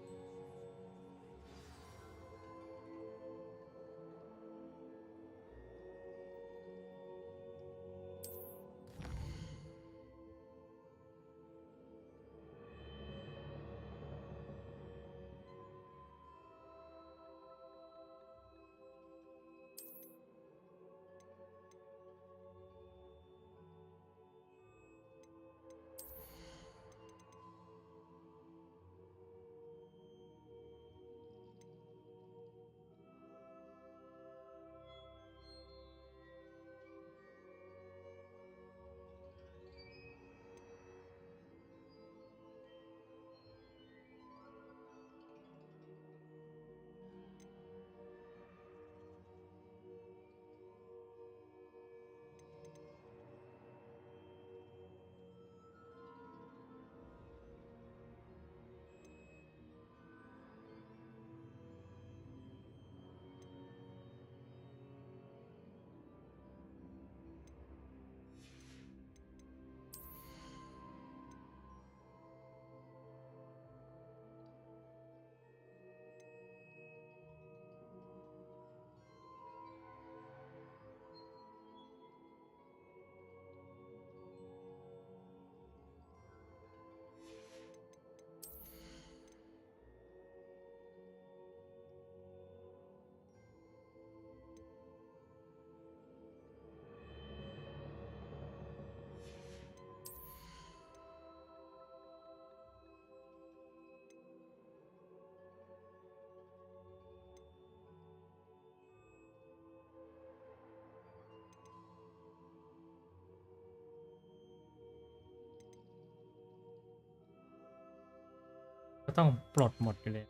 ก็ต้องปลดหมดไปเลย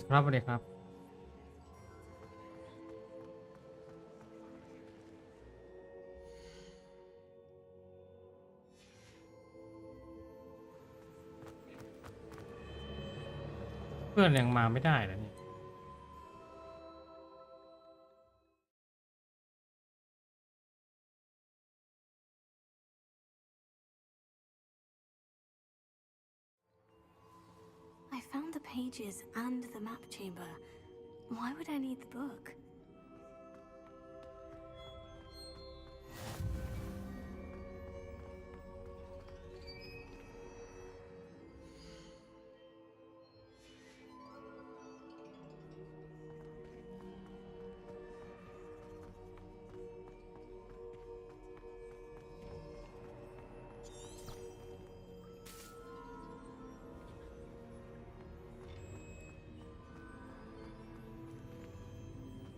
ครับสวัสดีครับเพื่อนยังมาไม่ได้แล้วนี่ I found the pages and the map chamber. Why would I need the book?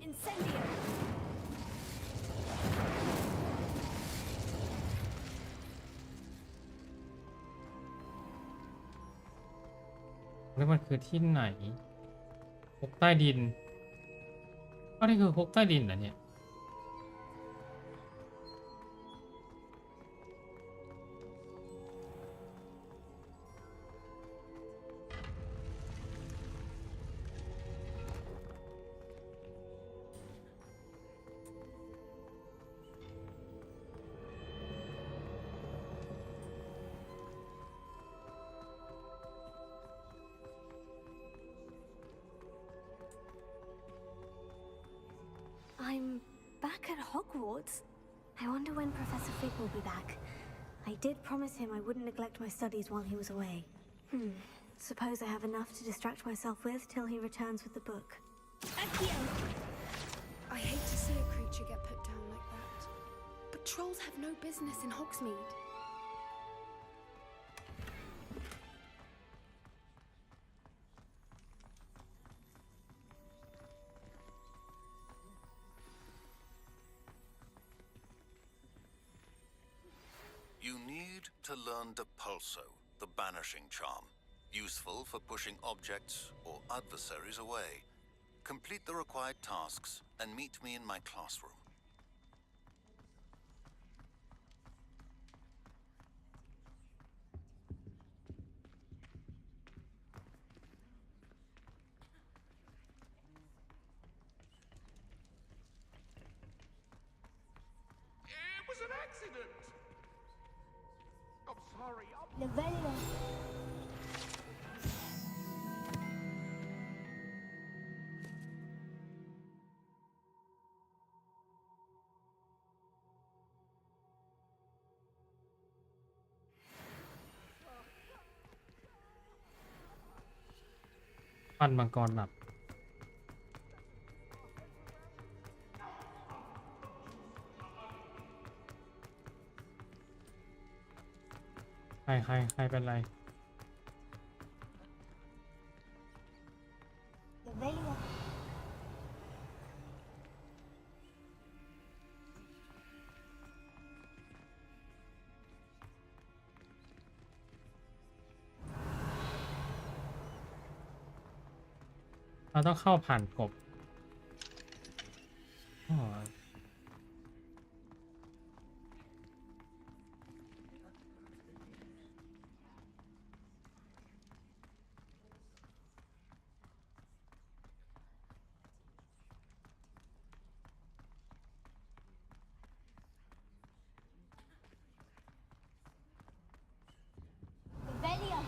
Incendio! แล้วมันคือที่ไหนคุกใต้ดินก็นี่คือคุกใต้ดินเหรอเนี่ยI'm back at Hogwarts. I wonder when Professor Fig will be back. I did promise him I wouldn't neglect my studies while he was away. Suppose I have enough to distract myself with till he returns with the book. I hate to see a creature get put down like that. But trolls have no business in Hogsmeade. You need to learn Depulso, the banishing charm. Useful for pushing objects or adversaries away. Complete the required tasks and meet me in my classroom. It was an accident! I'm sorry, Levelio.ปั้นมังกรหลับใครเป็นไร Levelio. เราต้องเข้าผ่านกบอ๋อLevelio.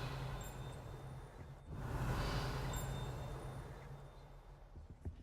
โ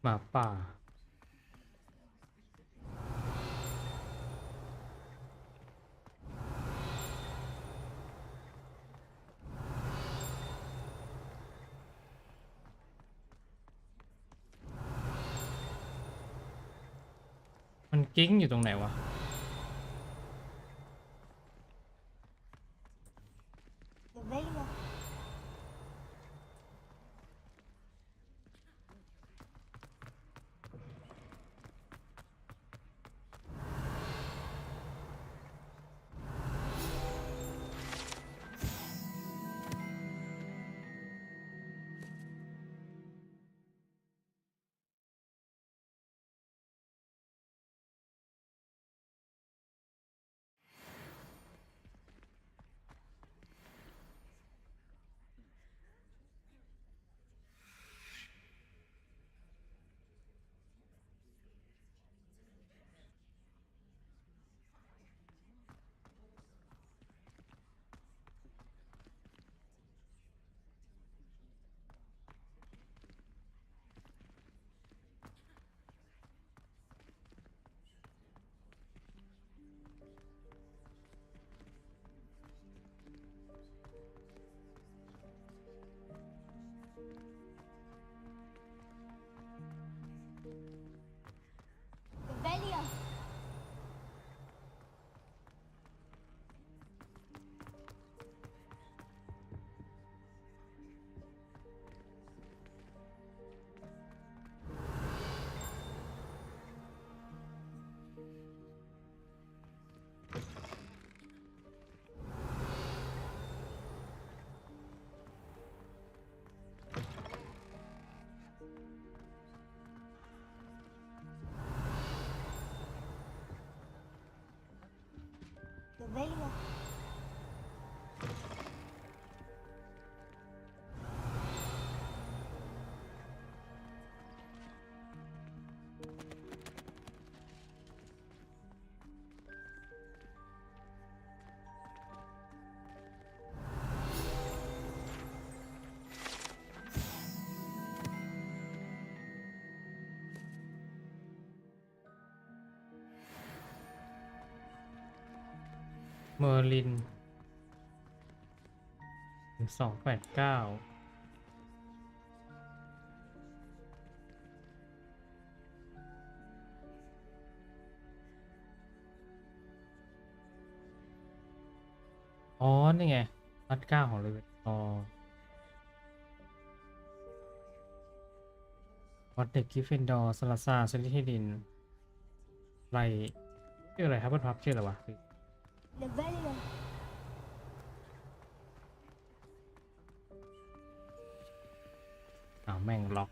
หมาป่ามันกิ้งอยู่ตรงไหนวะเมอร์ลิน289อ๋อนี่ไงรัดเก้าของเลเวนอ๋อวัดเด็กกริฟฟินดอร์สลาซาร์สลิธีรินไรชื่ออะไรครับเพื่อนพับชื่ออะไรวะแม่งล็อก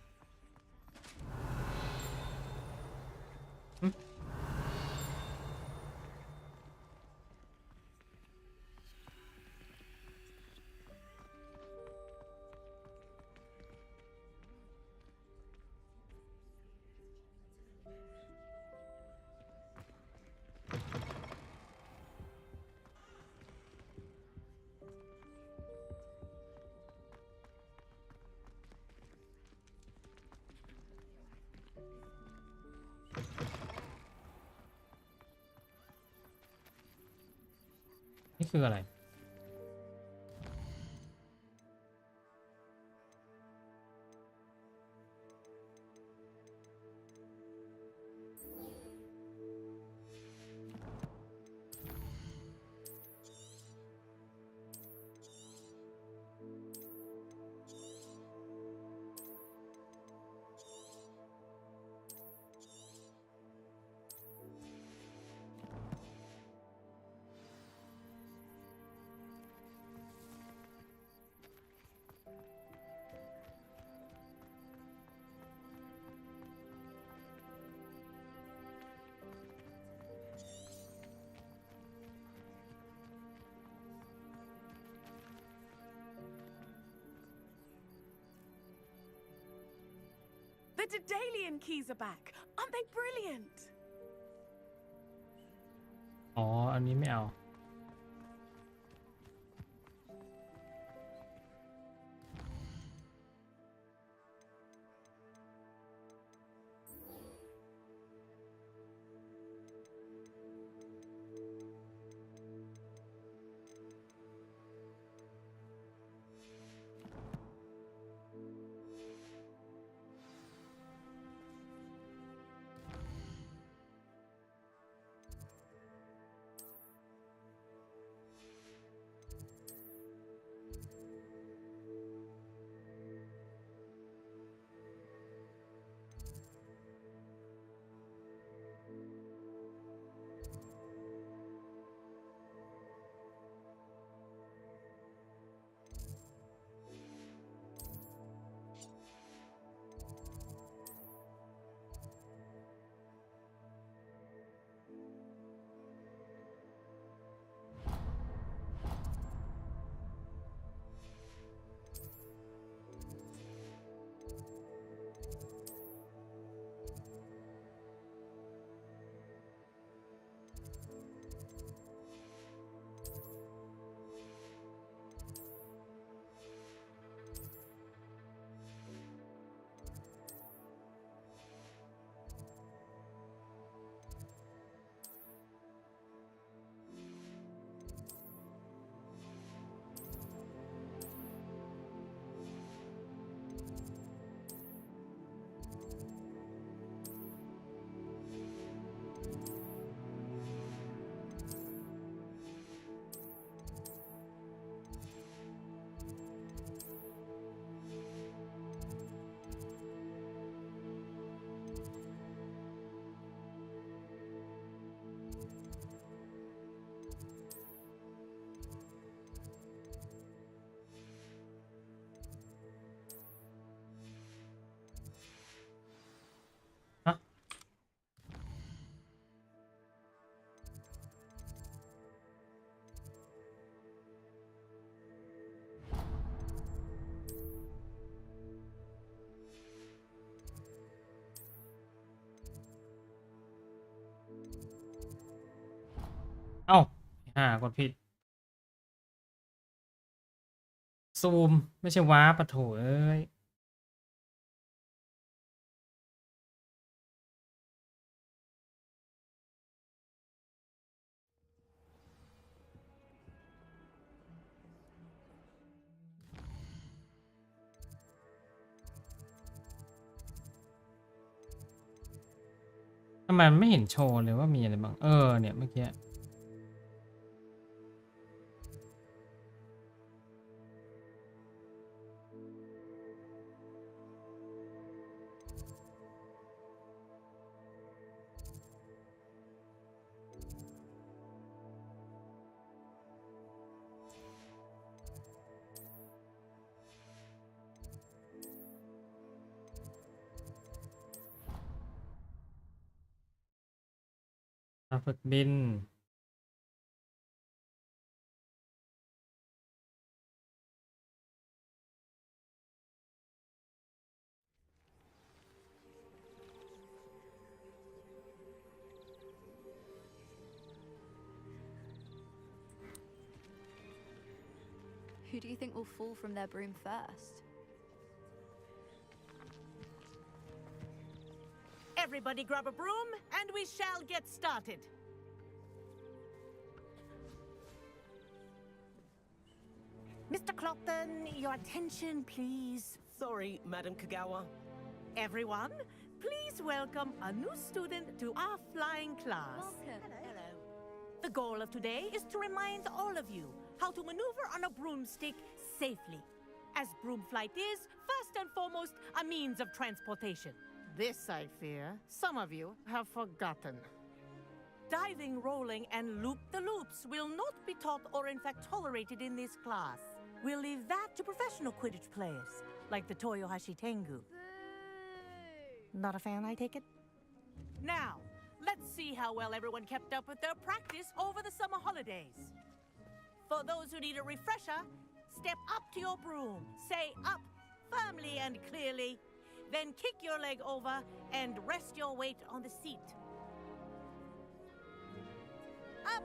นี่คืออะไรThe Daedalian keys are back. Aren't they brilliant? อ๋ออันนี้ไม่เอา กดผิดซูมไม่ใช่ว้าปะโถเอ้ยทำไมมันไม่เห็นโชว์เลยว่ามีอะไรบ้างเนี่ยเมื่อกี้ฝึกบินWho do you think will fall from their broom first? Everybody grab a broom, and we shall get started. Mr. Clopton, your attention, please. Sorry, Madam Kagawa. Everyone, please welcome a new student to our flying class. Welcome. Hello. The goal of today is to remind all of you how to maneuver on a broomstick safely, as broom flight is, first and foremost, a means of transportation. This, I fear, some of you have forgotten. Diving, rolling, and loop-the-loops will not be taught or in fact tolerated in this class. We'll leave that to professional Quidditch players, like the Toyohashi Tengu. Not a fan, I take it? Now, let's see how well everyone kept up with their practice over the summer holidays. For those who need a refresher, step up to your broom, say up firmly and clearly, then kick your leg over and rest your weight on the seat. Up!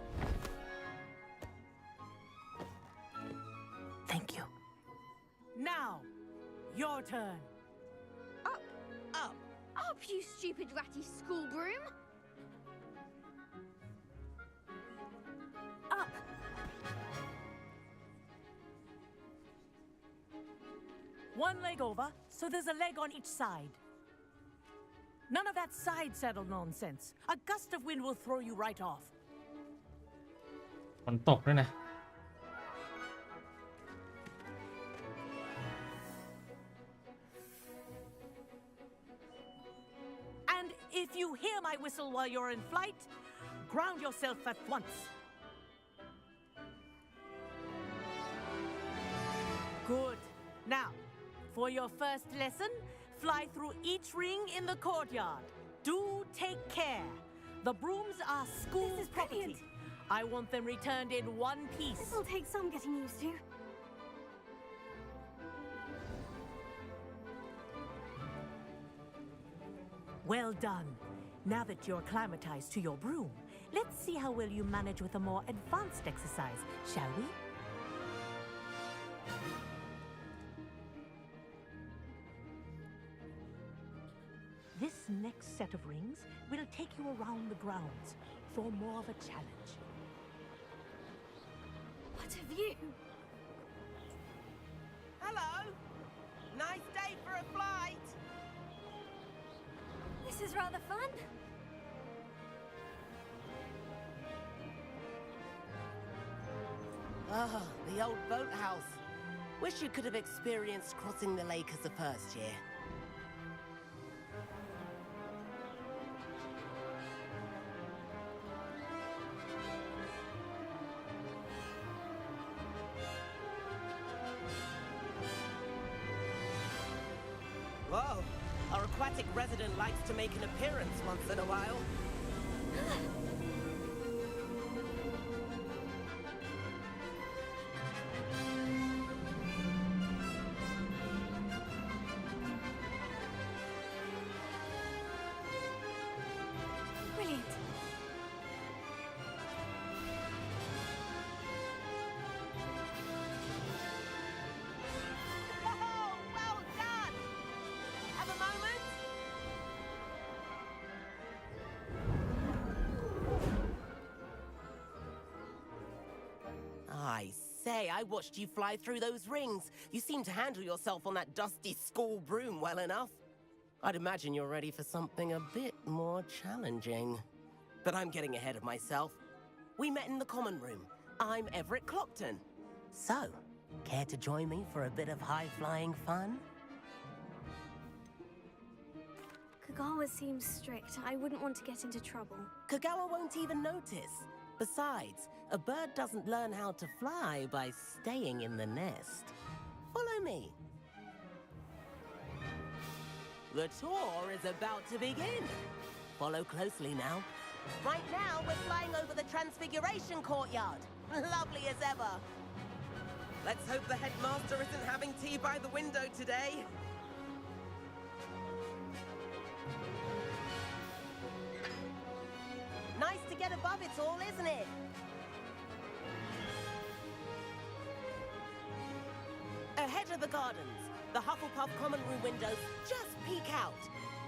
Thank you. Now, your turn. Up! Up! Up, you stupid ratty school broom! Up! One leg over, so there's a leg on each side. None of that side saddle nonsense. A gust of wind will throw you right off. ฝนตกด้วยนะ And if you hear my whistle while you're in flight, ground yourself at once. Good. Now, for your first lesson, fly through each ring in the courtyard. Do take care. The brooms are school property. I want them returned in one piece. This'll take some getting used to. Well done. Now that you're acclimatized to your broom, let's see how well you manage with a more advanced exercise, shall we? This next set of rings will take you around the grounds for more of a challenge. What a view! Hello! Nice day for a flight! This is rather fun. Ah, the old boathouse. Wish you could have experienced crossing the lake as a first year. Whoa, our aquatic resident likes to make an appearance once in a while. Brilliant. I say, I watched you fly through those rings. You seem to handle yourself on that dusty school broom well enough. I'd imagine you're ready for something a bit more challenging. But I'm getting ahead of myself. We met in the common room. I'm Everett Clopton. So, care to join me for a bit of high-flying fun? Kagawa seems strict. I wouldn't want to get into trouble. Kagawa won't even notice. Besides, a bird doesn't learn how to fly by staying in the nest. Follow me. The tour is about to begin. Follow closely now. Right now, we're flying over the Transfiguration Courtyard. Lovely as ever. Let's hope the headmaster isn't having tea by the window today. Nice to get above it all, isn't it? Ahead of the gardens, the Hufflepuff common room windows just peek out.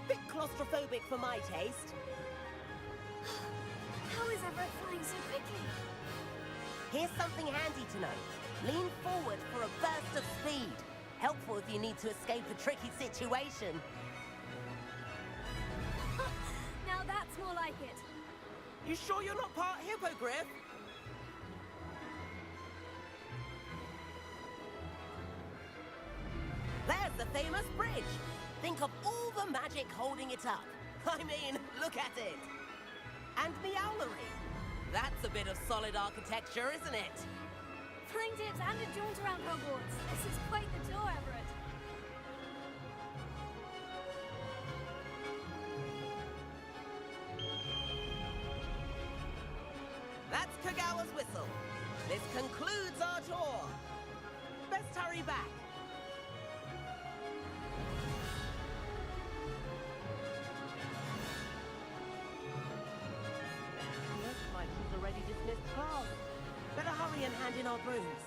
Bit claustrophobic for my taste. How is Everett flying so quickly? Here's something handy to know. Lean forward for a burst of speed. Helpful if you need to escape a tricky situation. Now that's more like it. You sure you're not part hippogriff? There's the famous bridge. Think of all the magic holding it up. I mean, look at it. And Meowlery. That's a bit of solid architecture, isn't it? Flying dips and a jaunt around Hogwarts. This is quite the tour, Everett. That's Kagawa's whistle. This concludes our tour. Best hurry back. Looks like she's already dismissed class. Better hurry and hand in our brooms.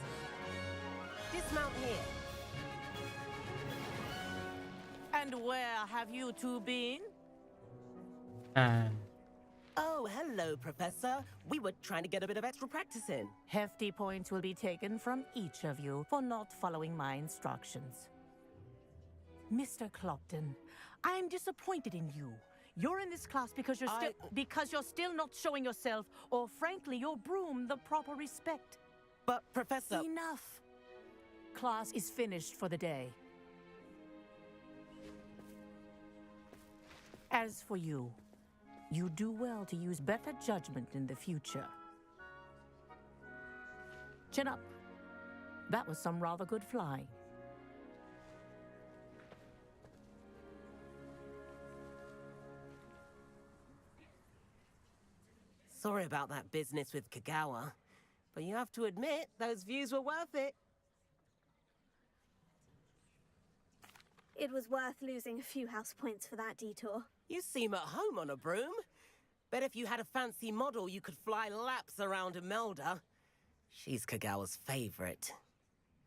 Dismount here. And where have you two been? Oh, hello, Professor. We were trying to get a bit of extra practice in. Hefty points will be taken from each of you for not following my instructions. Mr. Clopton, I'm disappointed in you. You're in this class because you're still not showing yourself, or frankly, your broom the proper respect. But, Professor... Enough. Class is finished for the day. As for you, you do well to use better judgment in the future. Chin up. That was some rather good flying. Sorry about that business with Kagawa, but you have to admit, those views were worth it. It was worth losing a few house points for that detour. You seem at home on a broom. Bet if you had a fancy model, you could fly laps around Imelda. She's Kagawa's favorite.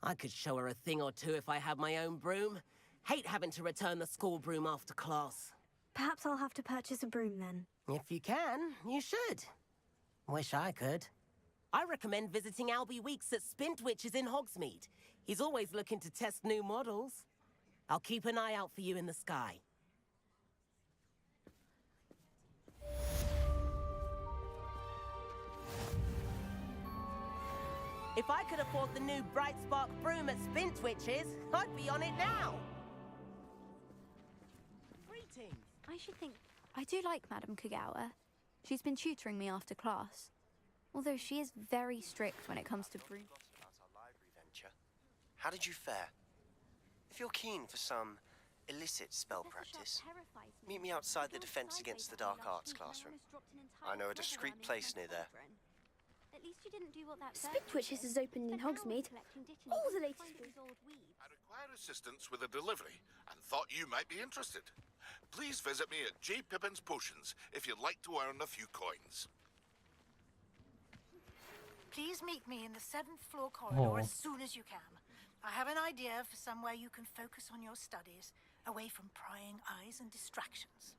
I could show her a thing or two if I had my own broom. Hate having to return the school broom after class. Perhaps I'll have to purchase a broom then. If you can, you should. Wish I could. I recommend visiting Albie Weeks at Spintwitches in Hogsmeade. He's always looking to test new models. I'll keep an eye out for you in the sky. If I could afford the new Bright Spark broom at Spintwitches, I'd be on it now. Greetings. I should think... I do like Madame Kagawa. She's been tutoring me after class. Although she is very strict when it comes to broom... About our library venture. How did you fare? If you're keen for some illicit spell practice, meet me outside the Defense Against the Dark Arts classroom. I know a discreet place near there. At least you didn't do what that Spintwitches is opened in Hogsmeade. All the latest I require assistance with a delivery and thought you might be interested. Please visit me at J. Pippin's Potions if you'd like to earn a few coins. Please meet me in the 7th floor corridor as soon as you can. I have an idea for somewhere you can focus on your studies, away from prying eyes and distractions.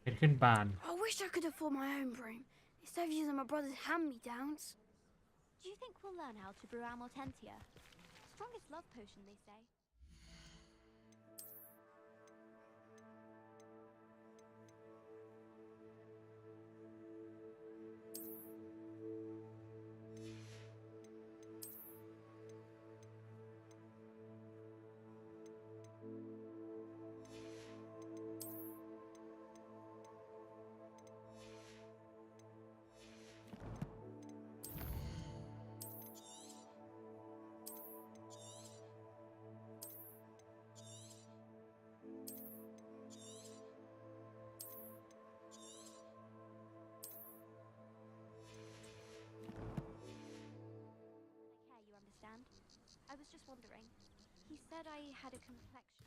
I wish I could afford my own broom. It's obvious my brother's hand-me-downs. Do you think we'll learn how to brew Amortentia? Strongest love potion, they say. I was just wondering. He said I had a complexion.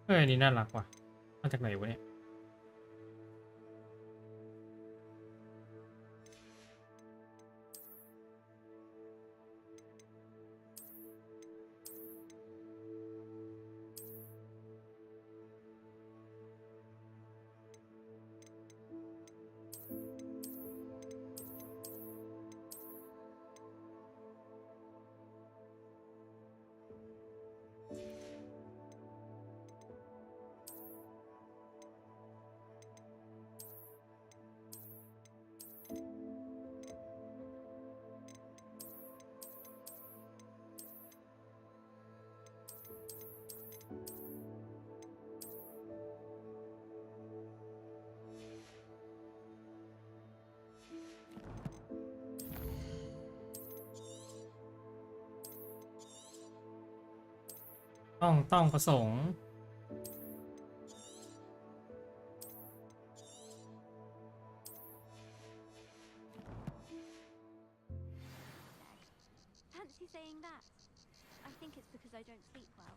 อันนี้น่ารักว่ะมาจากไหนวะเนี่ยต้องประสงค์ Fancy saying that? I think it's because I don't sleep well.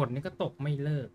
นนี่ก็ตกไม่เลิก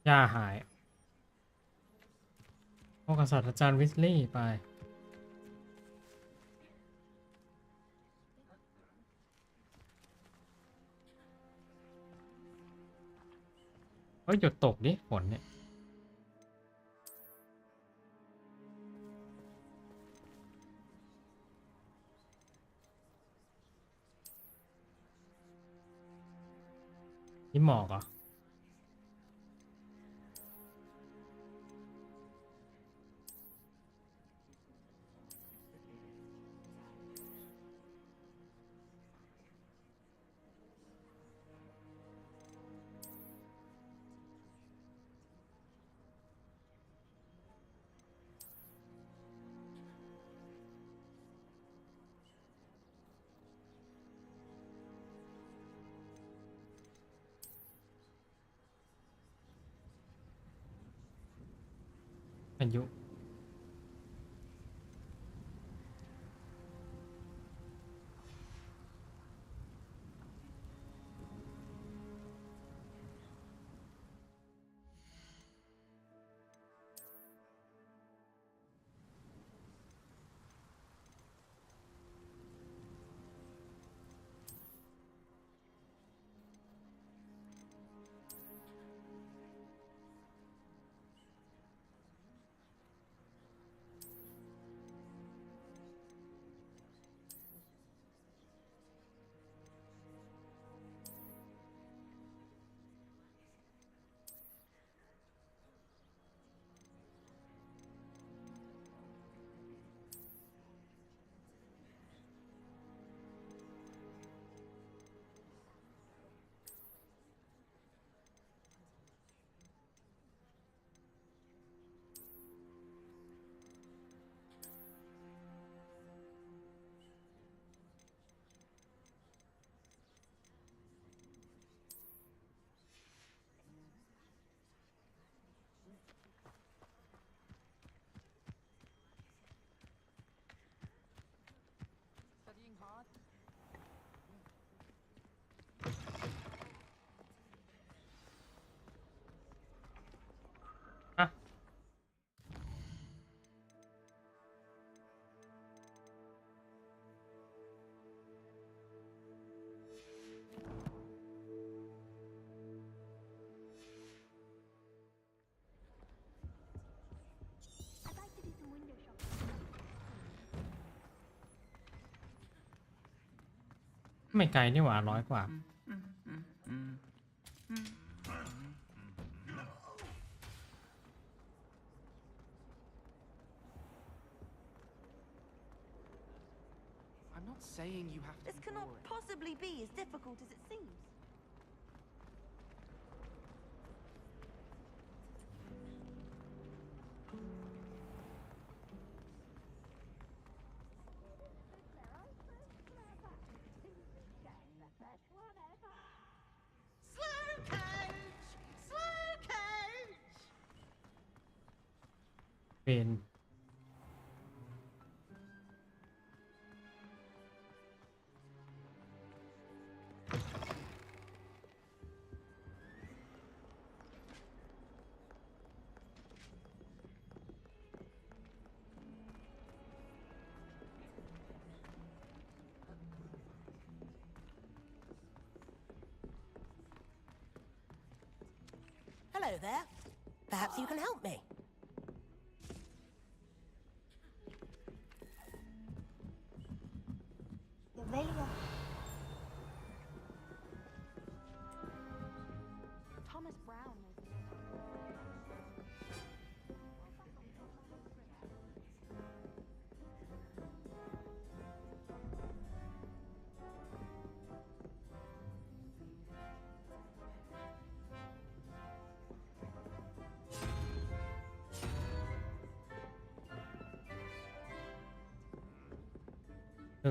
ยาหายพวกกษัตริย์อาจารย์วิสลีย์ไปเฮ้ยหยุดตกดิฝนเนี่ยนี่หมอกเหรอพายุอ่ะไม่ไกลนี่หว่า100 กว่า I'm not saying you have to. This cannot possibly be as difficult as it seems. Slow coach! Slow coach! เป็น Hello there. Perhaps you can help me. 5 7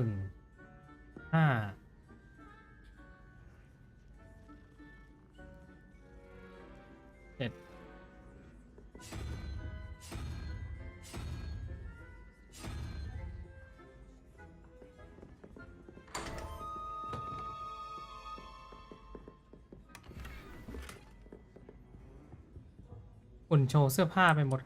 อุ่นโชว์เสื้อผ้าไปหมด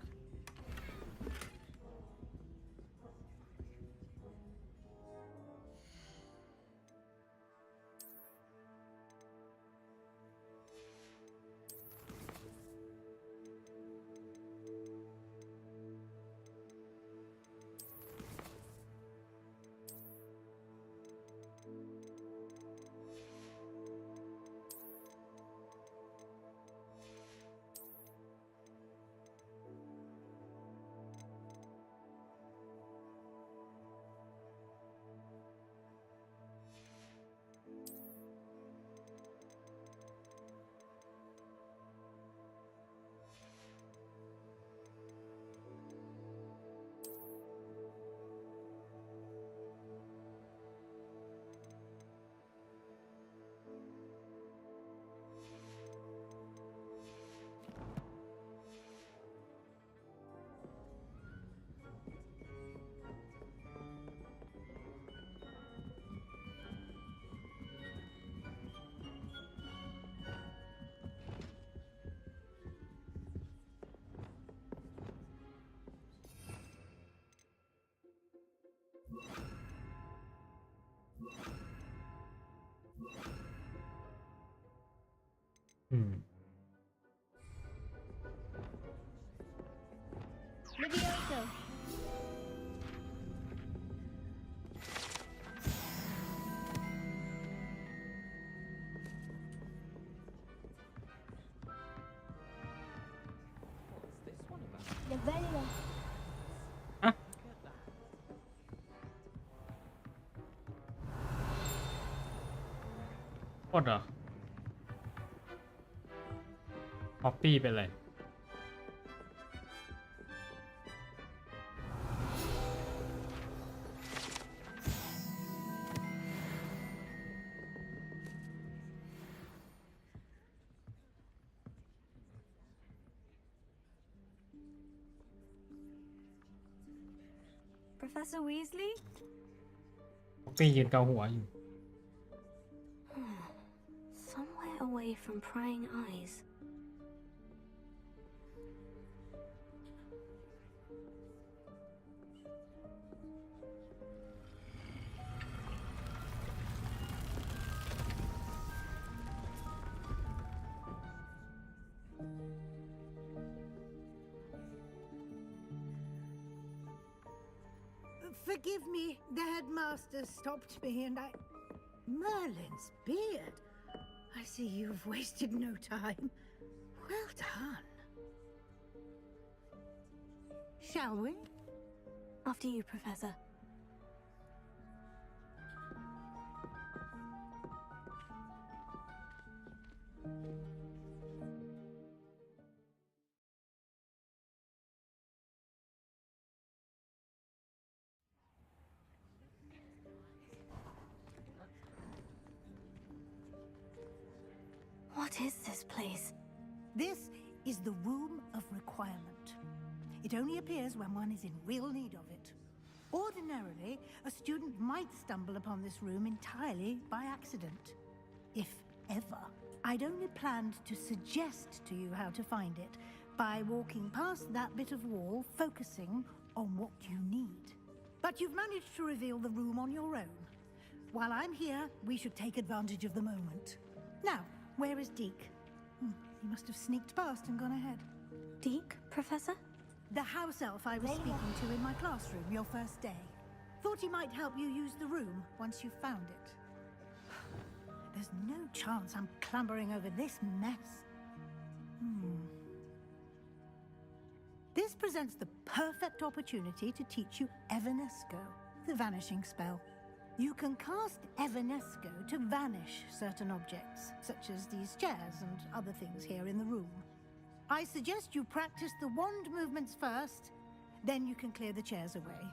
Levioso. Levelio. กดเหรอ copy ไปเลย Professor Weasley? copy ยืนเกาหัวอยู่ Somewhere away from prying eyes. Forgive me, the headmaster stopped me and I... Merlin's beard. I see you've wasted no time. Well done. Shall we? After you, Professor. What is this place? This is the Room of Requirement. It only appears when one is in real need of it. Ordinarily, a student might stumble upon this room entirely by accident. If ever. I'd only planned to suggest to you how to find it by walking past that bit of wall, focusing on what you need. But you've managed to reveal the room on your own. While I'm here, we should take advantage of the moment. Now, where is Deke? He must have sneaked past and gone ahead. Deke, Professor? The house elf I was speaking to in my classroom your first day. Thought he might help you use the room once you found it. There's no chance I'm clambering over this mess. This presents the perfect opportunity to teach you Evanesco, the vanishing spell. You can cast Evanesco to vanish certain objects, such as these chairs and other things here in the room. I suggest you practice the wand movements first, then you can clear the chairs away.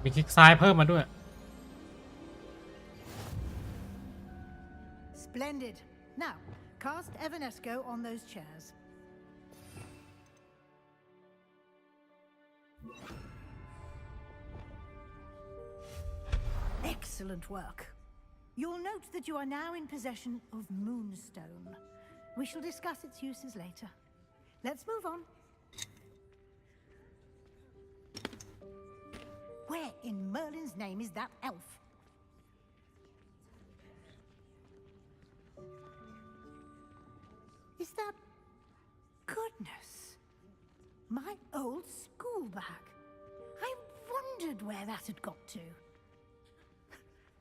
มีคลิกซ้ายเพิ่มมาด้วย Splendid. Now, cast Evanesco on those chairs. Excellent work. You'll note that you are now in possession of Moonstone. We shall discuss its uses later. Let's move on. Where in Merlin's name is that elf? Is that... Goodness. My old school bag. I wondered where that had got to.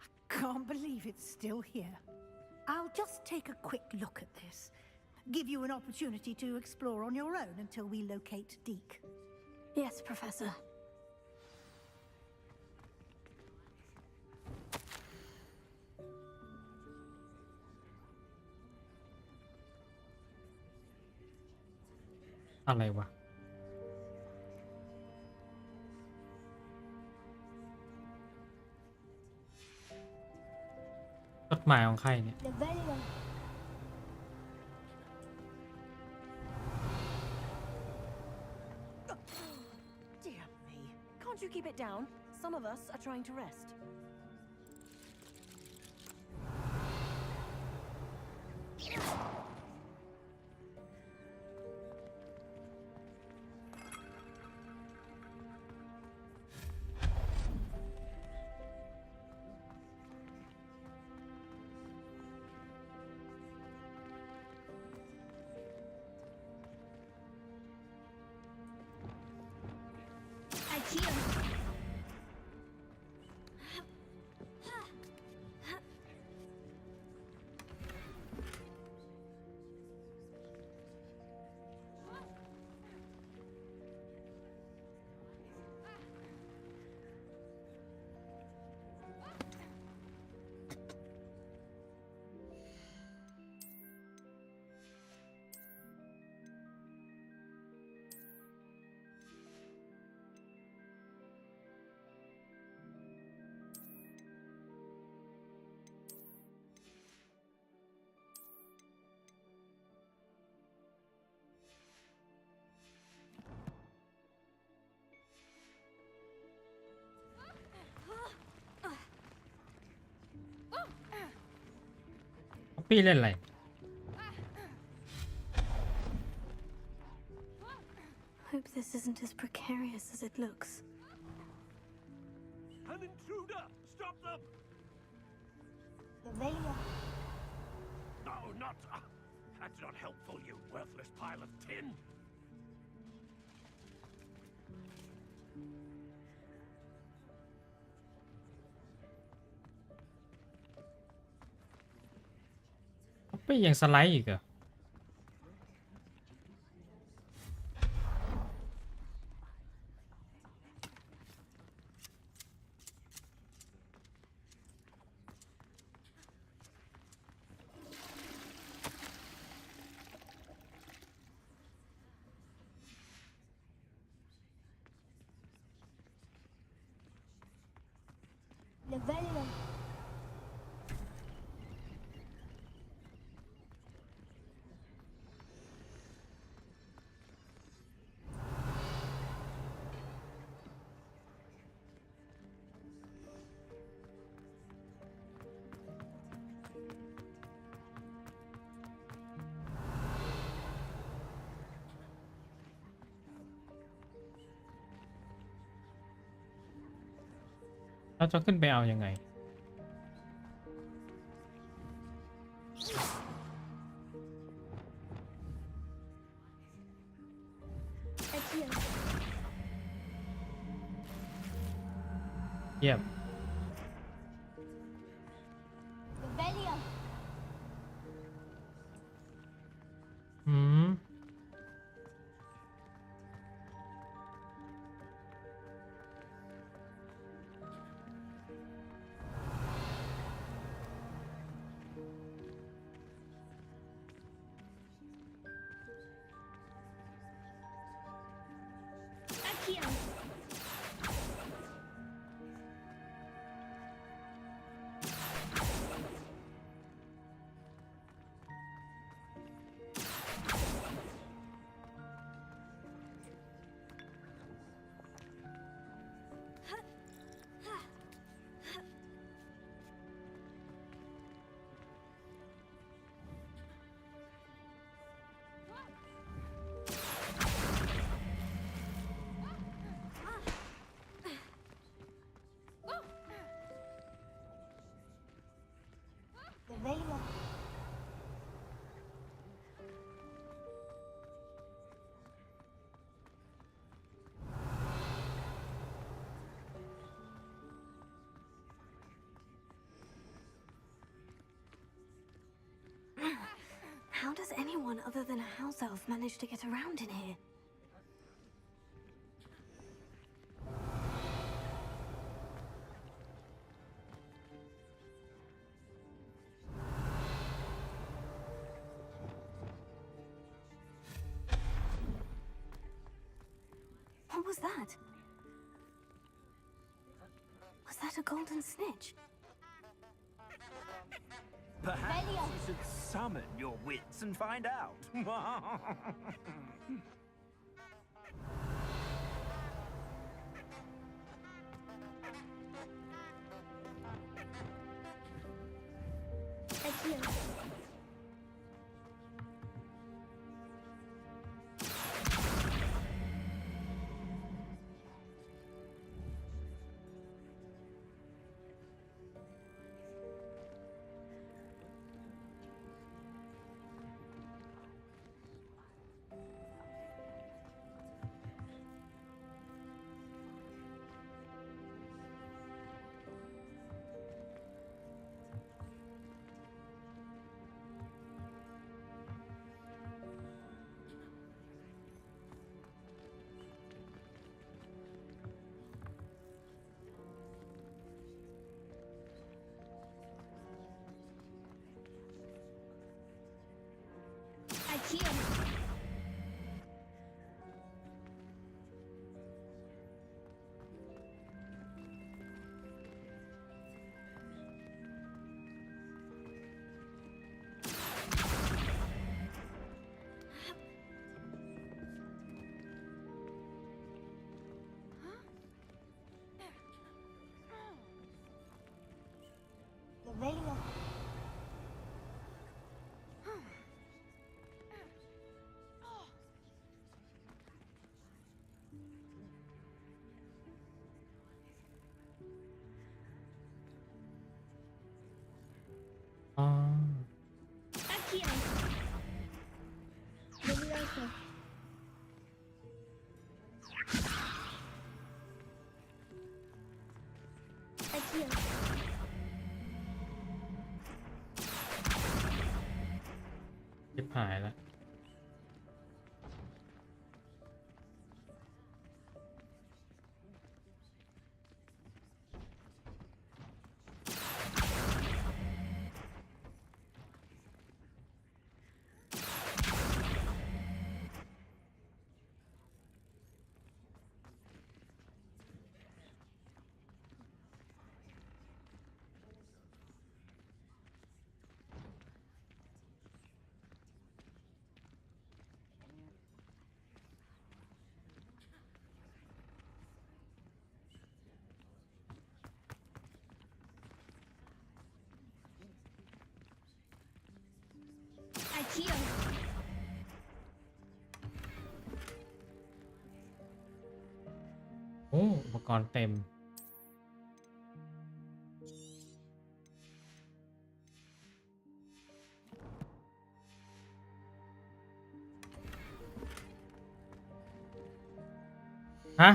I can't believe it's still here. I'll just take a quick look at this. Give you an opportunity to explore on your own until we locate Deke. Yes, Professor.อะไรวะจดหมายของใครเนี่ย Dear me. Can't you keep it down? Some of us are trying to rest.พี่เล่นอะไร Hope this isn't as precarious as it looks. An intruder! Stop them! No, not... that's not helpful, you worthless pile of tin!ไม่ยังสไลด์อีกเหรอ เราจะขึ้นไปเอายังไง เยี่ยมอืม How does anyone other than a house elf manage to get around in here? What was that? Was that a golden snitch? Perhaps you should summon your wits and find out.ชิบหายแล้วโอ้อุปกรณ์เต็มฮะ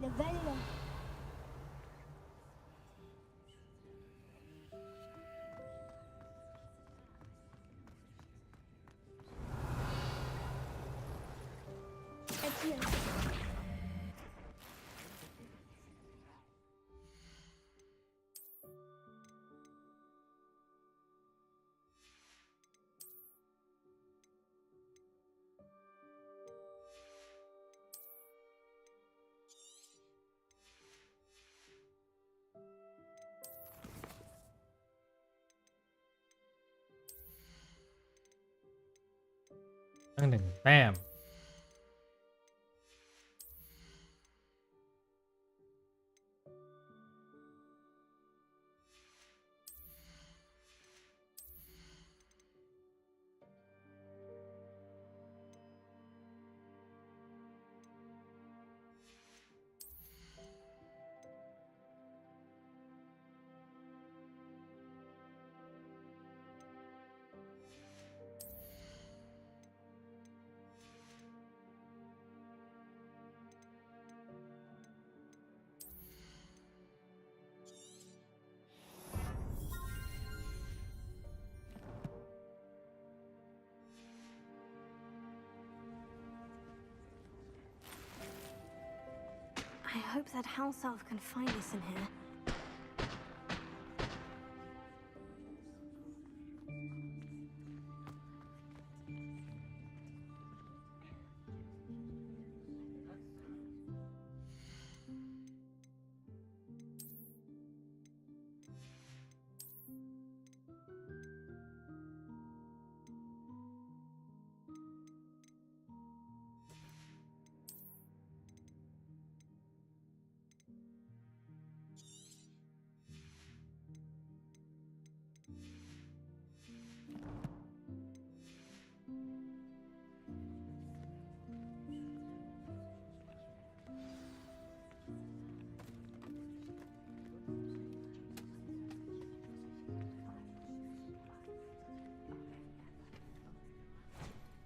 Novella. Excellent. ตั้ง1 แต้มI hope that house elf can find us in here.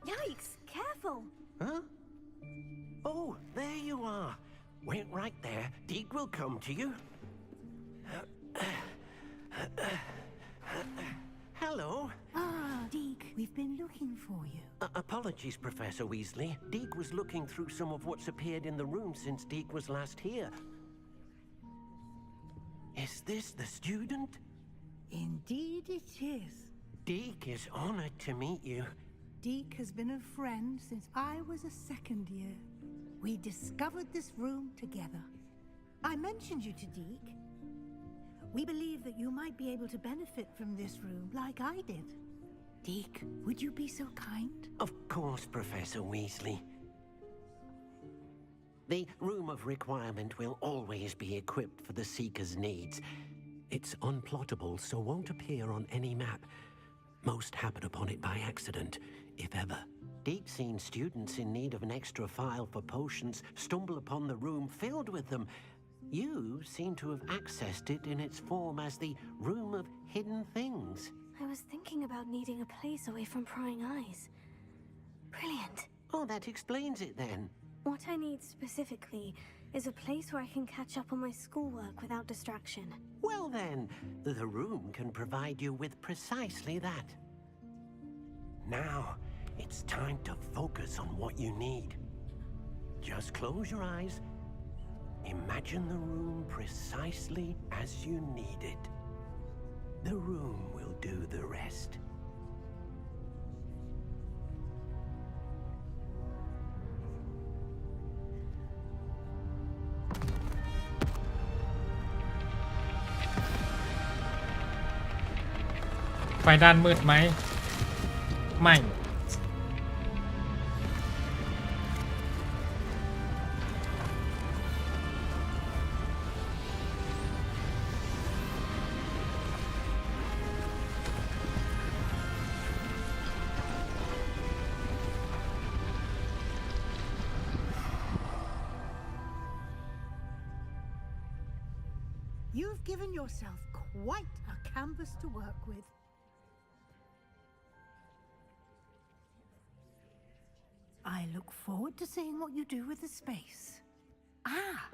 Yikes! Careful! Huh? Oh, there you are. Wait right there. Deke will come to you. Hello. Ah, Deke, we've been looking for you. Apologies, Professor Weasley. Deke was looking through some of what's appeared in the room since Deke was last here. Is this the student? Indeed it is. Deke is honored to meet you. Deke has been a friend since I was a second year. We discovered this room together. I mentioned you to Deke. We believe that you might be able to benefit from this room like I did. Deke, would you be so kind? Of course, Professor Weasley. The Room of Requirement will always be equipped for the Seeker's needs. It's unplottable, so won't appear on any map. Most happen upon it by accident, if ever. Deke's seen students in need of an extra file for potions stumble upon the room filled with them. You seem to have accessed it in its form as the Room of Hidden Things. I was thinking about needing a place away from prying eyes. Brilliant. Oh, that explains it then. What I need specifically is a place where I can catch up on my schoolwork without distraction. Well then, the room can provide you with precisely that. Now, it's time to focus on what you need. Just close your eyes. Imagine the room precisely as you need it. The room will do the rest.ไฟด้านมืดไหมไม่ You've given yourself quite a canvas to work with. I look forward to seeing what you do with the space. Ah,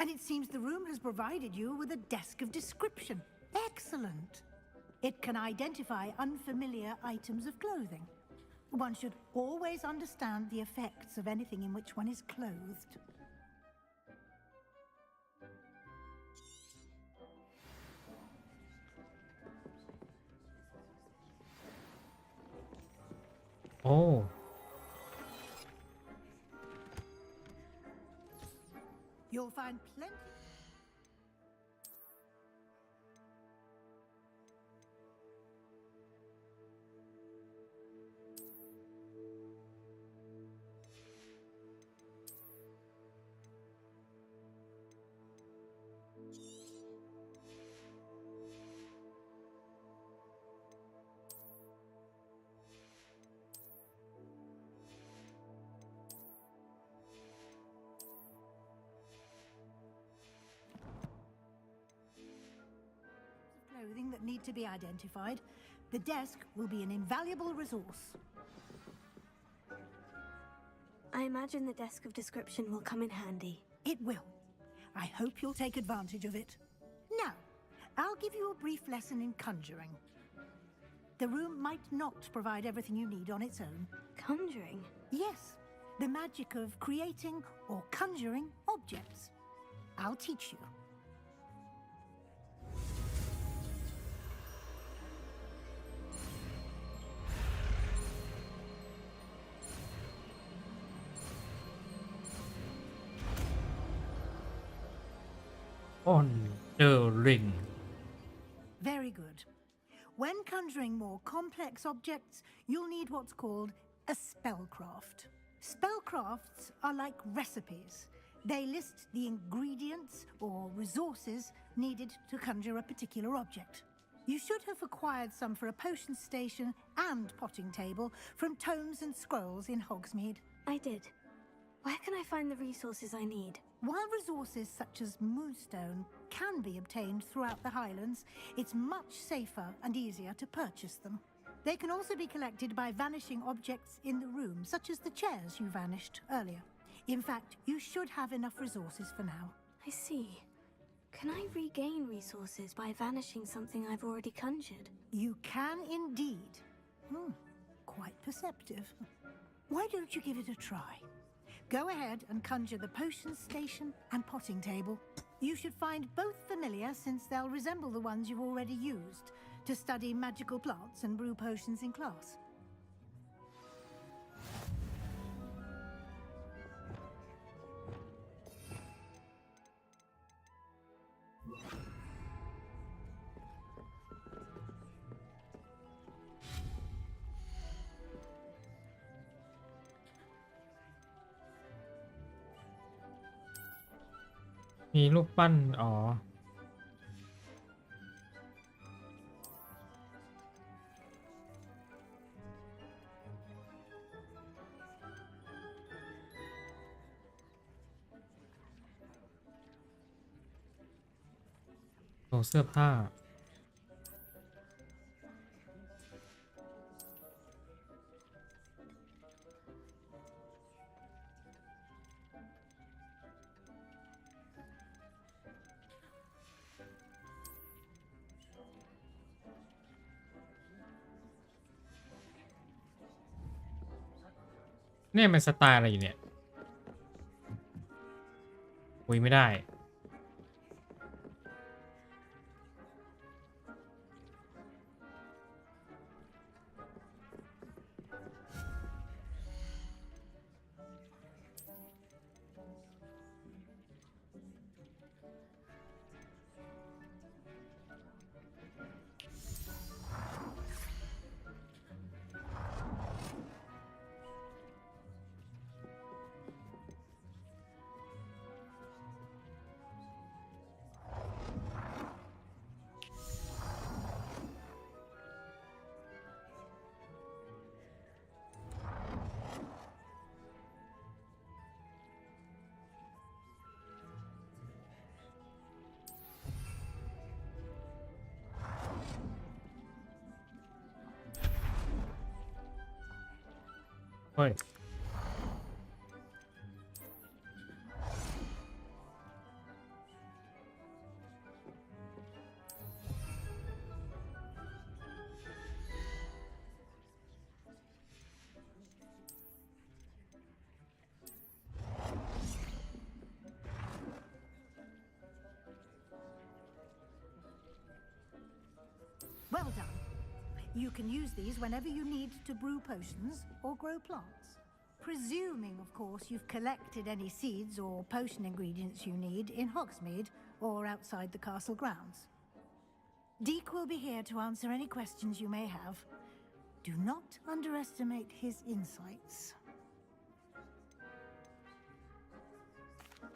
And it seems the room has provided you with a desk of description. Excellent. It can identify unfamiliar items of clothing. One should always understand the effects of anything in which one is clothed. Oh. You'll find plenty. Clothing that need to be identified. The desk will be an invaluable resource. I imagine the desk of description will come in handy. It will. I hope you'll take advantage of it. Now, I'll give you a brief lesson in conjuring. The room might not provide everything you need on its own. Conjuring? Yes, the magic of creating or conjuring objects. I'll teach you. Conjuring. Very good. When conjuring more complex objects, you'll need what's called a spellcraft. Spellcrafts are like recipes. They list the ingredients or resources needed to conjure a particular object. You should have acquired some for a potion station and potting table from tomes and scrolls in Hogsmeade. I did. Where can I find the resources I need? While resources such as moonstone can be obtained throughout the Highlands, it's much safer and easier to purchase them. They can also be collected by vanishing objects in the room, such as the chairs you vanished earlier. In fact, you should have enough resources for now. I see. Can I regain resources by vanishing something I've already conjured? You can indeed. Quite perceptive. Why don't you give it a try? Go ahead and conjure the potion station and potting table. You should find both familiar, since they'll resemble the ones you've already used to study magical plants and brew potions in class.มีรูปปั้นอ๋อโชว์เสื้อผ้าเนี่ยมันสไตล์อะไรอยู่เนี่ยคุยไม่ได้ เฮ้ย You can use these whenever you need to brew potions or grow plants. Presuming, of course, you've collected any seeds or potion ingredients you need in Hogsmeade or outside the castle grounds. Deek will be here to answer any questions you may have. Do not underestimate his insights.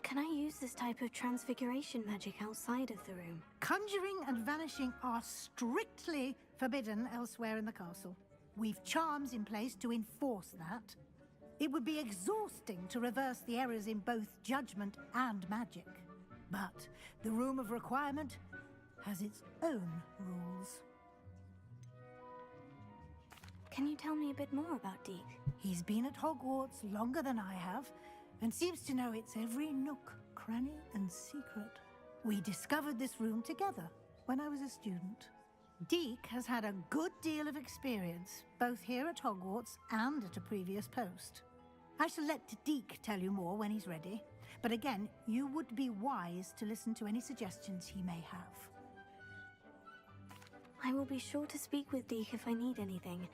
Can I use this type of transfiguration magic outside of the room? Conjuring and vanishing are strictly forbidden elsewhere in the castle. We've charms in place to enforce that. It would be exhausting to reverse the errors in both judgment and magic. But the Room of Requirement has its own rules. Can you tell me a bit more about Deek? He's been at Hogwarts longer than I have, and seems to know its every nook, cranny, and secret. We discovered this room together when I was a student. Deek has had a good deal of experience, both here at Hogwarts and at a previous post. I shall let Deek tell you more when he's ready, but again, you would be wise to listen to any suggestions he may have. I will be sure to speak with Deek if I need anything.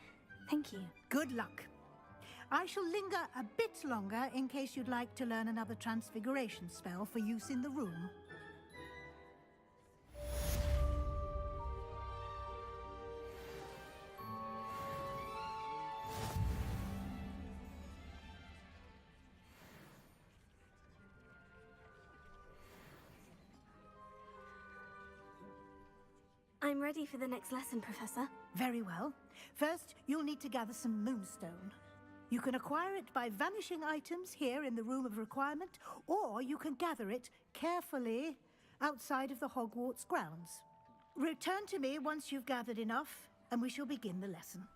Thank you. Good luck. I shall linger a bit longer in case you'd like to learn another transfiguration spell for use in the room. I'm ready for the next lesson, Professor. Very well. First, you'll need to gather some moonstone. You can acquire it by vanishing items here in the Room of Requirement, or you can gather it carefully outside of the Hogwarts grounds. Return to me once you've gathered enough, and we shall begin the lesson.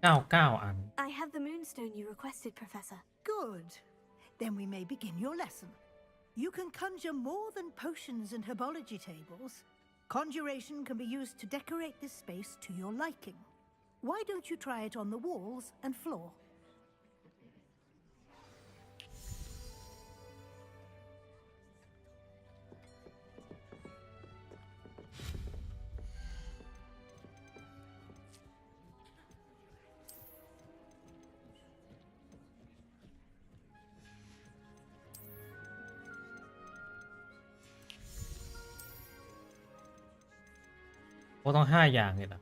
I have the moonstone you requested, Professor. Good. Then we may begin your lesson. You can conjure more than potions and herbology tables. Conjuration can be used to decorate this space to your liking. Why don't you try it on the walls and floor?ก็ต้อง5 อย่างเลยเหรอ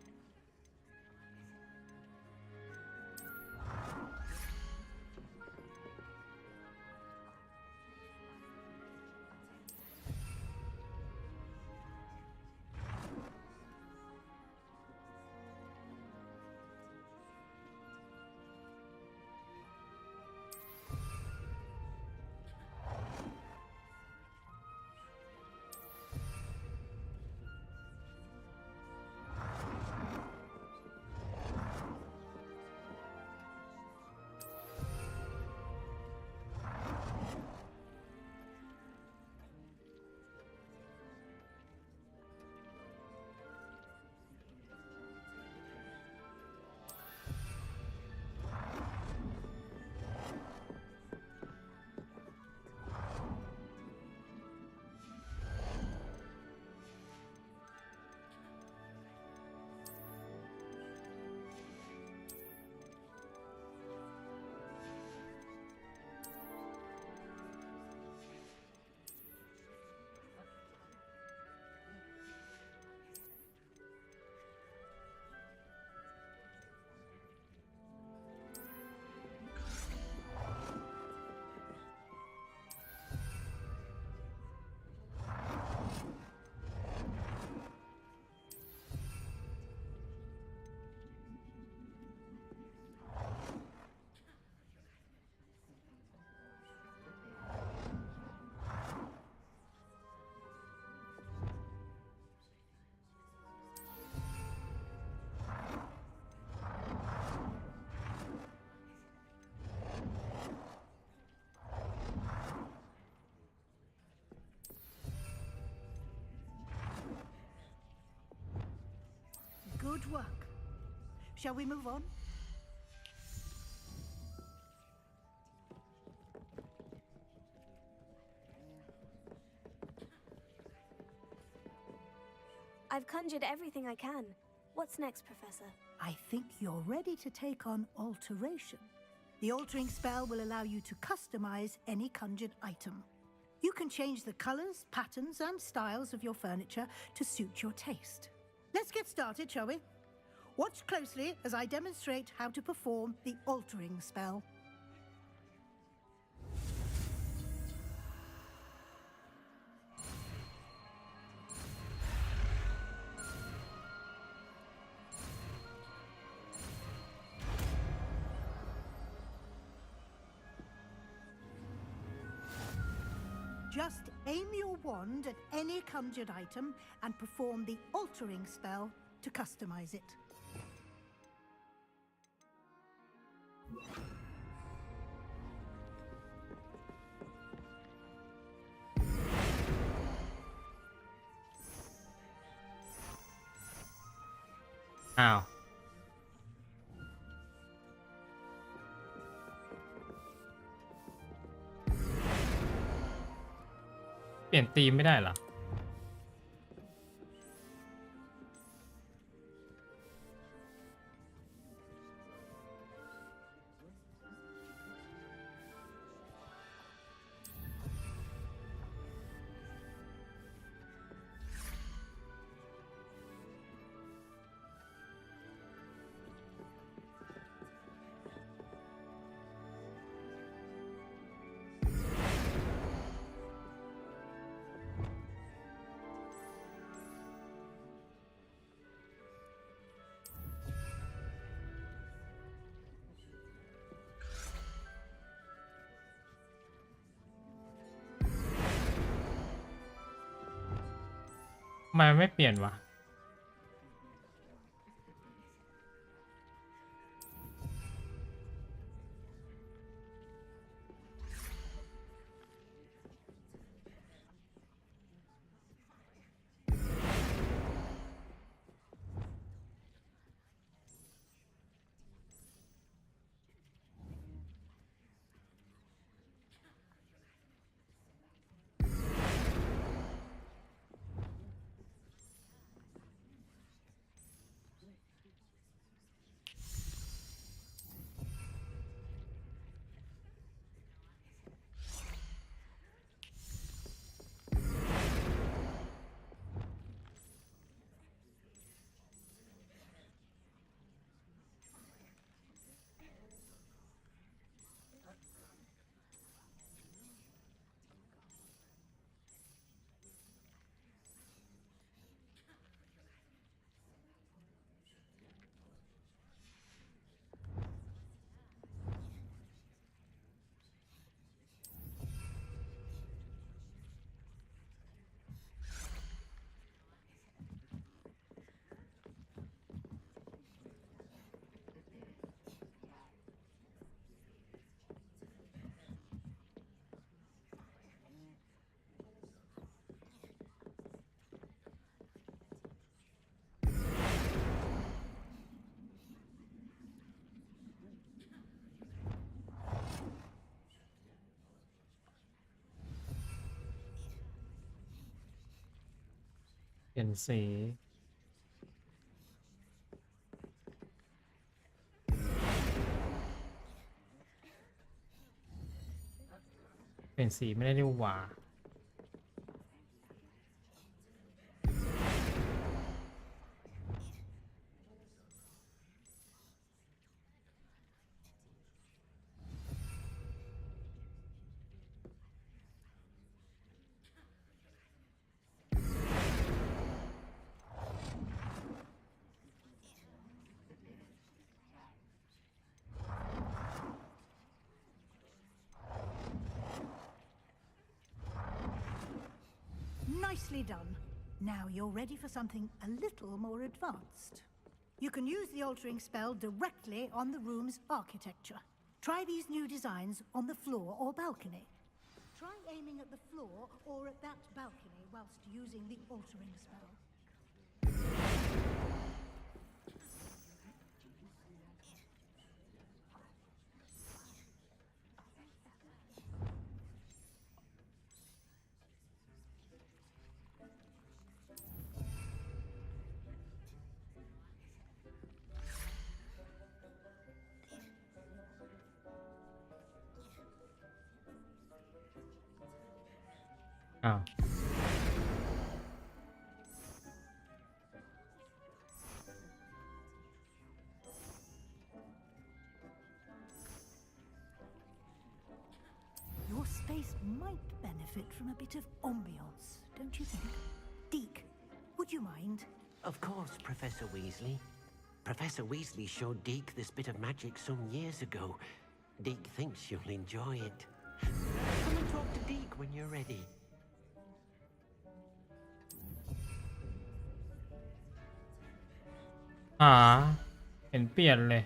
Good work. Shall we move on? I've conjured everything I can. What's next, Professor? I think you're ready to take on alteration. The altering spell will allow you to customize any conjured item. You can change the colors, patterns, and styles of your furniture to suit your taste. Let's get started, shall we? Watch closely as I demonstrate how to perform the altering spell. Just aim your wand at any conjured item and perform the altering spell to customize it. Ow. เปลี่ยนธีมไม่ได้เหรอ ทำไมไม่เปลี่ยนวะเปลี่ยนสีเปลี่ยนสีไม่ได้ดีกว่าNicely done. Now you're ready for something a little more advanced. You can use the altering spell directly on the room's architecture. Try these new designs on the floor or balcony. Try aiming at the floor or at that balcony whilst using the altering spell. อ้าว Your space might benefit from a bit of ambiance, don't you think? Deke, would you mind? Of course, Professor Weasley. Professor Weasley showed Deke this bit of magic some years ago. Deke thinks you'll enjoy it. Come and talk to Deke when you're ready. เห็นเปลี่ยนเลย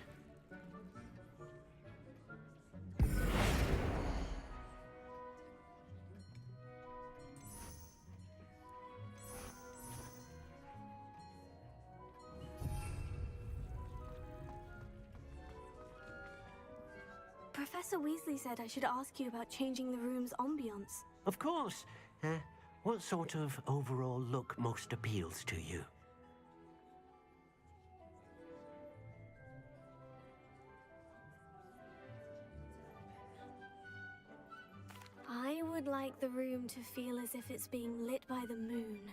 Professor Weasley said I should ask you about changing the room's ambiance. Of course. What sort of overall look most appeals to you? I would like the room to feel as if it's being lit by the moon.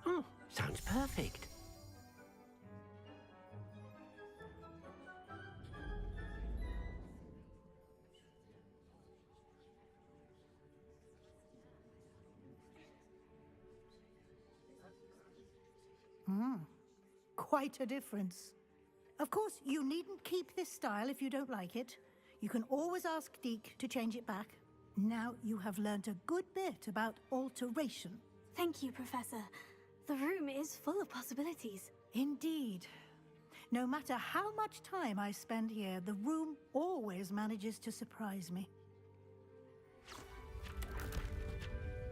Oh, sounds perfect. Quite a difference. Of course, you needn't keep this style if you don't like it. You can always ask Deke to change it back. Now you have learnt a good bit about alteration. Thank you, Professor. The room is full of possibilities. Indeed. No matter how much time I spend here, the room always manages to surprise me.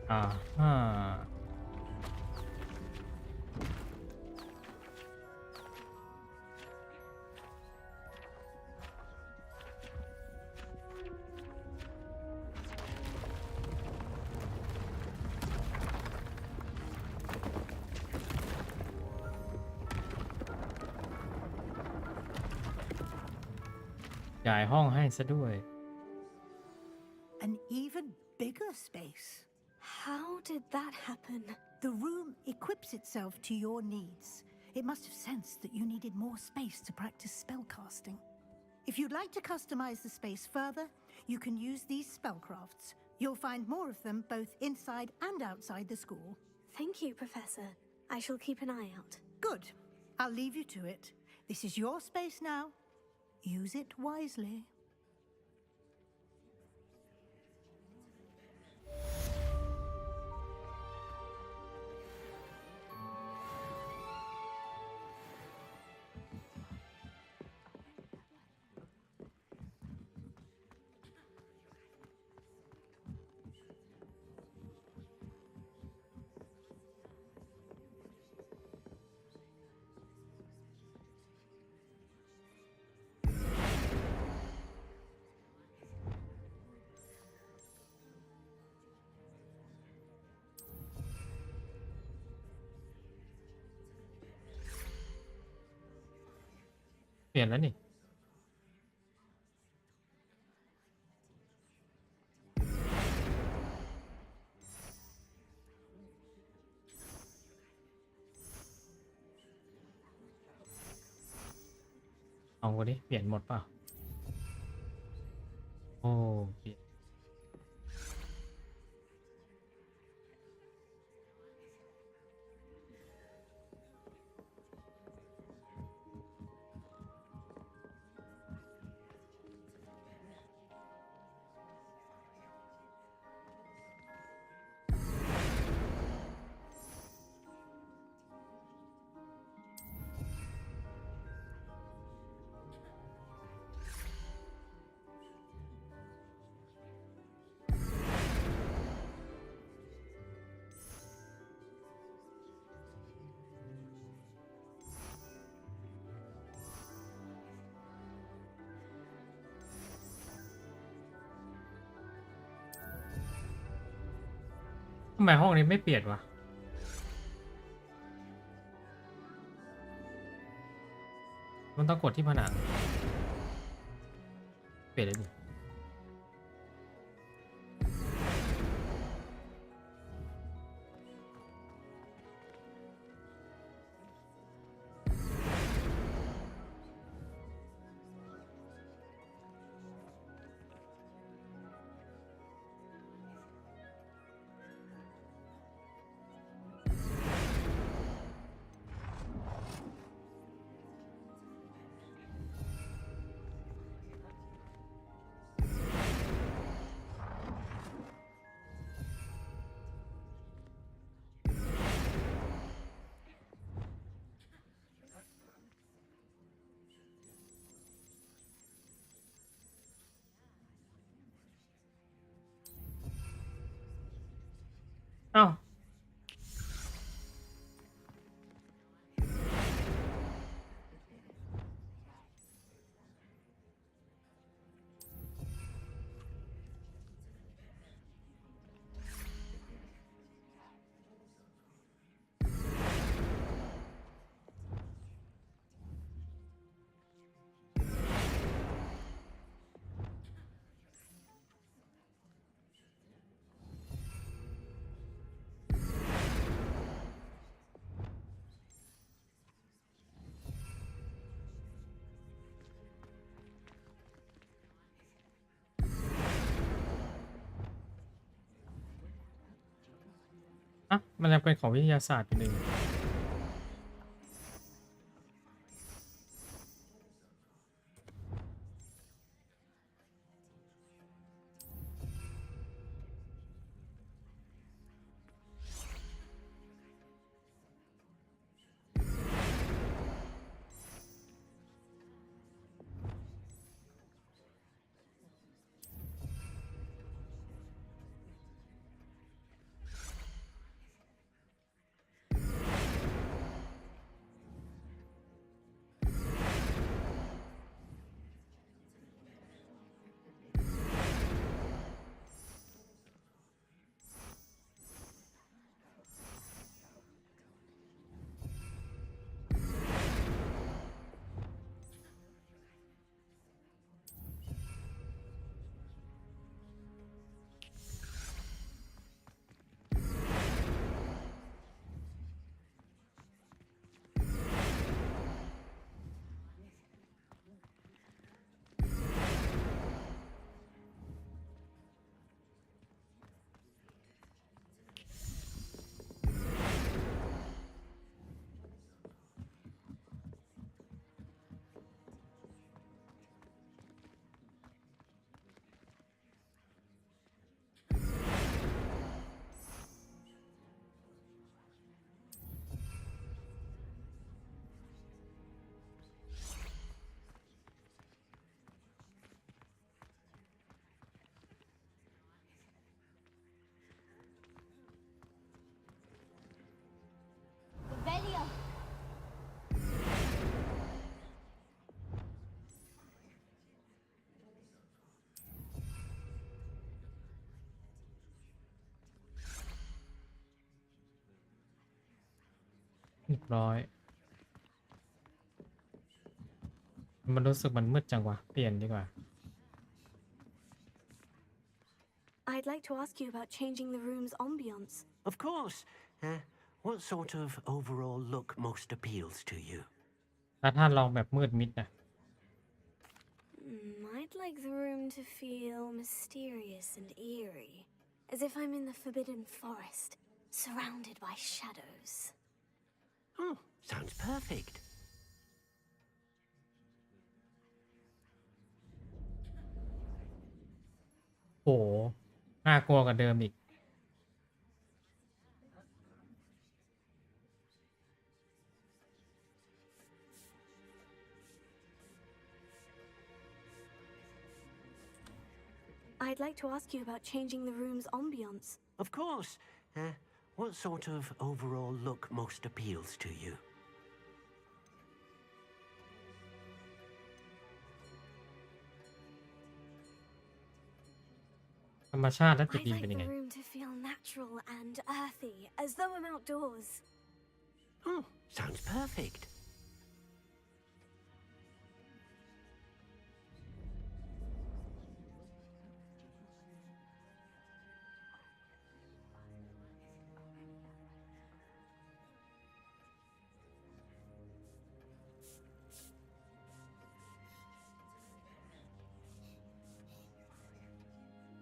Aha. An even bigger space. How did that happen? The room equips itself to your needs. It must have sensed that you needed more space to practice spellcasting. If you'd like to customize the space further, you can use these spellcrafts. You'll find more of them both inside and outside the school. Thank you, Professor. I shall keep an eye out. Good. I'll leave you to it. This is your space now. Use it wisely. Pi แล้วนี่เอาดิเปลี่ยนหมดเปล่าโอ้เปลี่ยนทำไมห้องนี้ไม่เปลี่ยนวะมันต้องกดที่ผนังเปลี่ยนเลยดิ อ้าวอ่ะมันยังเป็นของวิทยาศาสตร์อยู่เลยเรียบร้อยมันรู้สึกมันมืดจังวะเปลี่ยนดีกว่า I'd like to ask you about changing the room's ambience. Of course. What sort of overall look most appeals to you? แล้วถ้าลองแบบมืดมิดนะ I'd like the room to feel mysterious and eerie, as if I'm in the Forbidden Forest, surrounded by shadows. Oh, sounds perfect. โหน่ากลัวกว่าเดิมอีก I'd like to ask you about changing the room's ambience. Of course. What sort of overall look most appeals to you? I'd like the room to feel natural and earthy, as though I'm outdoors. Oh, sounds perfect.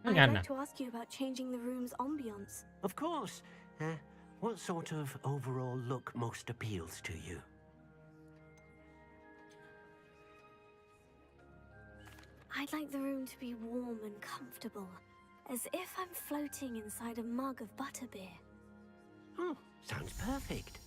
I'd like to ask you about changing the room's ambience. Of course. What sort of overall look most appeals to you? I'd like the room to be warm and comfortable, as if I'm floating inside a mug of butterbeer. Oh, sounds perfect.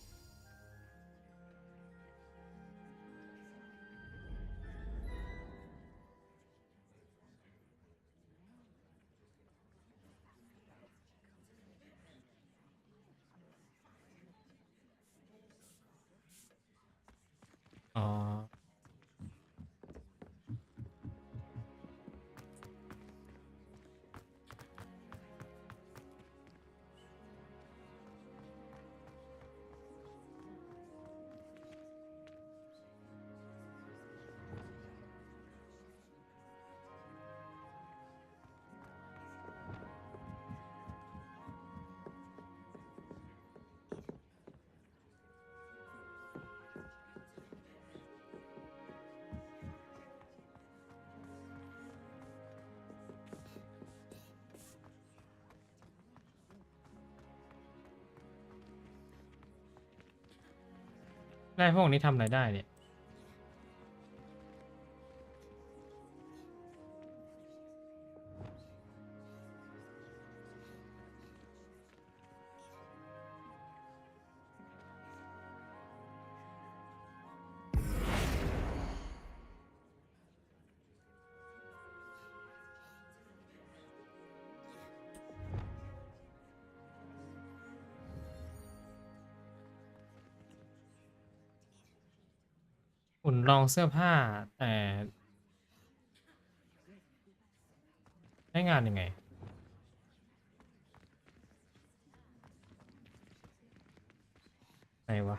ได้พวกนี้ทำอะไรได้เนี่ยอุ่นรองเสื้อผ้าแต่ใช้งานยังไงไหนวะ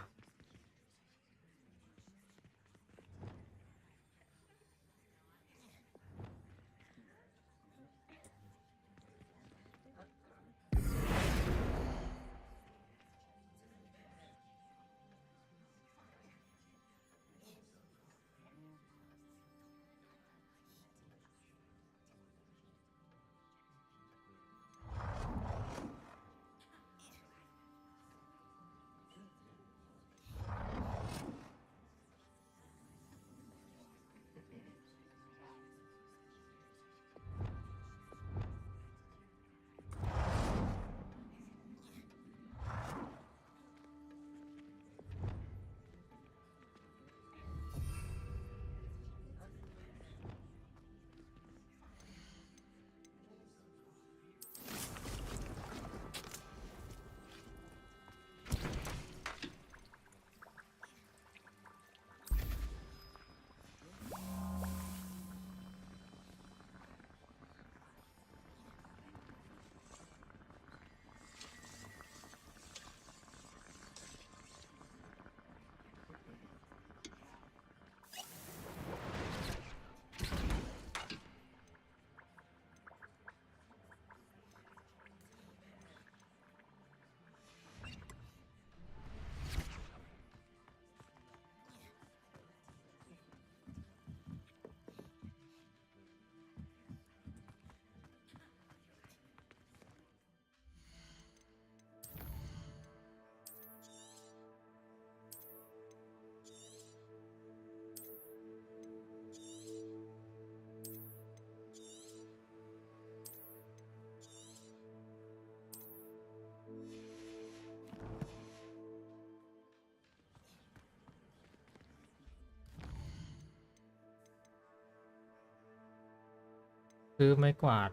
ซื้อไม้กวาด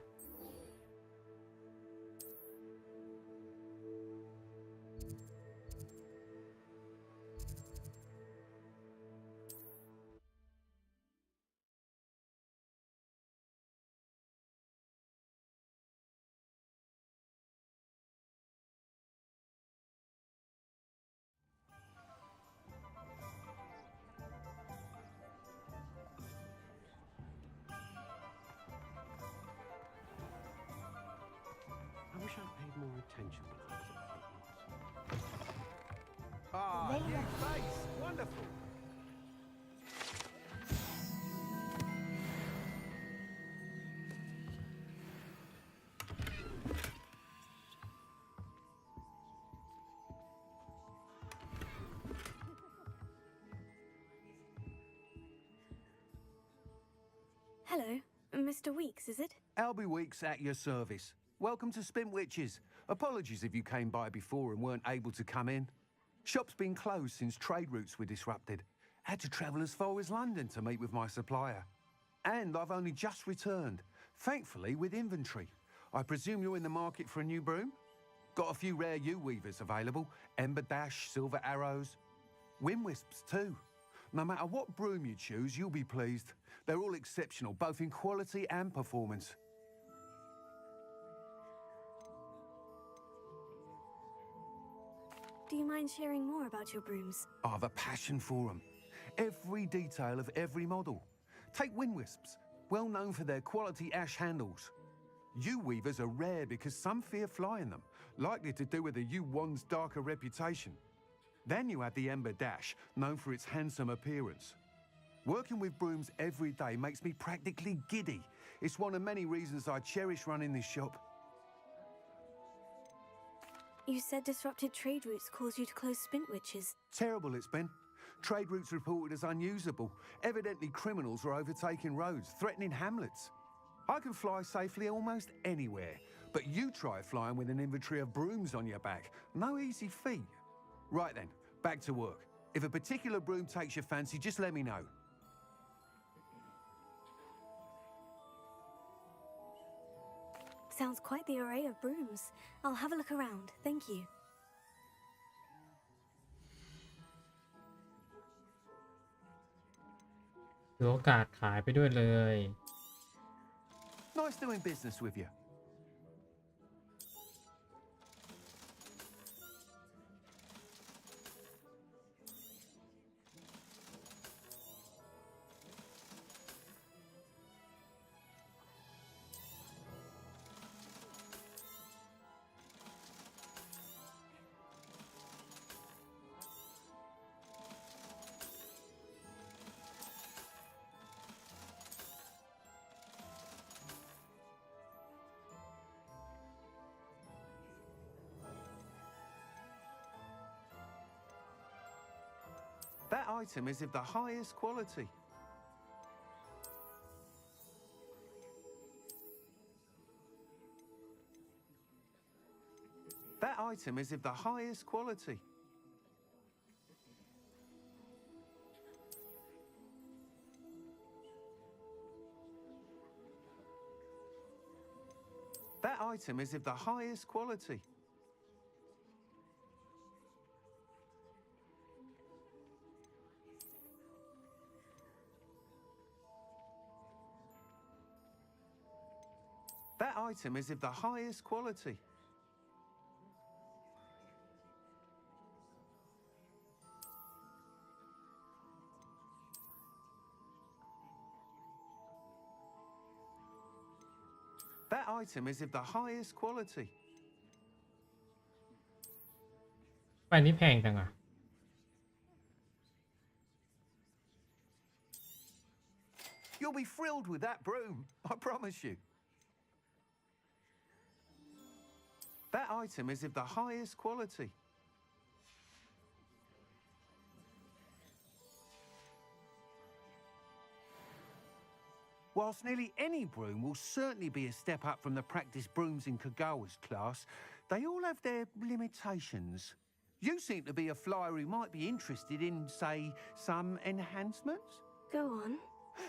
I wish I'd paid more attention when I was at Hogwarts. Ah, new face! Wonderful! Hello, Mr. Weeks, is it? Albie Weeks at your service. Welcome to Spintwitches. Apologies if you came by before and weren't able to come in. Shop's been closed since trade routes were disrupted. Had to travel as far as London to meet with my supplier. And I've only just returned, thankfully with inventory. I presume you're in the market for a new broom? Got a few rare U-weavers available. Ember Dash, Silver Arrows. Wind Wisps too. No matter what broom you choose, you'll be pleased. They're all exceptional, both in quality and performance. Do you mind sharing more about your brooms? I've a passion for them. Every detail of every model. Take Wind Wisps, well known for their quality ash handles. U-weavers are rare because some fear flying them, likely to do with the U-wand's darker reputation. Then you have the Ember Dash, known for its handsome appearance. Working with brooms every day makes me practically giddy. It's one of many reasons I cherish running this shop. You said disrupted trade routes caused you to close Spintwitches. Terrible it's been. Trade routes reported as unusable. Evidently criminals are overtaking roads, threatening hamlets. I can fly safely almost anywhere, but you try flying with an inventory of brooms on your back. No easy feat. Right then, back to work. If a particular broom takes your fancy, just let me know. Sounds quite the array of brooms. I'll have a look around. Thank you. ถือโอกาสขายไปด้วยเลย Nice doing business with you. That item is of the highest quality. That item is of the highest quality. That item is of the highest quality. That item is of the highest quality. That item is of the highest quality. ไปนี่แพงจังอ่ะ You'll be thrilled with that broom, I promise you. That item is of the highest quality. Whilst nearly any broom will certainly be a step up from the practice brooms in Kagawa's class, they all have their limitations. You seem to be a flyer who might be interested in, say, some enhancements? Go on.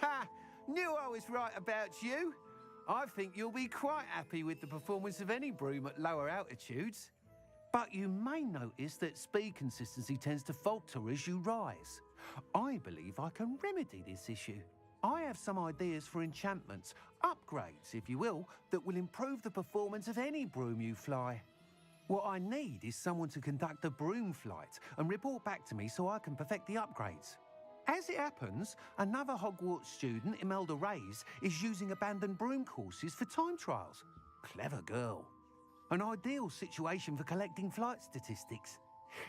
Ha! Knew I was right about you. I think you'll be quite happy with the performance of any broom at lower altitudes. But you may notice that speed consistency tends to falter as you rise. I believe I can remedy this issue. I have some ideas for enchantments, upgrades, if you will, that will improve the performance of any broom you fly. What I need is someone to conduct a broom flight and report back to me so I can perfect the upgrades. As it happens, another Hogwarts student, Imelda Reyes, is using abandoned broom courses for time trials. Clever girl. An ideal situation for collecting flight statistics.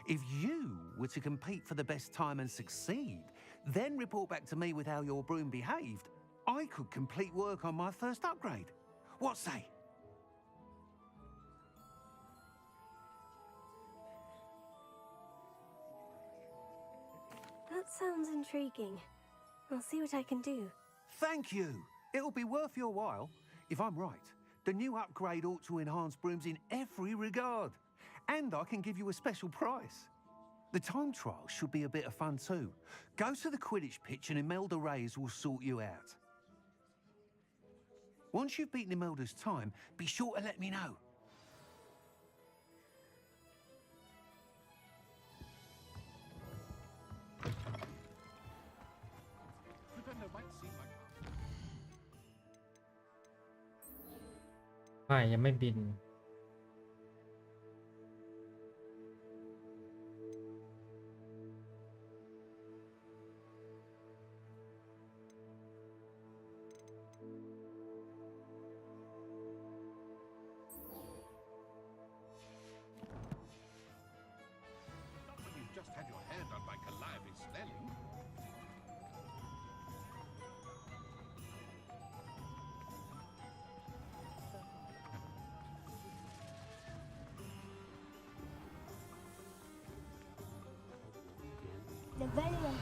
If you were to compete for the best time and succeed, then report back to me with how your broom behaved, I could complete work on my first upgrade. What say? That sounds intriguing. I'll see what I can do. Thank you. It'll be worth your while. If I'm right, the new upgrade ought to enhance brooms in every regard. And I can give you a special price. The time trial should be a bit of fun too. Go to the Quidditch pitch and Imelda Reyes will sort you out. Once you've beaten Imelda's time, be sure to let me know. Defender might seem like ไม่ยังไม่บิน not when you've just had your hair done by Calliope Snelling. The very well.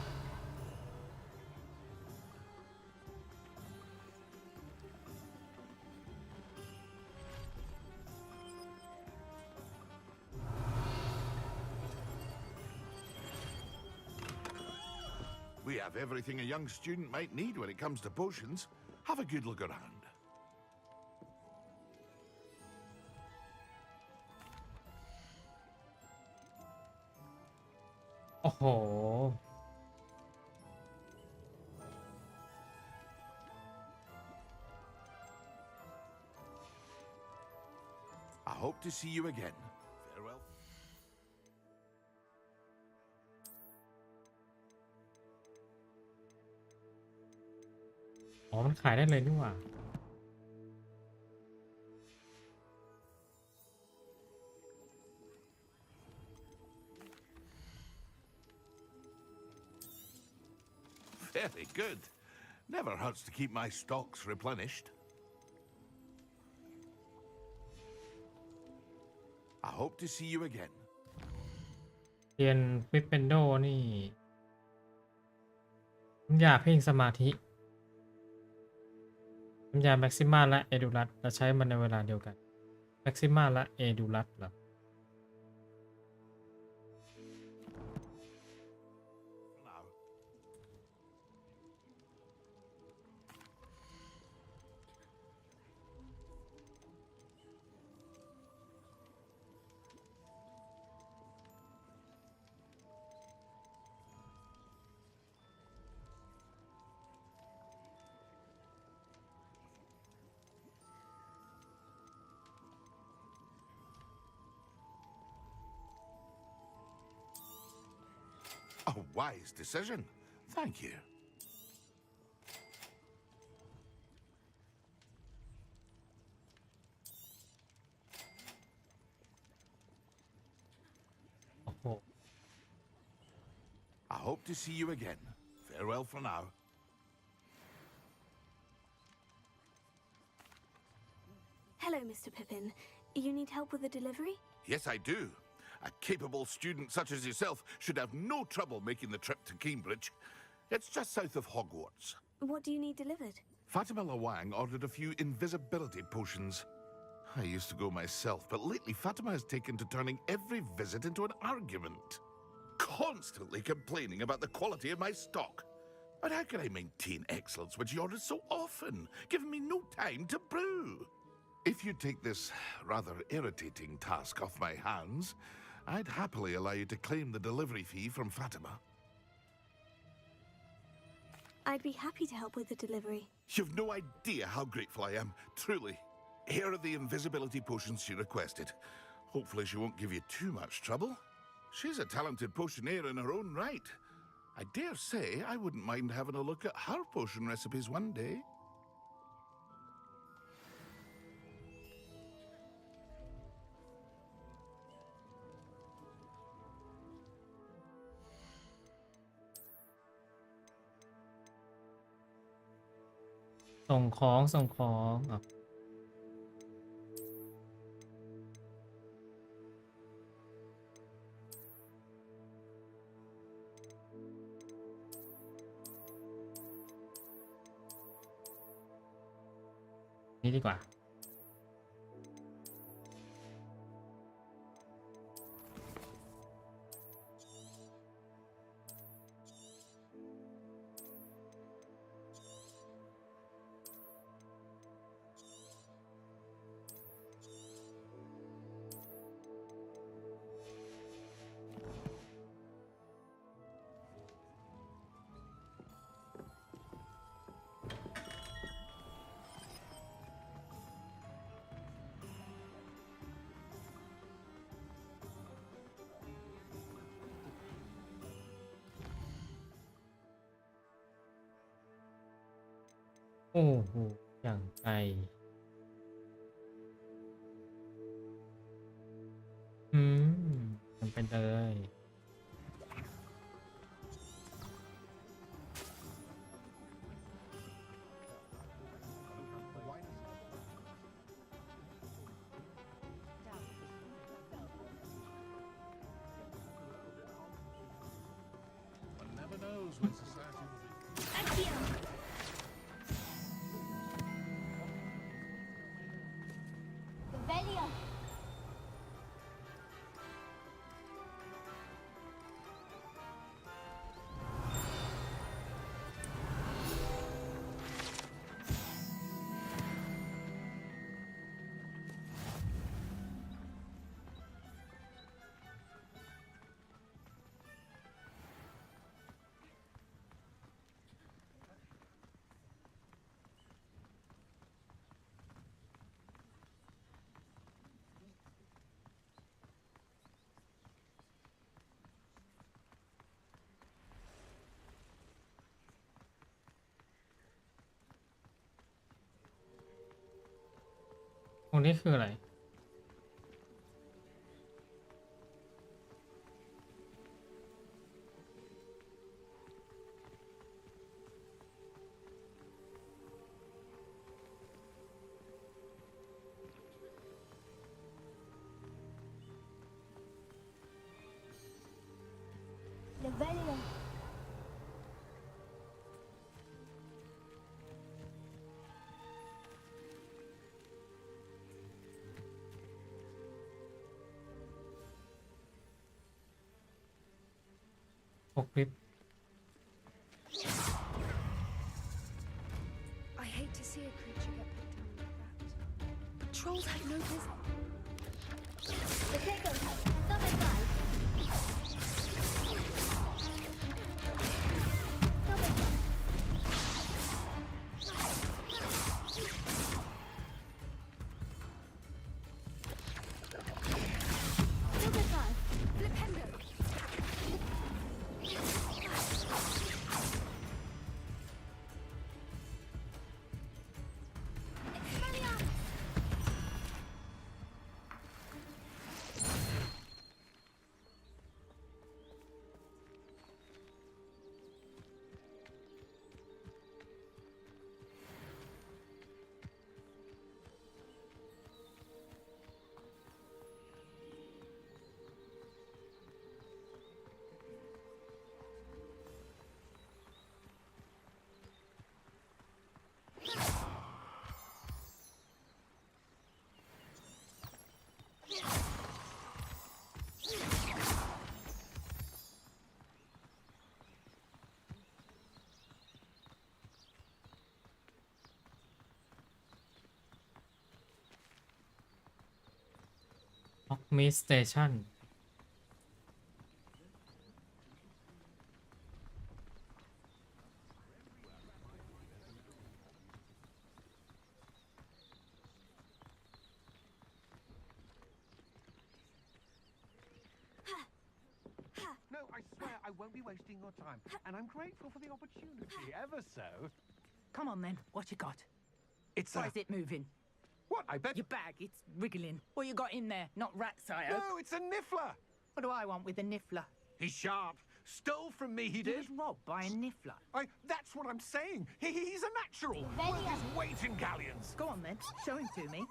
'We have everything a young student might need when it comes to potions. Have a good look around. โอ้โห I hope to see you again. Farewell. อ๋อ มันขายได้เลยนี่หว่า Very good. Never hurts to keep my stocks replenished. I hope to see you again. เรียนวิปเปนโดนี่น้ำยาเพ่งสมาธิน้ำยาแม็กซิมาและเอดูรัสเราใช้มันในเวลาเดียวกันแม็กซิมาและเอดูรัสเหรอ A wise decision. Thank you. โอ้โห I hope to see you again. Farewell for now. Hello, Mr. Pippin. You need help with the delivery? Yes, I do. A capable student such as yourself should have no trouble making the trip to Cambridge. It's just south of Hogwarts. What do you need delivered? Fatima Lawang ordered a few invisibility potions. I used to go myself, but lately Fatima has taken to turning every visit into an argument. Constantly complaining about the quality of my stock. But how can I maintain excellence when she orders so often, giving me no time to brew? If you take this rather irritating task off my hands, I'd happily allow you to claim the delivery fee from Fatima. I'd be happy to help with the delivery. You've no idea how grateful I am, truly. Here are the invisibility potions she requested. Hopefully she won't give you too much trouble. She's a talented potioneer in her own right. I dare say I wouldn't mind having a look at her potion recipes one day.ส่งของอ่ะนี่ดีกว่า โอ้โหอย่างไกลมันเป็นเลย Revelio. ตรงนี้คืออะไร Revelio. 6 ลิฟต์ I hate to see a creature get put down like that. Trolls have no business. The Jackdaw. Stop and fly. Stop and fly. Stop and fly. Flipendo. Expelliarmus. ฮอกมีสเตชัน No, I swear I won't be wasting your time, and I'm grateful for the opportunity, ever so. Come on then, what you got? It's Why is it moving? What, I bet... Your bag, it's wriggling. What you got in there? Not rats, I hope. No, it's a niffler! What do I want with a niffler? He's sharp. Stole from me, he He did. was robbed by a niffler. That's what I'm saying. He's a natural. Worth his weight in galleons. Go on then, show him to me.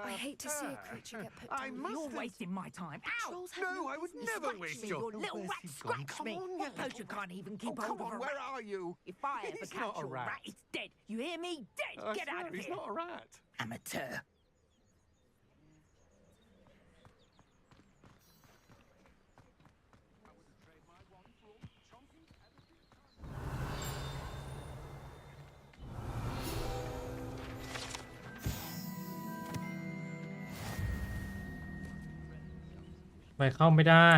I hate to see a creature get put down. I like must You're have- wasting my time. Ow! Trolls have No, I would never Scratch waste me, your... you little Where's rat, he gone? scratch Come me. on, you What little potion rat. can't even keep Oh, hold come of on, a where rat? are you? If I ever He's catch not a your rat. rat, it's dead. You hear me? Dead. I Get out swear, of he's here. not a rat. Amateur.ไปเข้าไม่ได้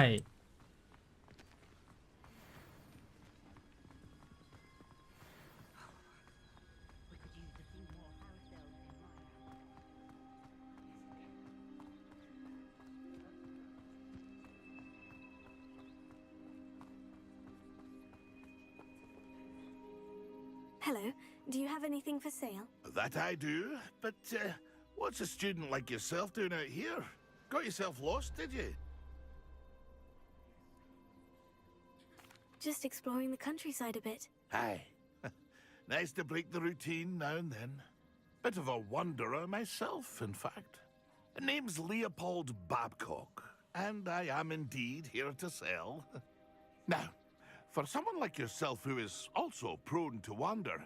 Hello, do you have anything for sale? That I do, but what's a student like yourself doing out here? Got yourself lost, did you? Just exploring the countryside a bit. Aye. Nice to break the routine now and then. Bit of a wanderer myself, in fact. Name's Leopold Babcock, and I am indeed here to sell. Now, for someone like yourself who is also prone to wander,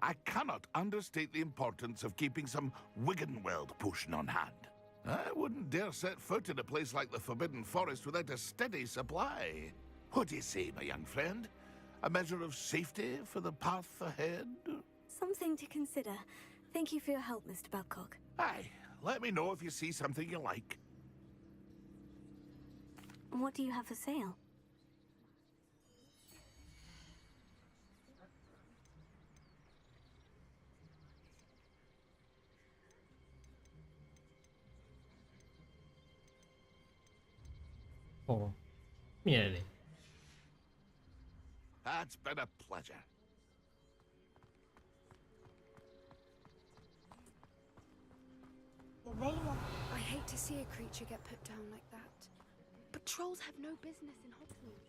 I cannot understate the importance of keeping some Wiggenweld potion on hand. I wouldn't dare set foot in a place like the Forbidden Forest without a steady supply. What do you say, my young friend? A measure of safety for the path ahead? Something to consider. Thank you for your help, Mr. Babcock. Aye, let me know if you see something you like. What do you have for sale? Oh, มีอะไรเลย That's been a pleasure. I hate to see a creature get put down like that. But trolls have no business in Hogsmeade.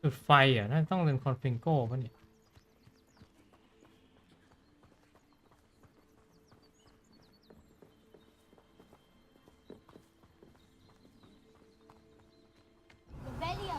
จุดไฟอ่ะน่าต้องเป็นคอนฟิงโก้ป่ะเนี่ย Revelio.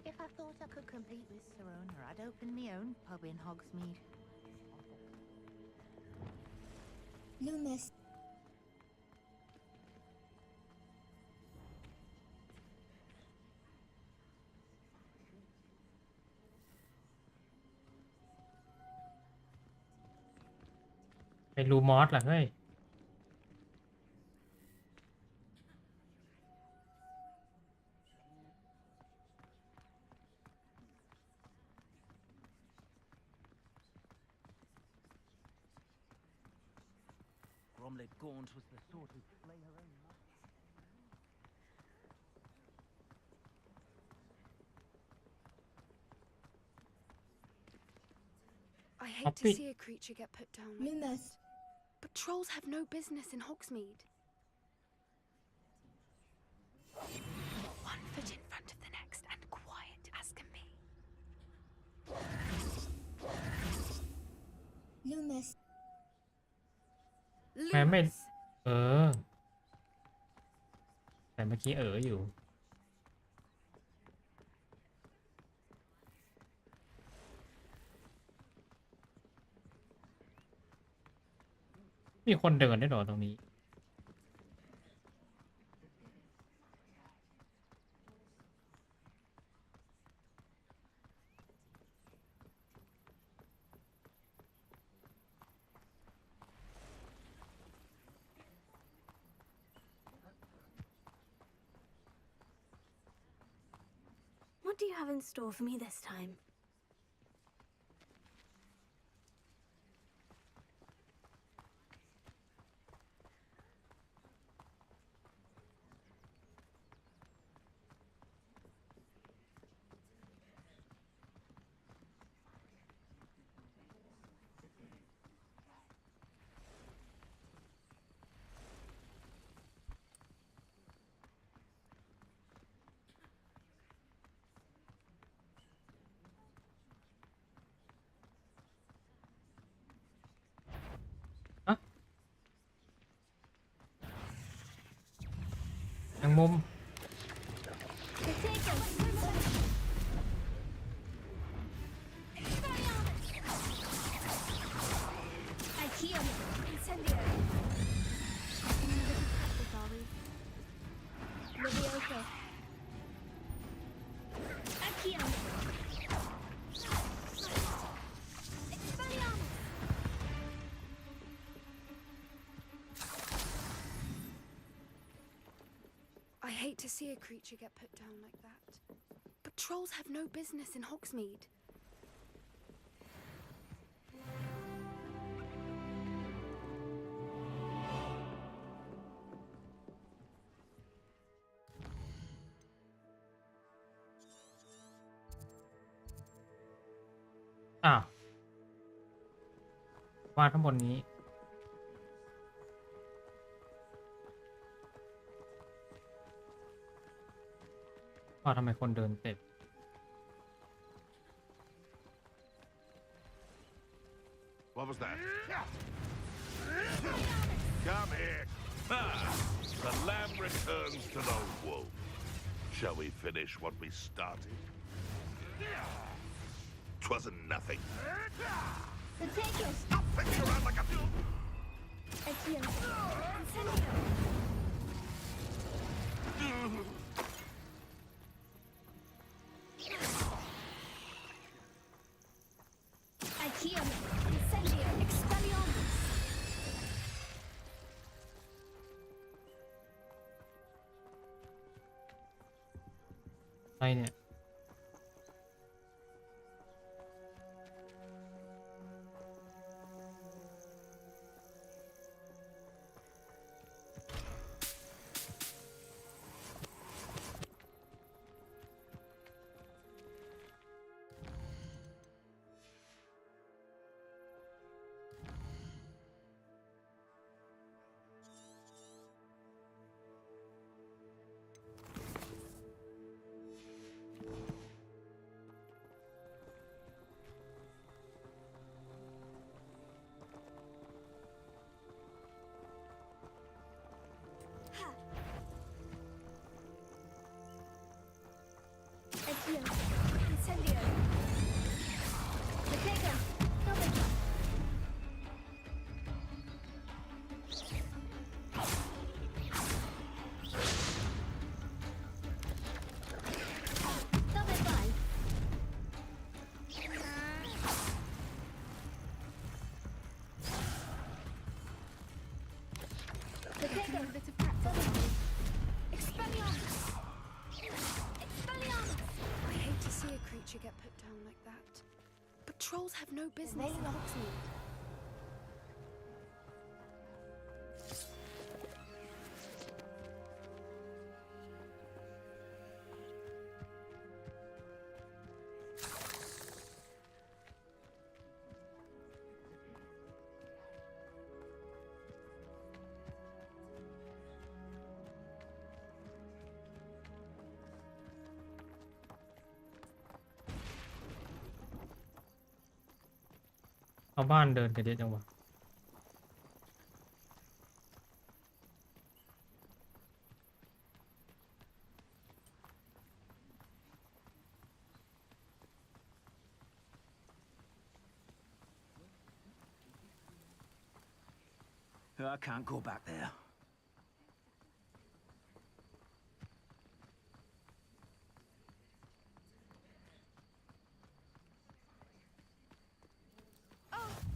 'If I thought I could compete with Serona, I'd open my own pub in Hogsmeade. Loomis. ไปรูมอสล่ะเฮ้ย Bromley Gaunt was the sort who'd slay her own mother. I hate to see a creature get put down like Loomis. that. But trolls have no business in Hogsmeade. One foot in front of the next and quiet as can be. Loomis. แม่ไม่แต่เมื่อกี้อยู่มีคนเดินได้หรอตรงนี้ What do you have in store for me this time? Thằng mum. hate to see a creature get put down like that. But trolls have no business in Hogsmeade.อ้าววาดข้างบนนี้ว่าทำไมคนเดินเต็ม What was that? Come here. Ah, the lamb returns to the wolf. Shall we finish what we started? 'Twasn't nothing. The takers. Stop thinking around like a... Accio. Accio. Incendio. Expelliarmus. อะไรเนี่ย Accio. Incendio. The taker. Double. Double five. The taker. A bit of practice. Expelliarmus. Expelliarmus. I hate to see a creature get put down like that. But trolls have no business in Hogsmeade. เอาบ้านเดินกันเยอะจังวะ I can't go back there.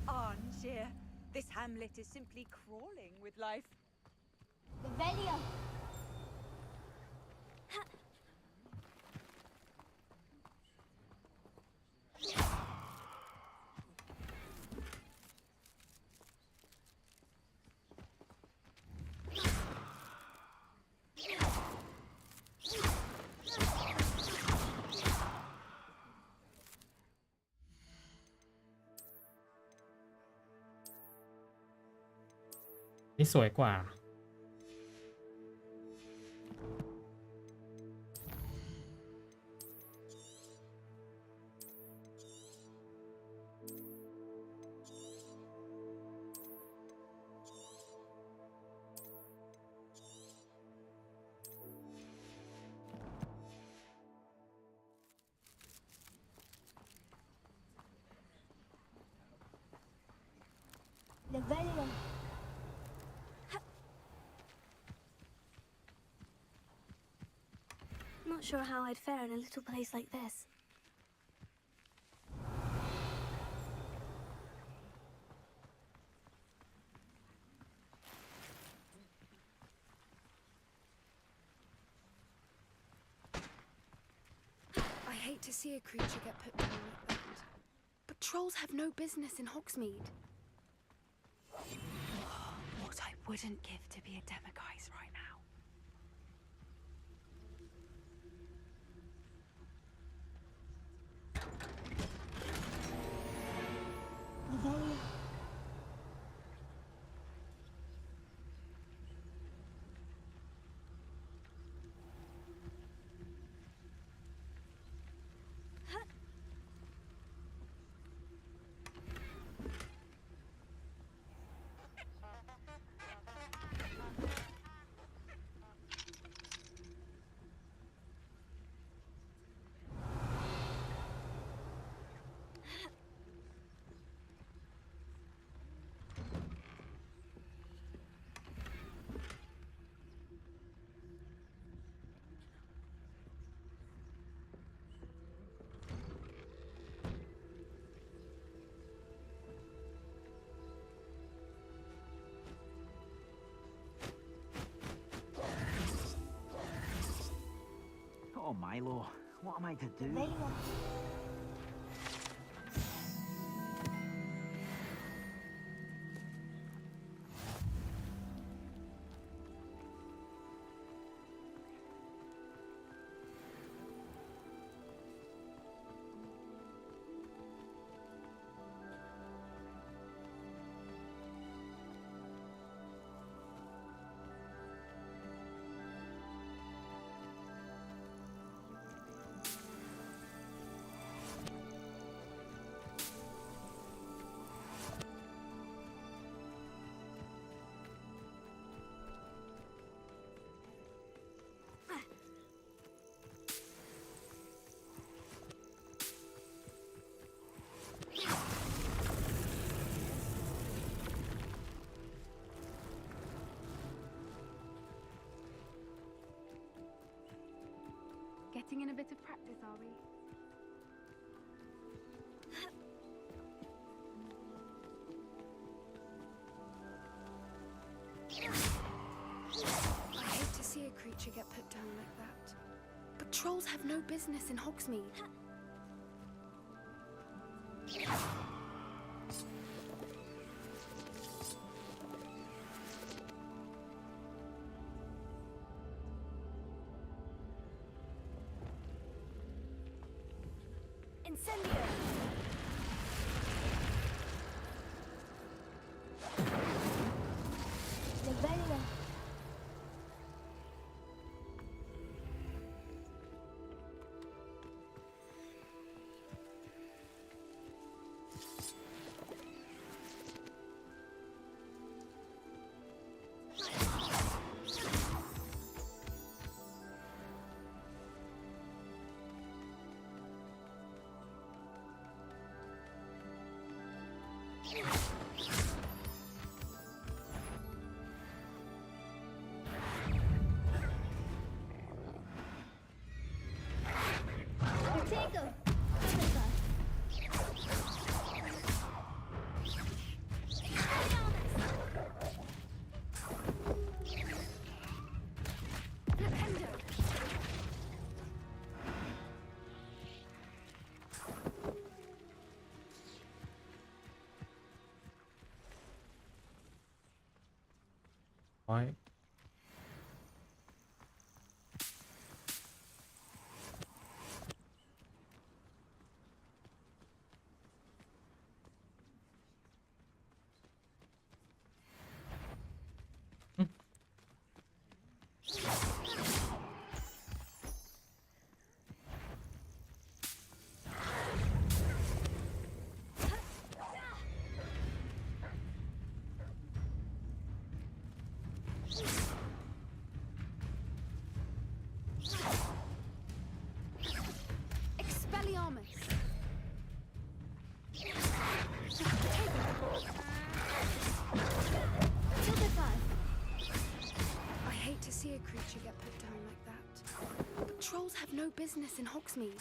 Armchair. This hamlet is simply crawling with life. The Velia.นี่สวยกว่า The Velia. Not sure how I'd fare in a little place like this. to see a creature get put down like that. But trolls have no business in Hogsmeade. What I wouldn't give to be a demiguise right now. Oh, Milo, what am I to do? Getting in a bit of practice, are we? I hate to see a creature get put down like that. But trolls have no business in Hogsmeade. Incendio! Rebellion! Potato! Right. Expelliarmus! I hate to see a creature get put down like that. But trolls have no business in Hogsmeade.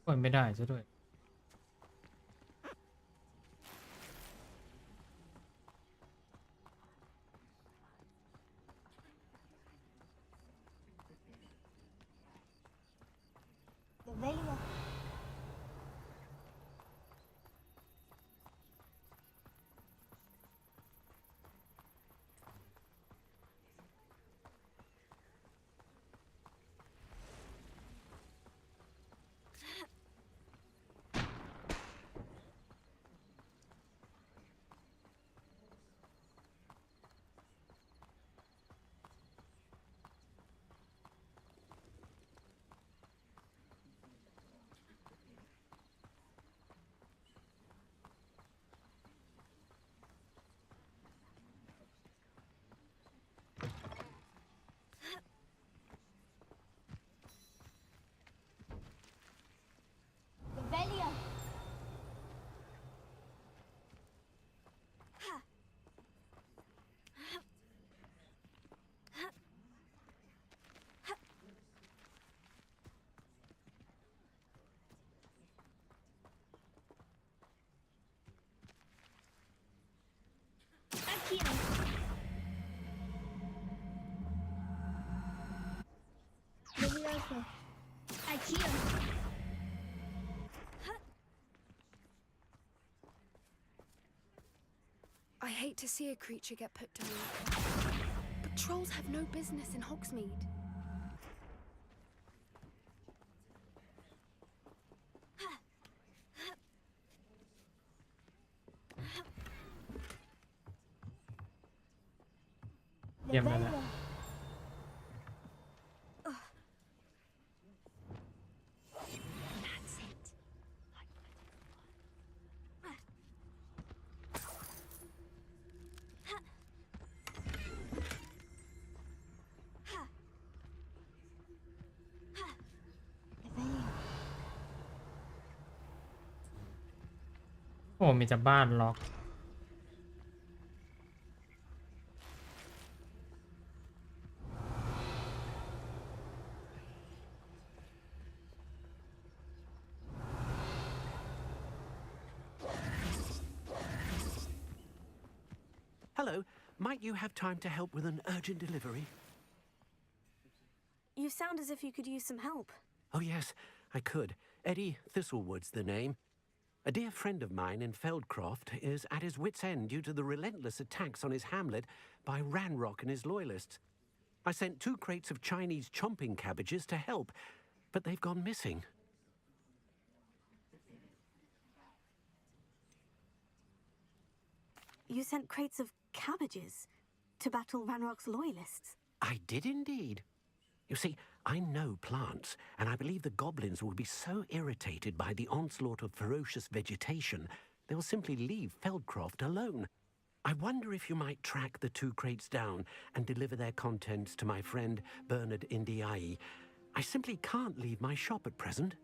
เปิดไม่ได้ซะด้วย Revelio. Accio. Levioso. Accio. I hate to see a creature get put down. But trolls have no business in Hogsmeade. Jem lên ạ. That's it. Revelio. โอ้มีแต่บ้านล็อก Hello, might you have time to help with an urgent delivery? You sound as if you could use some help. Oh, yes, I could. Eddie Thistlewood's the name. A dear friend of mine in Feldcroft is at his wit's end due to the relentless attacks on his hamlet by Ranrock and his loyalists. I sent 2 crates of Chinese chomping cabbages to help, but they've gone missing. You sent crates of cabbages to battle Ranrock's loyalists. I did indeed. You see, I know plants, and I believe the goblins will be so irritated by the onslaught of ferocious vegetation, they'll simply leave Feldcroft alone. I wonder if you might track the 2 crates down and deliver their contents to my friend Bernard Indiai. I simply can't leave my shop at present.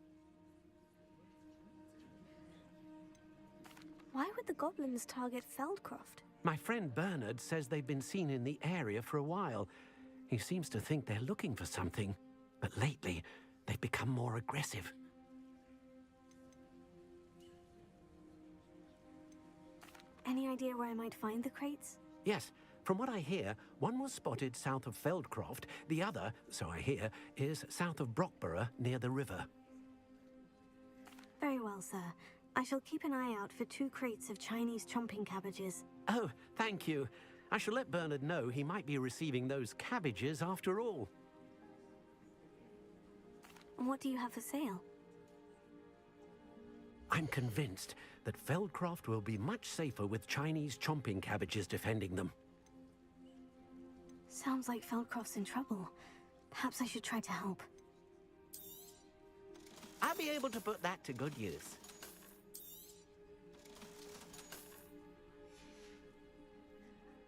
Why would the goblins target Feldcroft? My friend Bernard says they've been seen in the area for a while. He seems to think they're looking for something, but lately they've become more aggressive. Any idea where I might find the crates? Yes, from what I hear, one was spotted south of Feldcroft, the other, so I hear, is south of Brockborough near the river. Very well, sir. I shall keep an eye out for 2 crates of Chinese chomping cabbages. Oh, thank you. I shall let Bernard know he might be receiving those cabbages after all. What do you have for sale? I'm convinced that Feldcroft will be much safer with Chinese chomping cabbages defending them. Sounds like Feldcroft's in trouble. Perhaps I should try to help. I'll be able to put that to good use.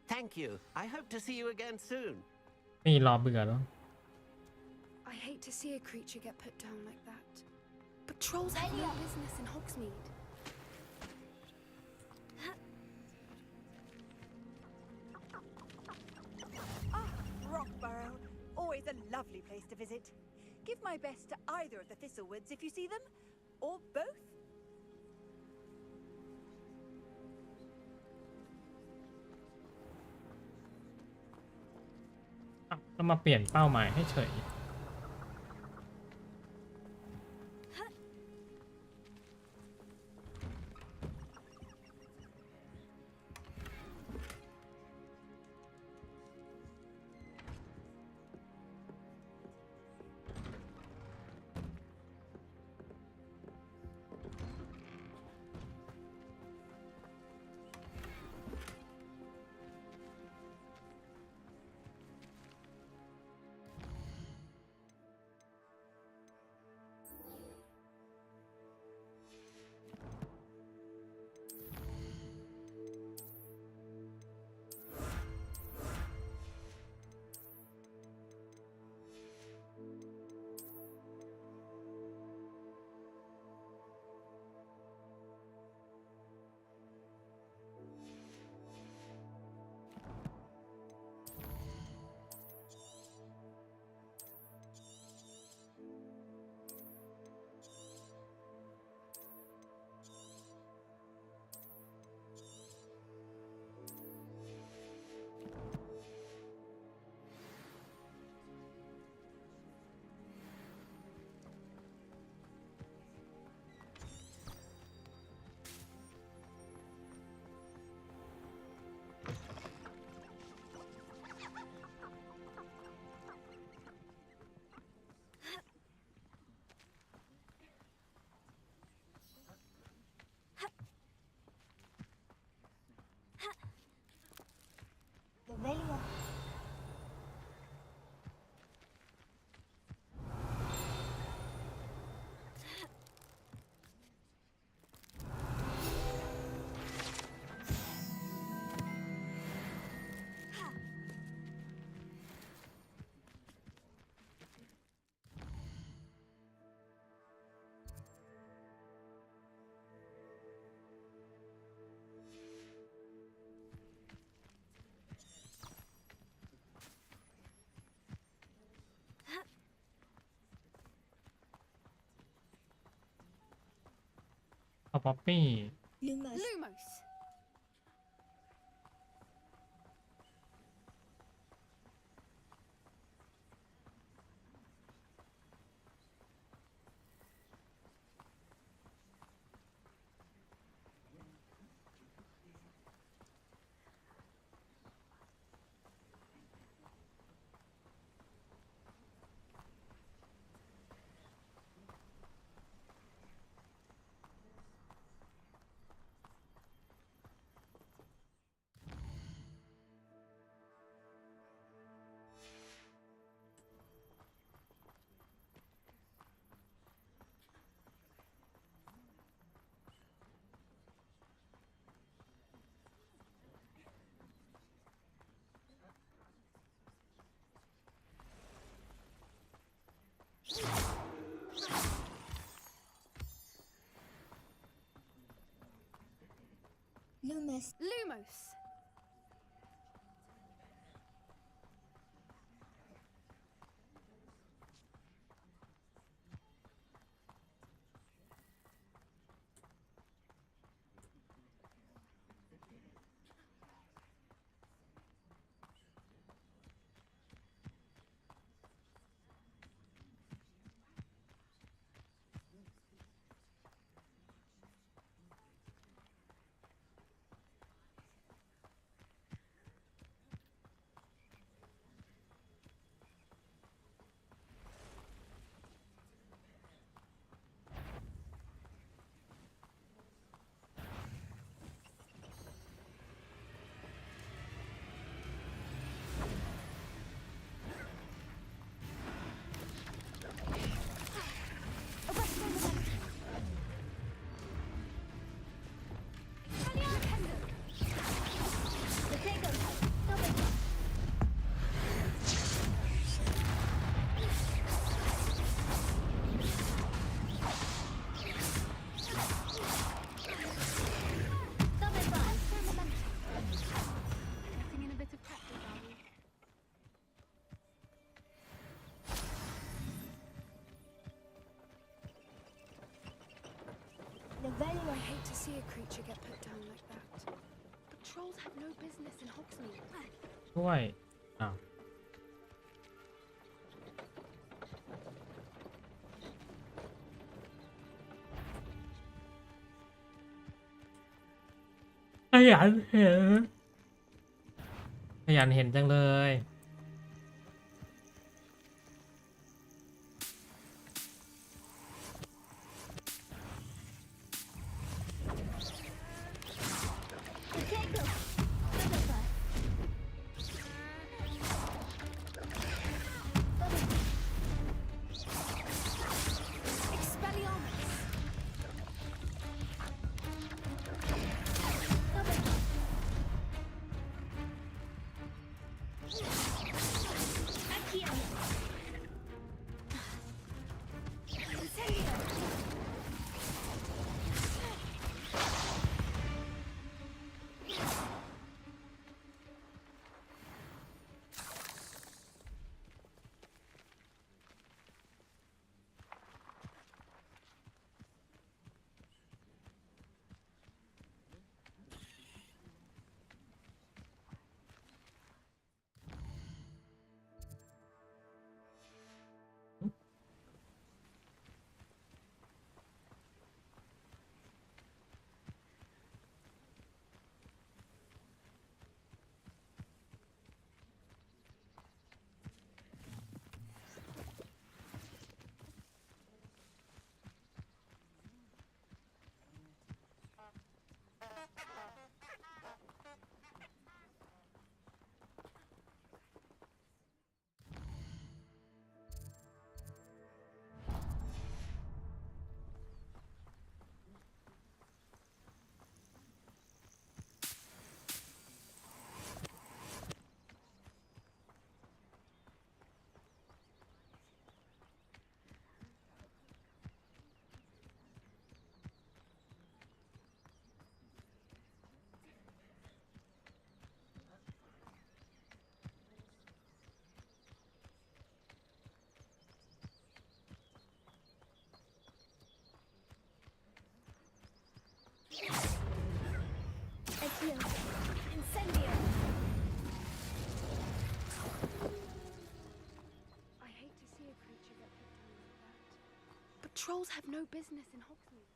Thank you. I hope to see you again soon. นี่รอเบื่อแล้ว I hate to see a creature get put down like that. But trolls have no business in Hogsmeade. Ah, Rockborough. Always a lovely place to visit. Give my best to either of the Thistlewoods if you see them. Or both? เรามาเปลี่ยนเป้าหมายให้เฉย Revelia.เอาป๊อปปี้ Lumos. Lumos. I hate to see a creature get put down like that. But trolls have no business in Hogsmeade. ด้วยอ้าวขยันเห็นจังเลย Incendio! I hate to see a creature get put down like that. But trolls have no business in Hogsmeade.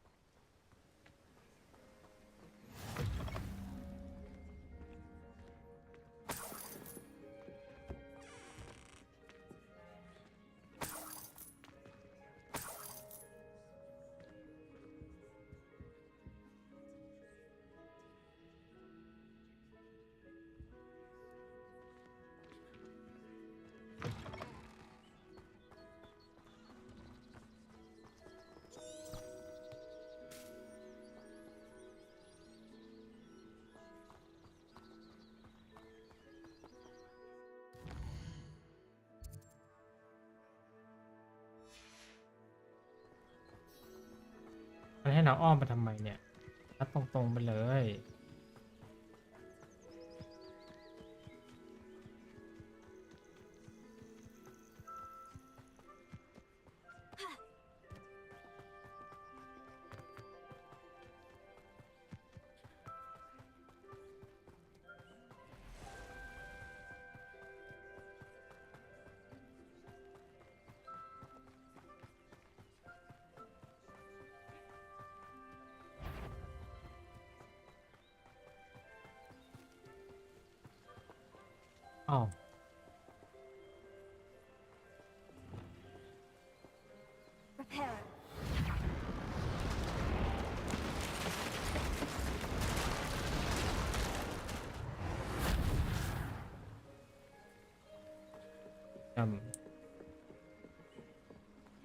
มันให้เราอ้อมไปทำไมเนี่ยนัดตรงๆไปเลย อ้าว Repair it.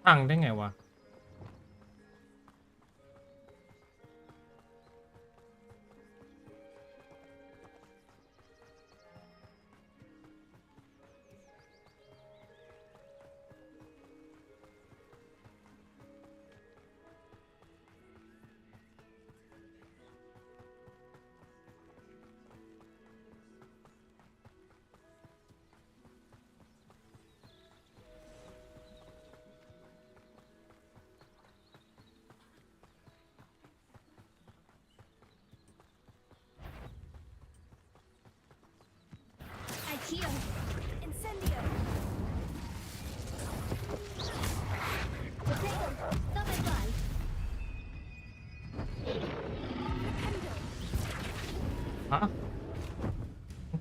ตั้งได้ไงวะ Repair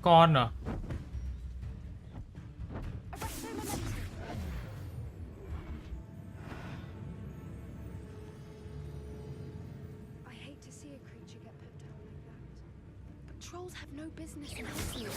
กรเหรอ I hate to see a creature get put down like that. But trolls have no business in Hogsmeade.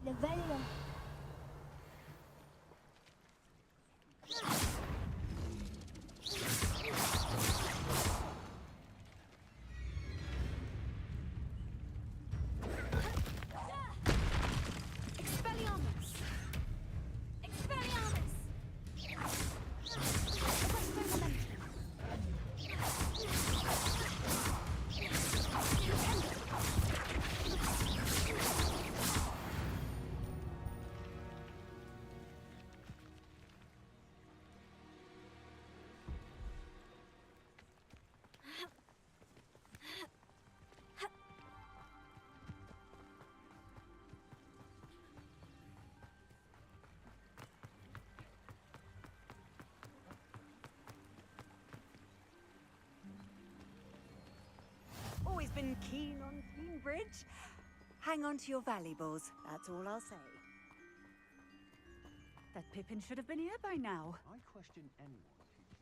Levelia. Expelliarmus! Expelliarmus! Always been keen on Cambridge. Hang on to your valuables, that's all I'll say. That Pippin should have been here by now. I question anyone teaching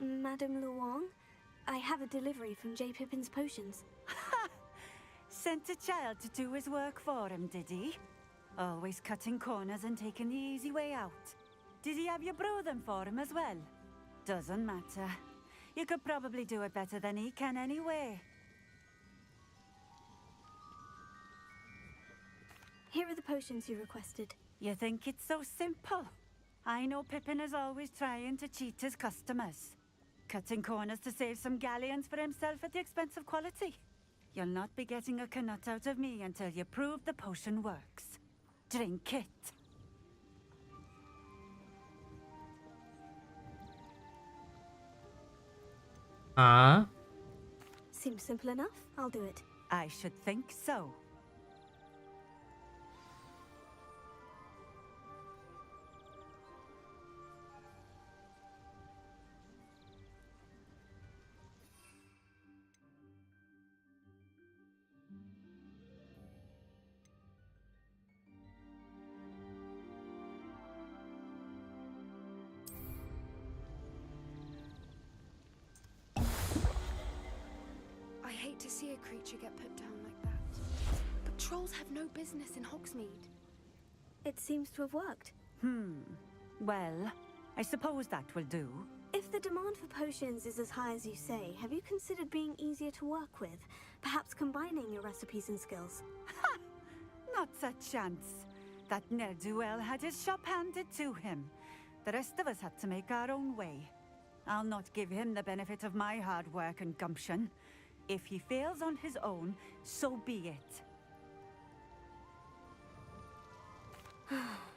defense. Madame Luong, I have a delivery from J. Pippin's potions. Sent a child to do his work for him, did he? Always cutting corners and taking the easy way out. Did he have you brew them for him as well? Doesn't matter. You could probably do it better than he can anyway. Here are the potions you requested. You think it's so simple? I know Pippin is always trying to cheat his customers. Cutting corners to save some galleons for himself at the expense of quality. You'll not be getting a canut out of me until you prove the potion works. Drink it. Seems simple enough. I'll do it. I should think so. I hate to see a creature get put down like that. But trolls have no business in Hogsmeade. It seems to have worked. Well, I suppose that will do. If the demand for potions is as high as you say, have you considered being easier to work with? Perhaps combining your recipes and skills? Ha! Not a chance. That ne'er-do-well had his shop handed to him. The rest of us had to make our own way. I'll not give him the benefit of my hard work and gumption. If he fails on his own, so be it.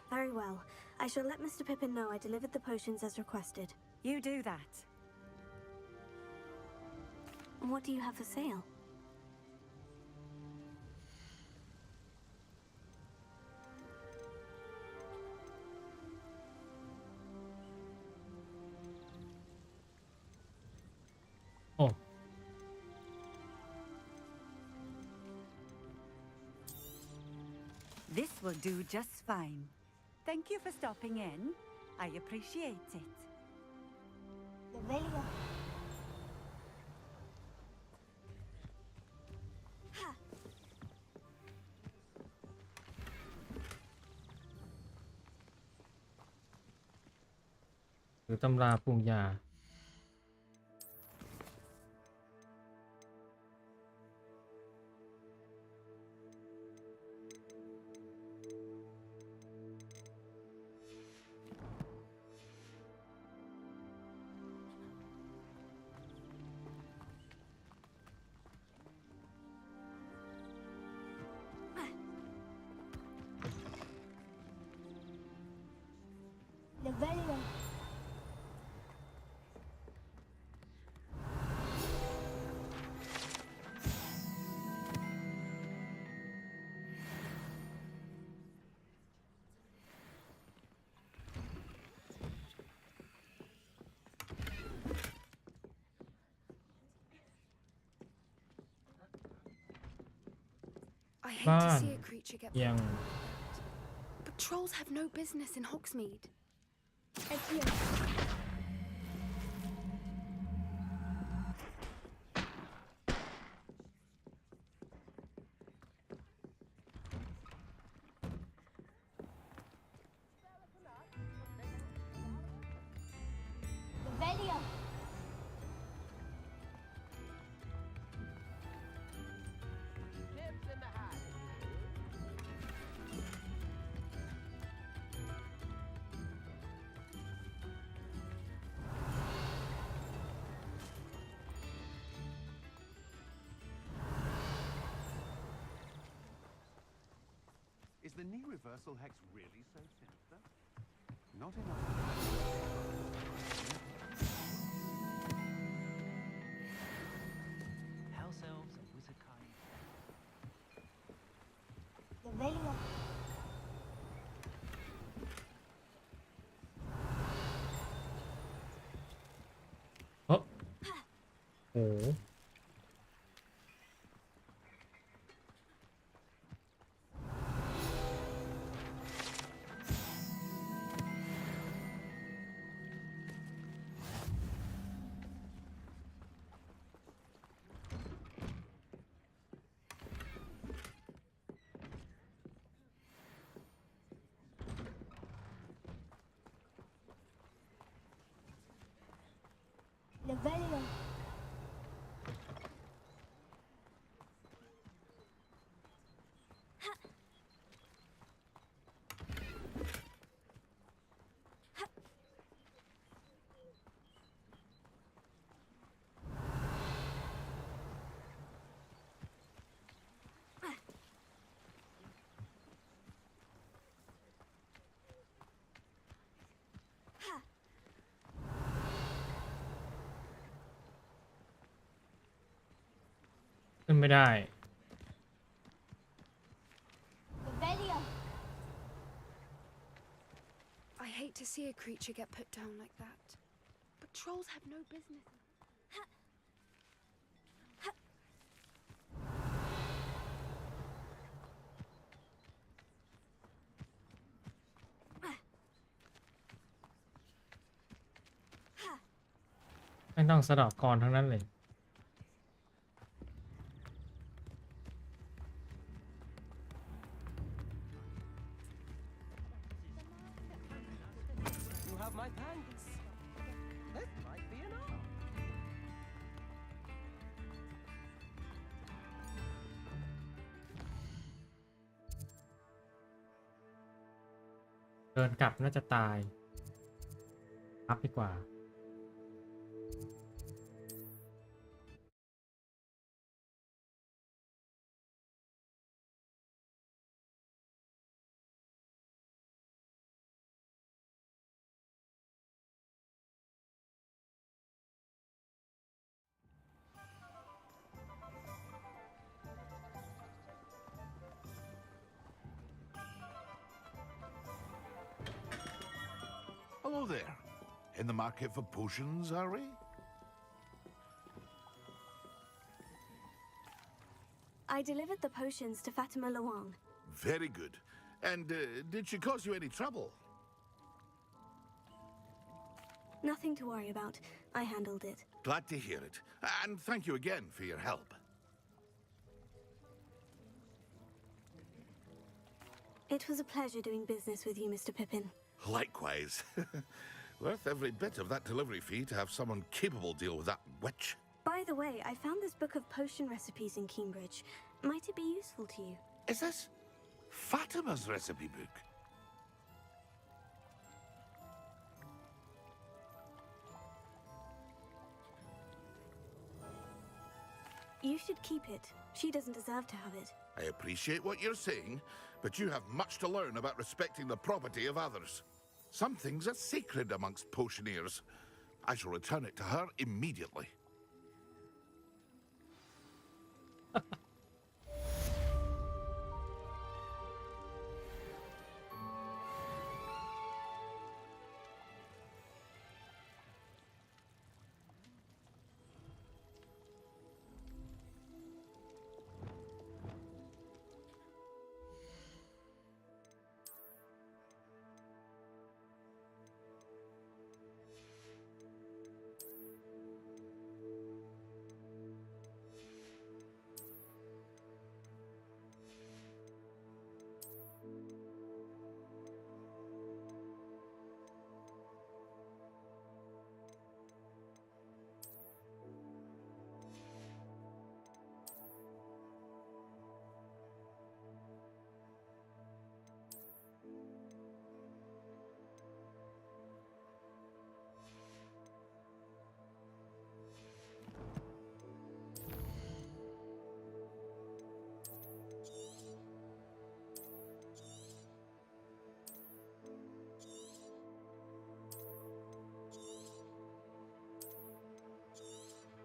Very well. I shall let Mr. Pippin know I delivered the potions as requested. You do that. What do you have for sale? Oh. This will do just fine. Thank you for stopping in. I appreciate it. รือตำราปรุงยาI hate to see a creature get ยัง but trolls have no business in Hogsmeade. Is the knee reversal hex really so sinister? Not enough. House elves and wizard kind. Oh. Oh.ขึ้นไม่ได้ I hate to see a creature get put down like that. But trolls have no business. ไม่ต้องสะเดอกกรทั้งนั้นเลย You have my thanks. This might be enough. เดินกลับน่าจะตายอัพดีกว่า Hello there. In the market for potions, are we? I delivered the potions to Fatima Luang. Very good. And did she cause you any trouble? Nothing to worry about. I handled it. Glad to hear it. And thank you again for your help. It was a pleasure doing business with you, Mr. Pippin. Likewise. Worth every bit of that delivery fee to have someone capable deal with that witch. By the way, I found this book of potion recipes in Cambridge. Might it be useful to you? Is this Fatima's recipe book? You should keep it. She doesn't deserve to have it. I appreciate what you're saying, but you have much to learn about respecting the property of others. Some things are sacred amongst potioneers. I shall return it to her immediately.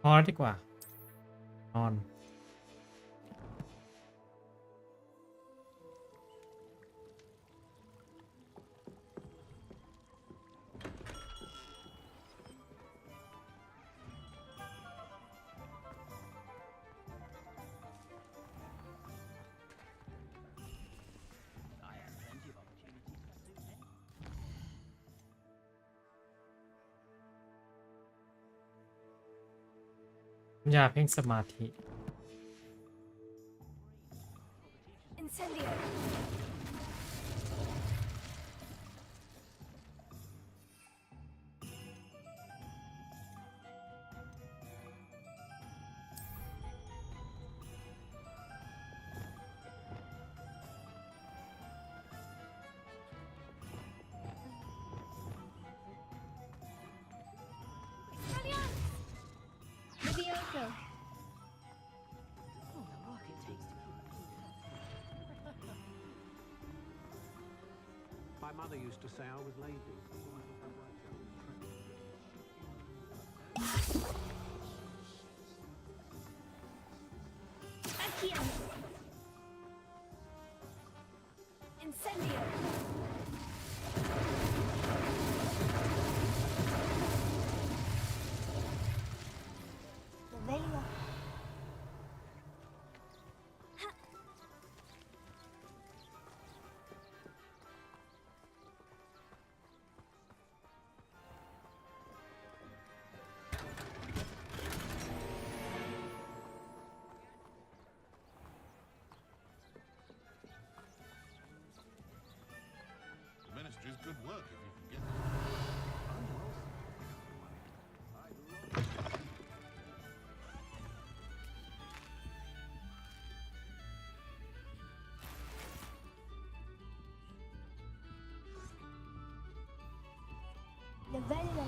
พอดีกว่านอนอย่าเพ่งสมาธิ Incendio. Levioso. My mother used to say I was lazy. Accio. Incendio. Revelio. The ministry's good work if you can get Revelio.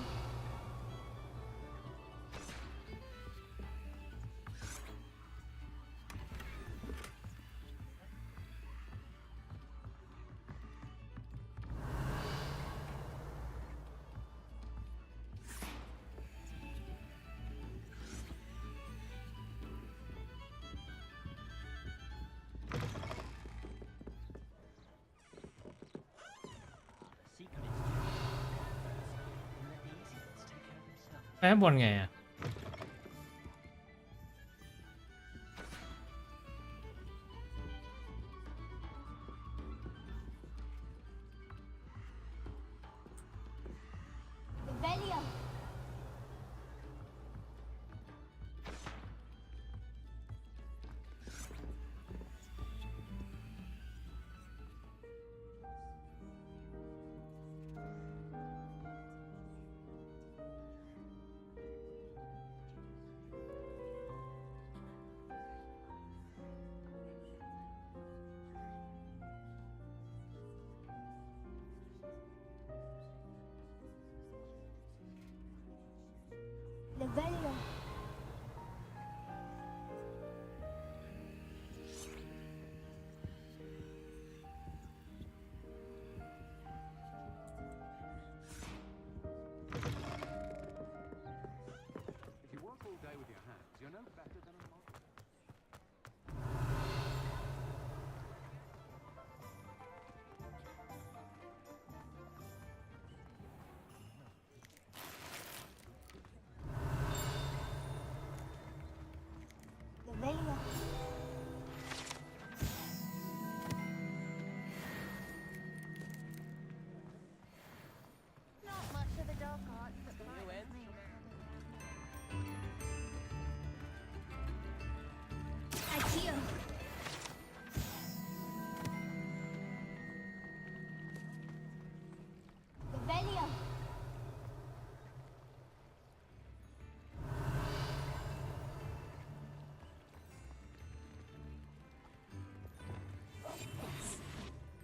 Secret is ไปข้างบนไงอ่ะ Revelio.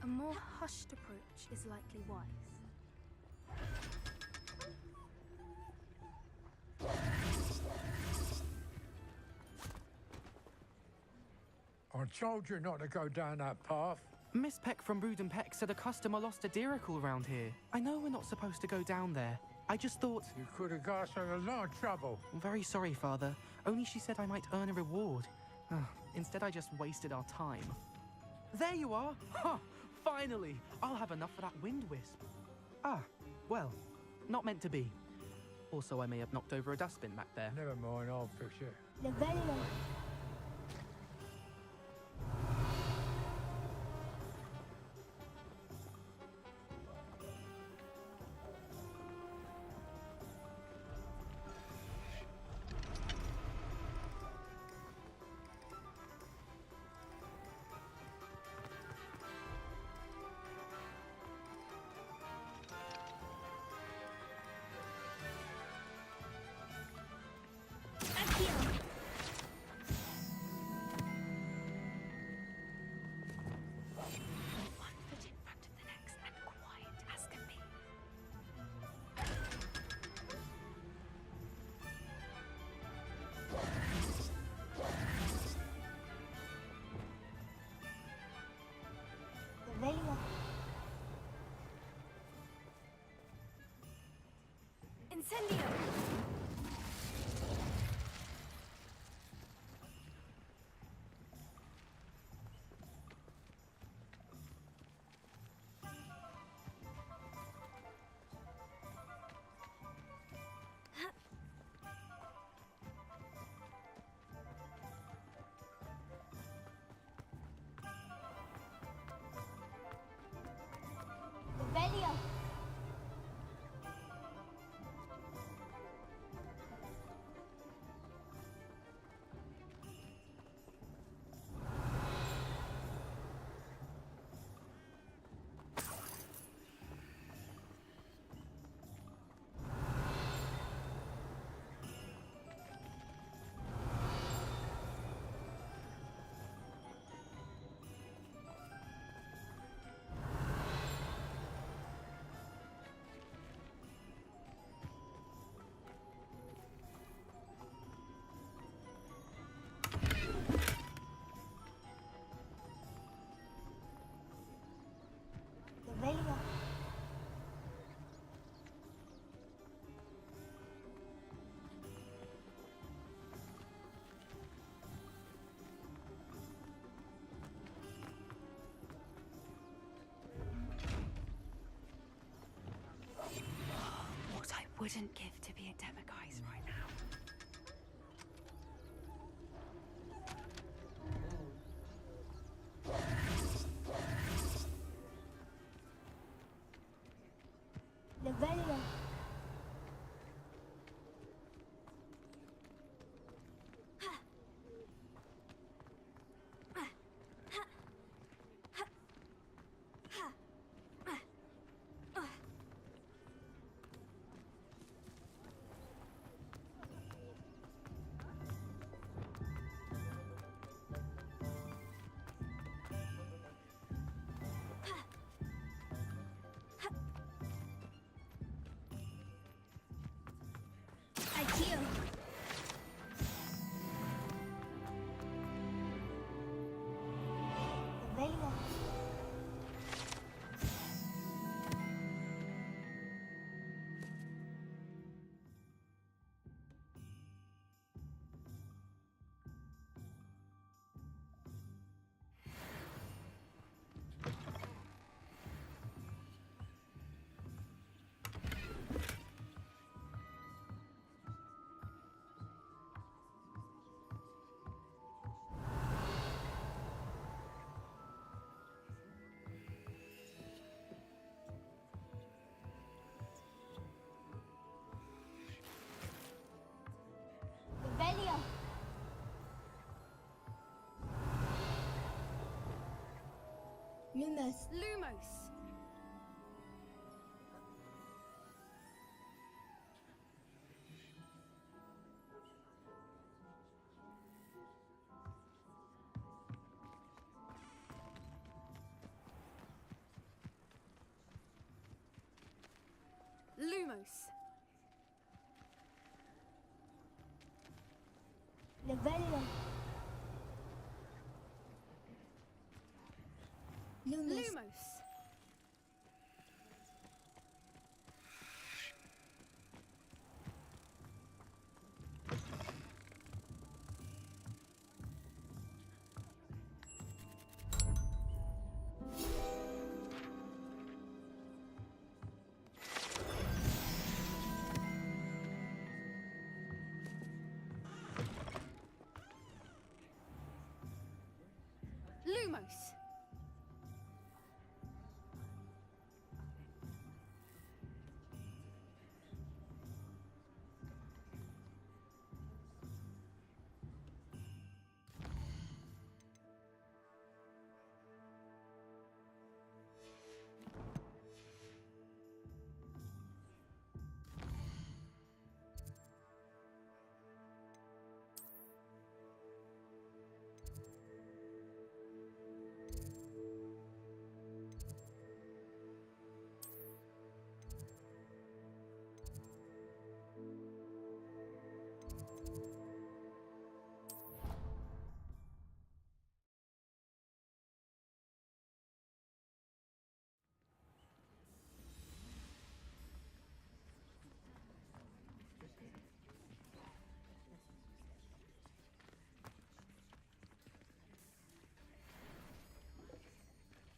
A more hushed approach is likely wise. I told you not to go down that path. Miss Peck from Brood and Peck said a customer lost a deeracle around here. I know we're not supposed to go down there. I just thought... You could have got us in a lot of trouble. I'm very sorry, Father. Only she said I might earn a reward. Instead, I just wasted our time. There you are! Ha! Finally! I'll have enough for that wind wisp. Ah, well, not meant to be. Also, I may have knocked over a dustbin back there. Never mind, I'll fix it. Levello. Levello. Incendio! Levello. Levello. What I wouldn't give to be a Demiguise right now. Levello. Akio. Levello. Levello. Lumos. Lumos! Lumos. Lumos.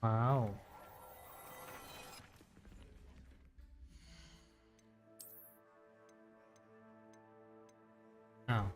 Wow. Nào.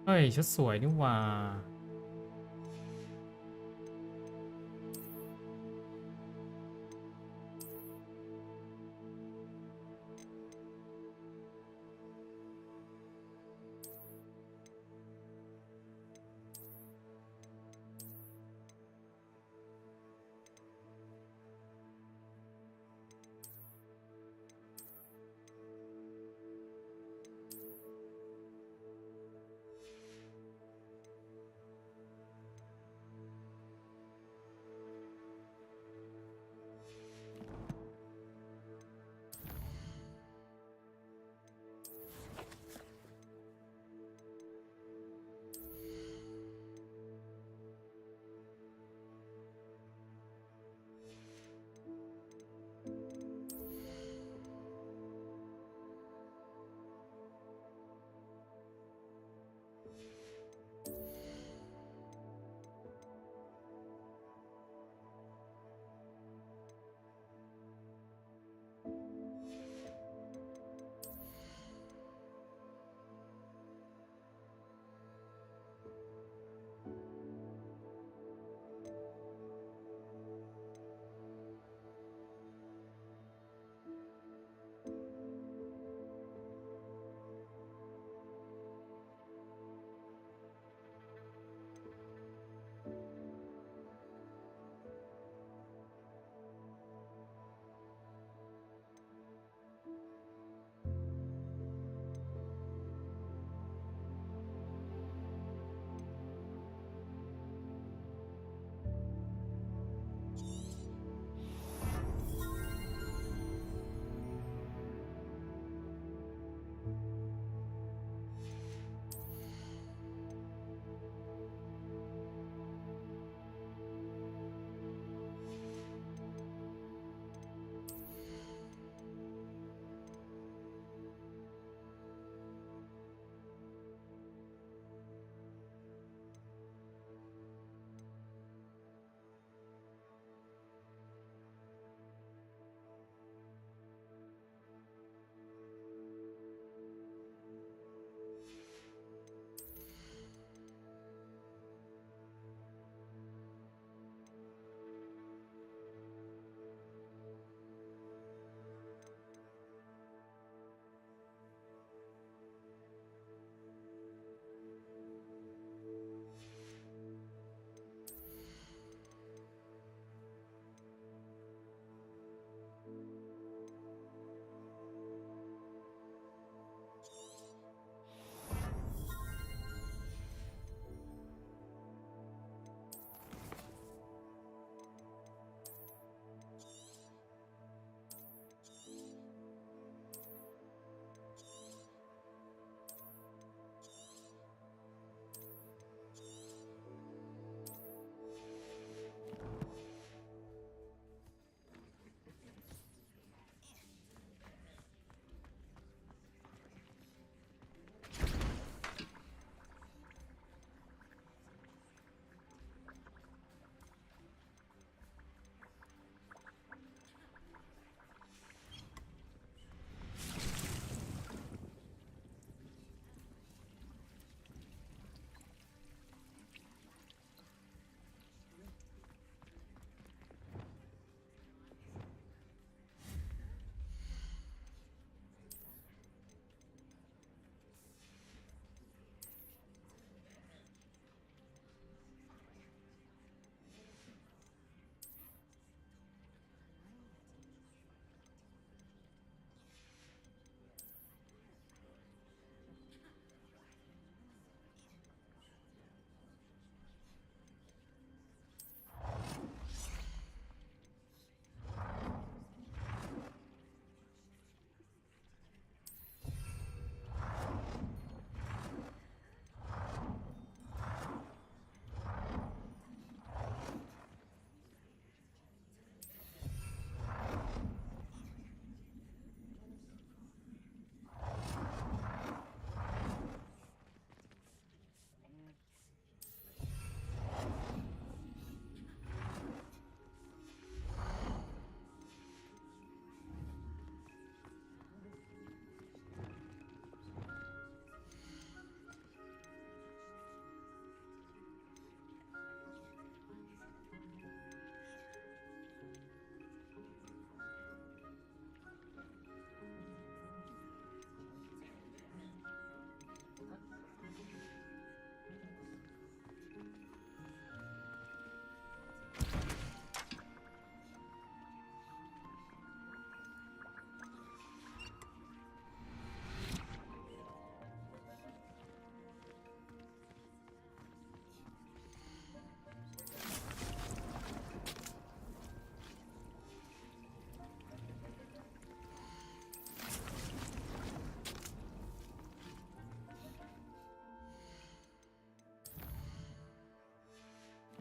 เฮ้ยชุดสวยนี่หว่า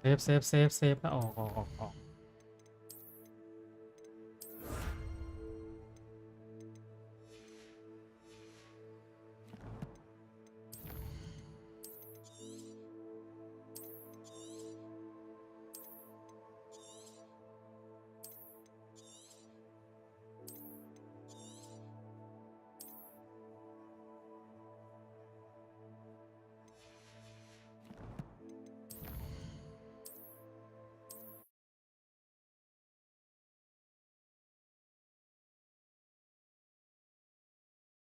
เซฟแล้วออก